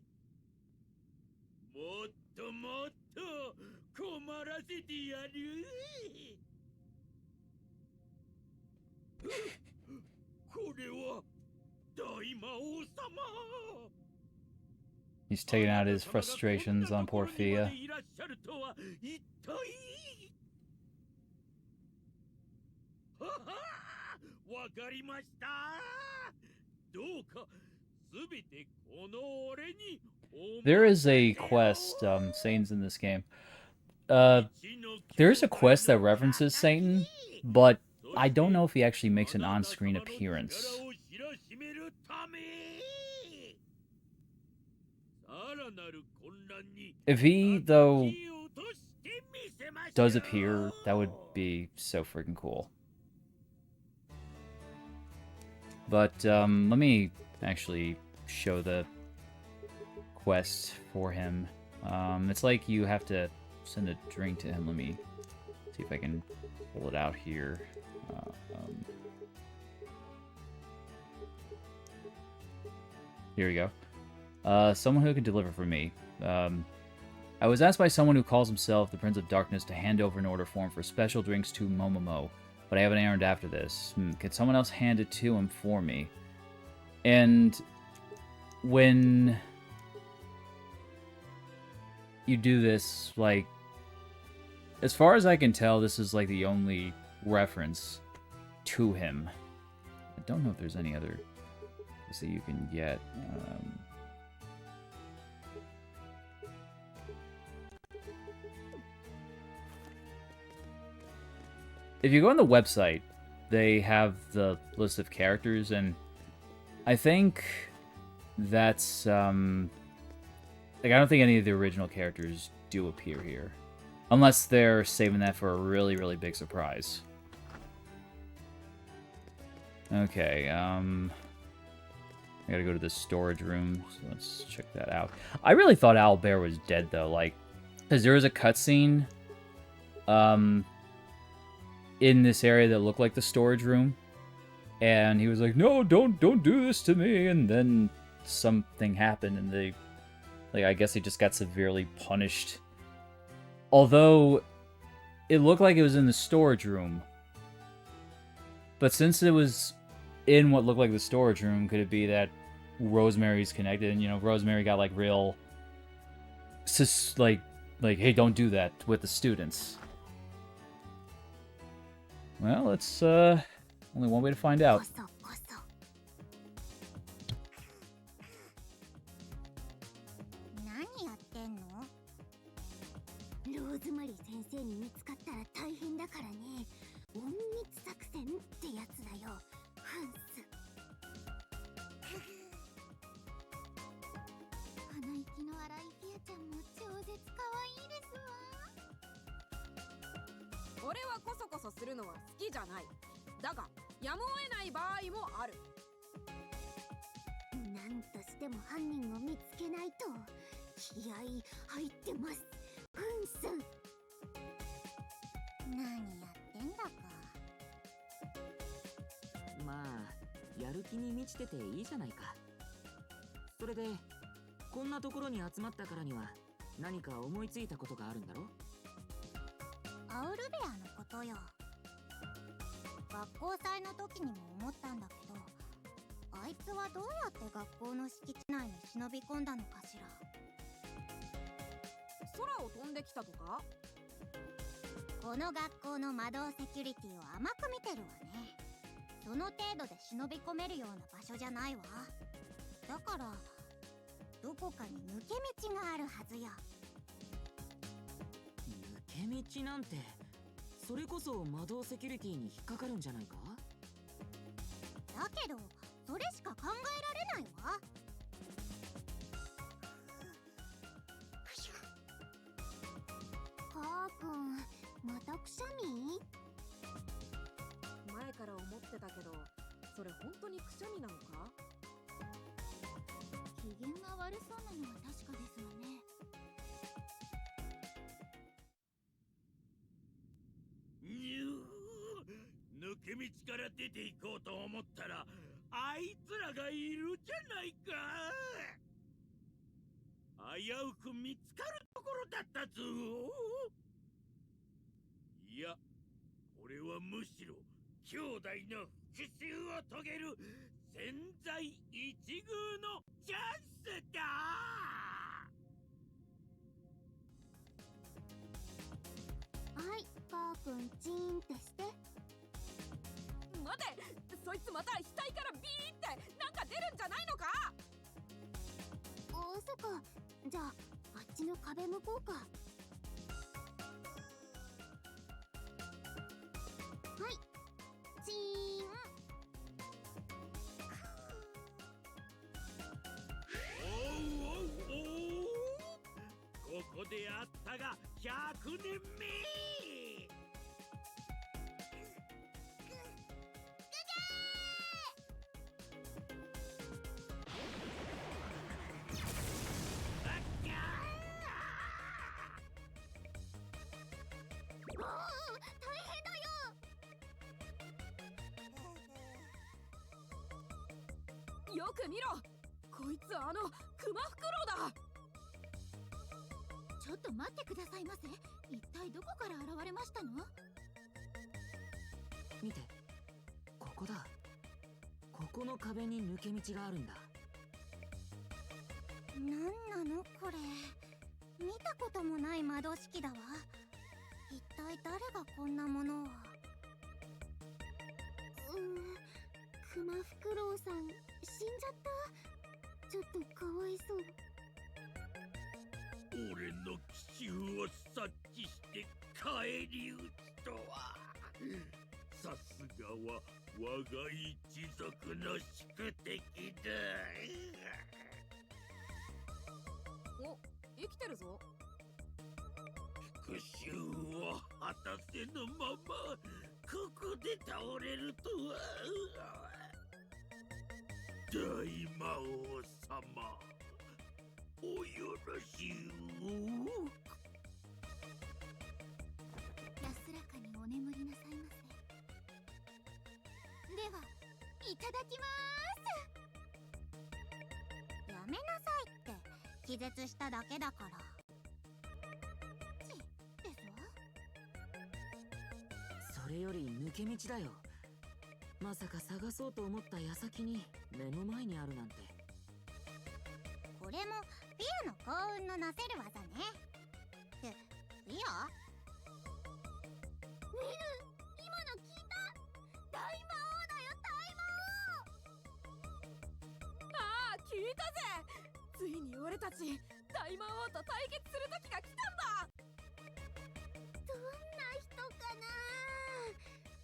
もっともっと困らせてやる。これは大魔王様。He's taking out his frustrations on poor Fia. わかりました。どうかすべてこの俺に。There is a quest, Satan's in this game. There is a quest that references Satan, but I don't know if he actually makes an on-screen appearance. If he, though, does appear, that would be so freaking cool. But, let me actually show the quest for him. It's like you have to send a drink to him. Let me see if I can pull it out here. Here we go. Someone who can deliver for me. I was asked by someone who calls himself the Prince of Darkness to hand over an order form for special drinks to Momomo, but I have an errand after this. Could someone else hand it to him for me? And when you do this, like, as far as I can tell, this is like the only reference to him. I don't know if there's any other that you can get. If you go on the website, they have the list of characters, and I think that's, like, I don't think any of the original characters do appear here. Unless they're saving that for a really, really big surprise. Okay, I gotta go to the storage room, so let's check that out. I really thought Owlbear was dead, though, like, because there was a cutscene, in this area that looked like the storage room, and he was like, "No, don't do this to me," and then something happened, and they, like, I guess he just got severely punished. Although, it looked like it was in the storage room, but since it was in what looked like the storage room, could it be that Rosemary's connected, and, you know, Rosemary got, like, real, like, hey, don't do that with the students. Well, it's, only one way to find out. 何やってんの？ローズマリー先生に見つかったら大変だからね。隠密作戦ってやつだよ。フンス。鼻息の荒いフィアちゃんも超絶可愛いですわ。俺はコソコソするのは好きじゃない。だがやむを得ない場合もある。なんとしても犯人を見つけないと。気合い入ってます。フンス。何やってんだか。まあやる気に満ちてていいじゃないか。そそれでこんなところに集まったからには何か思いついたことがあるんだろ？アウルベアのことよ。学校祭の時にも思ったんだけど、あいつはどうやって学校の敷地内に忍び込んだのかしら。空を飛んできたとか？この学校の魔導セキュリティを甘く見てるわね。その程度で忍び込めるような場所じゃないわ。だからどこかに抜け道があるはずよ。抜け道なんて、それこそ魔導セキュリティに引っかかるんじゃないか？だけどそれしか考えられないわ。カーくん、またくしゃみ？前から思ってたけど、それ本当にくしゃみなのか？機嫌が悪そうなのは確かですわね。抜け道から出て行こうと思ったらあいつらがいるじゃないか。危うく見つかるところだったぞ。いや、これはむしろ兄弟の復讐を遂げる千載一遇のチャンスだ。はい、カーくんチーンってして。待て、そいつまた額からビーってなんか出るんじゃないのか？そっか。じゃああっちの壁向こうか。はい、チーン。ここであったが100年目。よく見ろ、こいつクマフクロウだ。ちょっと待ってくださいませ。一体どこから現れましたの？見て、ここだ。ここの壁に抜け道があるんだ。なんなのこれ。見たこともない窓式だわ。一体誰がこんなものを。クマフクロウさん死んじゃった。ちょっとかわいそう。俺の奇襲を察知して返り討ちとは。さすがは我が一族の宿敵だ。お、生きてるぞ。復讐を果たせぬままここで倒れるとは。大魔王様、およろしゅう。安らかにお眠りなさいませ。では、いただきまーす。やめなさいって、気絶しただけだから。ですわ。それより抜け道だよ。まさか探そうと思った矢先に目の前にあるなんて。これもフィアの幸運のなせる技ね。フィア？ミル、今の聞いた？大魔王だよ、大魔王！ああ、聞いたぜ。ついに俺たち大魔王と対決する時が来たんだ。どんな人かな。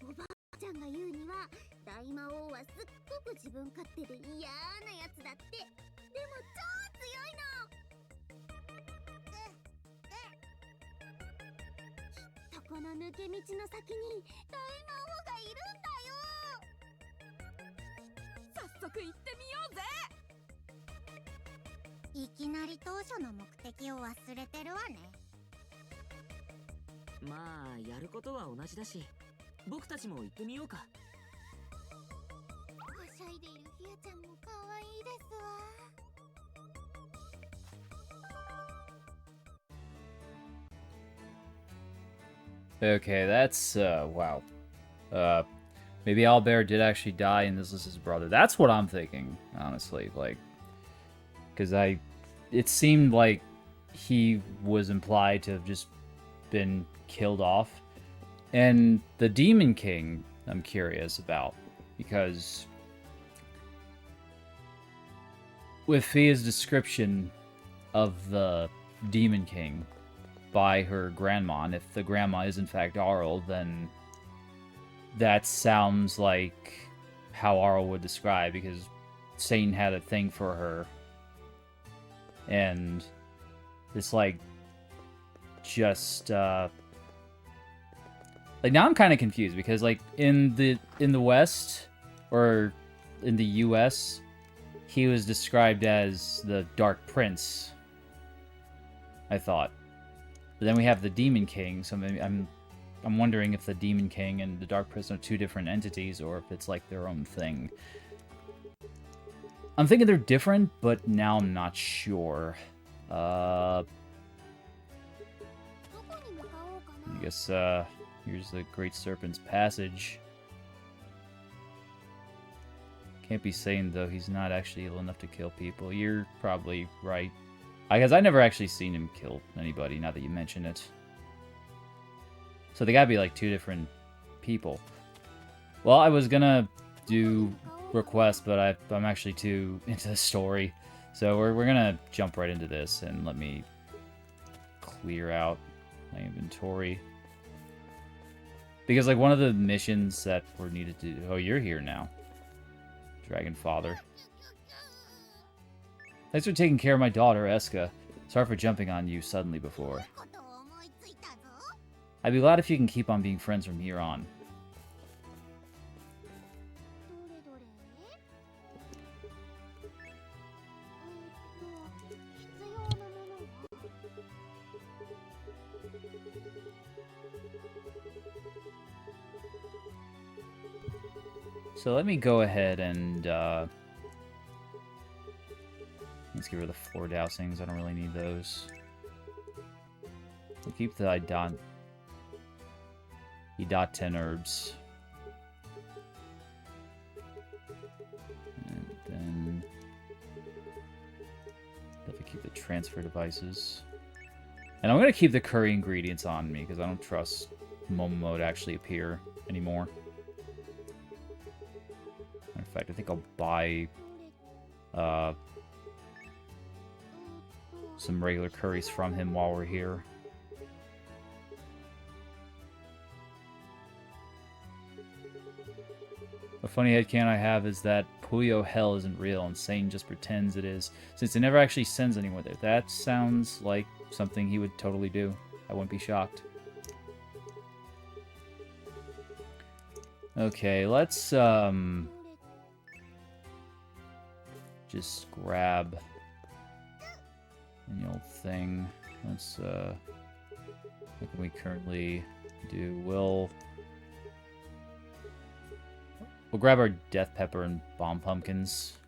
おばあちゃんが言うには大魔王はすっごく自分勝手で嫌なやつだって。でも超強いの。きっとこの抜け道の先に大魔王がいるんだよ。早速行ってみようぜ。いきなり当初の目的を忘れてるわね。まあやることは同じだし、僕たちも行ってみようか。はしゃいでいるフィアちゃんも可愛いですわ。Okay, that's, wow. Maybe Owlbear did actually die and this is his brother. That's what I'm thinking, honestly. Like, because it seemed like he was implied to have just been killed off. And the Demon King, I'm curious about, because with Fia's description of the Demon King by her grandma, and if the grandma is in fact Arl, then that sounds like how Arl would describe, because Satan had a thing for her. And it's like, just, like, now I'm kind of confused, because, like, in the West, or in the US, he was described as the Dark Prince, I thought. But then we have the Demon King, so maybe I'm wondering if the Demon King and the Dark Prince are two different entities, or if it's, like, their own thing. I'm thinking they're different, but now I'm not sure. I guess, here's the Great Serpent's Passage. Can't be saying, though, he's not actually ill enough to kill people. You're probably right. I guess I never actually seen him kill anybody, now that you mention it. So they gotta be, like, two different people. Well, I was gonna do requests, but I'm actually too into the story. So we're gonna jump right into this, and let me clear out my inventory. Because, like, one of the missions that were needed to do... Oh, you're here now. Dragon Father. Thanks for taking care of my daughter, Eska. Sorry for jumping on you suddenly before. I'd be glad if you can keep on being friends from here on. So let me go ahead and, let's get rid of the floor dousings. I don't really need those. We'll keep the Idot 10 herbs. And then definitely keep the transfer devices. And I'm going to keep the curry ingredients on me, because I don't trust Momomo to actually appear anymore. In fact, I think I'll buy some regular curries from him while we're here. A funny headcanon I have is that Puyo Hell isn't real and Satan just pretends it is, since it never actually sends anyone there. That sounds like something he would totally do. I wouldn't be shocked. Okay, let's just grab any old thing. Let's what can we currently do? We'll grab our death pepper and bomb pumpkins.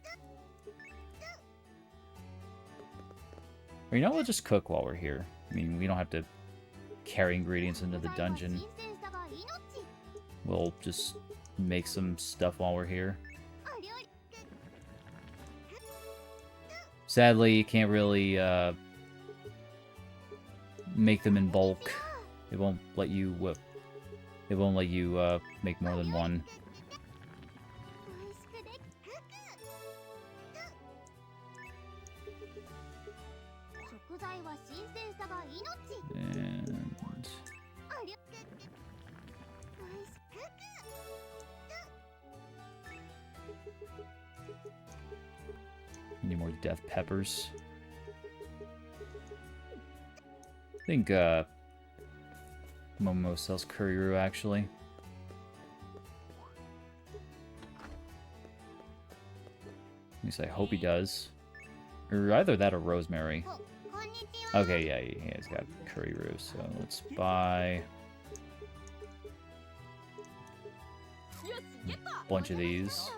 Or, you know, we'll just cook while we're here. I mean, we don't have to carry ingredients into the dungeon. We'll just make some stuff while we're here. Sadly, you can't really make them in bulk. It won't let you make more than one. And need more death peppers. I think Momo sells curry-roo, actually. At least I hope he does. Or either that or rosemary. Okay, yeah, he's got curry-roo, so let's buy a bunch of these.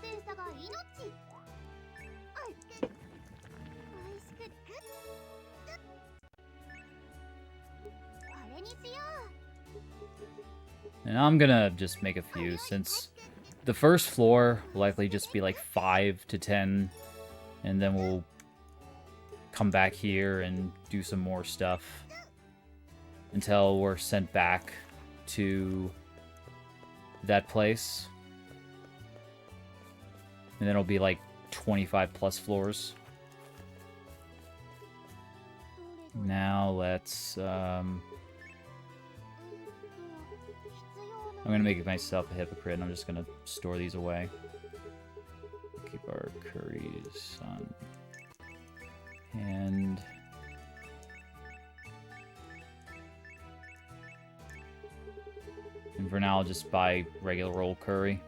点差が命。おいしくグッこれにしよ And I'm gonna just make a few, since the first floor will likely just be like 5 to 10, and then we'll come back here and do some more stuff until we're sent back to that place. And then it'll be like 25 plus floors. Now let's, I'm gonna make myself a hypocrite, and I'm just gonna store these away. Keep our curries on hand. And for now, I'll just buy regular roll curry.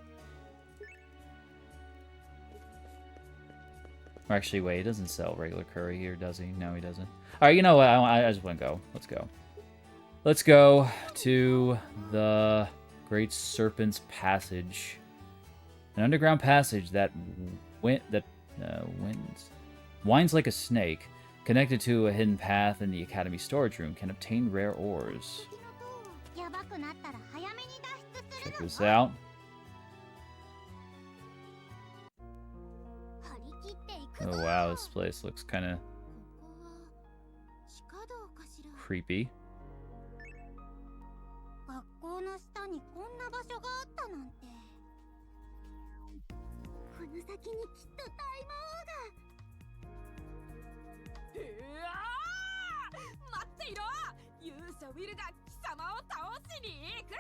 Or actually, wait, he doesn't sell regular curry here, does he? No, he doesn't. Alright, you know what? I just want to go. Let's go. Let's go to the Great Serpent's Passage. An underground passage that winds like a snake, connected to a hidden path in the Academy storage room, can obtain rare ores. う。やばくなったら早めに脱出する Check の。 this out. 張り切っていく Oh ぞ。 wow, this place looks kind of ここは地下道かしら。 creepy. 学校の下にこんな場所があったなんて。この先にきっと大魔王が。うわー、待っていろ。勇者ウィルが貴様を倒しに行くぜ。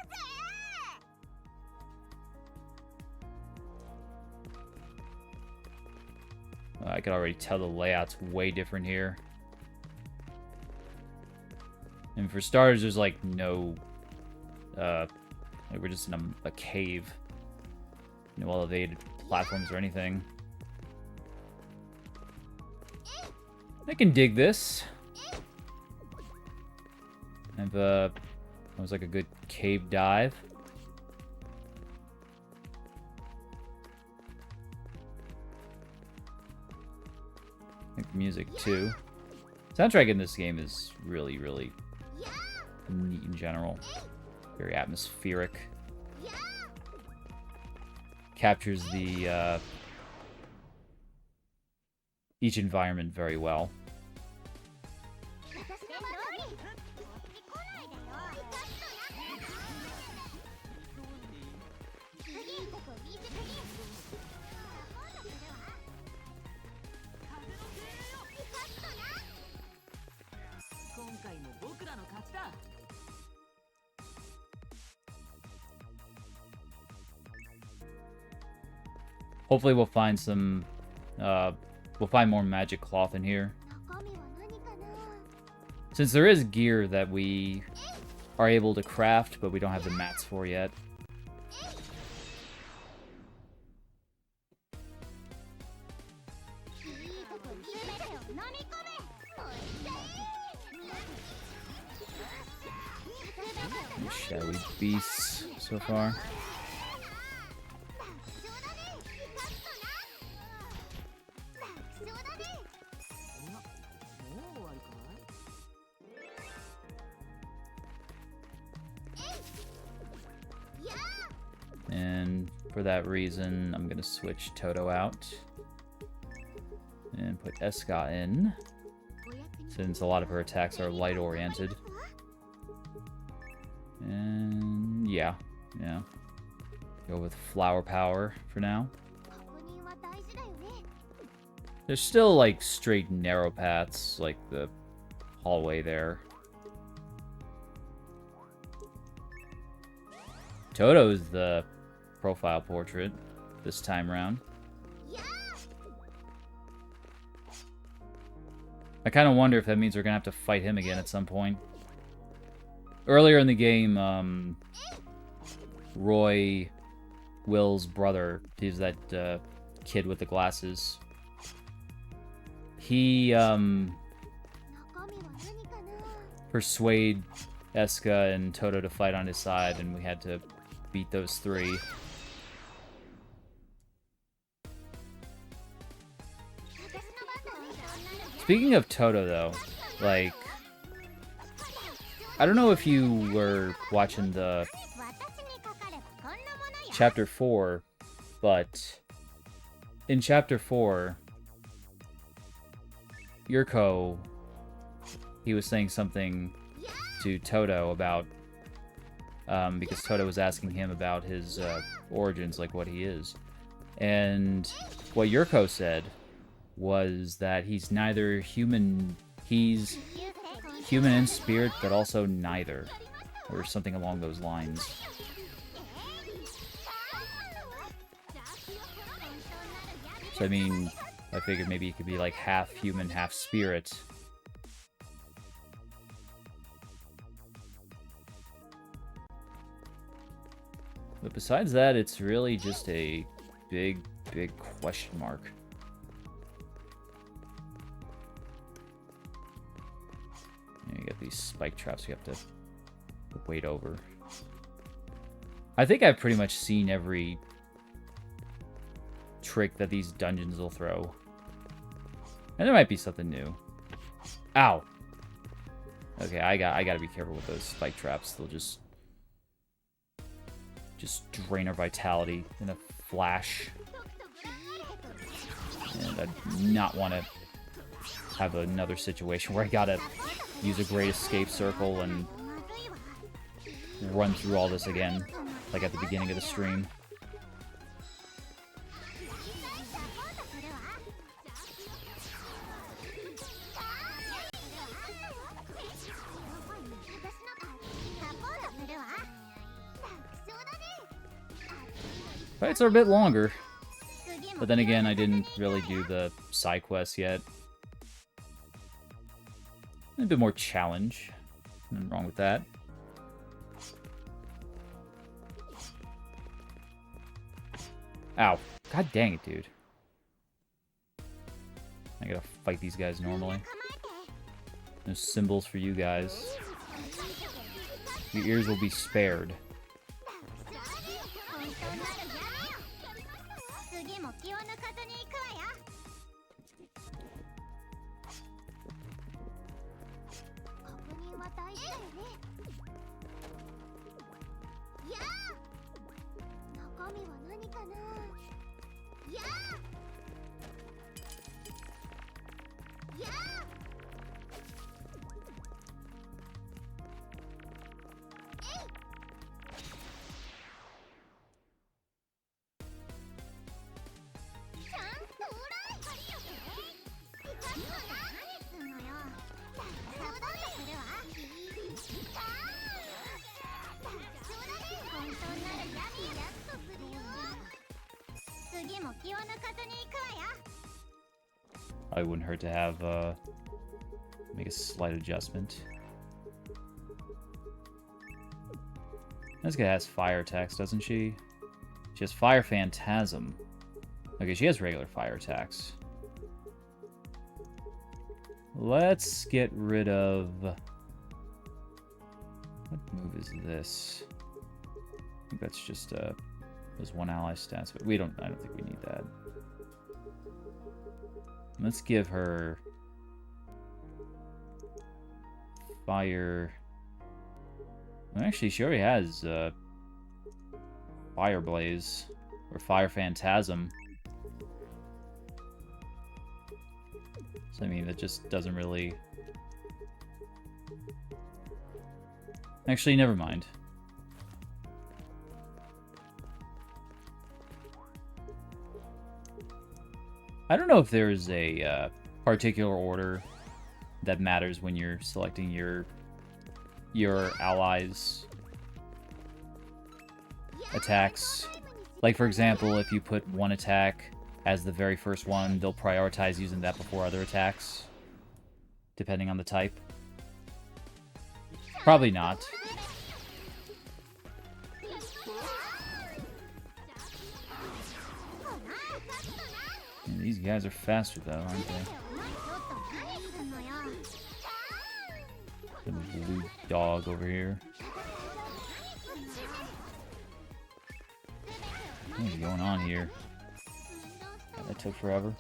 I could already tell the layout's way different here. And for starters, there's like no, like we're just in a cave. No elevated platforms or anything. I can dig this. I've, that was like a good cave dive. I think music too. Soundtrack in this game is really, really neat in general. Very atmospheric. Captures the each environment very well. 私の窓にこっち来ないでよ。次ここ右次。今度するわ。今回も僕らの勝ちだ。 Hopefully we'll find some, we'll find more magic cloth in here. 中身は何かな。 Since there is gear that we are able to craft, but we don't have the mats for yet. いいとこ全てを飲み込め。おいしい。 Shadowy beasts so far. もう終わりかい？ And for that reason, I'm gonna switch Toto out. And put Eska in, since a lot of her attacks are light oriented. And yeah. Go with flower power for now. 確認は大事だよね。 There's still like straight narrow paths, like the hallway there. Toto's the profile portrait this time around. I kind of wonder if that means we're gonna have to fight him again at some point. Earlier in the game, Roy, Will's brother, he's that kid with the glasses. He 中身は何かな。 persuade Eska and Toto to fight on his side, and we had to beat those three. Speaking of Toto, though, like, I don't know if you were watching the Chapter 4, but in Chapter 4, Yurko, he was saying something to Toto about, because Toto was asking him about his origins, like what he is. And what Yurko said was that he's neither human, he's human in spirit, but also neither, or something along those lines. So I mean, I figured maybe he could be like half human, half spirit. But besides that, it's really just a big, big question mark. You get these spike traps you have to wait over. I think I've pretty much seen every trick that these dungeons will throw. And there might be something new. Ow! Okay, I gotta be careful with those spike traps. They'll just drain our vitality in a flash. And I do not want to have another situation where I gotta use a great escape circle and run through all this again, like at the beginning of the stream. Fights are a bit longer, but then again, I didn't really do the side quests yet. A bit more challenge. Nothing wrong with that. Ow. God dang it, dude. I gotta fight these guys normally. No symbols for you guys. Your ears will be spared. I wouldn't hurt to have make a slight adjustment. This guy has fire attacks, doesn't she? She has fire phantasm. Okay, she has regular fire attacks. Let's get rid of... What move is this? I think that's just there's one ally stats, but I don't think we need that. Let's give her fire. Well, actually, she already has fire blaze or fire phantasm. So I mean, that just doesn't really. Actually, never mind. I don't know if there's a particular order that matters when you're selecting your allies' attacks. Like, for example, if you put one attack as the very first one, they'll prioritize using that before other attacks, depending on the type. Probably not. And these guys are faster, though, aren't they? The blue dog over here. What is going on here? God, that took forever.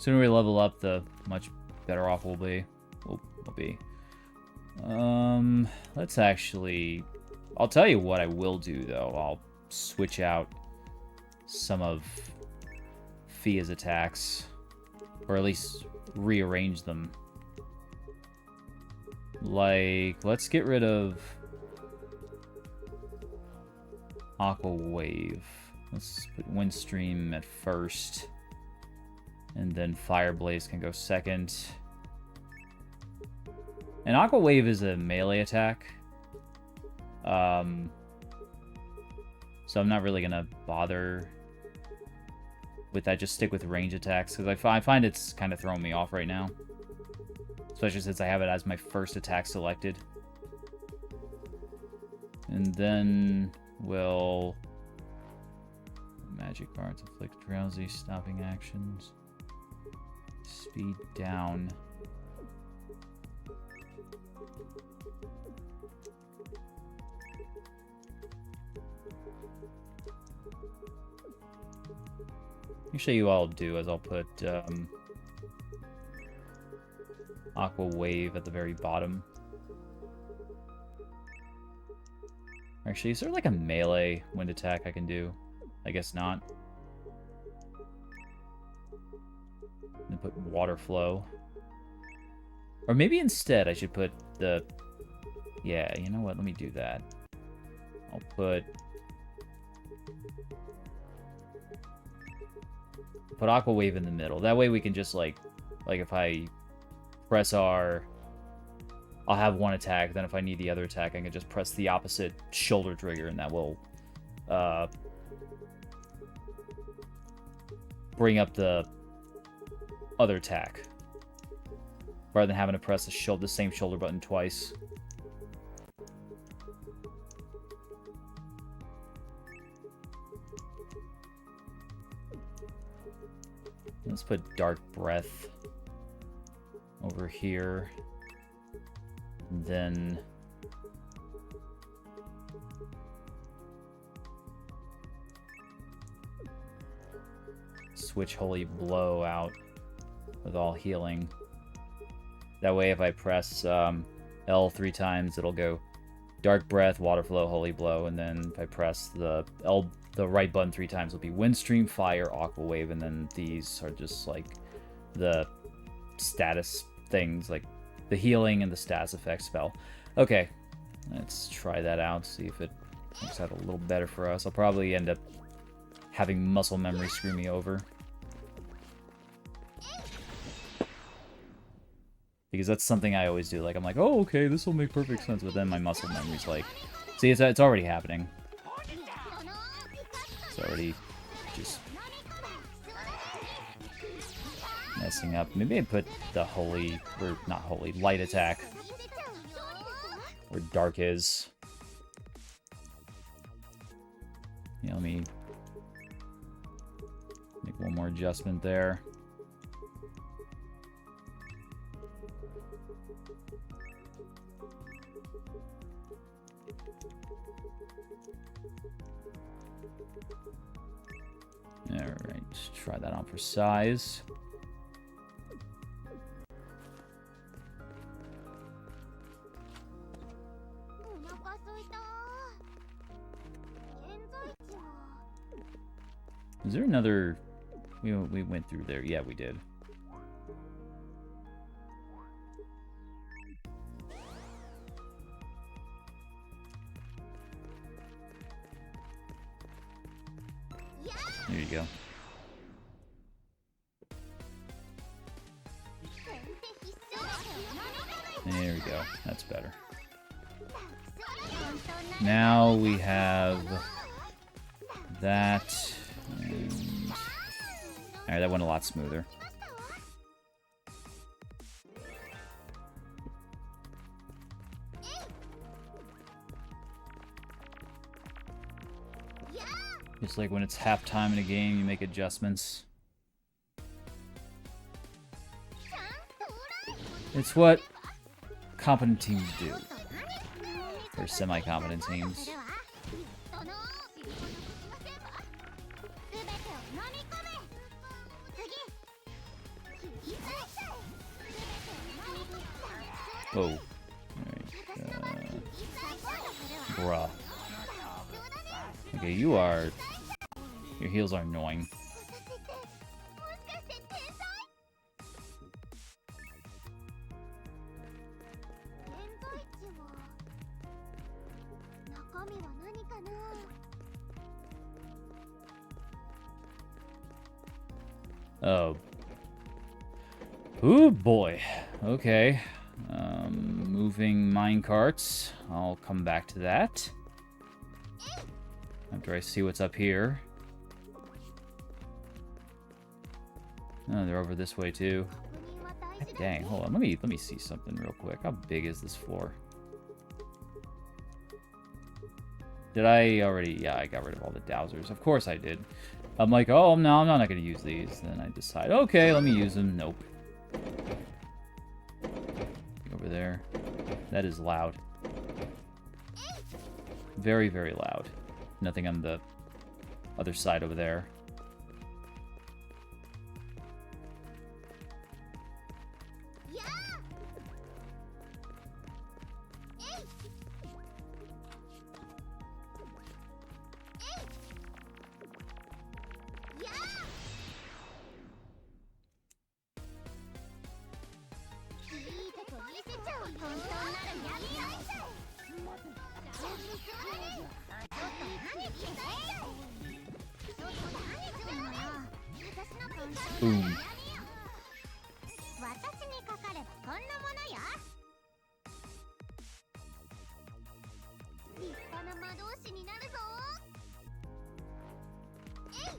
Sooner we level up, the much better off we'll be. We'll be. Let's actually... I'll tell you what I will do, though. I'll switch out some of Fia's attacks. Or at least rearrange them. Like, let's get rid of Aqua Wave. Let's put Windstream at first. And then Fire Blaze can go second. And Aqua Wave is a melee attack. So I'm not really going to bother with that. Just stick with range attacks. Because I find it's kind of throwing me off right now. Especially since I have it as my first attack selected. And then we'll... Magic Bar to inflict drowsy, stopping actions. Speed down. Usually you all do is I'll put Aqua Wave at the very bottom. Actually, is there like a melee wind attack I can do? I guess not. And put Water Flow. Or maybe instead I should put the... Yeah, you know what? Let me do that. I'll put Aqua Wave in the middle. That way we can just like if I press R, I'll have one attack. Then if I need the other attack, I can just press the opposite shoulder trigger, and that will bring up the other attack, rather than having to press the same shoulder button twice. Let's put Dark Breath over here. And then switch Holy Blow out with all healing. That way if I press L 3 times, it'll go Dark Breath, Water Flow, Holy Blow, and then if I press the right button 3 times, it'll be Windstream, Fire, Aqua Wave, and then these are just like the status things, like the healing and the status effect spell. Okay, let's try that out, see if it works out a little better for us. I'll probably end up having muscle memory screw me over. Because that's something I always do. Like, I'm like, oh, okay, this will make perfect sense, but then my muscle memory's like, see, it's already happening. It's already just messing up. Maybe I put the holy, or not holy, light attack where dark is. Yeah, let me make one more adjustment there. Alright, try that on for size. Is there another... We went through there. Yeah, we did. There you go. There we go. That's better. Now we have that. And... Alright, that went a lot smoother. It's like when it's halftime in a game, you make adjustments. It's what competent teams do. Or semi-competent teams. Whoa. Alright. Bruh. Okay, you are... Your heels are annoying. 中身は何かな。 Oh. Ooh, boy. Okay. Moving minecarts. I'll come back to that. After I see what's up here. Oh, they're over this way too. Dang, hold on. Let me see something real quick. How big is this floor? Did I already? Yeah, I got rid of all the dowsers. Of course I did. I'm like, oh, no, I'm not going to use these. Then I decide, okay, let me use them. Nope. Over there. That is loud. Very, very loud. Nothing on the other side over there. Boom. 私にかかればこんなものよ。立派な魔導士になるぞ。えい。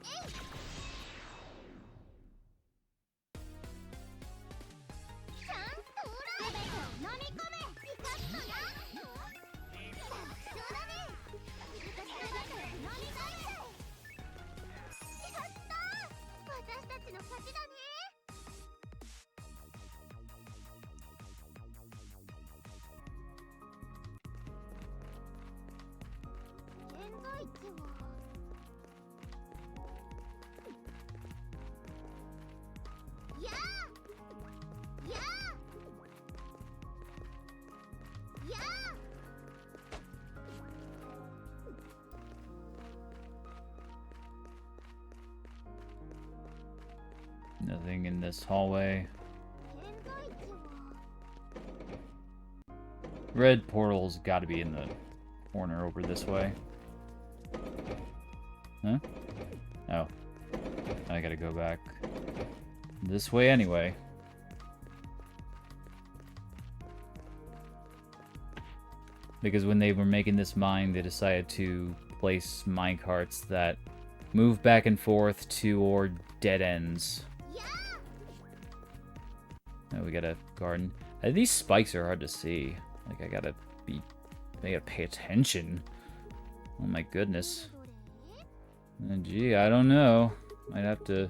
えい。チャンス到来。飲み込め。ピカッとな。そうだね。私の中で飲み込め。 私たちの勝ちだね。現在地はやあやあやあ Nothing in this hallway. Red portal's got to be in the corner over this way. Huh? Oh. I gotta go back this way anyway. Because when they were making this mine, they decided to place minecarts that move back and forth toward dead ends. Oh, we got a garden. These spikes are hard to see. Like, I gotta pay attention. Oh my goodness. Gee, I don't know. Might have to...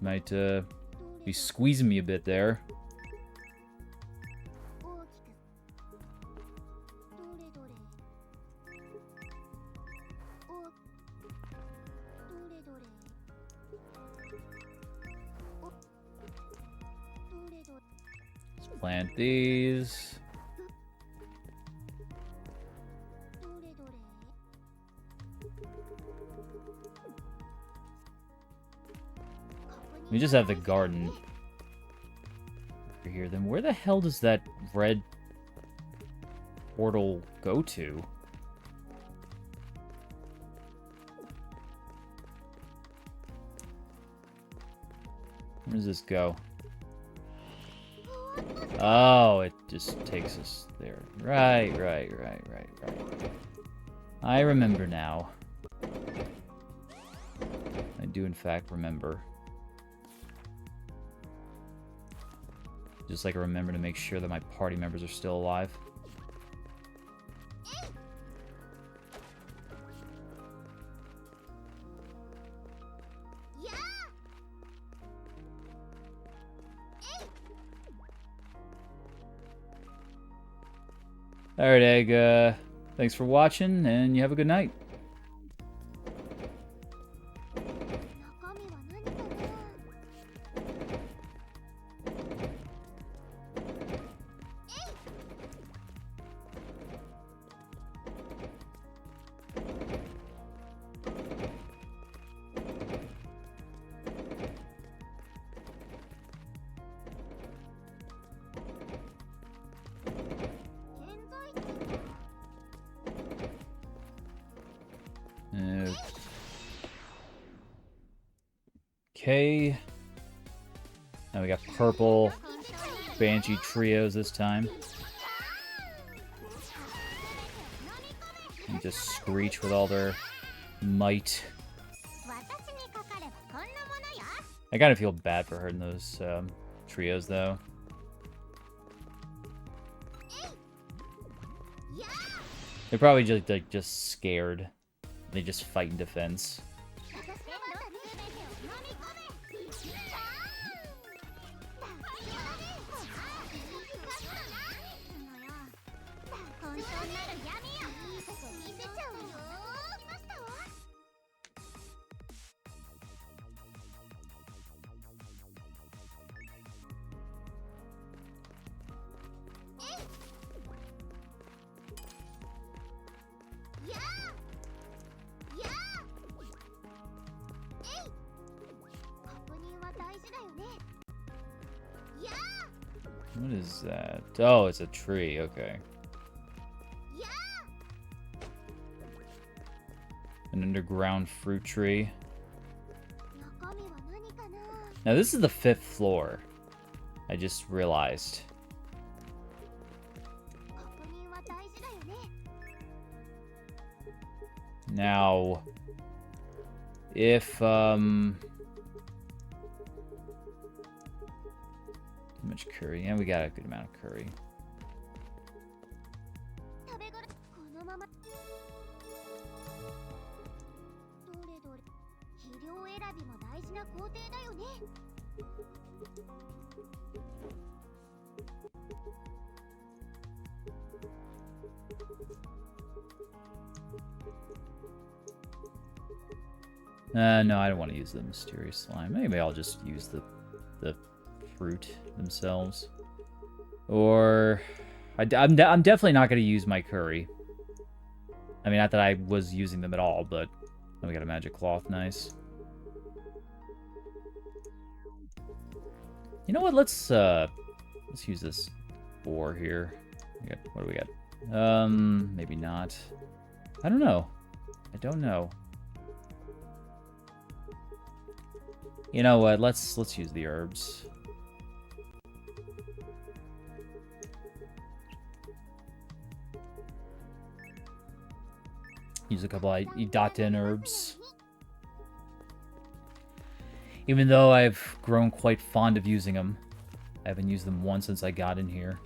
Might be squeezing me a bit there. Let's plant these. We just have the garden over here. Then where the hell does that red portal go to? Where does this go? Oh, it just takes us there. Right. I remember now. I do in fact remember. Just like I remember to make sure that my party members are still alive. Alright, Egg, Thanks for watching, and you have a good night. 中身は何かな。健在って Okay. Now we got purple Banshee trios this time. And just screech with all their might. 私にかかればこんなものよ。 I kind of feel bad for hurting those trios, though. They're probably just like scared. They just fight in defense. 本当なら闇よ。いいとこ見せちゃうよ。来ましたわ。やーやーえい。確認は大事だよね。やー What is that? Oh, it's a tree. Okay. や An underground fruit tree. ー中身は何かな。 Now, this is the 5th floor. I just realized. 確認は大事だよね。 Now, if, how much curry? Yeah, we got a good amount of curry. 食べ頃このまま。どれどれ。肥料選びも大事な工程だよね。 No, I don't want to use the mysterious slime. Maybe I'll just use the fruit themselves. Or I'm definitely not going to use my curry. I mean, not that I was using them at all, but we got a magic cloth, nice. You know what? Let's use this ore here. What do we got? Maybe not. I don't know. I don't know. You know what? Let's use the herbs. Use a couple of Idaten herbs. Even though I've grown quite fond of using them. I haven't used them once since I got in here.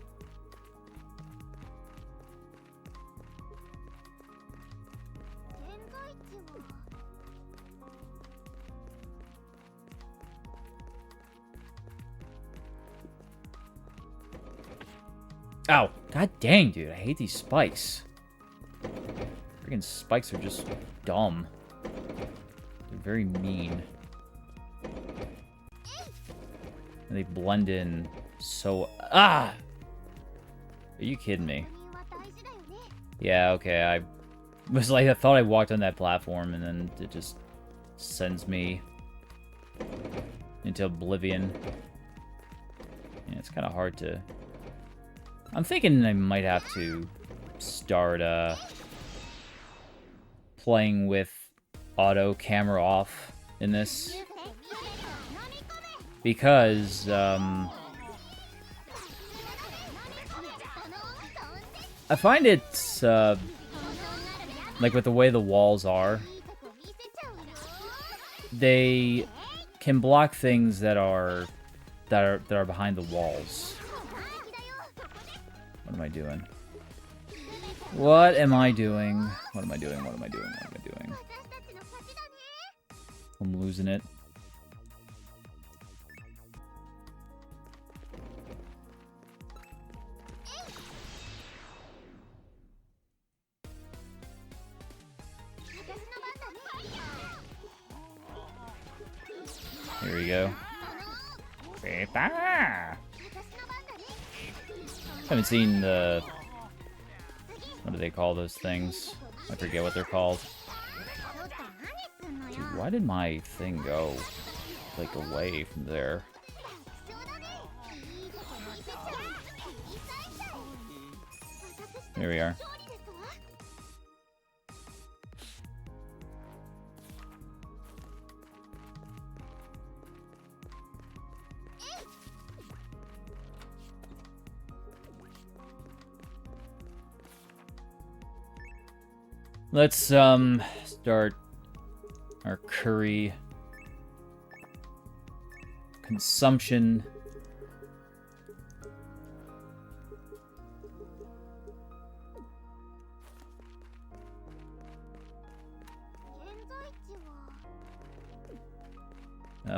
Ow! God dang, dude. I hate these spikes. Freaking spikes are just dumb. They're very mean. And they blend in so... Ah! Are you kidding me? Yeah, okay, I was like, I thought I walked on that platform and then it just sends me into oblivion. Yeah, it's kind of hard to... I'm thinking I might have to start playing with auto camera off in this. Because, I find it's, like with the way the walls are, they can block things that are behind the walls. What am I doing? What am I doing? What am I doing? What am I doing? What am I doing? I'm losing it. go. Haven't seen the... What do they call those things? I forget what they're called. Dude, why did my thing go, like, away from there? Here we are. Let's start our curry consumption.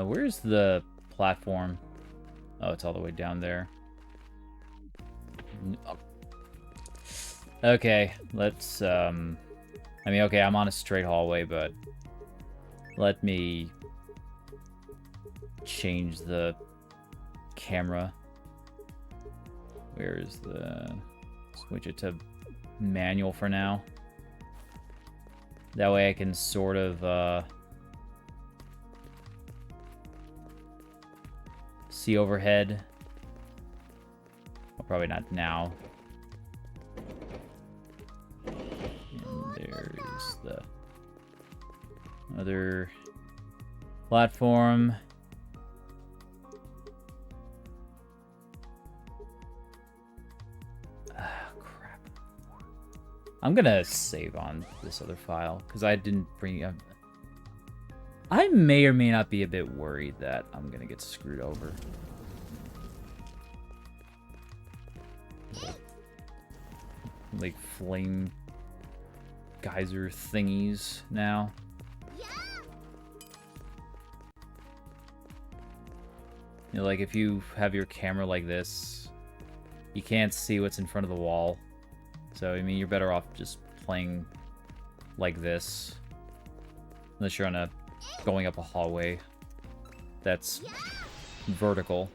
Where's the platform? Oh, it's all the way down there. Okay, let's I mean, okay, I'm on a straight hallway, but let me change the camera. Where is the... Switch it to manual for now. That way I can sort of see overhead. Well, probably not now. There's the other platform. Ah, crap. I'm gonna save on this other file because I didn't bring up. I may or may not be a bit worried that I'm gonna get screwed over. Like flame geyser thingies now. You know, like if you have your camera like this, you can't see what's in front of the wall. So, I mean, you're better off just playing like this. Unless you're on a going up a hallway that's vertical.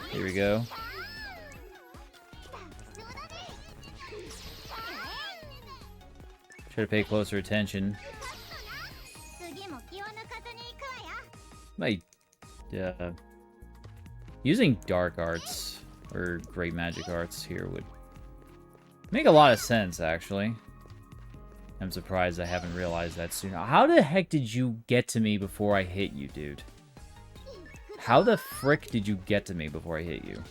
Here we go. Try to pay closer attention. My, using dark arts or great magic arts here would make a lot of sense, actually. I'm surprised I haven't realized that sooner. How the heck did you get to me before I hit you, dude? How the frick did you get to me before I hit you?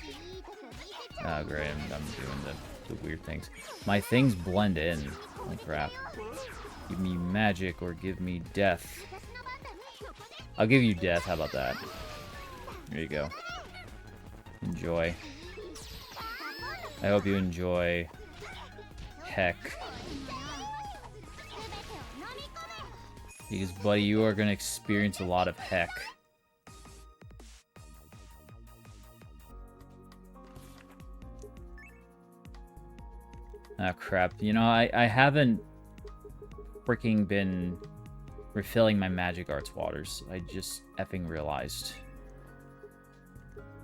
Oh, great, I'm doing the weird things. My things blend in. Oh, crap. Give me magic or give me death. I'll give you death, how about that? There you go. Enjoy. I hope you enjoy heck. Because, buddy, you are going to experience a lot of heck. Ah, crap. You know, I haven't freaking been refilling my magic arts waters. I just effing realized.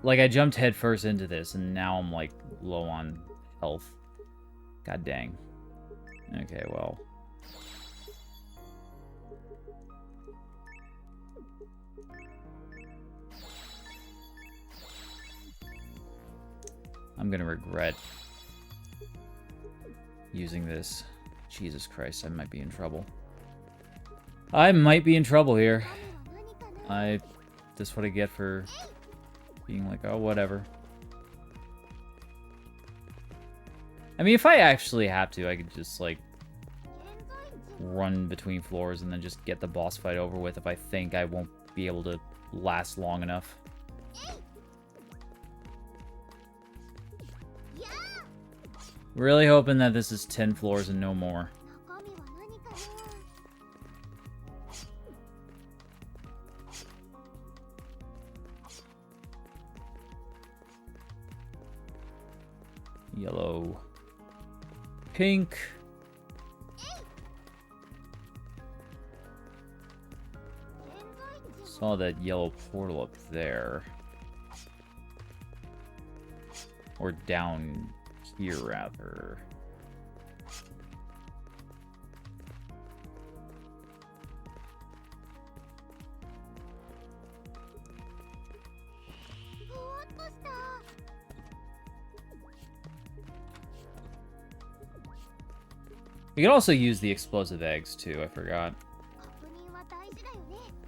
Like, I jumped headfirst into this, and now I'm, like, low on health. God dang. Okay, well. I'm gonna regret using this. Jesus Christ, I might be in trouble. I might be in trouble here. That's what I get for being like, oh, whatever. I mean, if I actually have to, I could just, like, run between floors and then just get the boss fight over with if I think I won't be able to last long enough. Really hoping that this is 10 floors and no more. Yellow. Pink. Follow that yellow portal up there. Or down here, rather. We could also use the explosive eggs, too, I forgot.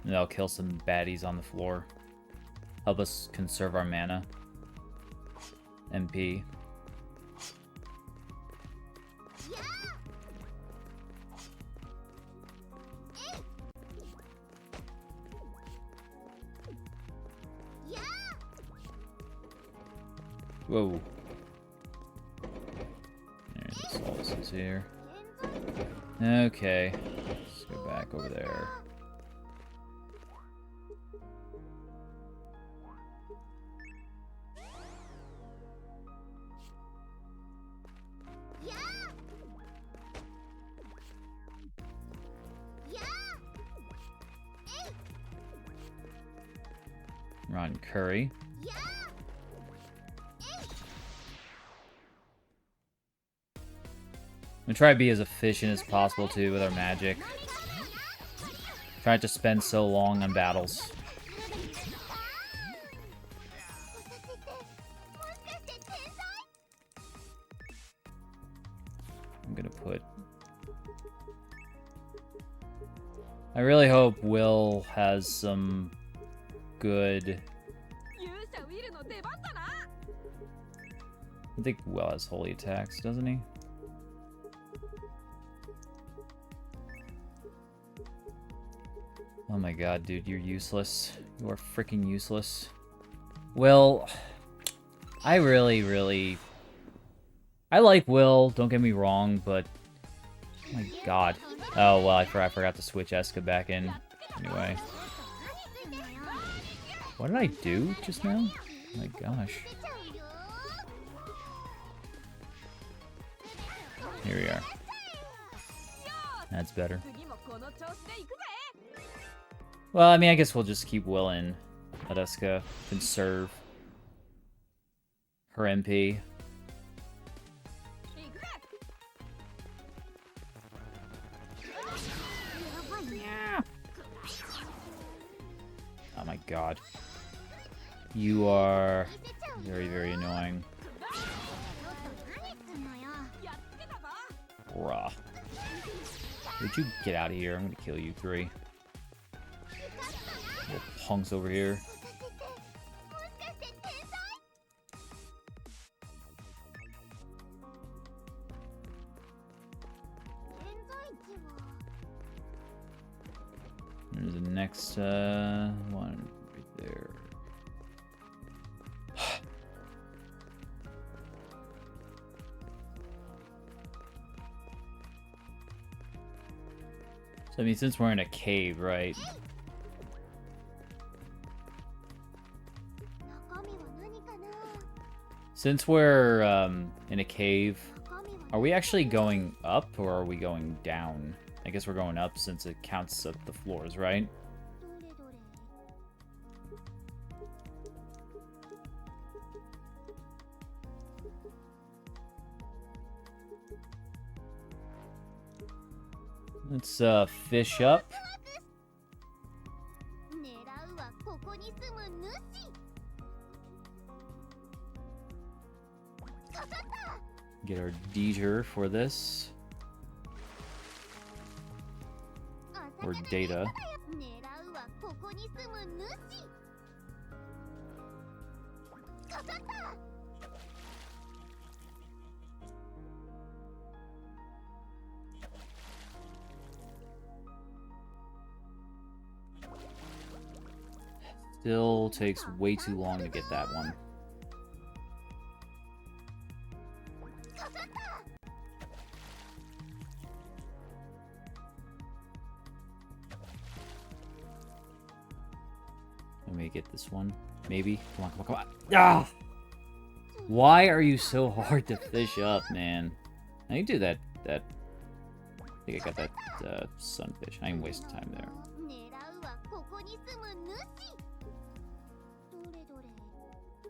And that'll kill some baddies on the floor. Help us conserve our mana. MP. Whoa. There's all this is here. Okay. Let's go back over there. Ron Curry. I'm gonna try to be as efficient as possible too with our magic. Try not to spend so long on battles. I'm gonna put... I really hope Will has some good... I think Will has holy attacks, doesn't he? Oh my god, dude, you're useless. You are freaking useless. Will, I really... I like Will, don't get me wrong, but... Oh my god. Oh, well, I forgot to switch Eska back in. Anyway. What did I do just now? Oh my gosh. Here we are. That's better. Well, I mean, I guess we'll just keep Will in. Let Eska conserve her MP. Oh my god. You are very annoying. Bruh. Would you get out of here? I'm gonna kill you three. Little punks over here. There's the next one right there. So, I mean, since we're in a cave, right? Since we're in a cave, are we actually going up or are we going down? I guess we're going up since it counts up the floors, right? Let's fish up. Get our Dieter for this. Or data. Still takes way too long to get that one. Let me get this one. Maybe. Come on. Ah! Why are you so hard to fish up, man? I can do that. I think I got that sunfish. I ain't wasting time there.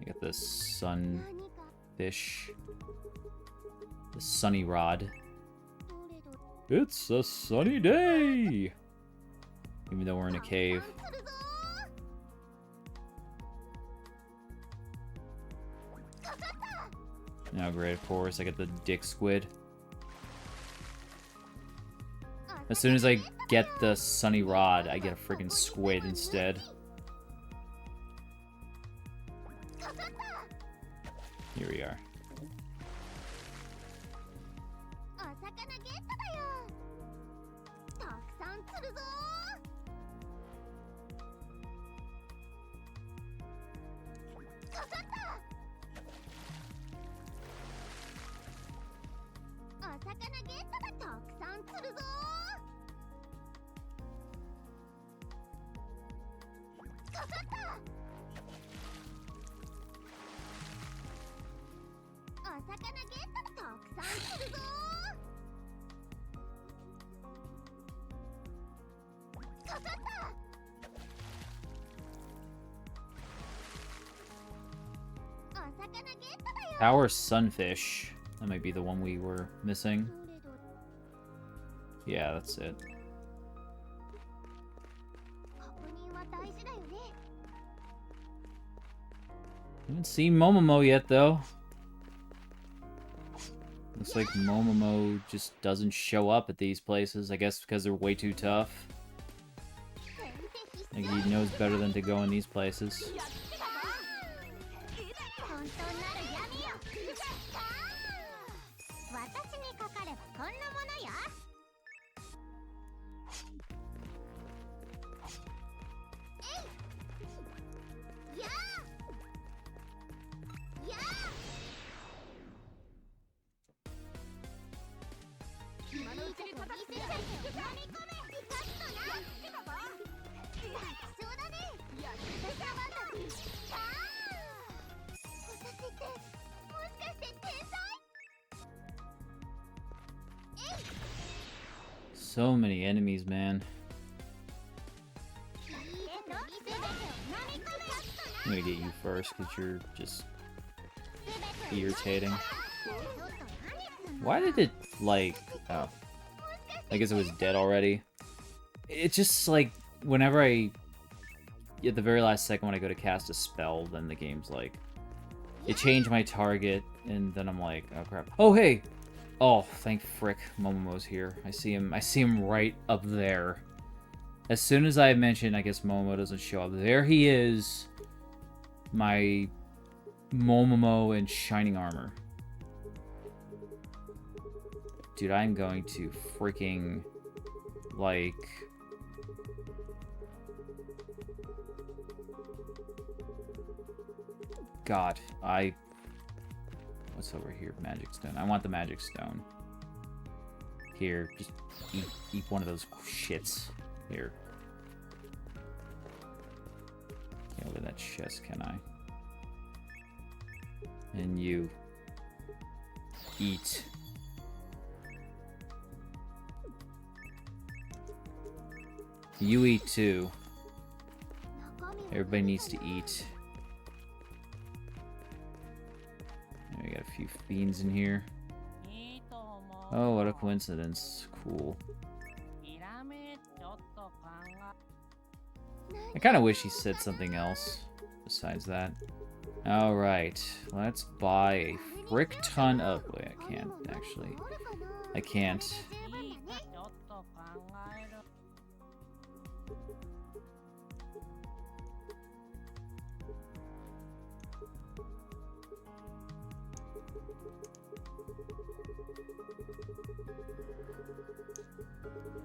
I got the sunfish. The sunny rod. It's a sunny day! Even though we're in a cave. Oh great, of course, I get the dick squid. As soon as I get the sunny rod, I get a freaking squid instead. Here we are. Our sunfish. That might be the one we were missing. Yeah, that's it. Haven't seen Momomo yet, though. Looks like Momomo just doesn't show up at these places. I guess because they're way too tough. Like, he knows better than to go in these places. So many enemies, man. I'm gonna get you first because you're just irritating. Why did it, like... Oh. I guess it was dead already. It's just, like, whenever I... At the very last second when I go to cast a spell, then the game's like... It changed my target, and then I'm like, oh crap. Oh, hey! Oh, thank frick, Momomo's here. I see him right up there. As soon as I mention, I guess Momomo doesn't show up. There he is. My Momomo in shining armor. Dude, I'm going to freaking, like... God, what's over here? Magic stone. I want the magic stone. Here, just eat one of those shits. Here. Can't open that chest, can I? And you eat. You eat too. Everybody needs to eat. We got a few fiends in here. Oh, what a coincidence. Cool. I kind of wish he said something else besides that. Alright, let's buy a frick ton of... Wait, I can't, actually. I can't.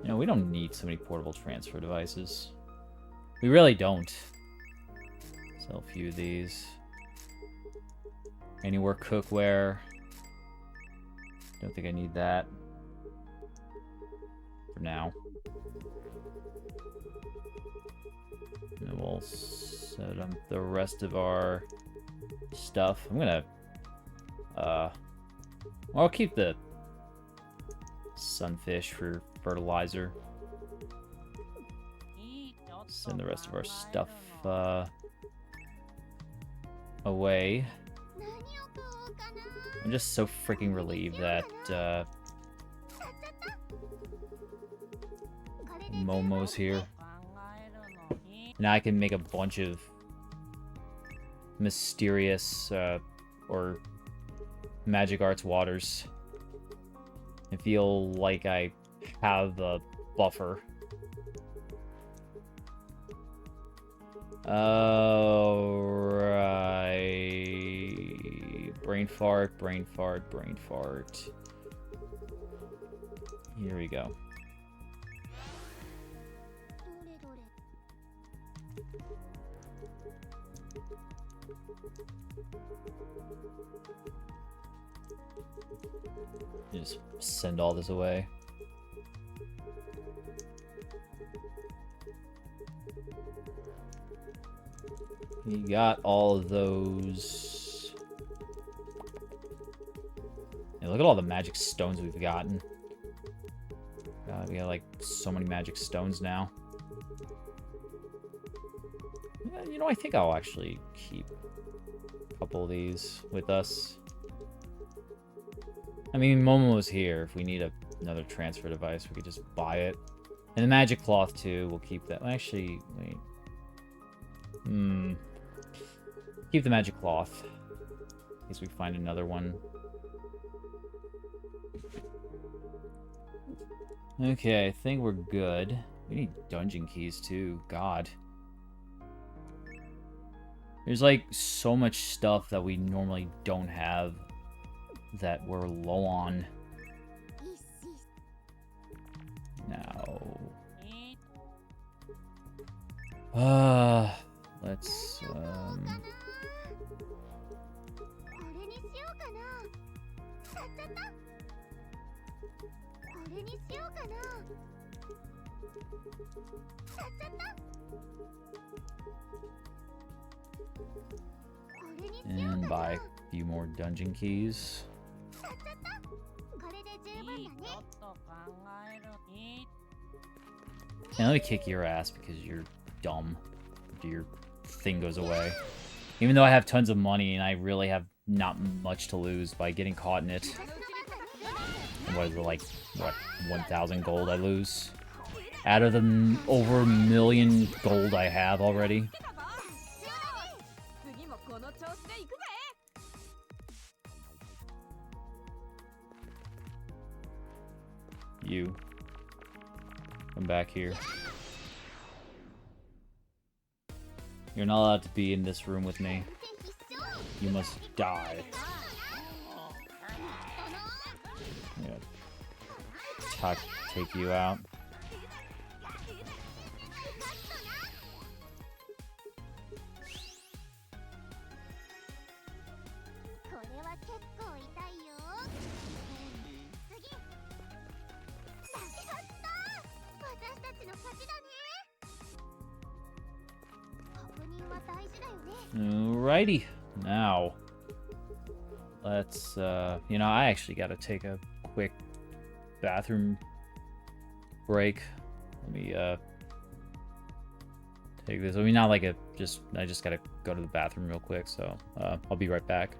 You know, we don't need so many portable transfer devices. We really don't. Sell a few of these. Anywhere cookware. Don't think I need that. For now. And then we'll set up the rest of our stuff. I'm gonna... well, I'll keep the sunfish for fertilizer. Send the rest of our stuff away. 何を買おうかな。 I'm just so freaking relieved that 買っちゃったこれで十分 Momo's here. Now I can make a bunch of mysterious or magic arts waters. I feel like I have a buffer. Alright. Brain fart, brain fart, brain fart. Here we go. どれどれ。 Just send all this away. You got all of those. Yeah, look at all the magic stones we've gotten. God, we got like so many magic stones now. Yeah, you know, I think I'll actually keep a couple of these with us. I mean, Momo's here. If we need another transfer device, we could just buy it. And the magic cloth, too. We'll keep that. Actually, wait. Keep the magic cloth. In case we find another one. Okay, I think we're good. We need dungeon keys, too. God. There's, like, so much stuff that we normally don't have that we're low on. Now. Let's, これにしようかな。買っちゃった。これにしようかな。買っちゃった。これにしよう and か buy な。 a few more dungeon keys. 買っちゃった。これで十分だね。 And let me kick your ass because you're dumb. Your thing goes away. Even though I have tons of money and I really have not much to lose by getting caught in it. What is it, like, what, 1,000 gold I lose? Out of the over 1 million gold I have already. 次もこの調子で行くぜ。 You. Come back here. You're not allowed to be in this room with me. You must die. Yeah. Take you out. これは結構痛いよ。次。やったー。私たちの勝ちだね。確認は大事だよね。 Alrighty. Now. Let's, you know, I actually gotta take a quick bathroom break. Let me, take this. I mean, not like I just gotta go to the bathroom real quick, so, I'll be right back.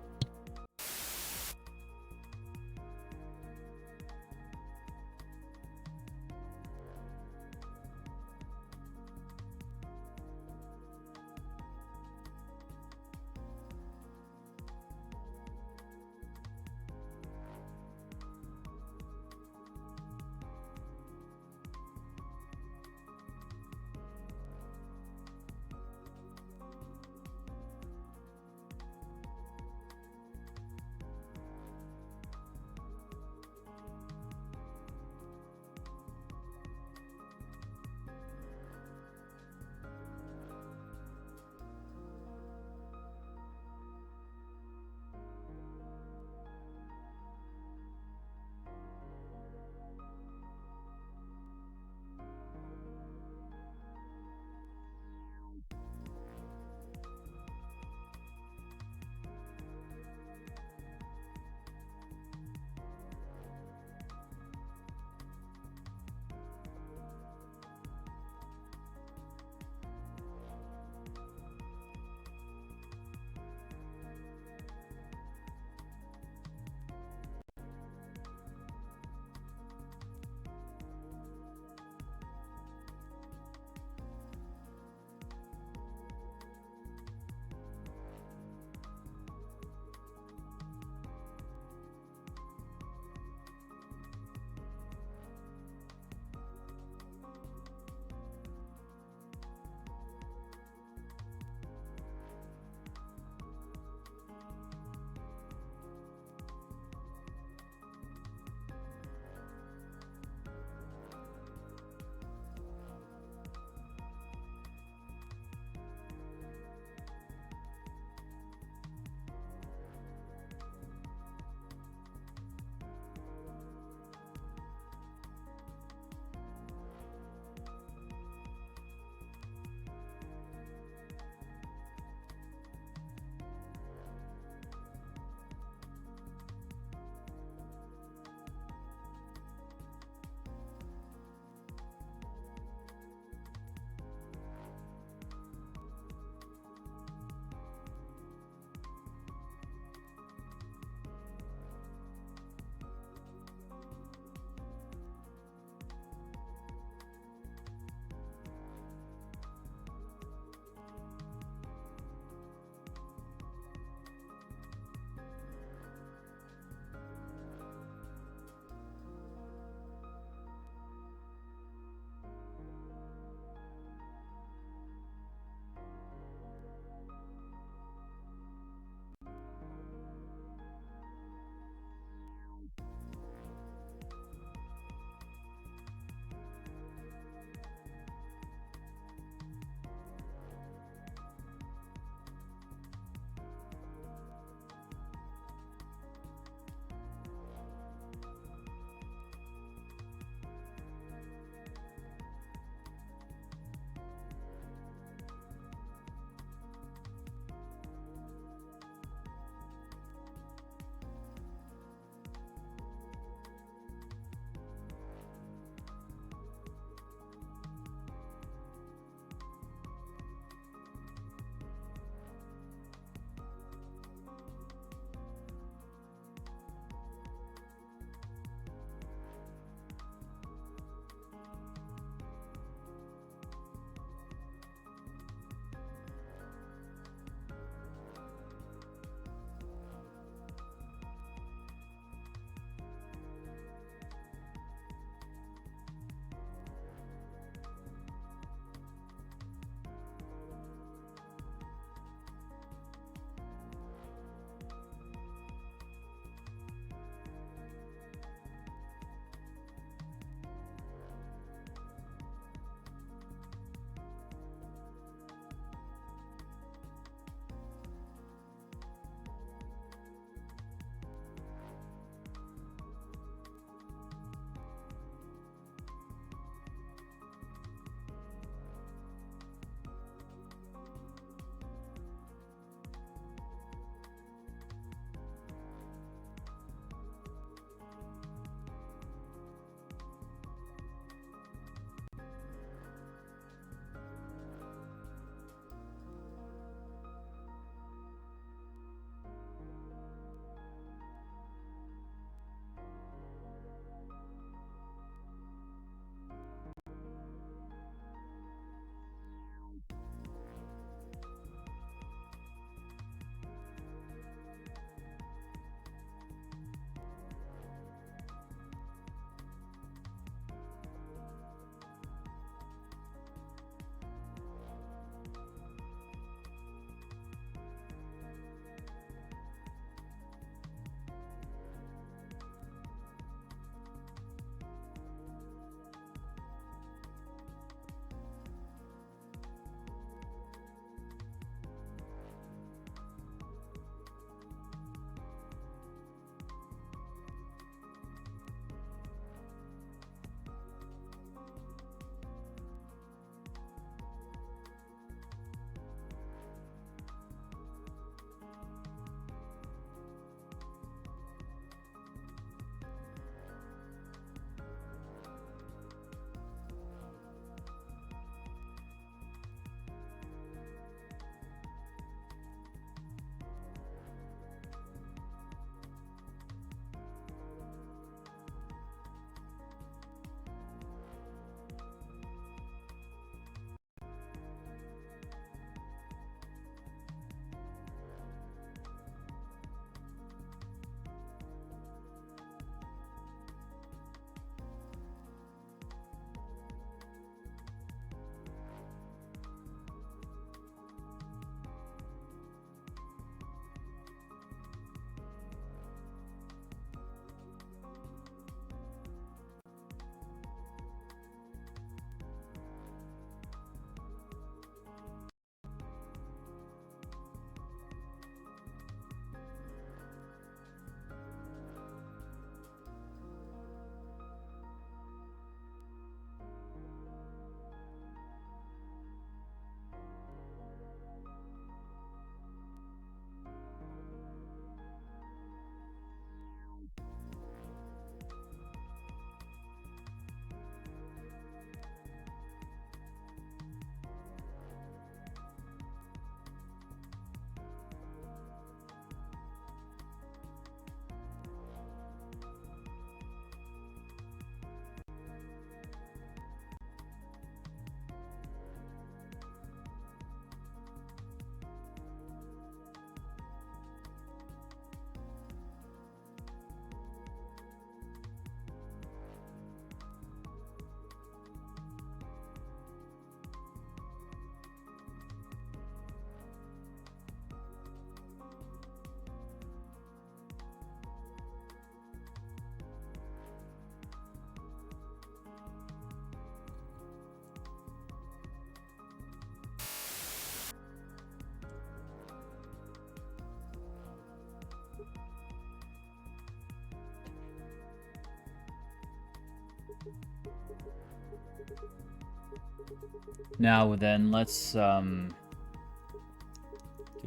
Now then, let's, did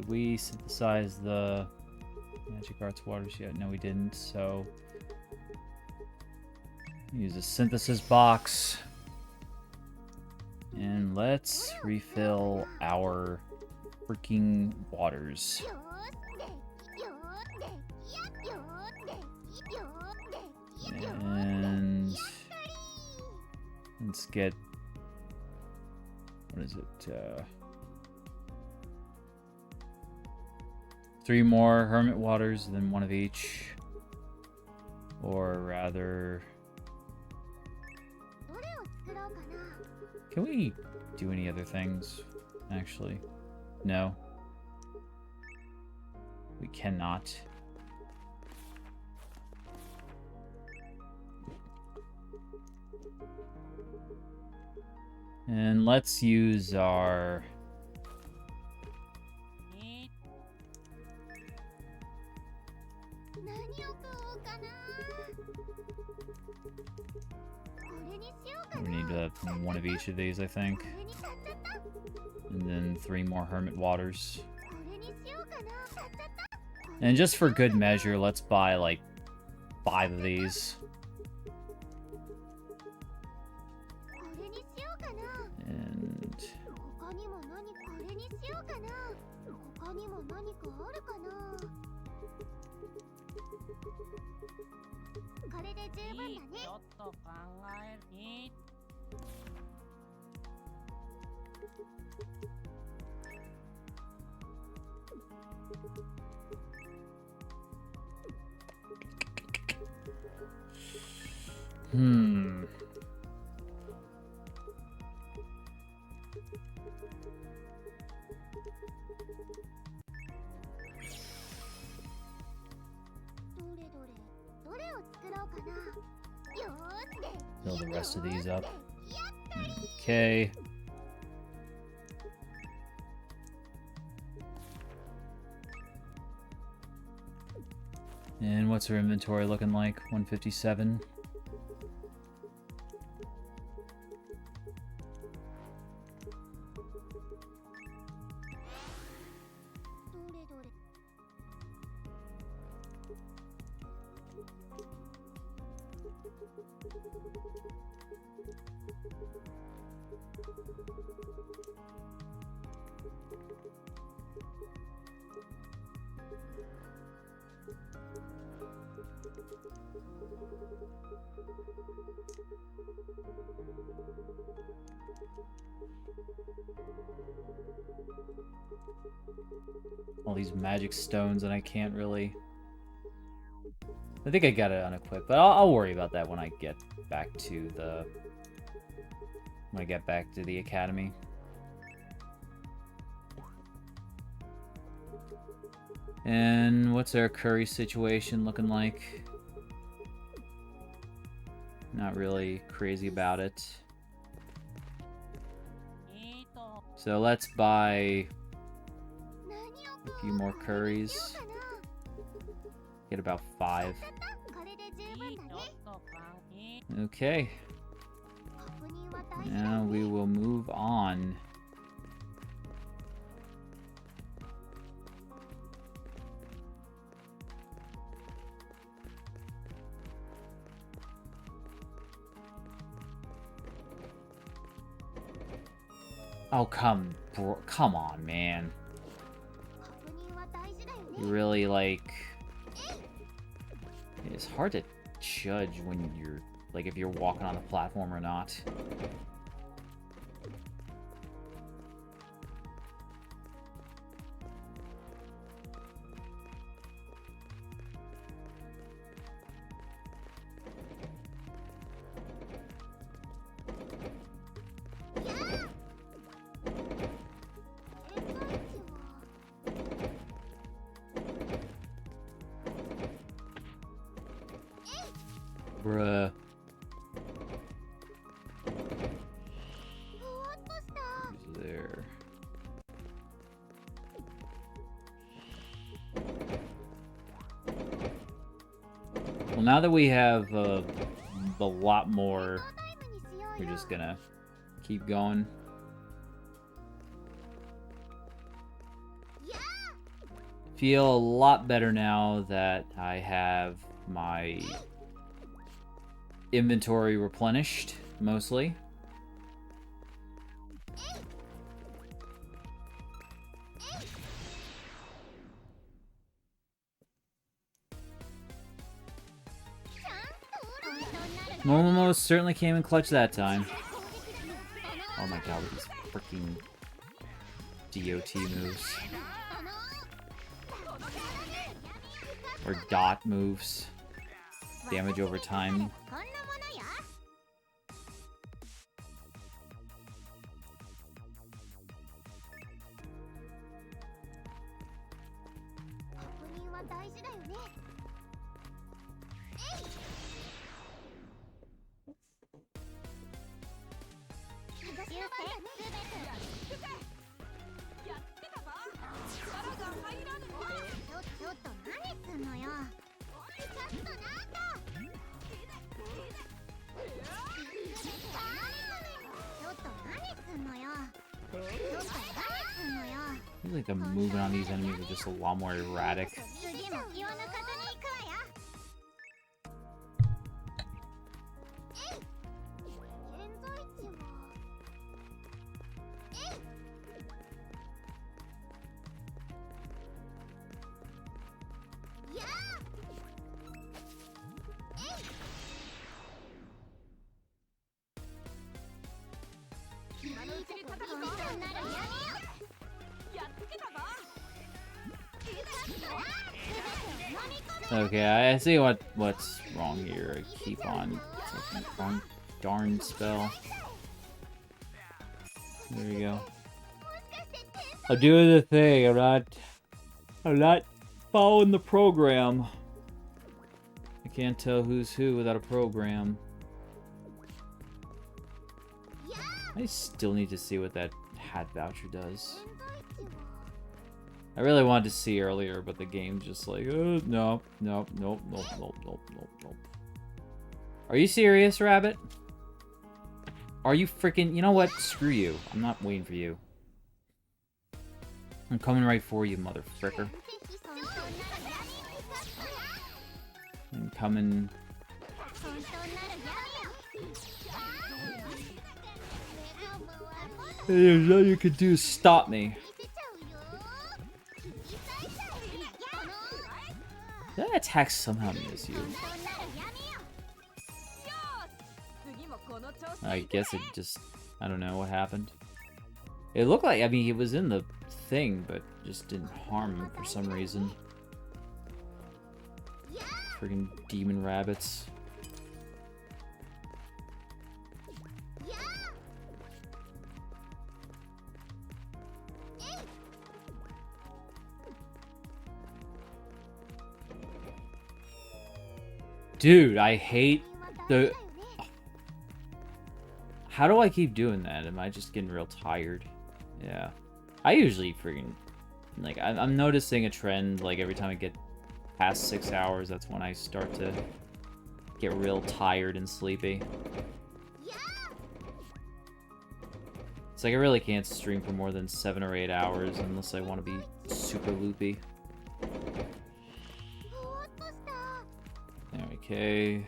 we synthesize the magic arts waters yet? No, we didn't, so... Use a synthesis box. And let's refill our freaking waters. And let's get, what is it? 3 more hermit waters, then 1 of each. Or rather, can we do any other things? Actually, no. We cannot. And let's use our... We need 1 of each of these, I think. And then 3 more hermit waters. And just for good measure, let's buy like 5 of these. And fill the rest of these up. Okay. And what's our inventory looking like? 157. All these magic stones, and I can't really... I think I got it unequipped, but I'll worry about that when I get back to the... When I get back to the academy. And what's our curry situation looking like? Not really crazy about it. So let's buy a few more curries. Get about 5. Okay. Now we will move on. Oh, come on, man. You really, like... It's hard to judge when you're, like, if you're walking on a platform or not. Bruh. There. Well, now that we have a lot more we're just gonna keep going. Feel a lot better now that I have my inventory replenished, mostly. Momomo certainly came in clutch that time. Oh my god, with these freaking DOT moves. Or dot moves. Damage over time. I feel like the movement on these enemies are just a lot more erratic. Okay, I see what's wrong here. I keep on taking the wrong darn spell. There we go. I'm doing the thing. I'm not following the program. I can't tell who's who without a program. I still need to see what that hat voucher does. I really wanted to see earlier, but the game's just like, oh, no. Are you serious, Rabbit? Are you freaking... You know what? Screw you. I'm not waiting for you. I'm coming right for you, mother fricker. I'm coming... There's nothing you could do to stop me. That attack somehow miss you. I guess it just... I don't know what happened. It looked like... I mean, it was in the thing, but just didn't harm him for some reason. Friggin' demon rabbits. Dude, I hate the... How do I keep doing that? Am I just getting real tired? Yeah. I usually freaking... Like, I'm noticing a trend, like, every time I get past 6 hours, that's when I start to get real tired and sleepy. It's like I really can't stream for more than 7 or 8 hours unless I want to be super loopy. Okay.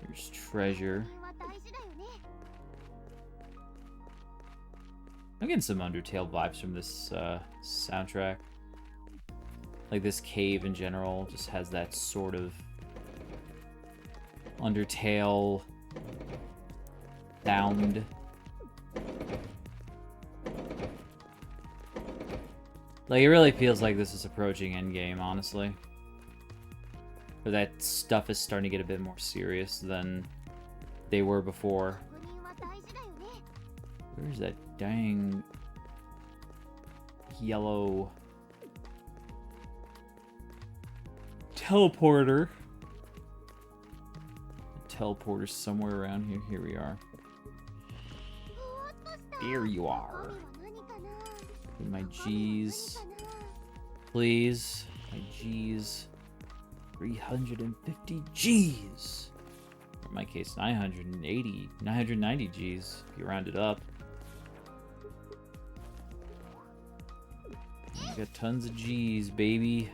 There's treasure. I'm getting some Undertale vibes from this soundtrack. Like this cave in general just has that sort of Undertale sound. Like, it really feels like this is approaching endgame, honestly. But that stuff is starting to get a bit more serious than they were before. Where's that dang yellow teleporter? The teleporter's somewhere around here. Here we are. Here you are. My G's. Please. My G's. 350 G's. Or in my case, 990 G's, if you round it up. I got tons of G's, baby.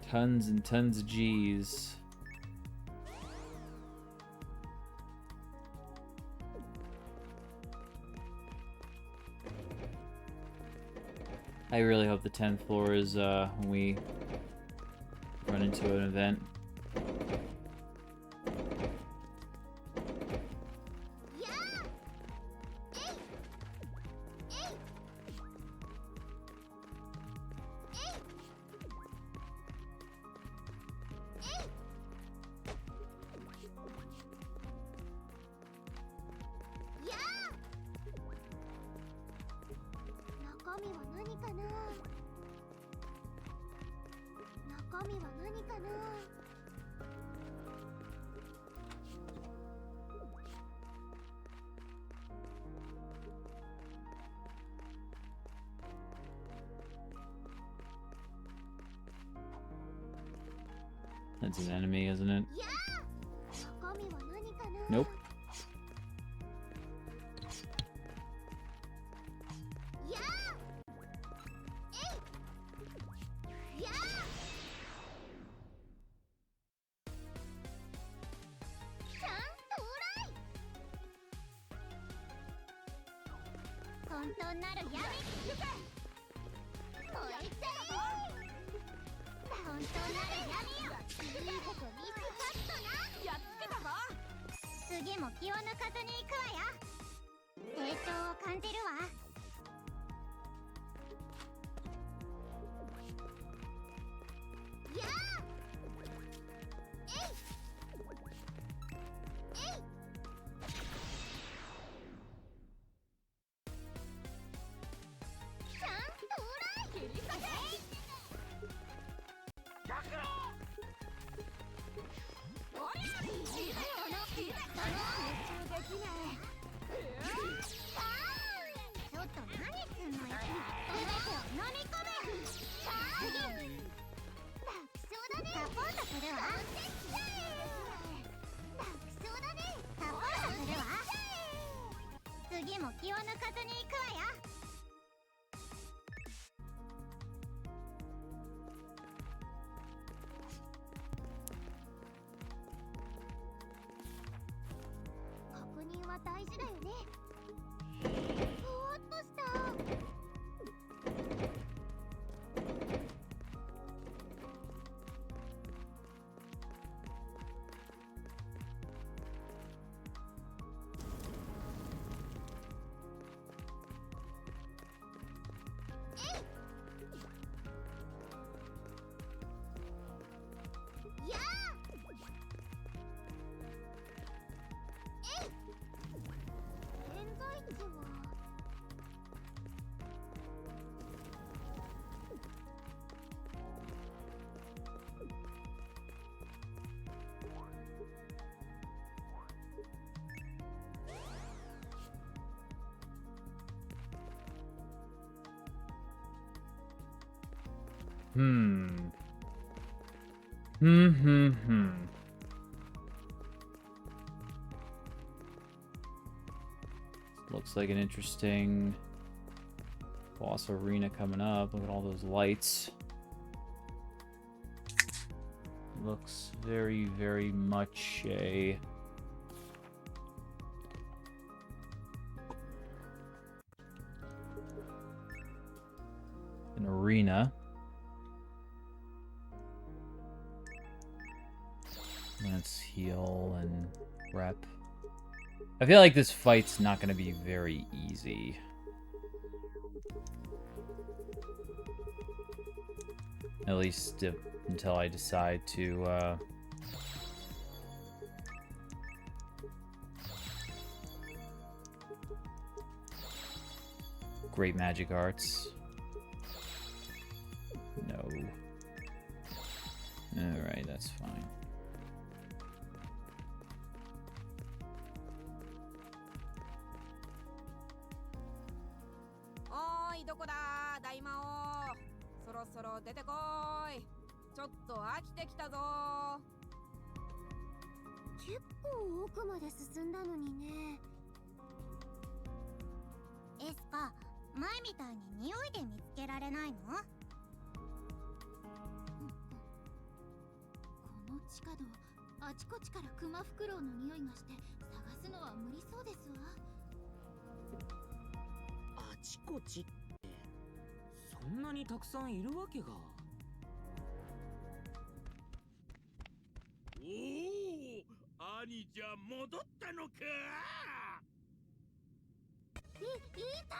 Tons and tons of G's. I really hope the 10th floor is when we run into an event. That's an enemy, isn't it? Nope. Looks like an interesting boss arena coming up. Look at all those lights. Looks very, very much an arena. Let's heal and rep. I feel like this fight's not going to be very easy. At least until I decide to Great Magic Arts. No. Alright, that's fine. 出てこーい。ちょっと飽きてきたぞー。結構奥まで進んだのにね。エスカ、前みたいに匂いで見つけられないの？この地下道、あちこちからクマフクロウの匂いがして探すのは無理そうですわ。あちこちってそんなにたくさんいるわけが。おお、兄ちゃん戻ったのか。いた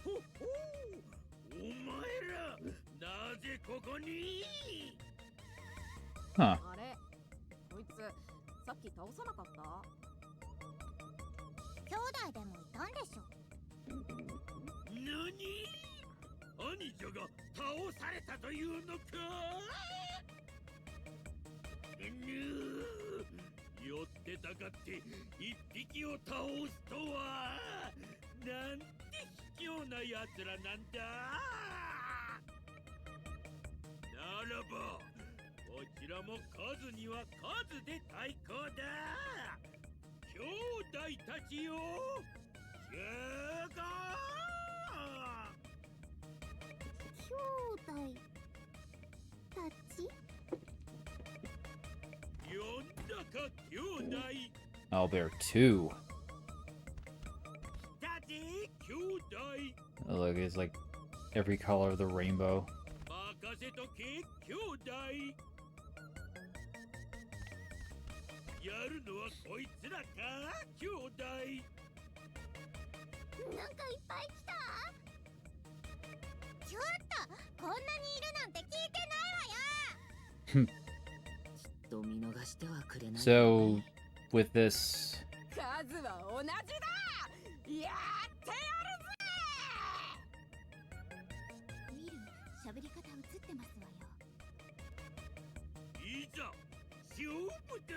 ほほう、お前らなぜここに。Huh. あれ、こいつさっき倒さなかった？兄弟でもいたんでしょ。なに？兄者が倒されたというのか。寄ってたかって一匹を倒すとは、なんて卑怯な奴らなんだ。ならばこちらも数には数で対抗だ。兄弟たちよ、集合。兄弟たち？呼んだか兄弟。 Oh, there are two. だぜ兄弟。 Oh, look, it's like every color of the rainbow. 任せとけ兄弟。やるのはこいつらか兄弟。なんかいっぱい来た。ちょっと、こんなにいるなんて聞いてないわよ。きっと見逃してはくれない。 So, with this, 数は同じだ。やってやるぜ。ウィル、喋り方映ってますわよ。いざ勝負だ。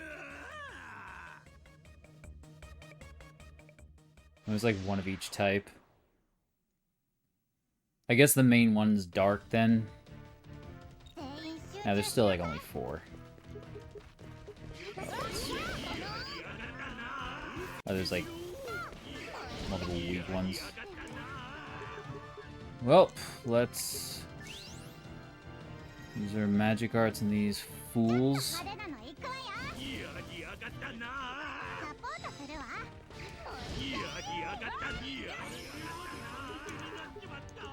it was like one of each type. I guess the main one's dark then. Now there's still like only 4. Oh, there's like multiple weak ones. Well, let's use our magic arts on these fools. 派手なの行くわよ。やりやがったな。サポートするわ。やりやがった。やりやがったな。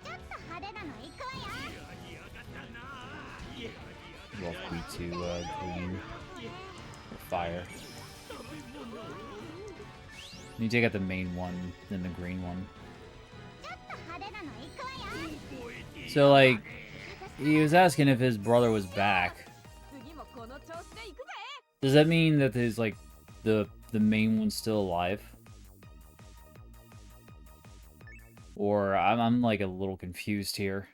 ちょっと派手なの行くわよ。やりやがったな。やりやがった。 Well, B2 green or fire. You take out the main one, then the green one. ちょっと派手なの行くわよ。 So like, he was asking if his brother was back. 次もこの調子で行くぜ。 Does that mean that his like the main one's still alive? Or I'm like a little confused here.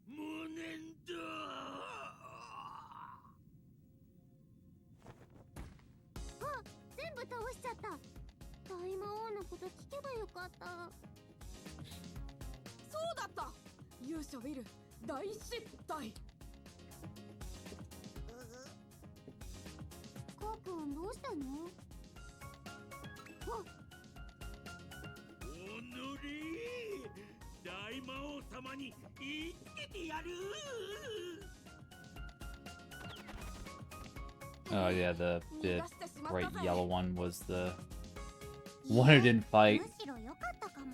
無念だ。あ、全部倒しちゃった。大魔王のこと聞けばよかった。そうだった。勇者ウィル、大失態。コウ君どうしたの？あ、おのれ、大魔王様に言っててやる。 Oh yeah, the bright yellow one was the one who didn't fight. むしろ良かったかも。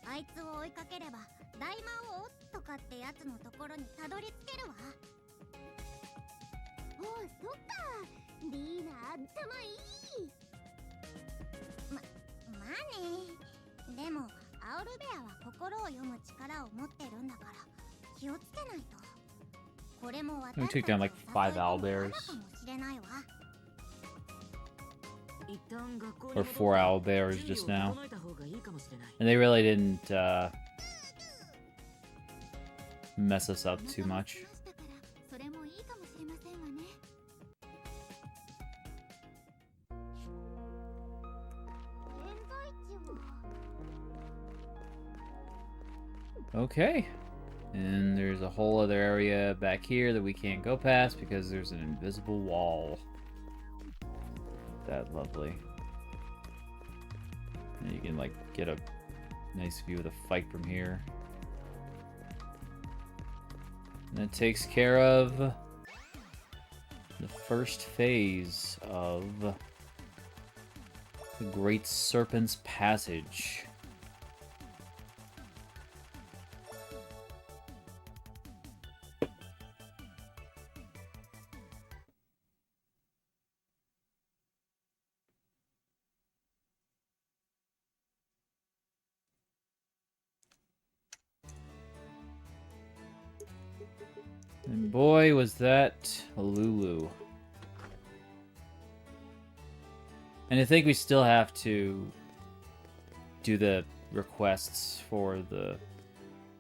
あいつを追いかければ大魔王とかってやつのところにたどり着けるわ。おお、そっか。リーナ、頭いい。まあね。でもアウルベアは心を読む力を持ってるんだから気をつけないと。これも We 私 took たち down の like 支え 5にな owlbears るかもしれないわ。 or 4 owlbears just now, and they really didn't mess us up too much. それもいいかもしれませんわね。Okay. And there's a whole other area back here that we can't go past because there's an invisible wall. That lovely. And you can, like, get a nice view of the fight from here. And that takes care of the first phase of the Great Serpent's Passage. And boy, was that a Lulu. And I think we still have to do the requests for the...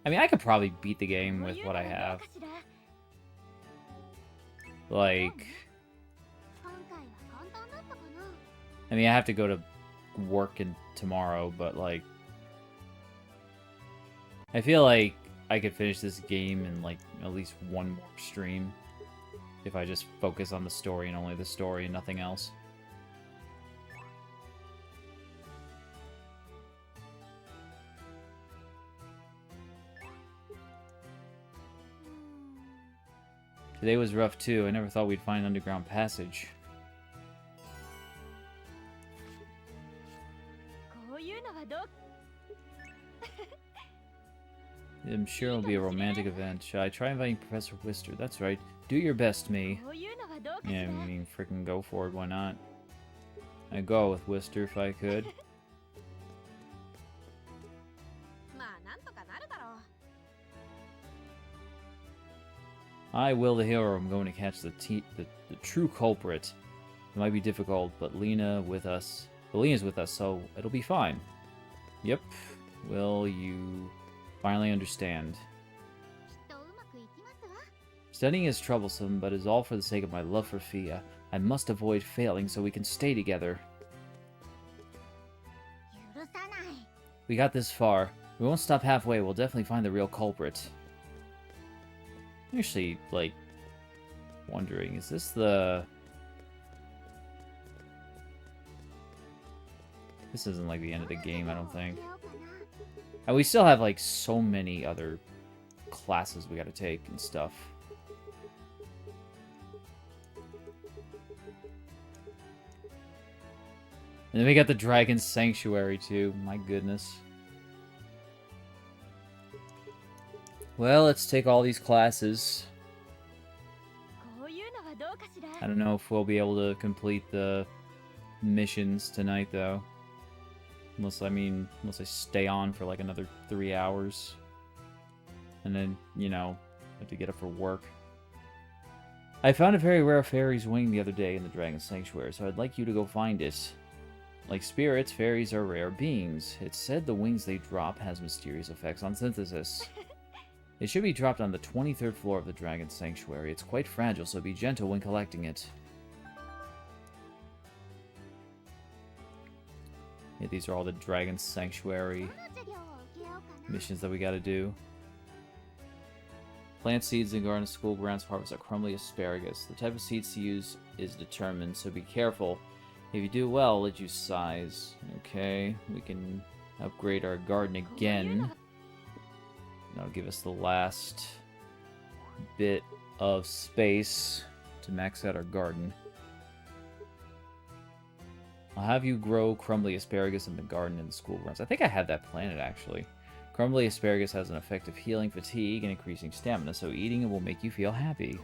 I mean, I could probably beat the game with what I have. Like... I mean, I have to go to work tomorrow, but, like... I feel like I could finish this game in, like, at least one more stream. If I just focus on the story and only the story and nothing else. Today was rough too. I never thought we'd find an underground passage. I'm sure it'll be a romantic event. Should I try inviting Professor Wister? That's right. Do your best, me. Yeah, I mean, freaking go for it. Why not? I'd go with Wister if I could. I will the hero. I'm going to catch the true culprit. It might be difficult, but Lena's with us, so it'll be fine. Yep. Will you finally understand? Studying is troublesome, but is all for the sake of my love for Fia. I must avoid failing so we can stay together. We got this far. We won't stop halfway. We'll definitely find the real culprit. I'm actually, like, wondering, is this the... This isn't, like, the end of the game, I don't think. And we still have, like, so many other classes we gotta take and stuff. And then we got the Dragon Sanctuary, too. My goodness. Well, let's take all these classes. I don't know if we'll be able to complete the missions tonight, though. Unless I stay on for like another 3 hours. And then, you know, have to get up for work. I found a very rare fairy's wing the other day in the Dragon Sanctuary, so I'd like you to go find it. Like spirits, fairies are rare beings. It's said the wings they drop has mysterious effects on synthesis. It should be dropped on the 23rd floor of the Dragon Sanctuary. It's quite fragile, so be gentle when collecting it. Yeah, these are all the Dragon Sanctuary missions that we gotta do. Plant seeds in garden school grounds, harvest a crumbly asparagus. The type of seeds to use is determined, so be careful. If you do well, I'll let you size. Okay, we can upgrade our garden again. That'll give us the last bit of space to max out our garden. I'll have you grow crumbly asparagus in the garden in the school grounds. I think I have that planted, actually. Crumbly asparagus has an effect of healing fatigue and increasing stamina, so eating it will make you feel happy.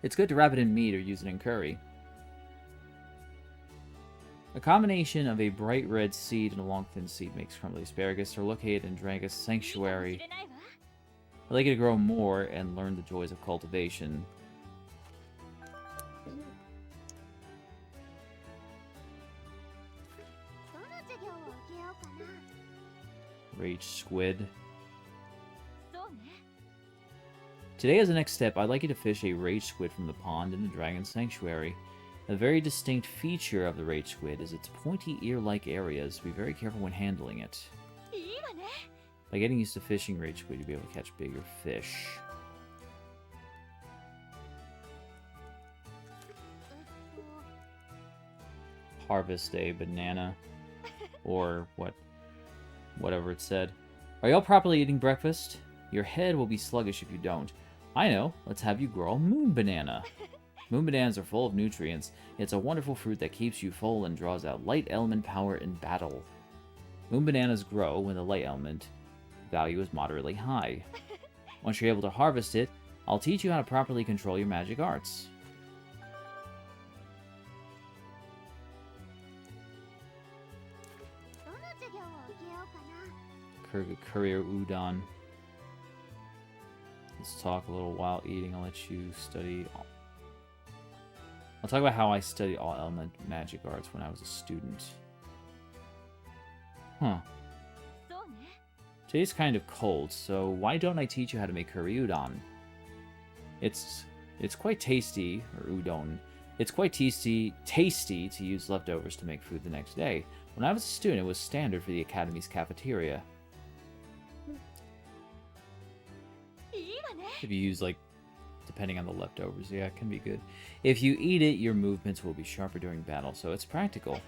It's good to wrap it in meat or use it in curry. A combination of a bright red seed and a long thin seed makes crumbly asparagus. They're located in Dragon Sanctuary. I'd like you to grow more and learn the joys of cultivation. Rage Squid. Today, as a next step, I'd like you to fish a Rage Squid from the pond in the Dragon Sanctuary. A very distinct feature of the Rage Squid is its pointy ear-like areas. Be very careful when handling it. By getting used to fishing rage squid, you'll be able to catch bigger fish. Harvest a banana. Or whatever it said. Are y'all properly eating breakfast? Your head will be sluggish if you don't. I know. Let's have you grow a moon banana. Moon bananas are full of nutrients. It's a wonderful fruit that keeps you full and draws out light element power in battle. Moon bananas grow when the light element value is moderately high. Once you're able to harvest it, I'll teach you how to properly control your magic arts. Career udon. Let's talk a little while eating. I'll let you study. I'll talk about how I studied all element magic arts when I was a student. Huh. Today's kind of cold, so why don't I teach you how to make curry udon? It's quite tasty, or udon. It's quite tasty to use leftovers to make food the next day. When I was a student, it was standard for the Academy's cafeteria. If you use, like, depending on the leftovers, yeah, it can be good. If you eat it, your movements will be sharper during battle, so it's practical.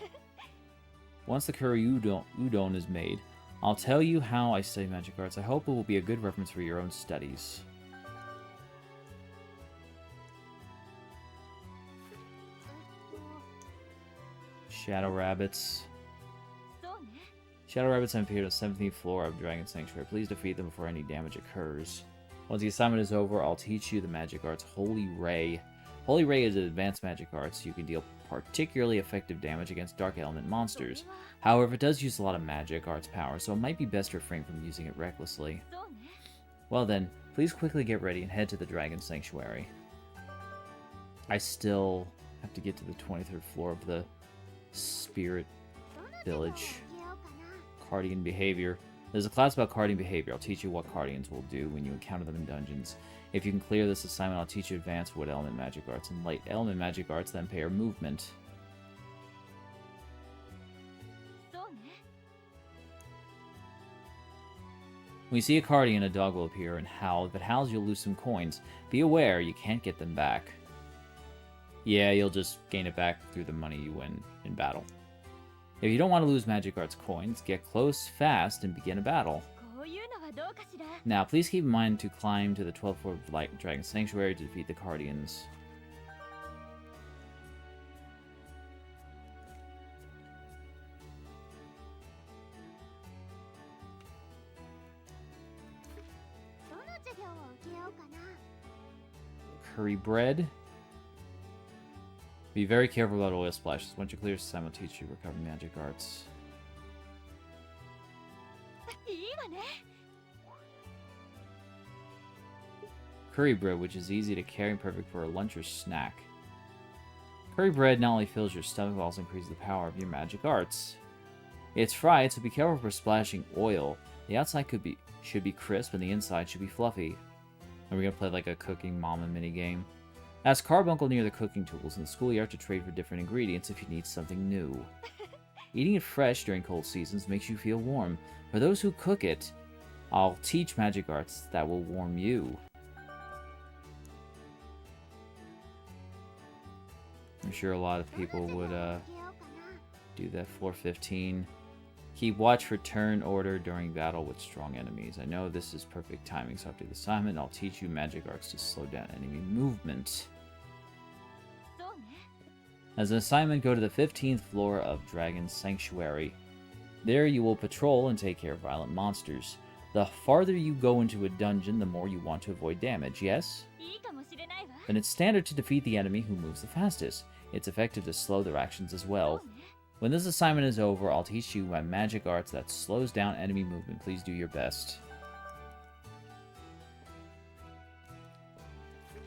Once the curry udon is made, I'll tell you how I study magic arts. I hope it will be a good reference for your own studies. Shadow rabbits. Shadow rabbits have appeared on the 17th floor of Dragon Sanctuary. Please defeat them before any damage occurs. Once the assignment is over, I'll teach you the magic arts Holy Ray. Holy Ray is an advanced magic arts. You can deal particularly effective damage against dark element monsters. However, it does use a lot of magic arts power, so it might be best to refrain from using it recklessly. Well then, please quickly get ready and head to the Dragon Sanctuary. I still have to get to the 23rd floor of the Spirit Village. Cardigan behavior. There's a class about Cardigan behavior. I'll teach you what Cardians will do when you encounter them in dungeons. If you can clear this assignment, I'll teach you advanced wood element magic arts and light element magic arts that impair movement. When you see a Cardian, a dog will appear and howl. If it howls, you'll lose some coins. Be aware, you can't get them back. Yeah, you'll just gain it back through the money you win in battle. If you don't want to lose magic arts coins, get close fast and begin a battle. Now, please keep in mind to climb to the 12th floor of Dragon Sanctuary to defeat the Cardians. Curry bread. Be very careful about oil splashes. Once you clear this, I will teach you recover magic arts. Curry bread, which is easy to carry and perfect for a lunch or snack. Curry bread not only fills your stomach, but also increases the power of your magic arts. It's fried, so be careful for splashing oil. The outside should be crisp, and the inside should be fluffy. And we're gonna play like a cooking mama minigame. Ask Carbuncle near the cooking tools in the schoolyard to trade for different ingredients if you need something new. Eating it fresh during cold seasons makes you feel warm. For those who cook it, I'll teach magic arts that will warm you. I'm sure a lot of people would do that. Floor 15. Keep watch for turn order during battle with strong enemies. I know this is perfect timing, so after the assignment, I'll teach you magic arts to slow down enemy movement. As an assignment, go to the 15th floor of Dragon Sanctuary. There you will patrol and take care of violent monsters. The farther you go into a dungeon, the more you want to avoid damage, yes? Then it's standard to defeat the enemy who moves the fastest. It's effective to slow their actions as well. When this assignment is over, I'll teach you my magic arts that slows down enemy movement. Please do your best.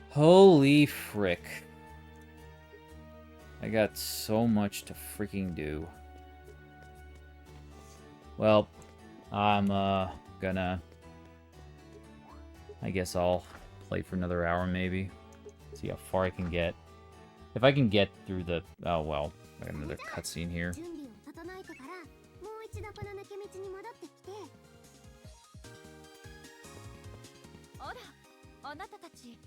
Holy frick. I got so much to freaking do. Well, I'm gonna... I guess I'll play for another hour maybe. See how far I can get. If I can get through the... Oh well, I got another cutscene here. あら、あなたたち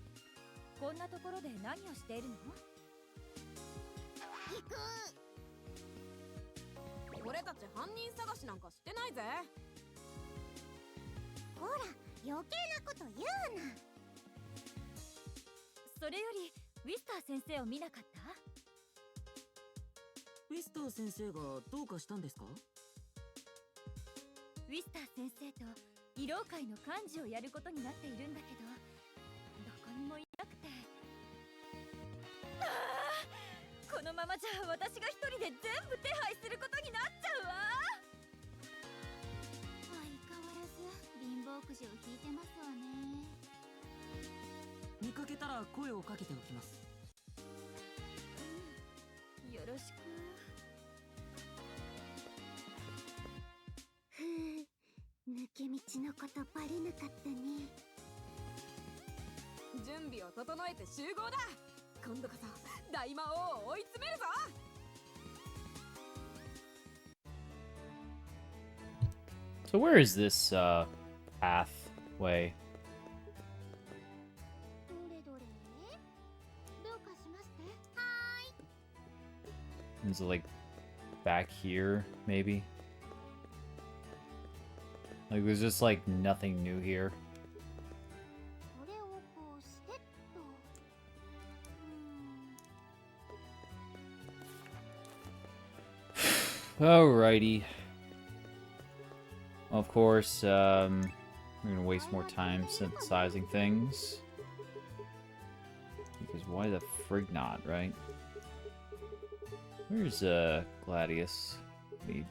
こんなところで何をしているの？行く。俺たち犯人探しなんかしてないぜ。ほら余計なこと言うな。それよりウィスター先生を見なかった？ウィスター先生がどうかしたんですか？ウィスター先生と医療界の幹事をやることになっているんだけど、どこにもいなくて。ああ、このままじゃ私が一人で全部手配することになっちゃうわ。相変わらず貧乏くじを引いてますわね。見かけたら声をかけておきます。よろしく。ふう、抜け道のことバレなかったね。準備を整えて集合だ。今度こそ大魔王を追い詰めるぞ。So where is this pathway? どれどれ、どうかしまして。はーい。 Is it like back here, maybe? Like there's just like nothing new here. これをこうしてっと。Alrighty. Of course, we're gonna waste more time synthesizing things. Because why the frig not, right? Where's Gladius? We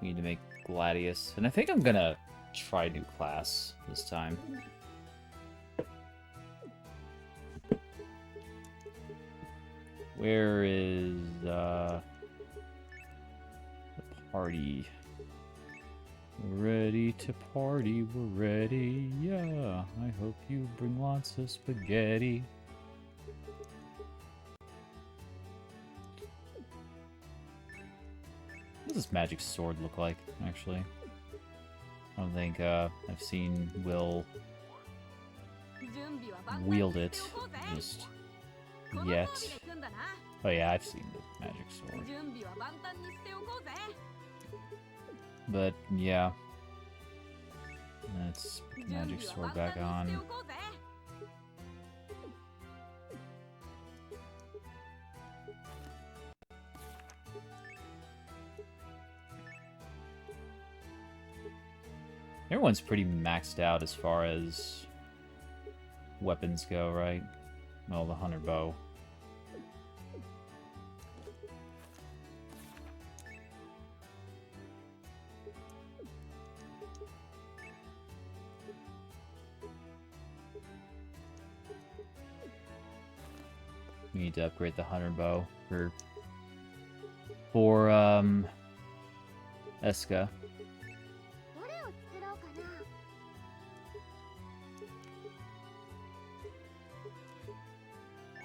need to make Gladius. And I think I'm gonna try new class this time. Where is the party? We're ready to party, we're ready, yeah. I hope you bring lots of spaghetti. What does this magic sword look like, actually? I don't think I've seen Will wield it just yet. Oh yeah, I've seen the magic sword. But yeah, let's put the magic sword back on. Everyone's pretty maxed out as far as weapons go, right? Well, the hunter bow. We need to upgrade the hunter bow for Eska. どれを作ろうかな。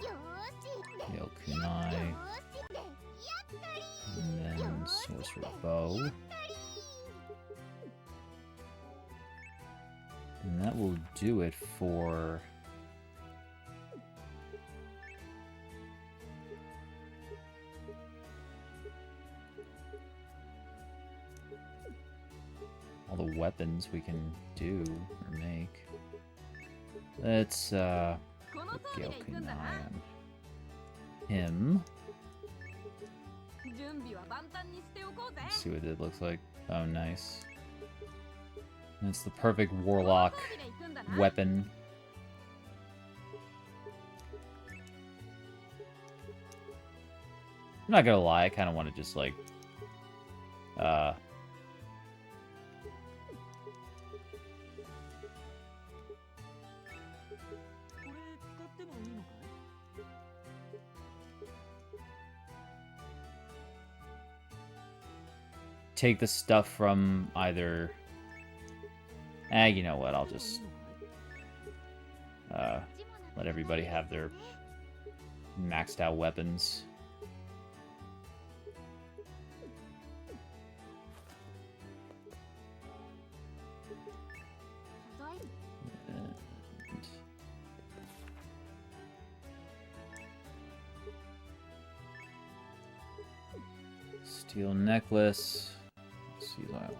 よーし。 Yokunai. よーしで、やったり。 And then sorcerer bow. And that will do it for all the weapons we can do or make. Let's put Yokunai on him. Let's see what it looks like. Oh, nice. That's the perfect warlock weapon. I'm not gonna lie, I kind of want to just like, take the stuff from either... you know what, I'll just let everybody have their maxed out weapons. Steel necklace. Let's see that.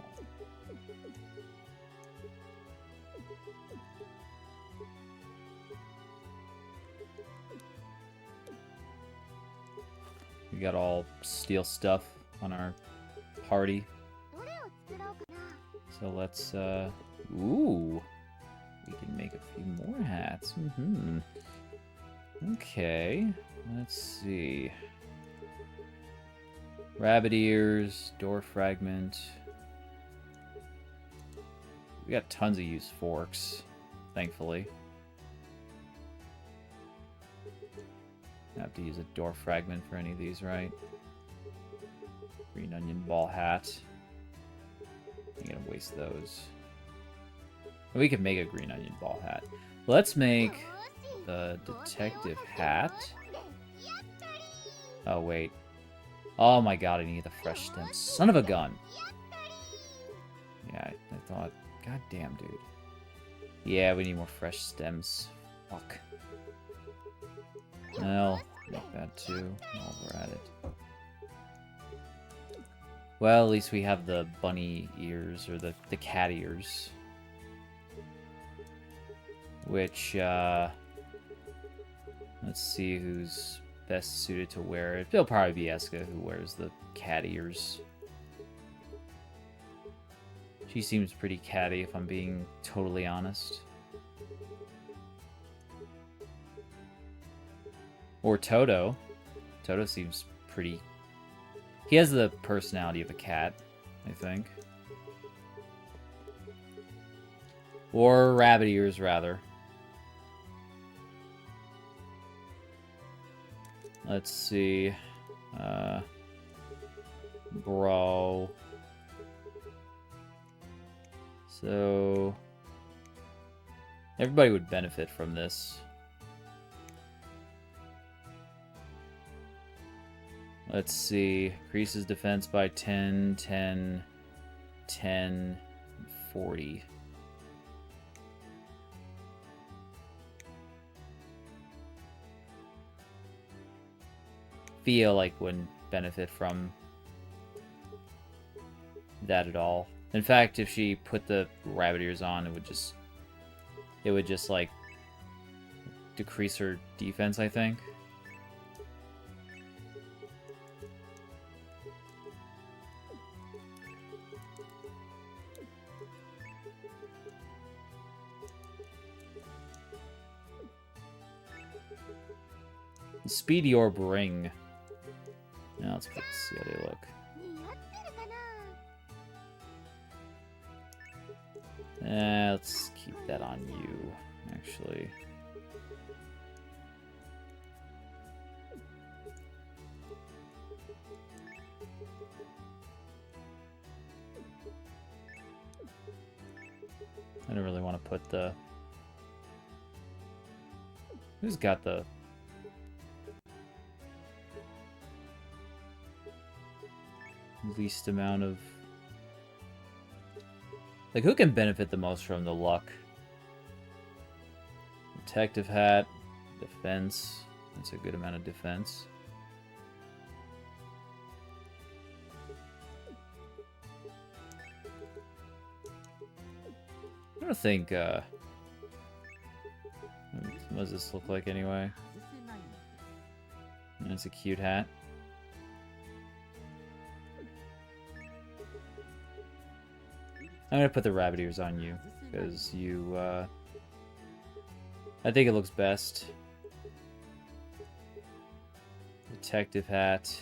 We got all steel stuff on our party. どれを作ろうかな。 So let's, ooh. We can make a few more hats. Okay. Let's see. Rabbit ears, door fragment. We got tons of used forks, thankfully. I have to use a door fragment for any of these, right? Green onion ball hat. I'm gonna waste those. We could make a green onion ball hat. Let's make the detective hat. Oh, wait. Oh my god, I need the fresh stem. Son of a gun! Yeah, I thought... God damn, dude. Yeah, we need more fresh stems. Fuck. Well, make that too, while we're at it. Well, at least we have the bunny ears, or the cat ears. Which, let's see who's best suited to wear it. It'll probably be Eska who wears the cat ears. She seems pretty catty, if I'm being totally honest. Or Toto. Toto seems pretty... He has the personality of a cat, I think. Or rabbit ears, rather. Let's see. Bro. So... Everybody would benefit from this. Let's see. Increases defense by 10, 10, 10, 40. Feel like wouldn't benefit from that at all. In fact, if she put the rabbit ears on, it would just like decrease her defense, I think. Speedy Orb Ring. Now let's see how they look. 似合ってるかな。 Let's keep that on you, actually. I don't really want to put the... Who's got the... least amount of... Like, who can benefit the most from the luck? Detective hat, defense. That's a good amount of defense. I don't think, what does this look like anyway? It's a cute hat. I'm gonna put the rabbit ears on you, because you, I think it looks best. Detective hat.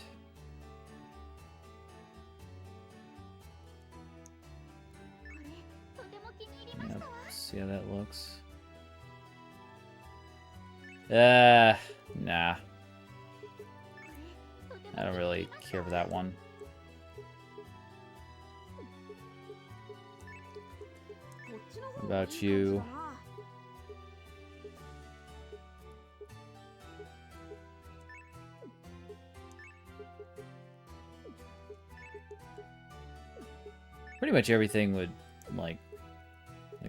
Yep, see how that looks. Nah. I don't really care for that one. What about you? Pretty much everything would, like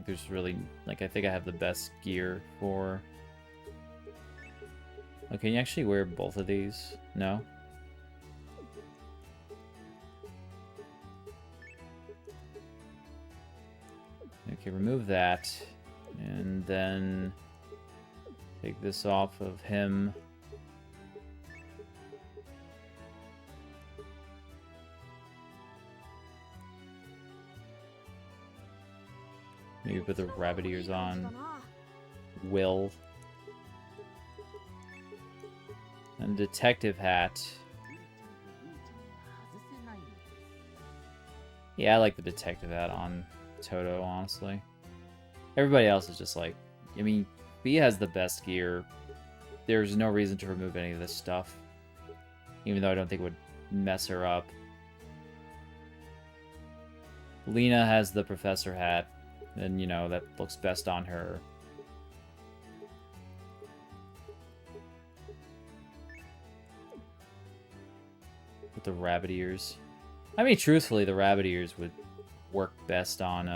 there's really, like, I think I have the best gear for... Oh, can you actually wear both of these? No? Okay, remove that. And then take this off of him. Maybe put the rabbit ears on Will. And detective hat. Yeah, I like the detective hat on Toto, honestly. Everybody else is just like, I mean, B has the best gear. There's no reason to remove any of this stuff. Even though I don't think it would mess her up. Lena has the professor hat. And, you know, that looks best on her. With the rabbit ears. I mean, truthfully, the rabbit ears would work best on,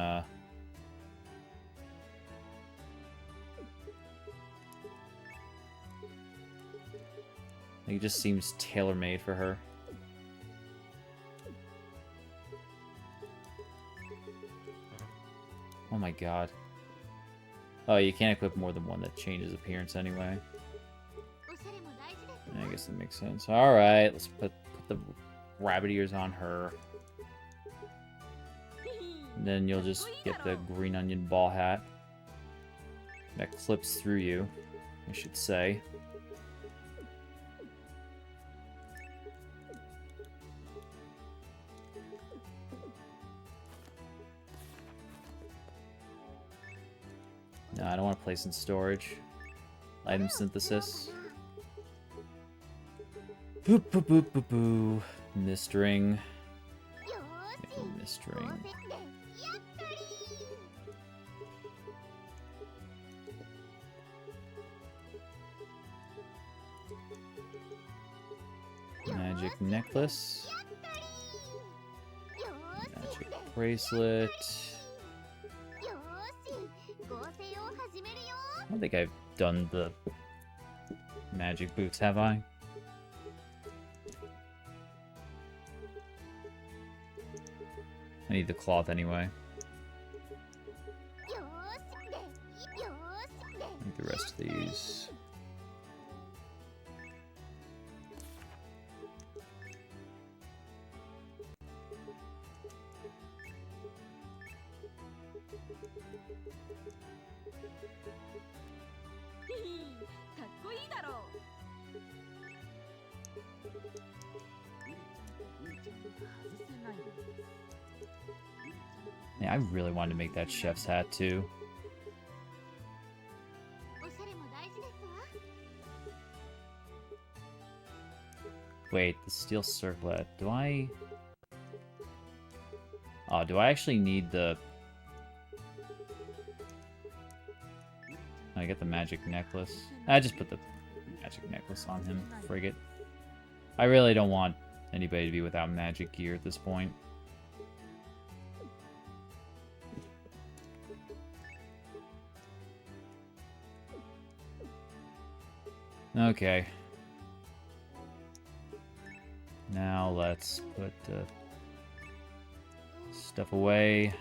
it just seems tailor-made for her. Oh my god. Oh, you can't equip more than one that changes appearance anyway. I guess that makes sense. Alright, let's put the rabbit ears on her. And then you'll just get the green onion ball hat. That clips through you, I should say. No, I don't want to place in storage. Item synthesis. Boop boop boop boop boo. Mist ring. Mist ring. Magic necklace. Magic bracelet. I don't think I've done the magic boots, have I? I need the cloth anyway. I think the rest of these. Yeah, I really wanted to make that chef's hat too. Wait, the steel circlet. Do I... Oh, do I actually need the... I get the magic necklace. I just put the magic necklace on him. Frig it. I really don't want anybody to be without magic gear at this point. Okay. Now let's put stuff away.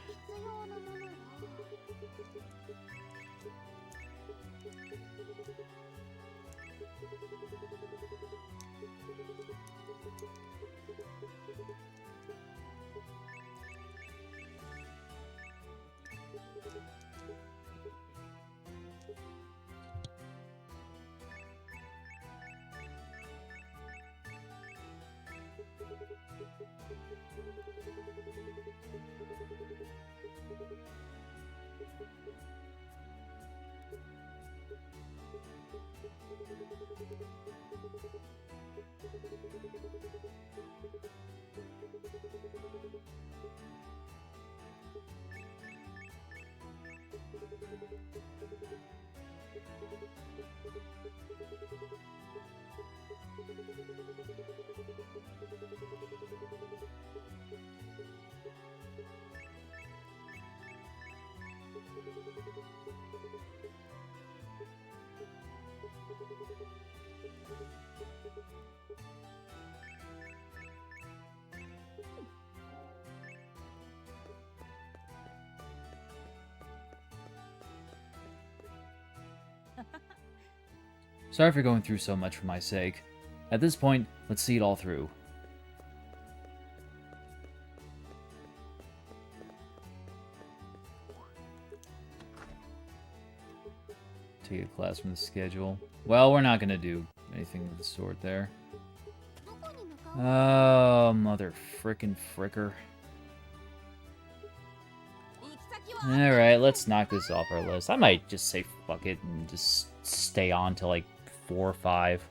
Sorry for going through so much for my sake. At this point, let's see it all through. Take a class from the schedule. Well, we're not gonna do anything of the sort there. Oh, mother frickin' fricker. Alright, let's knock this off our list. I might just say fuck it and just stay on to like 4 or 5.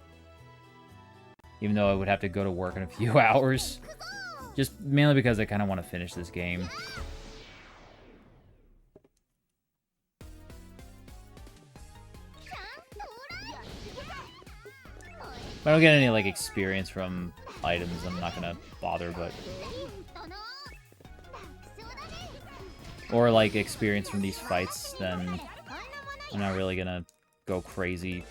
Even though I would have to go to work in a few hours. Just mainly because I kind of want to finish this game. If I don't get any like experience from items, I'm not gonna bother, but... Or like experience from these fights, then I'm not really gonna go crazy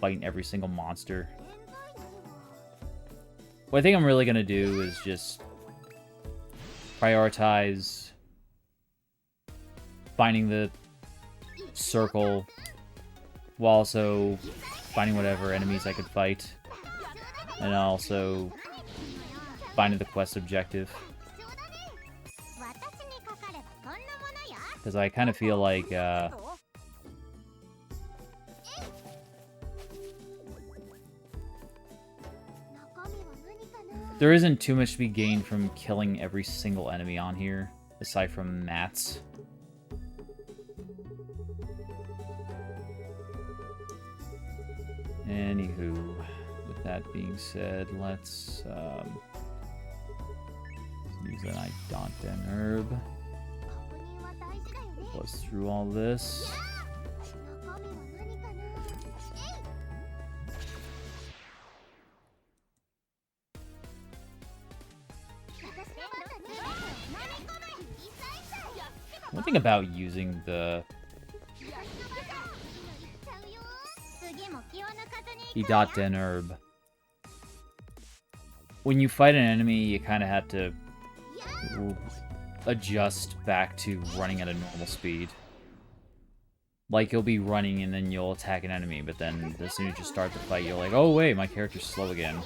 fighting every single monster. What I think I'm really gonna do is just prioritize finding the circle while also finding whatever enemies I could fight, and also finding the quest objective. Because I kind of feel like there isn't too much to be gained from killing every single enemy on here, aside from mats. Anywho, with that being said, let's use an Idonten herb. Plus through all this. One thing about using the Idonten herb, when you fight an enemy, you kind of have to adjust back to running at a normal speed. Like, you'll be running and then you'll attack an enemy, but then as soon as you start the fight, you're like, oh wait, my character's slow again.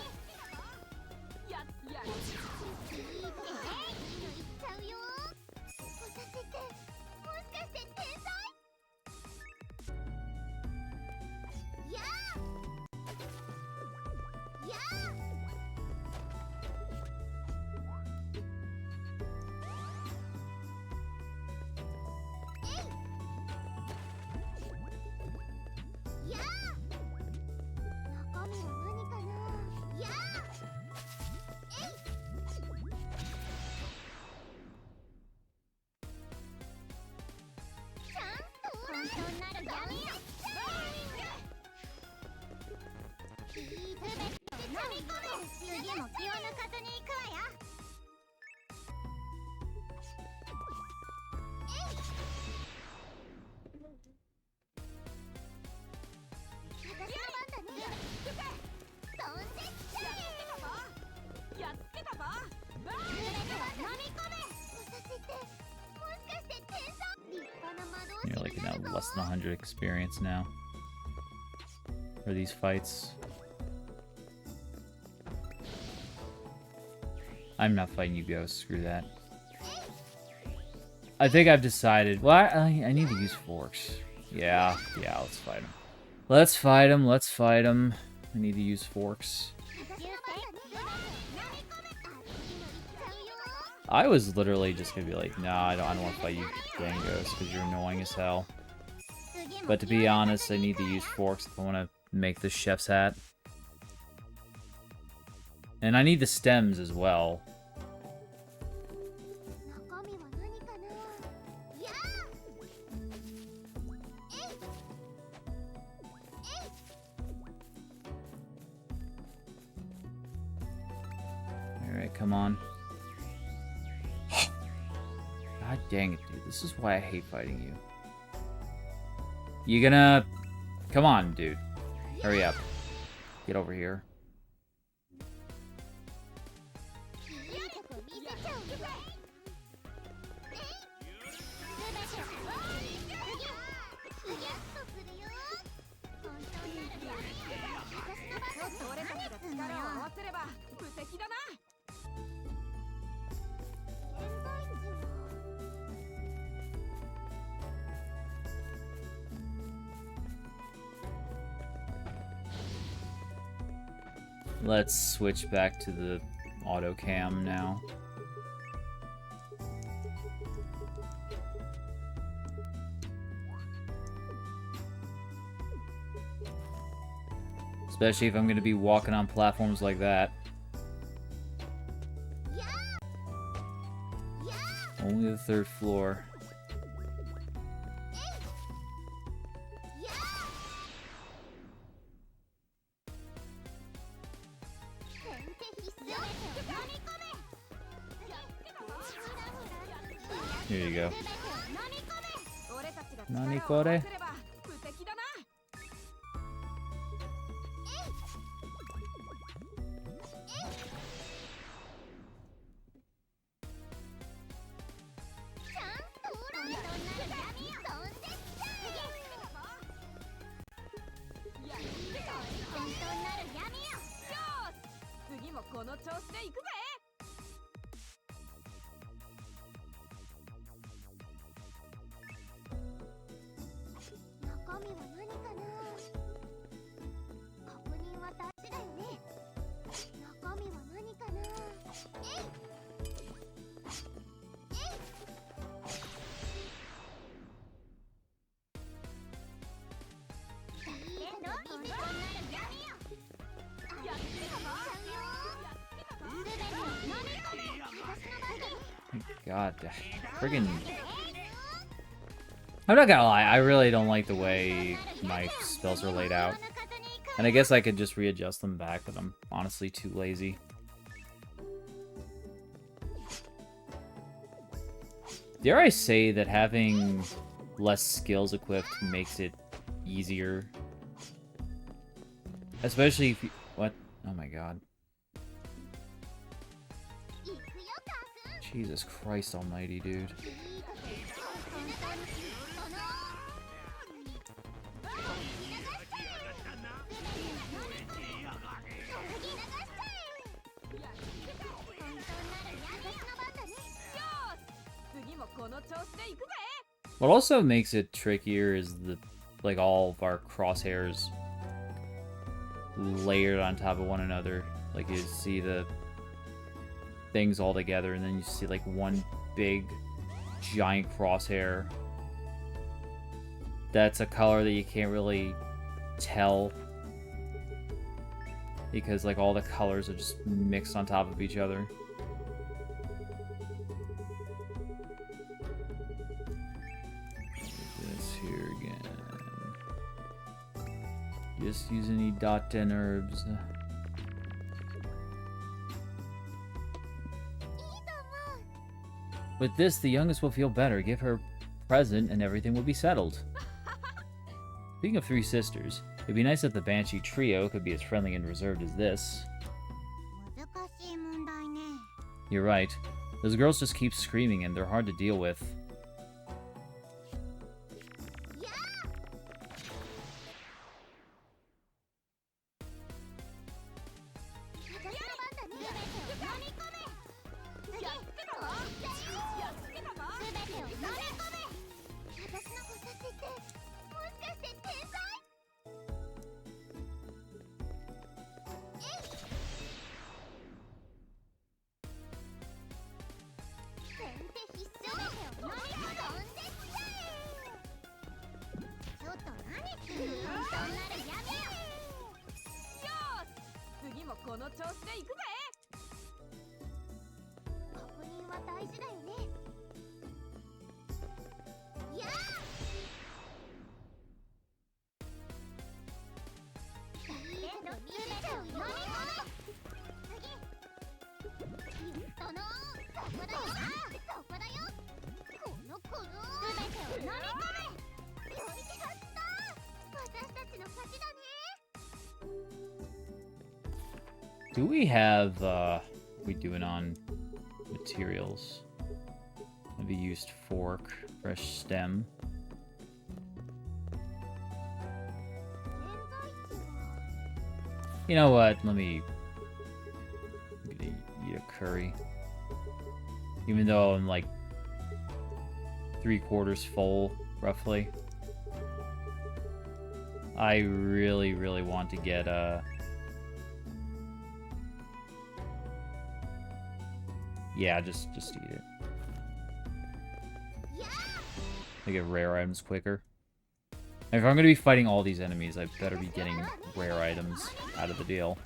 You're like, less than 100 experience now for these fights. I'm not fighting you, Ghost. Screw that. I think I've decided. Well, I need to use forks. Yeah, let's fight him. Let's fight him. I need to use forks. I was literally just gonna be like, nah, I don't want to fight you, dang Ghost, because you're annoying as hell. But to be honest, I need to use forks if I want to make this chef's hat. And I need the stems as well. Alright, come on. God dang it, dude. This is why I hate fighting you. You gonna... Come on, dude. Hurry up. Get over here. Let's switch back to the auto cam now. Especially if I'm going to be walking on platforms like that. Only the 3rd floor. Here you go. Nani kore? God, friggin'. I'm not gonna lie, I really don't like the way my spells are laid out. And I guess I could just readjust them back, but I'm honestly too lazy. Dare I say that having less skills equipped makes it easier? Especially if you... What? Oh my god. Jesus Christ almighty, dude. What also makes it trickier is the, like, all of our crosshairs layered on top of one another. Like, you see the things all together, and then you see, like, one big, giant crosshair. That's a color that you can't really tell, because, like, all the colors are just mixed on top of each other. Just use any dot 10 herbs. With this, the youngest will feel better. Give her a present and everything will be settled. Speaking of 3 sisters, it'd be nice if the Banshee trio could be as friendly and reserved as this. You're right. Those girls just keep screaming and they're hard to deal with. Do we have, we doing on materials? Maybe used fork, fresh stem. You know what? I'm gonna eat a curry. Even though I'm like 3/4 full, roughly. I really want to get Yeah, just eat it. They get rare items quicker. And if I'm gonna be fighting all these enemies, I better be getting rare items out of the deal.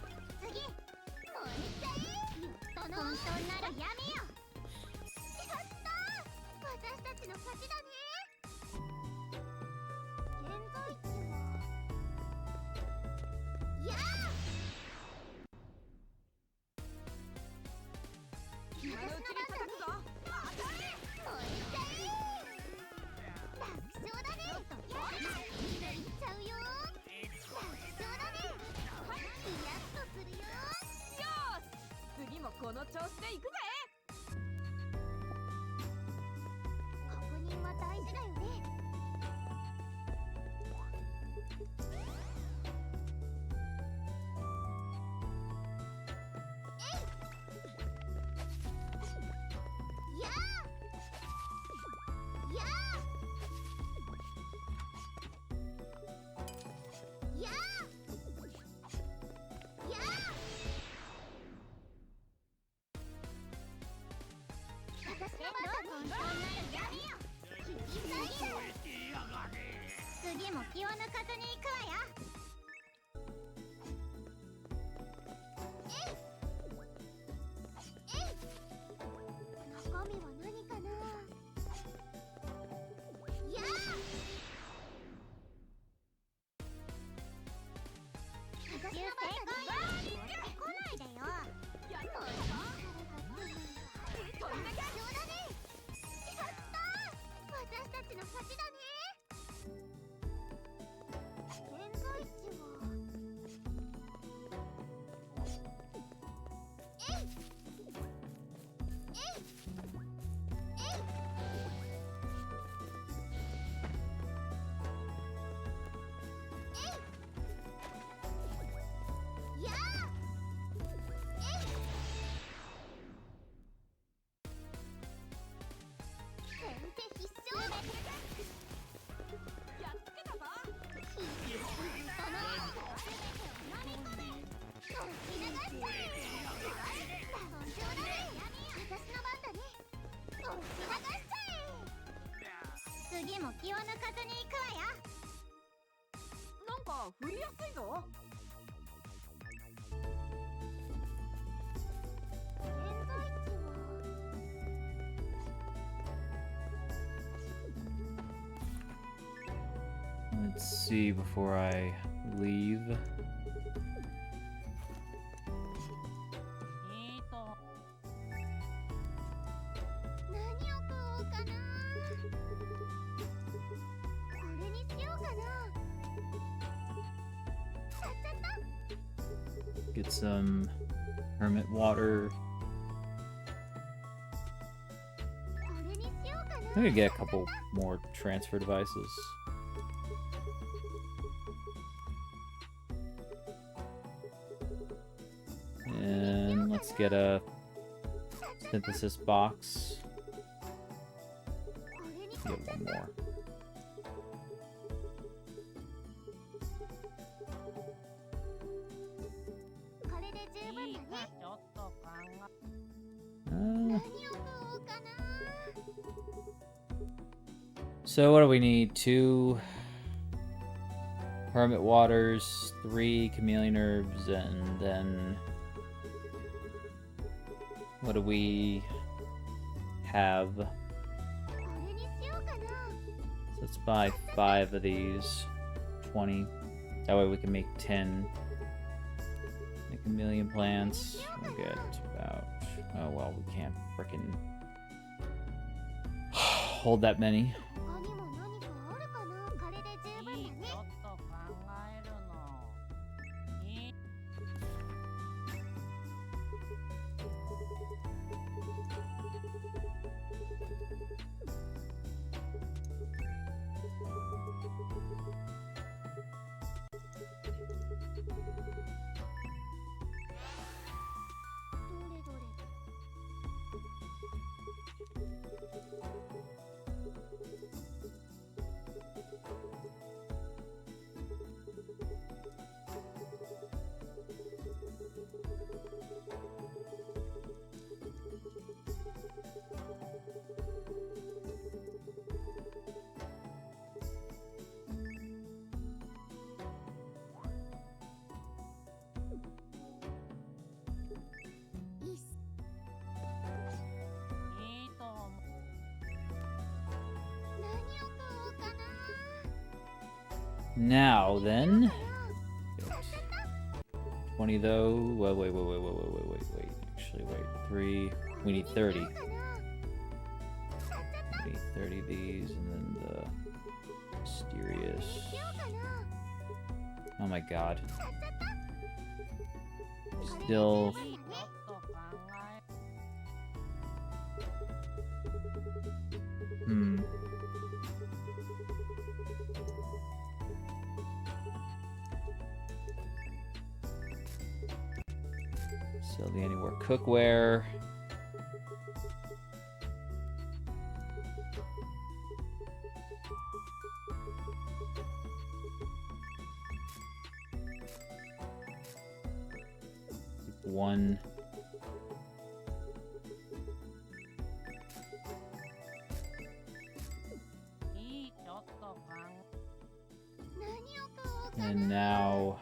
Let's see before I leave. Get some hermit water. I'm gonna get a couple more transfer devices. And let's get a synthesis box. Get one more. So what do we need? 2 hermit waters, 3 chameleon herbs, and then what do we have? So let's buy 5 of these, 20. That way we can make 10. Make a million plants. We'll get about, oh well, we can't frickin' hold that many. Now then, 20 though. Wait. Actually, wait. 3. We need 30. We need 30 of these, and then the mysterious. Oh my god. Still. Sell the anywhere cookware. One. And now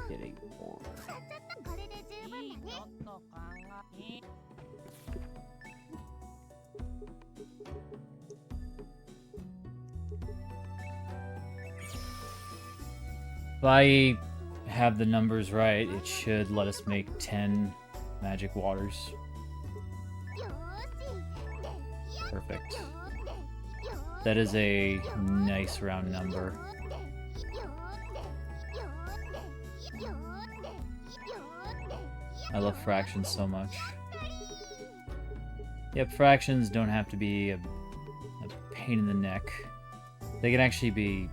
getting more. If I have the numbers right, it should let us make 10 magic waters. Perfect. That is a nice round number. I love fractions so much. Yep, fractions don't have to be a pain in the neck. They can actually be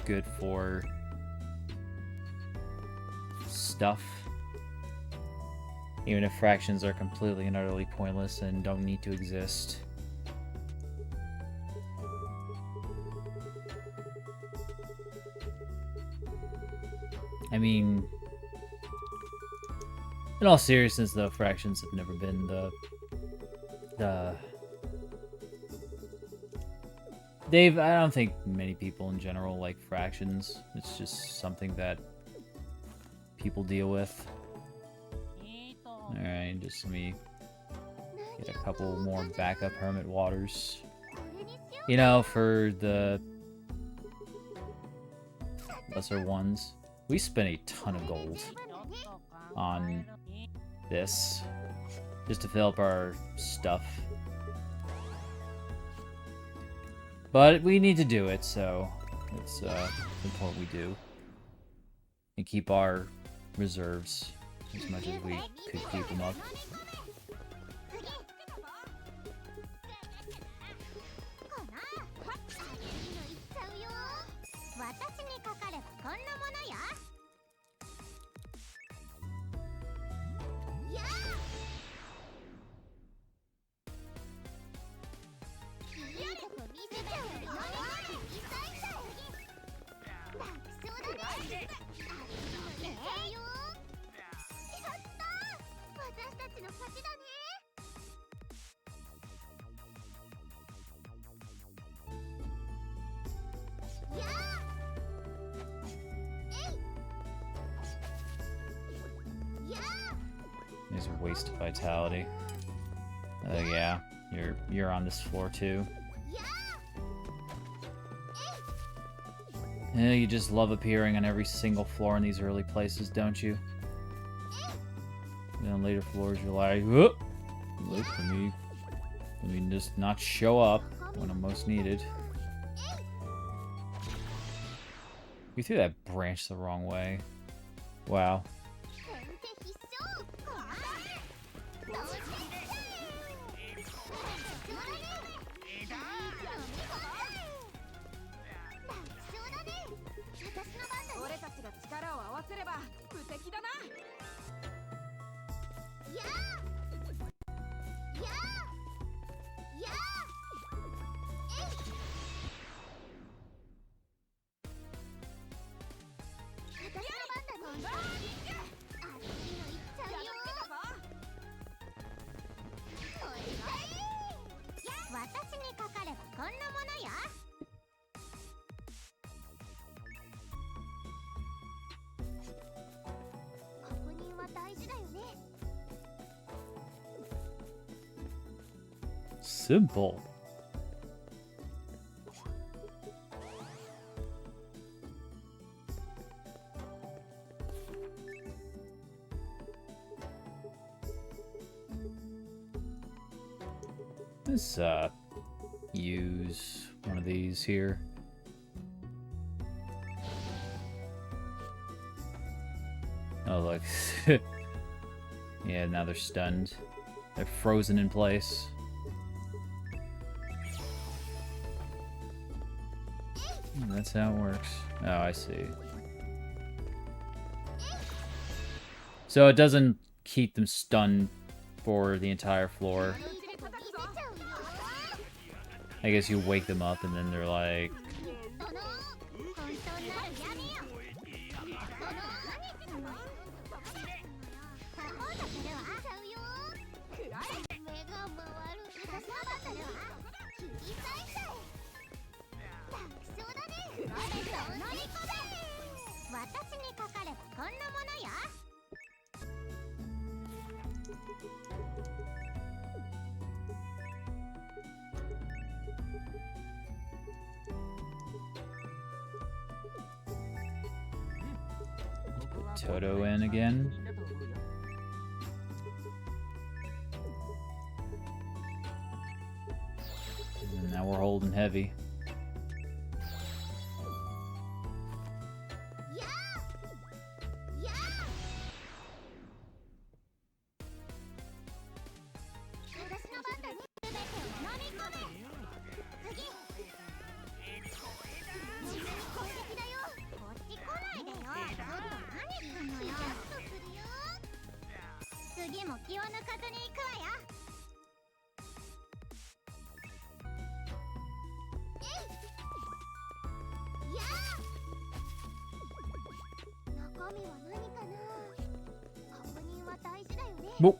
good for stuff. Even if fractions are completely and utterly pointless and don't need to exist. I mean, in all seriousness, though, fractions have never been Dave, I don't think many people in general like fractions. It's just something that people deal with. Alright, just let me get a couple more backup hermit waters. You know, for the lesser ones. We spent a ton of gold on this just to fill up our stuff. But we need to do it, so it's important we do. And keep our reserves as much as we could keep them up. There's a waste of vitality. Yeah, you're on this floor too. Yeah, you just love appearing on every single floor in these early places, don't you? And on later floors, you're like, whoop! Look, let me just not show up when I'm most needed. We threw that branch the wrong way. Wow. Simple. Let's use one of these here. Oh look. Yeah, now they're stunned. They're frozen in place. That's how it works. Oh, I see. So it doesn't keep them stunned for the entire floor. I guess you wake them up and then they're like... Toto in again. And now we're holding heavy. Whoop.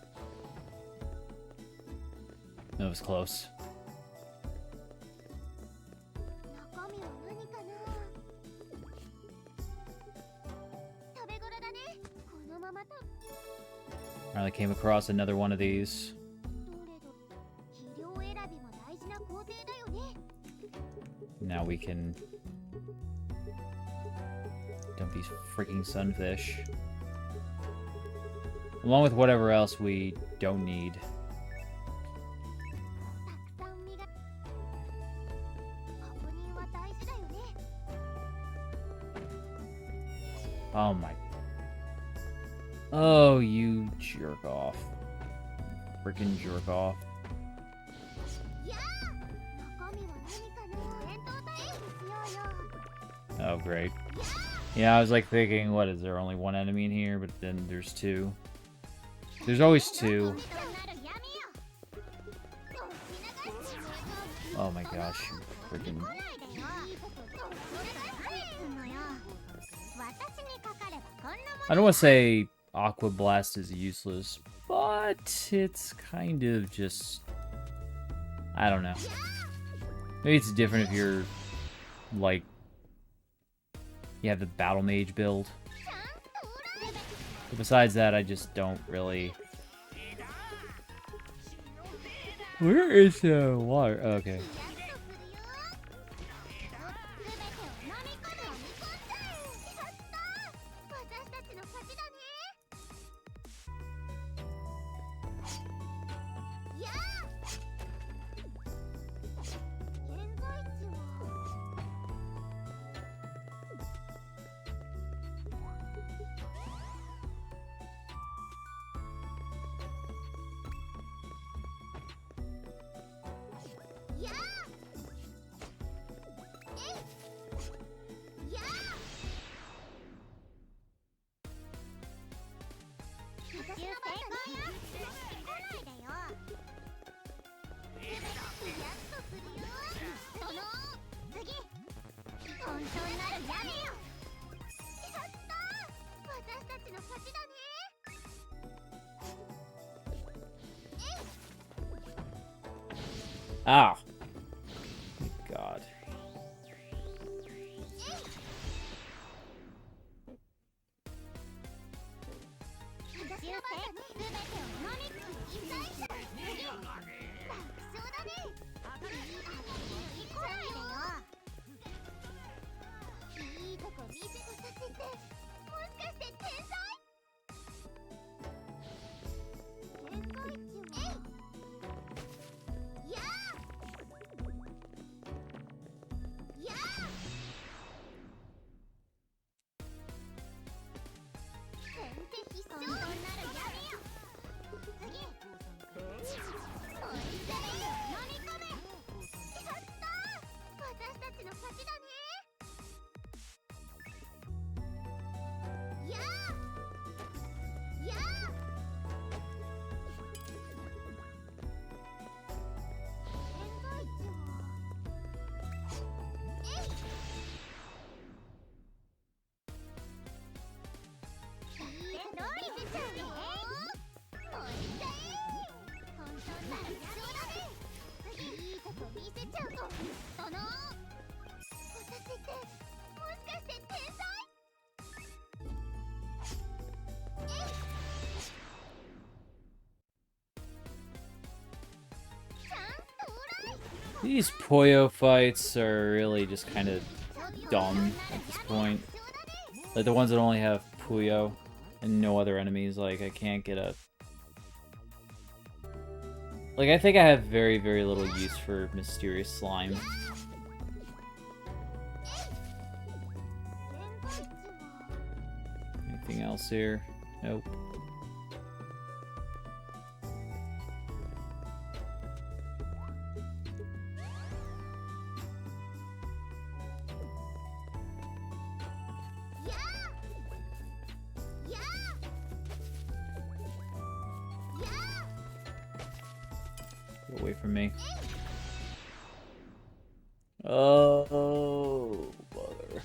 That was close. Finally came across another one of these. Now we can dump these freaking sunfish. Along with whatever else we don't need. Oh my... Oh, you jerk off. Freaking jerk off. Oh, great. Yeah, I was like thinking, what, is there only one enemy in here? But then there's two. There's always two. Oh my gosh, freaking... I don't want to say Aqua Blast is useless, but it's kind of just... I don't know. Maybe it's different if you're, like... You have the Battle Mage build. But besides that, I just don't really... Where is the water? Oh, okay. Ah! God. いいとこ見せちゃうとだな。私ってもしかして天才？These Puyo fights are really just kind of dumb at this point. Like the ones that only have Puyo and no other enemies, like I can't get a... Like I think I have very, very little use for Mysterious Slime. Anything else here? Nope. Get away from me. Oh, bother.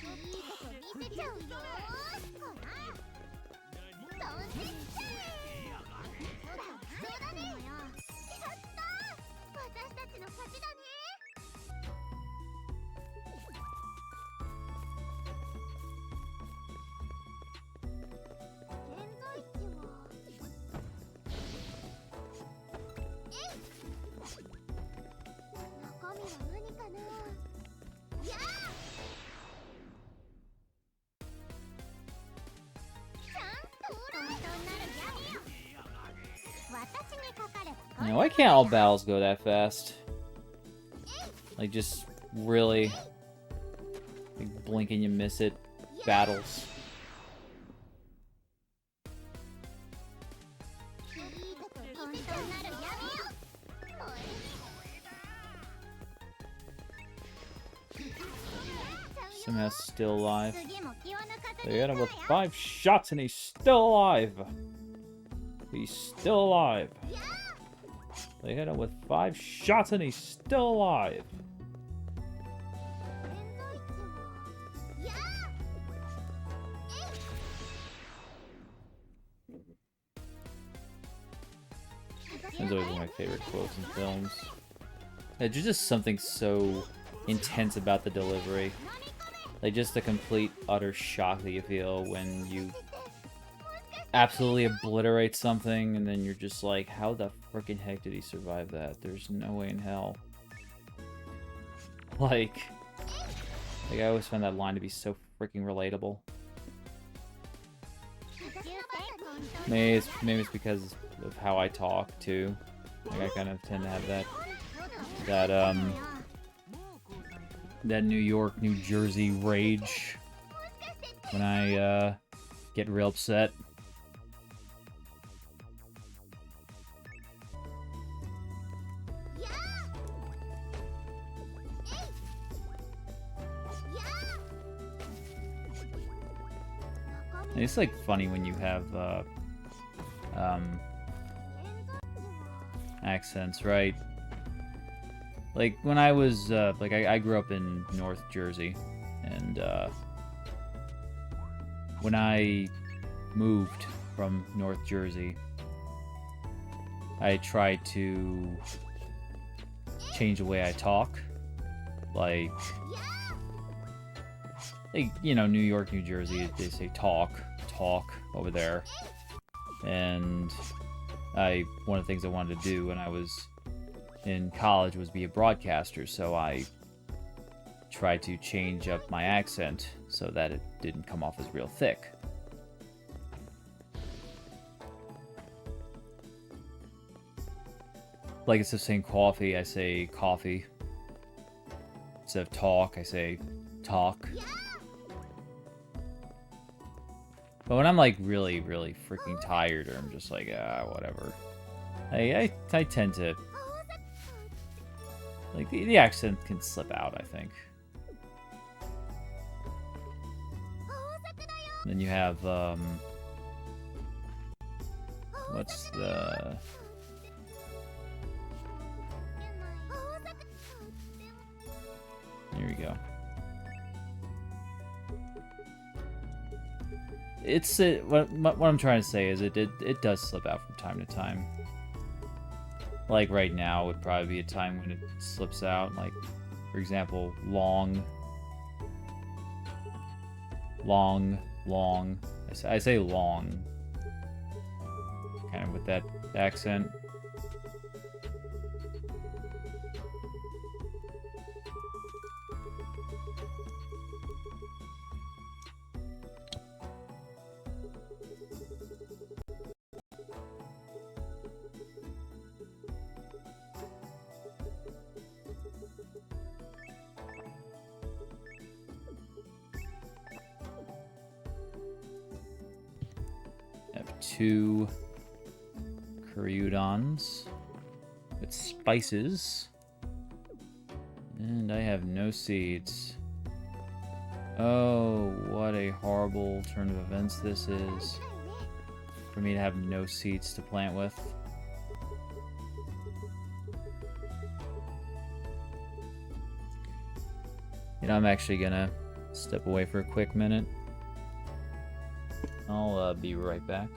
Now, why can't all battles go that fast? Like, just really... Like, blink and you miss it. Battles. Somehow still alive. They hit him with 5 shots and he's still alive. He's still alive. They hit him with 5 shots and he's still alive. That's always one of my favorite quotes in films. There's just something so intense about the delivery. Like, just the complete, utter shock that you feel when you absolutely obliterate something, and then you're just like, how the frickin' heck did he survive that? There's no way in hell. Like I always find that line to be so freaking relatable. Maybe it's because of how I talk, too. Like, I kind of tend to have that New York, New Jersey rage when I, get real upset. And it's like funny when you have accents, right? Like when I was like I grew up in North Jersey, and when I moved from North Jersey, I tried to change the way I talk, like you know, New York, New Jersey, they say talk over there. And one of the things I wanted to do when I was in college was be a broadcaster, so I tried to change up my accent so that it didn't come off as real thick. Like, instead of saying coffee, I say coffee. Instead of talk, I say talk. But when I'm like really, really freaking tired, or I'm just like, whatever, I tend to, like, the accent can slip out, I think. And then you have, what's the... Here we go. It's what I'm trying to say is it does slip out from time to time. Like right now would probably be a time when it slips out. Like, for example, long. I say long. Kind of with that accent. Have 2 curry udons with spices. And I have no seeds. Oh, what a horrible turn of events this is. For me to have no seeds to plant with. You know, I'm actually gonna step away for a quick minute. I'll be right back.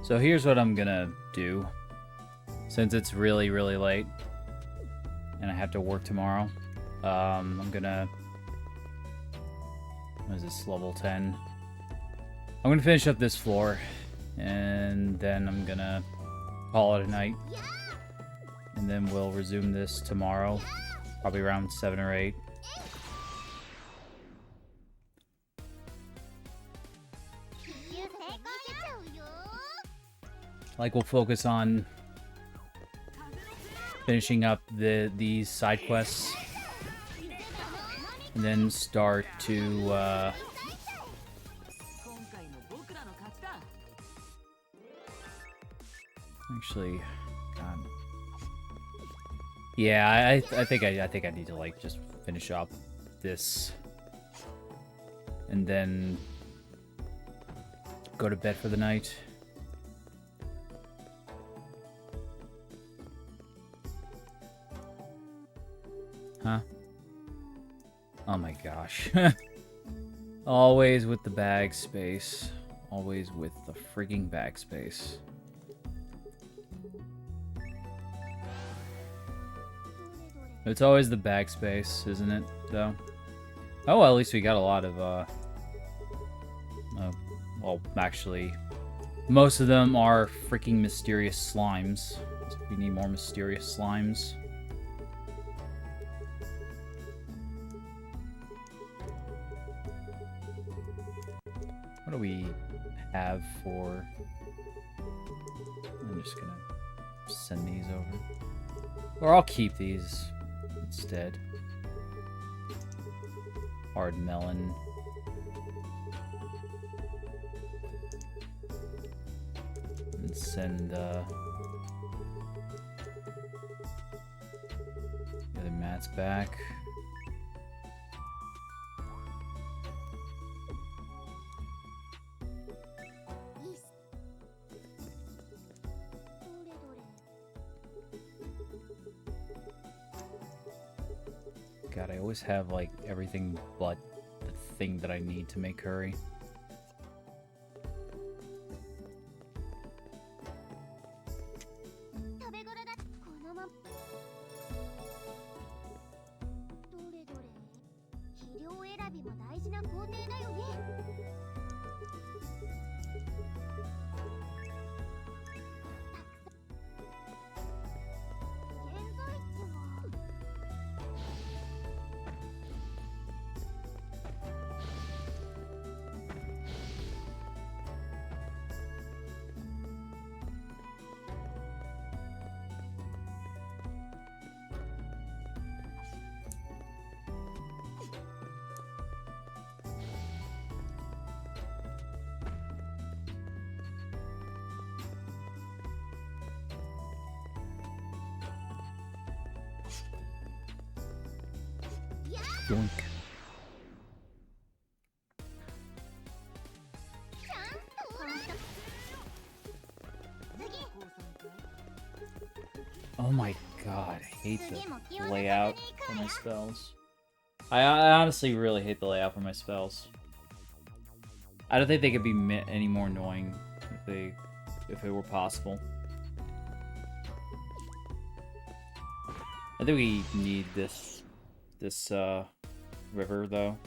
So here's what I'm gonna do. Since it's really, really late, and I have to work tomorrow, I'm gonna... What is this, level 10? I'm gonna finish up this floor, and then I'm gonna call it a night. And then we'll resume this tomorrow, probably around 7 or 8. Like, we'll focus on finishing up these side quests, and then start to actually, God. Yeah, I think I need to like just finish up this, and then go to bed for the night. Huh? Oh my gosh. Always with the bag space. Always with the freaking bag space. It's always the bag space, isn't it, though? Oh, well, at least we got a lot of, well, actually, most of them are freaking mysterious slimes. So we need more mysterious slimes. What do we have for... I'm just gonna send these over. Or I'll keep these instead. Hard melon. And send the other mats back. God, I always have, like, everything but the thing that I need to make curry. Yoink. Oh my god, I hate the layout for my spells. I honestly really hate the layout for my spells. I don't think they could be any more annoying if it were possible. I think we need this river though.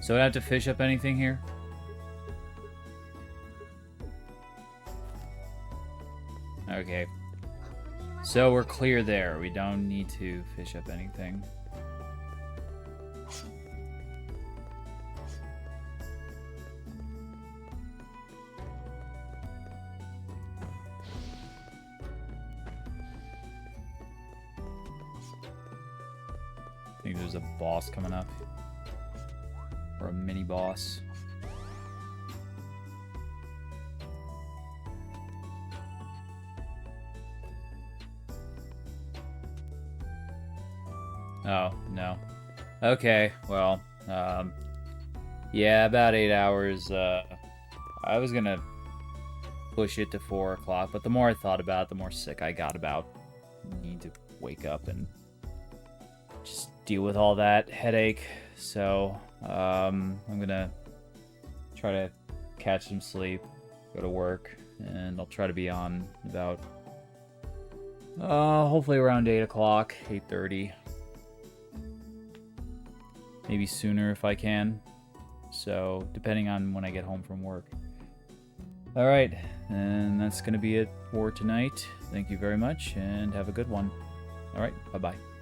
So do I have to fish up anything here? Okay. So we're clear there. We don't need to fish up anything. I think there's a boss coming up. Or a mini boss. Oh, no. Okay, well, yeah, about 8 hours. I was gonna push it to 4 o'clock, but the more I thought about it, the more sick I got about needing to wake up and just deal with all that headache. So, I'm gonna try to catch some sleep, go to work, and I'll try to be on about, hopefully around 8 o'clock, 8:30. Maybe sooner if I can. So, depending on when I get home from work. Alright, and that's going to be it for tonight. Thank you very much, and have a good one. Alright, bye-bye.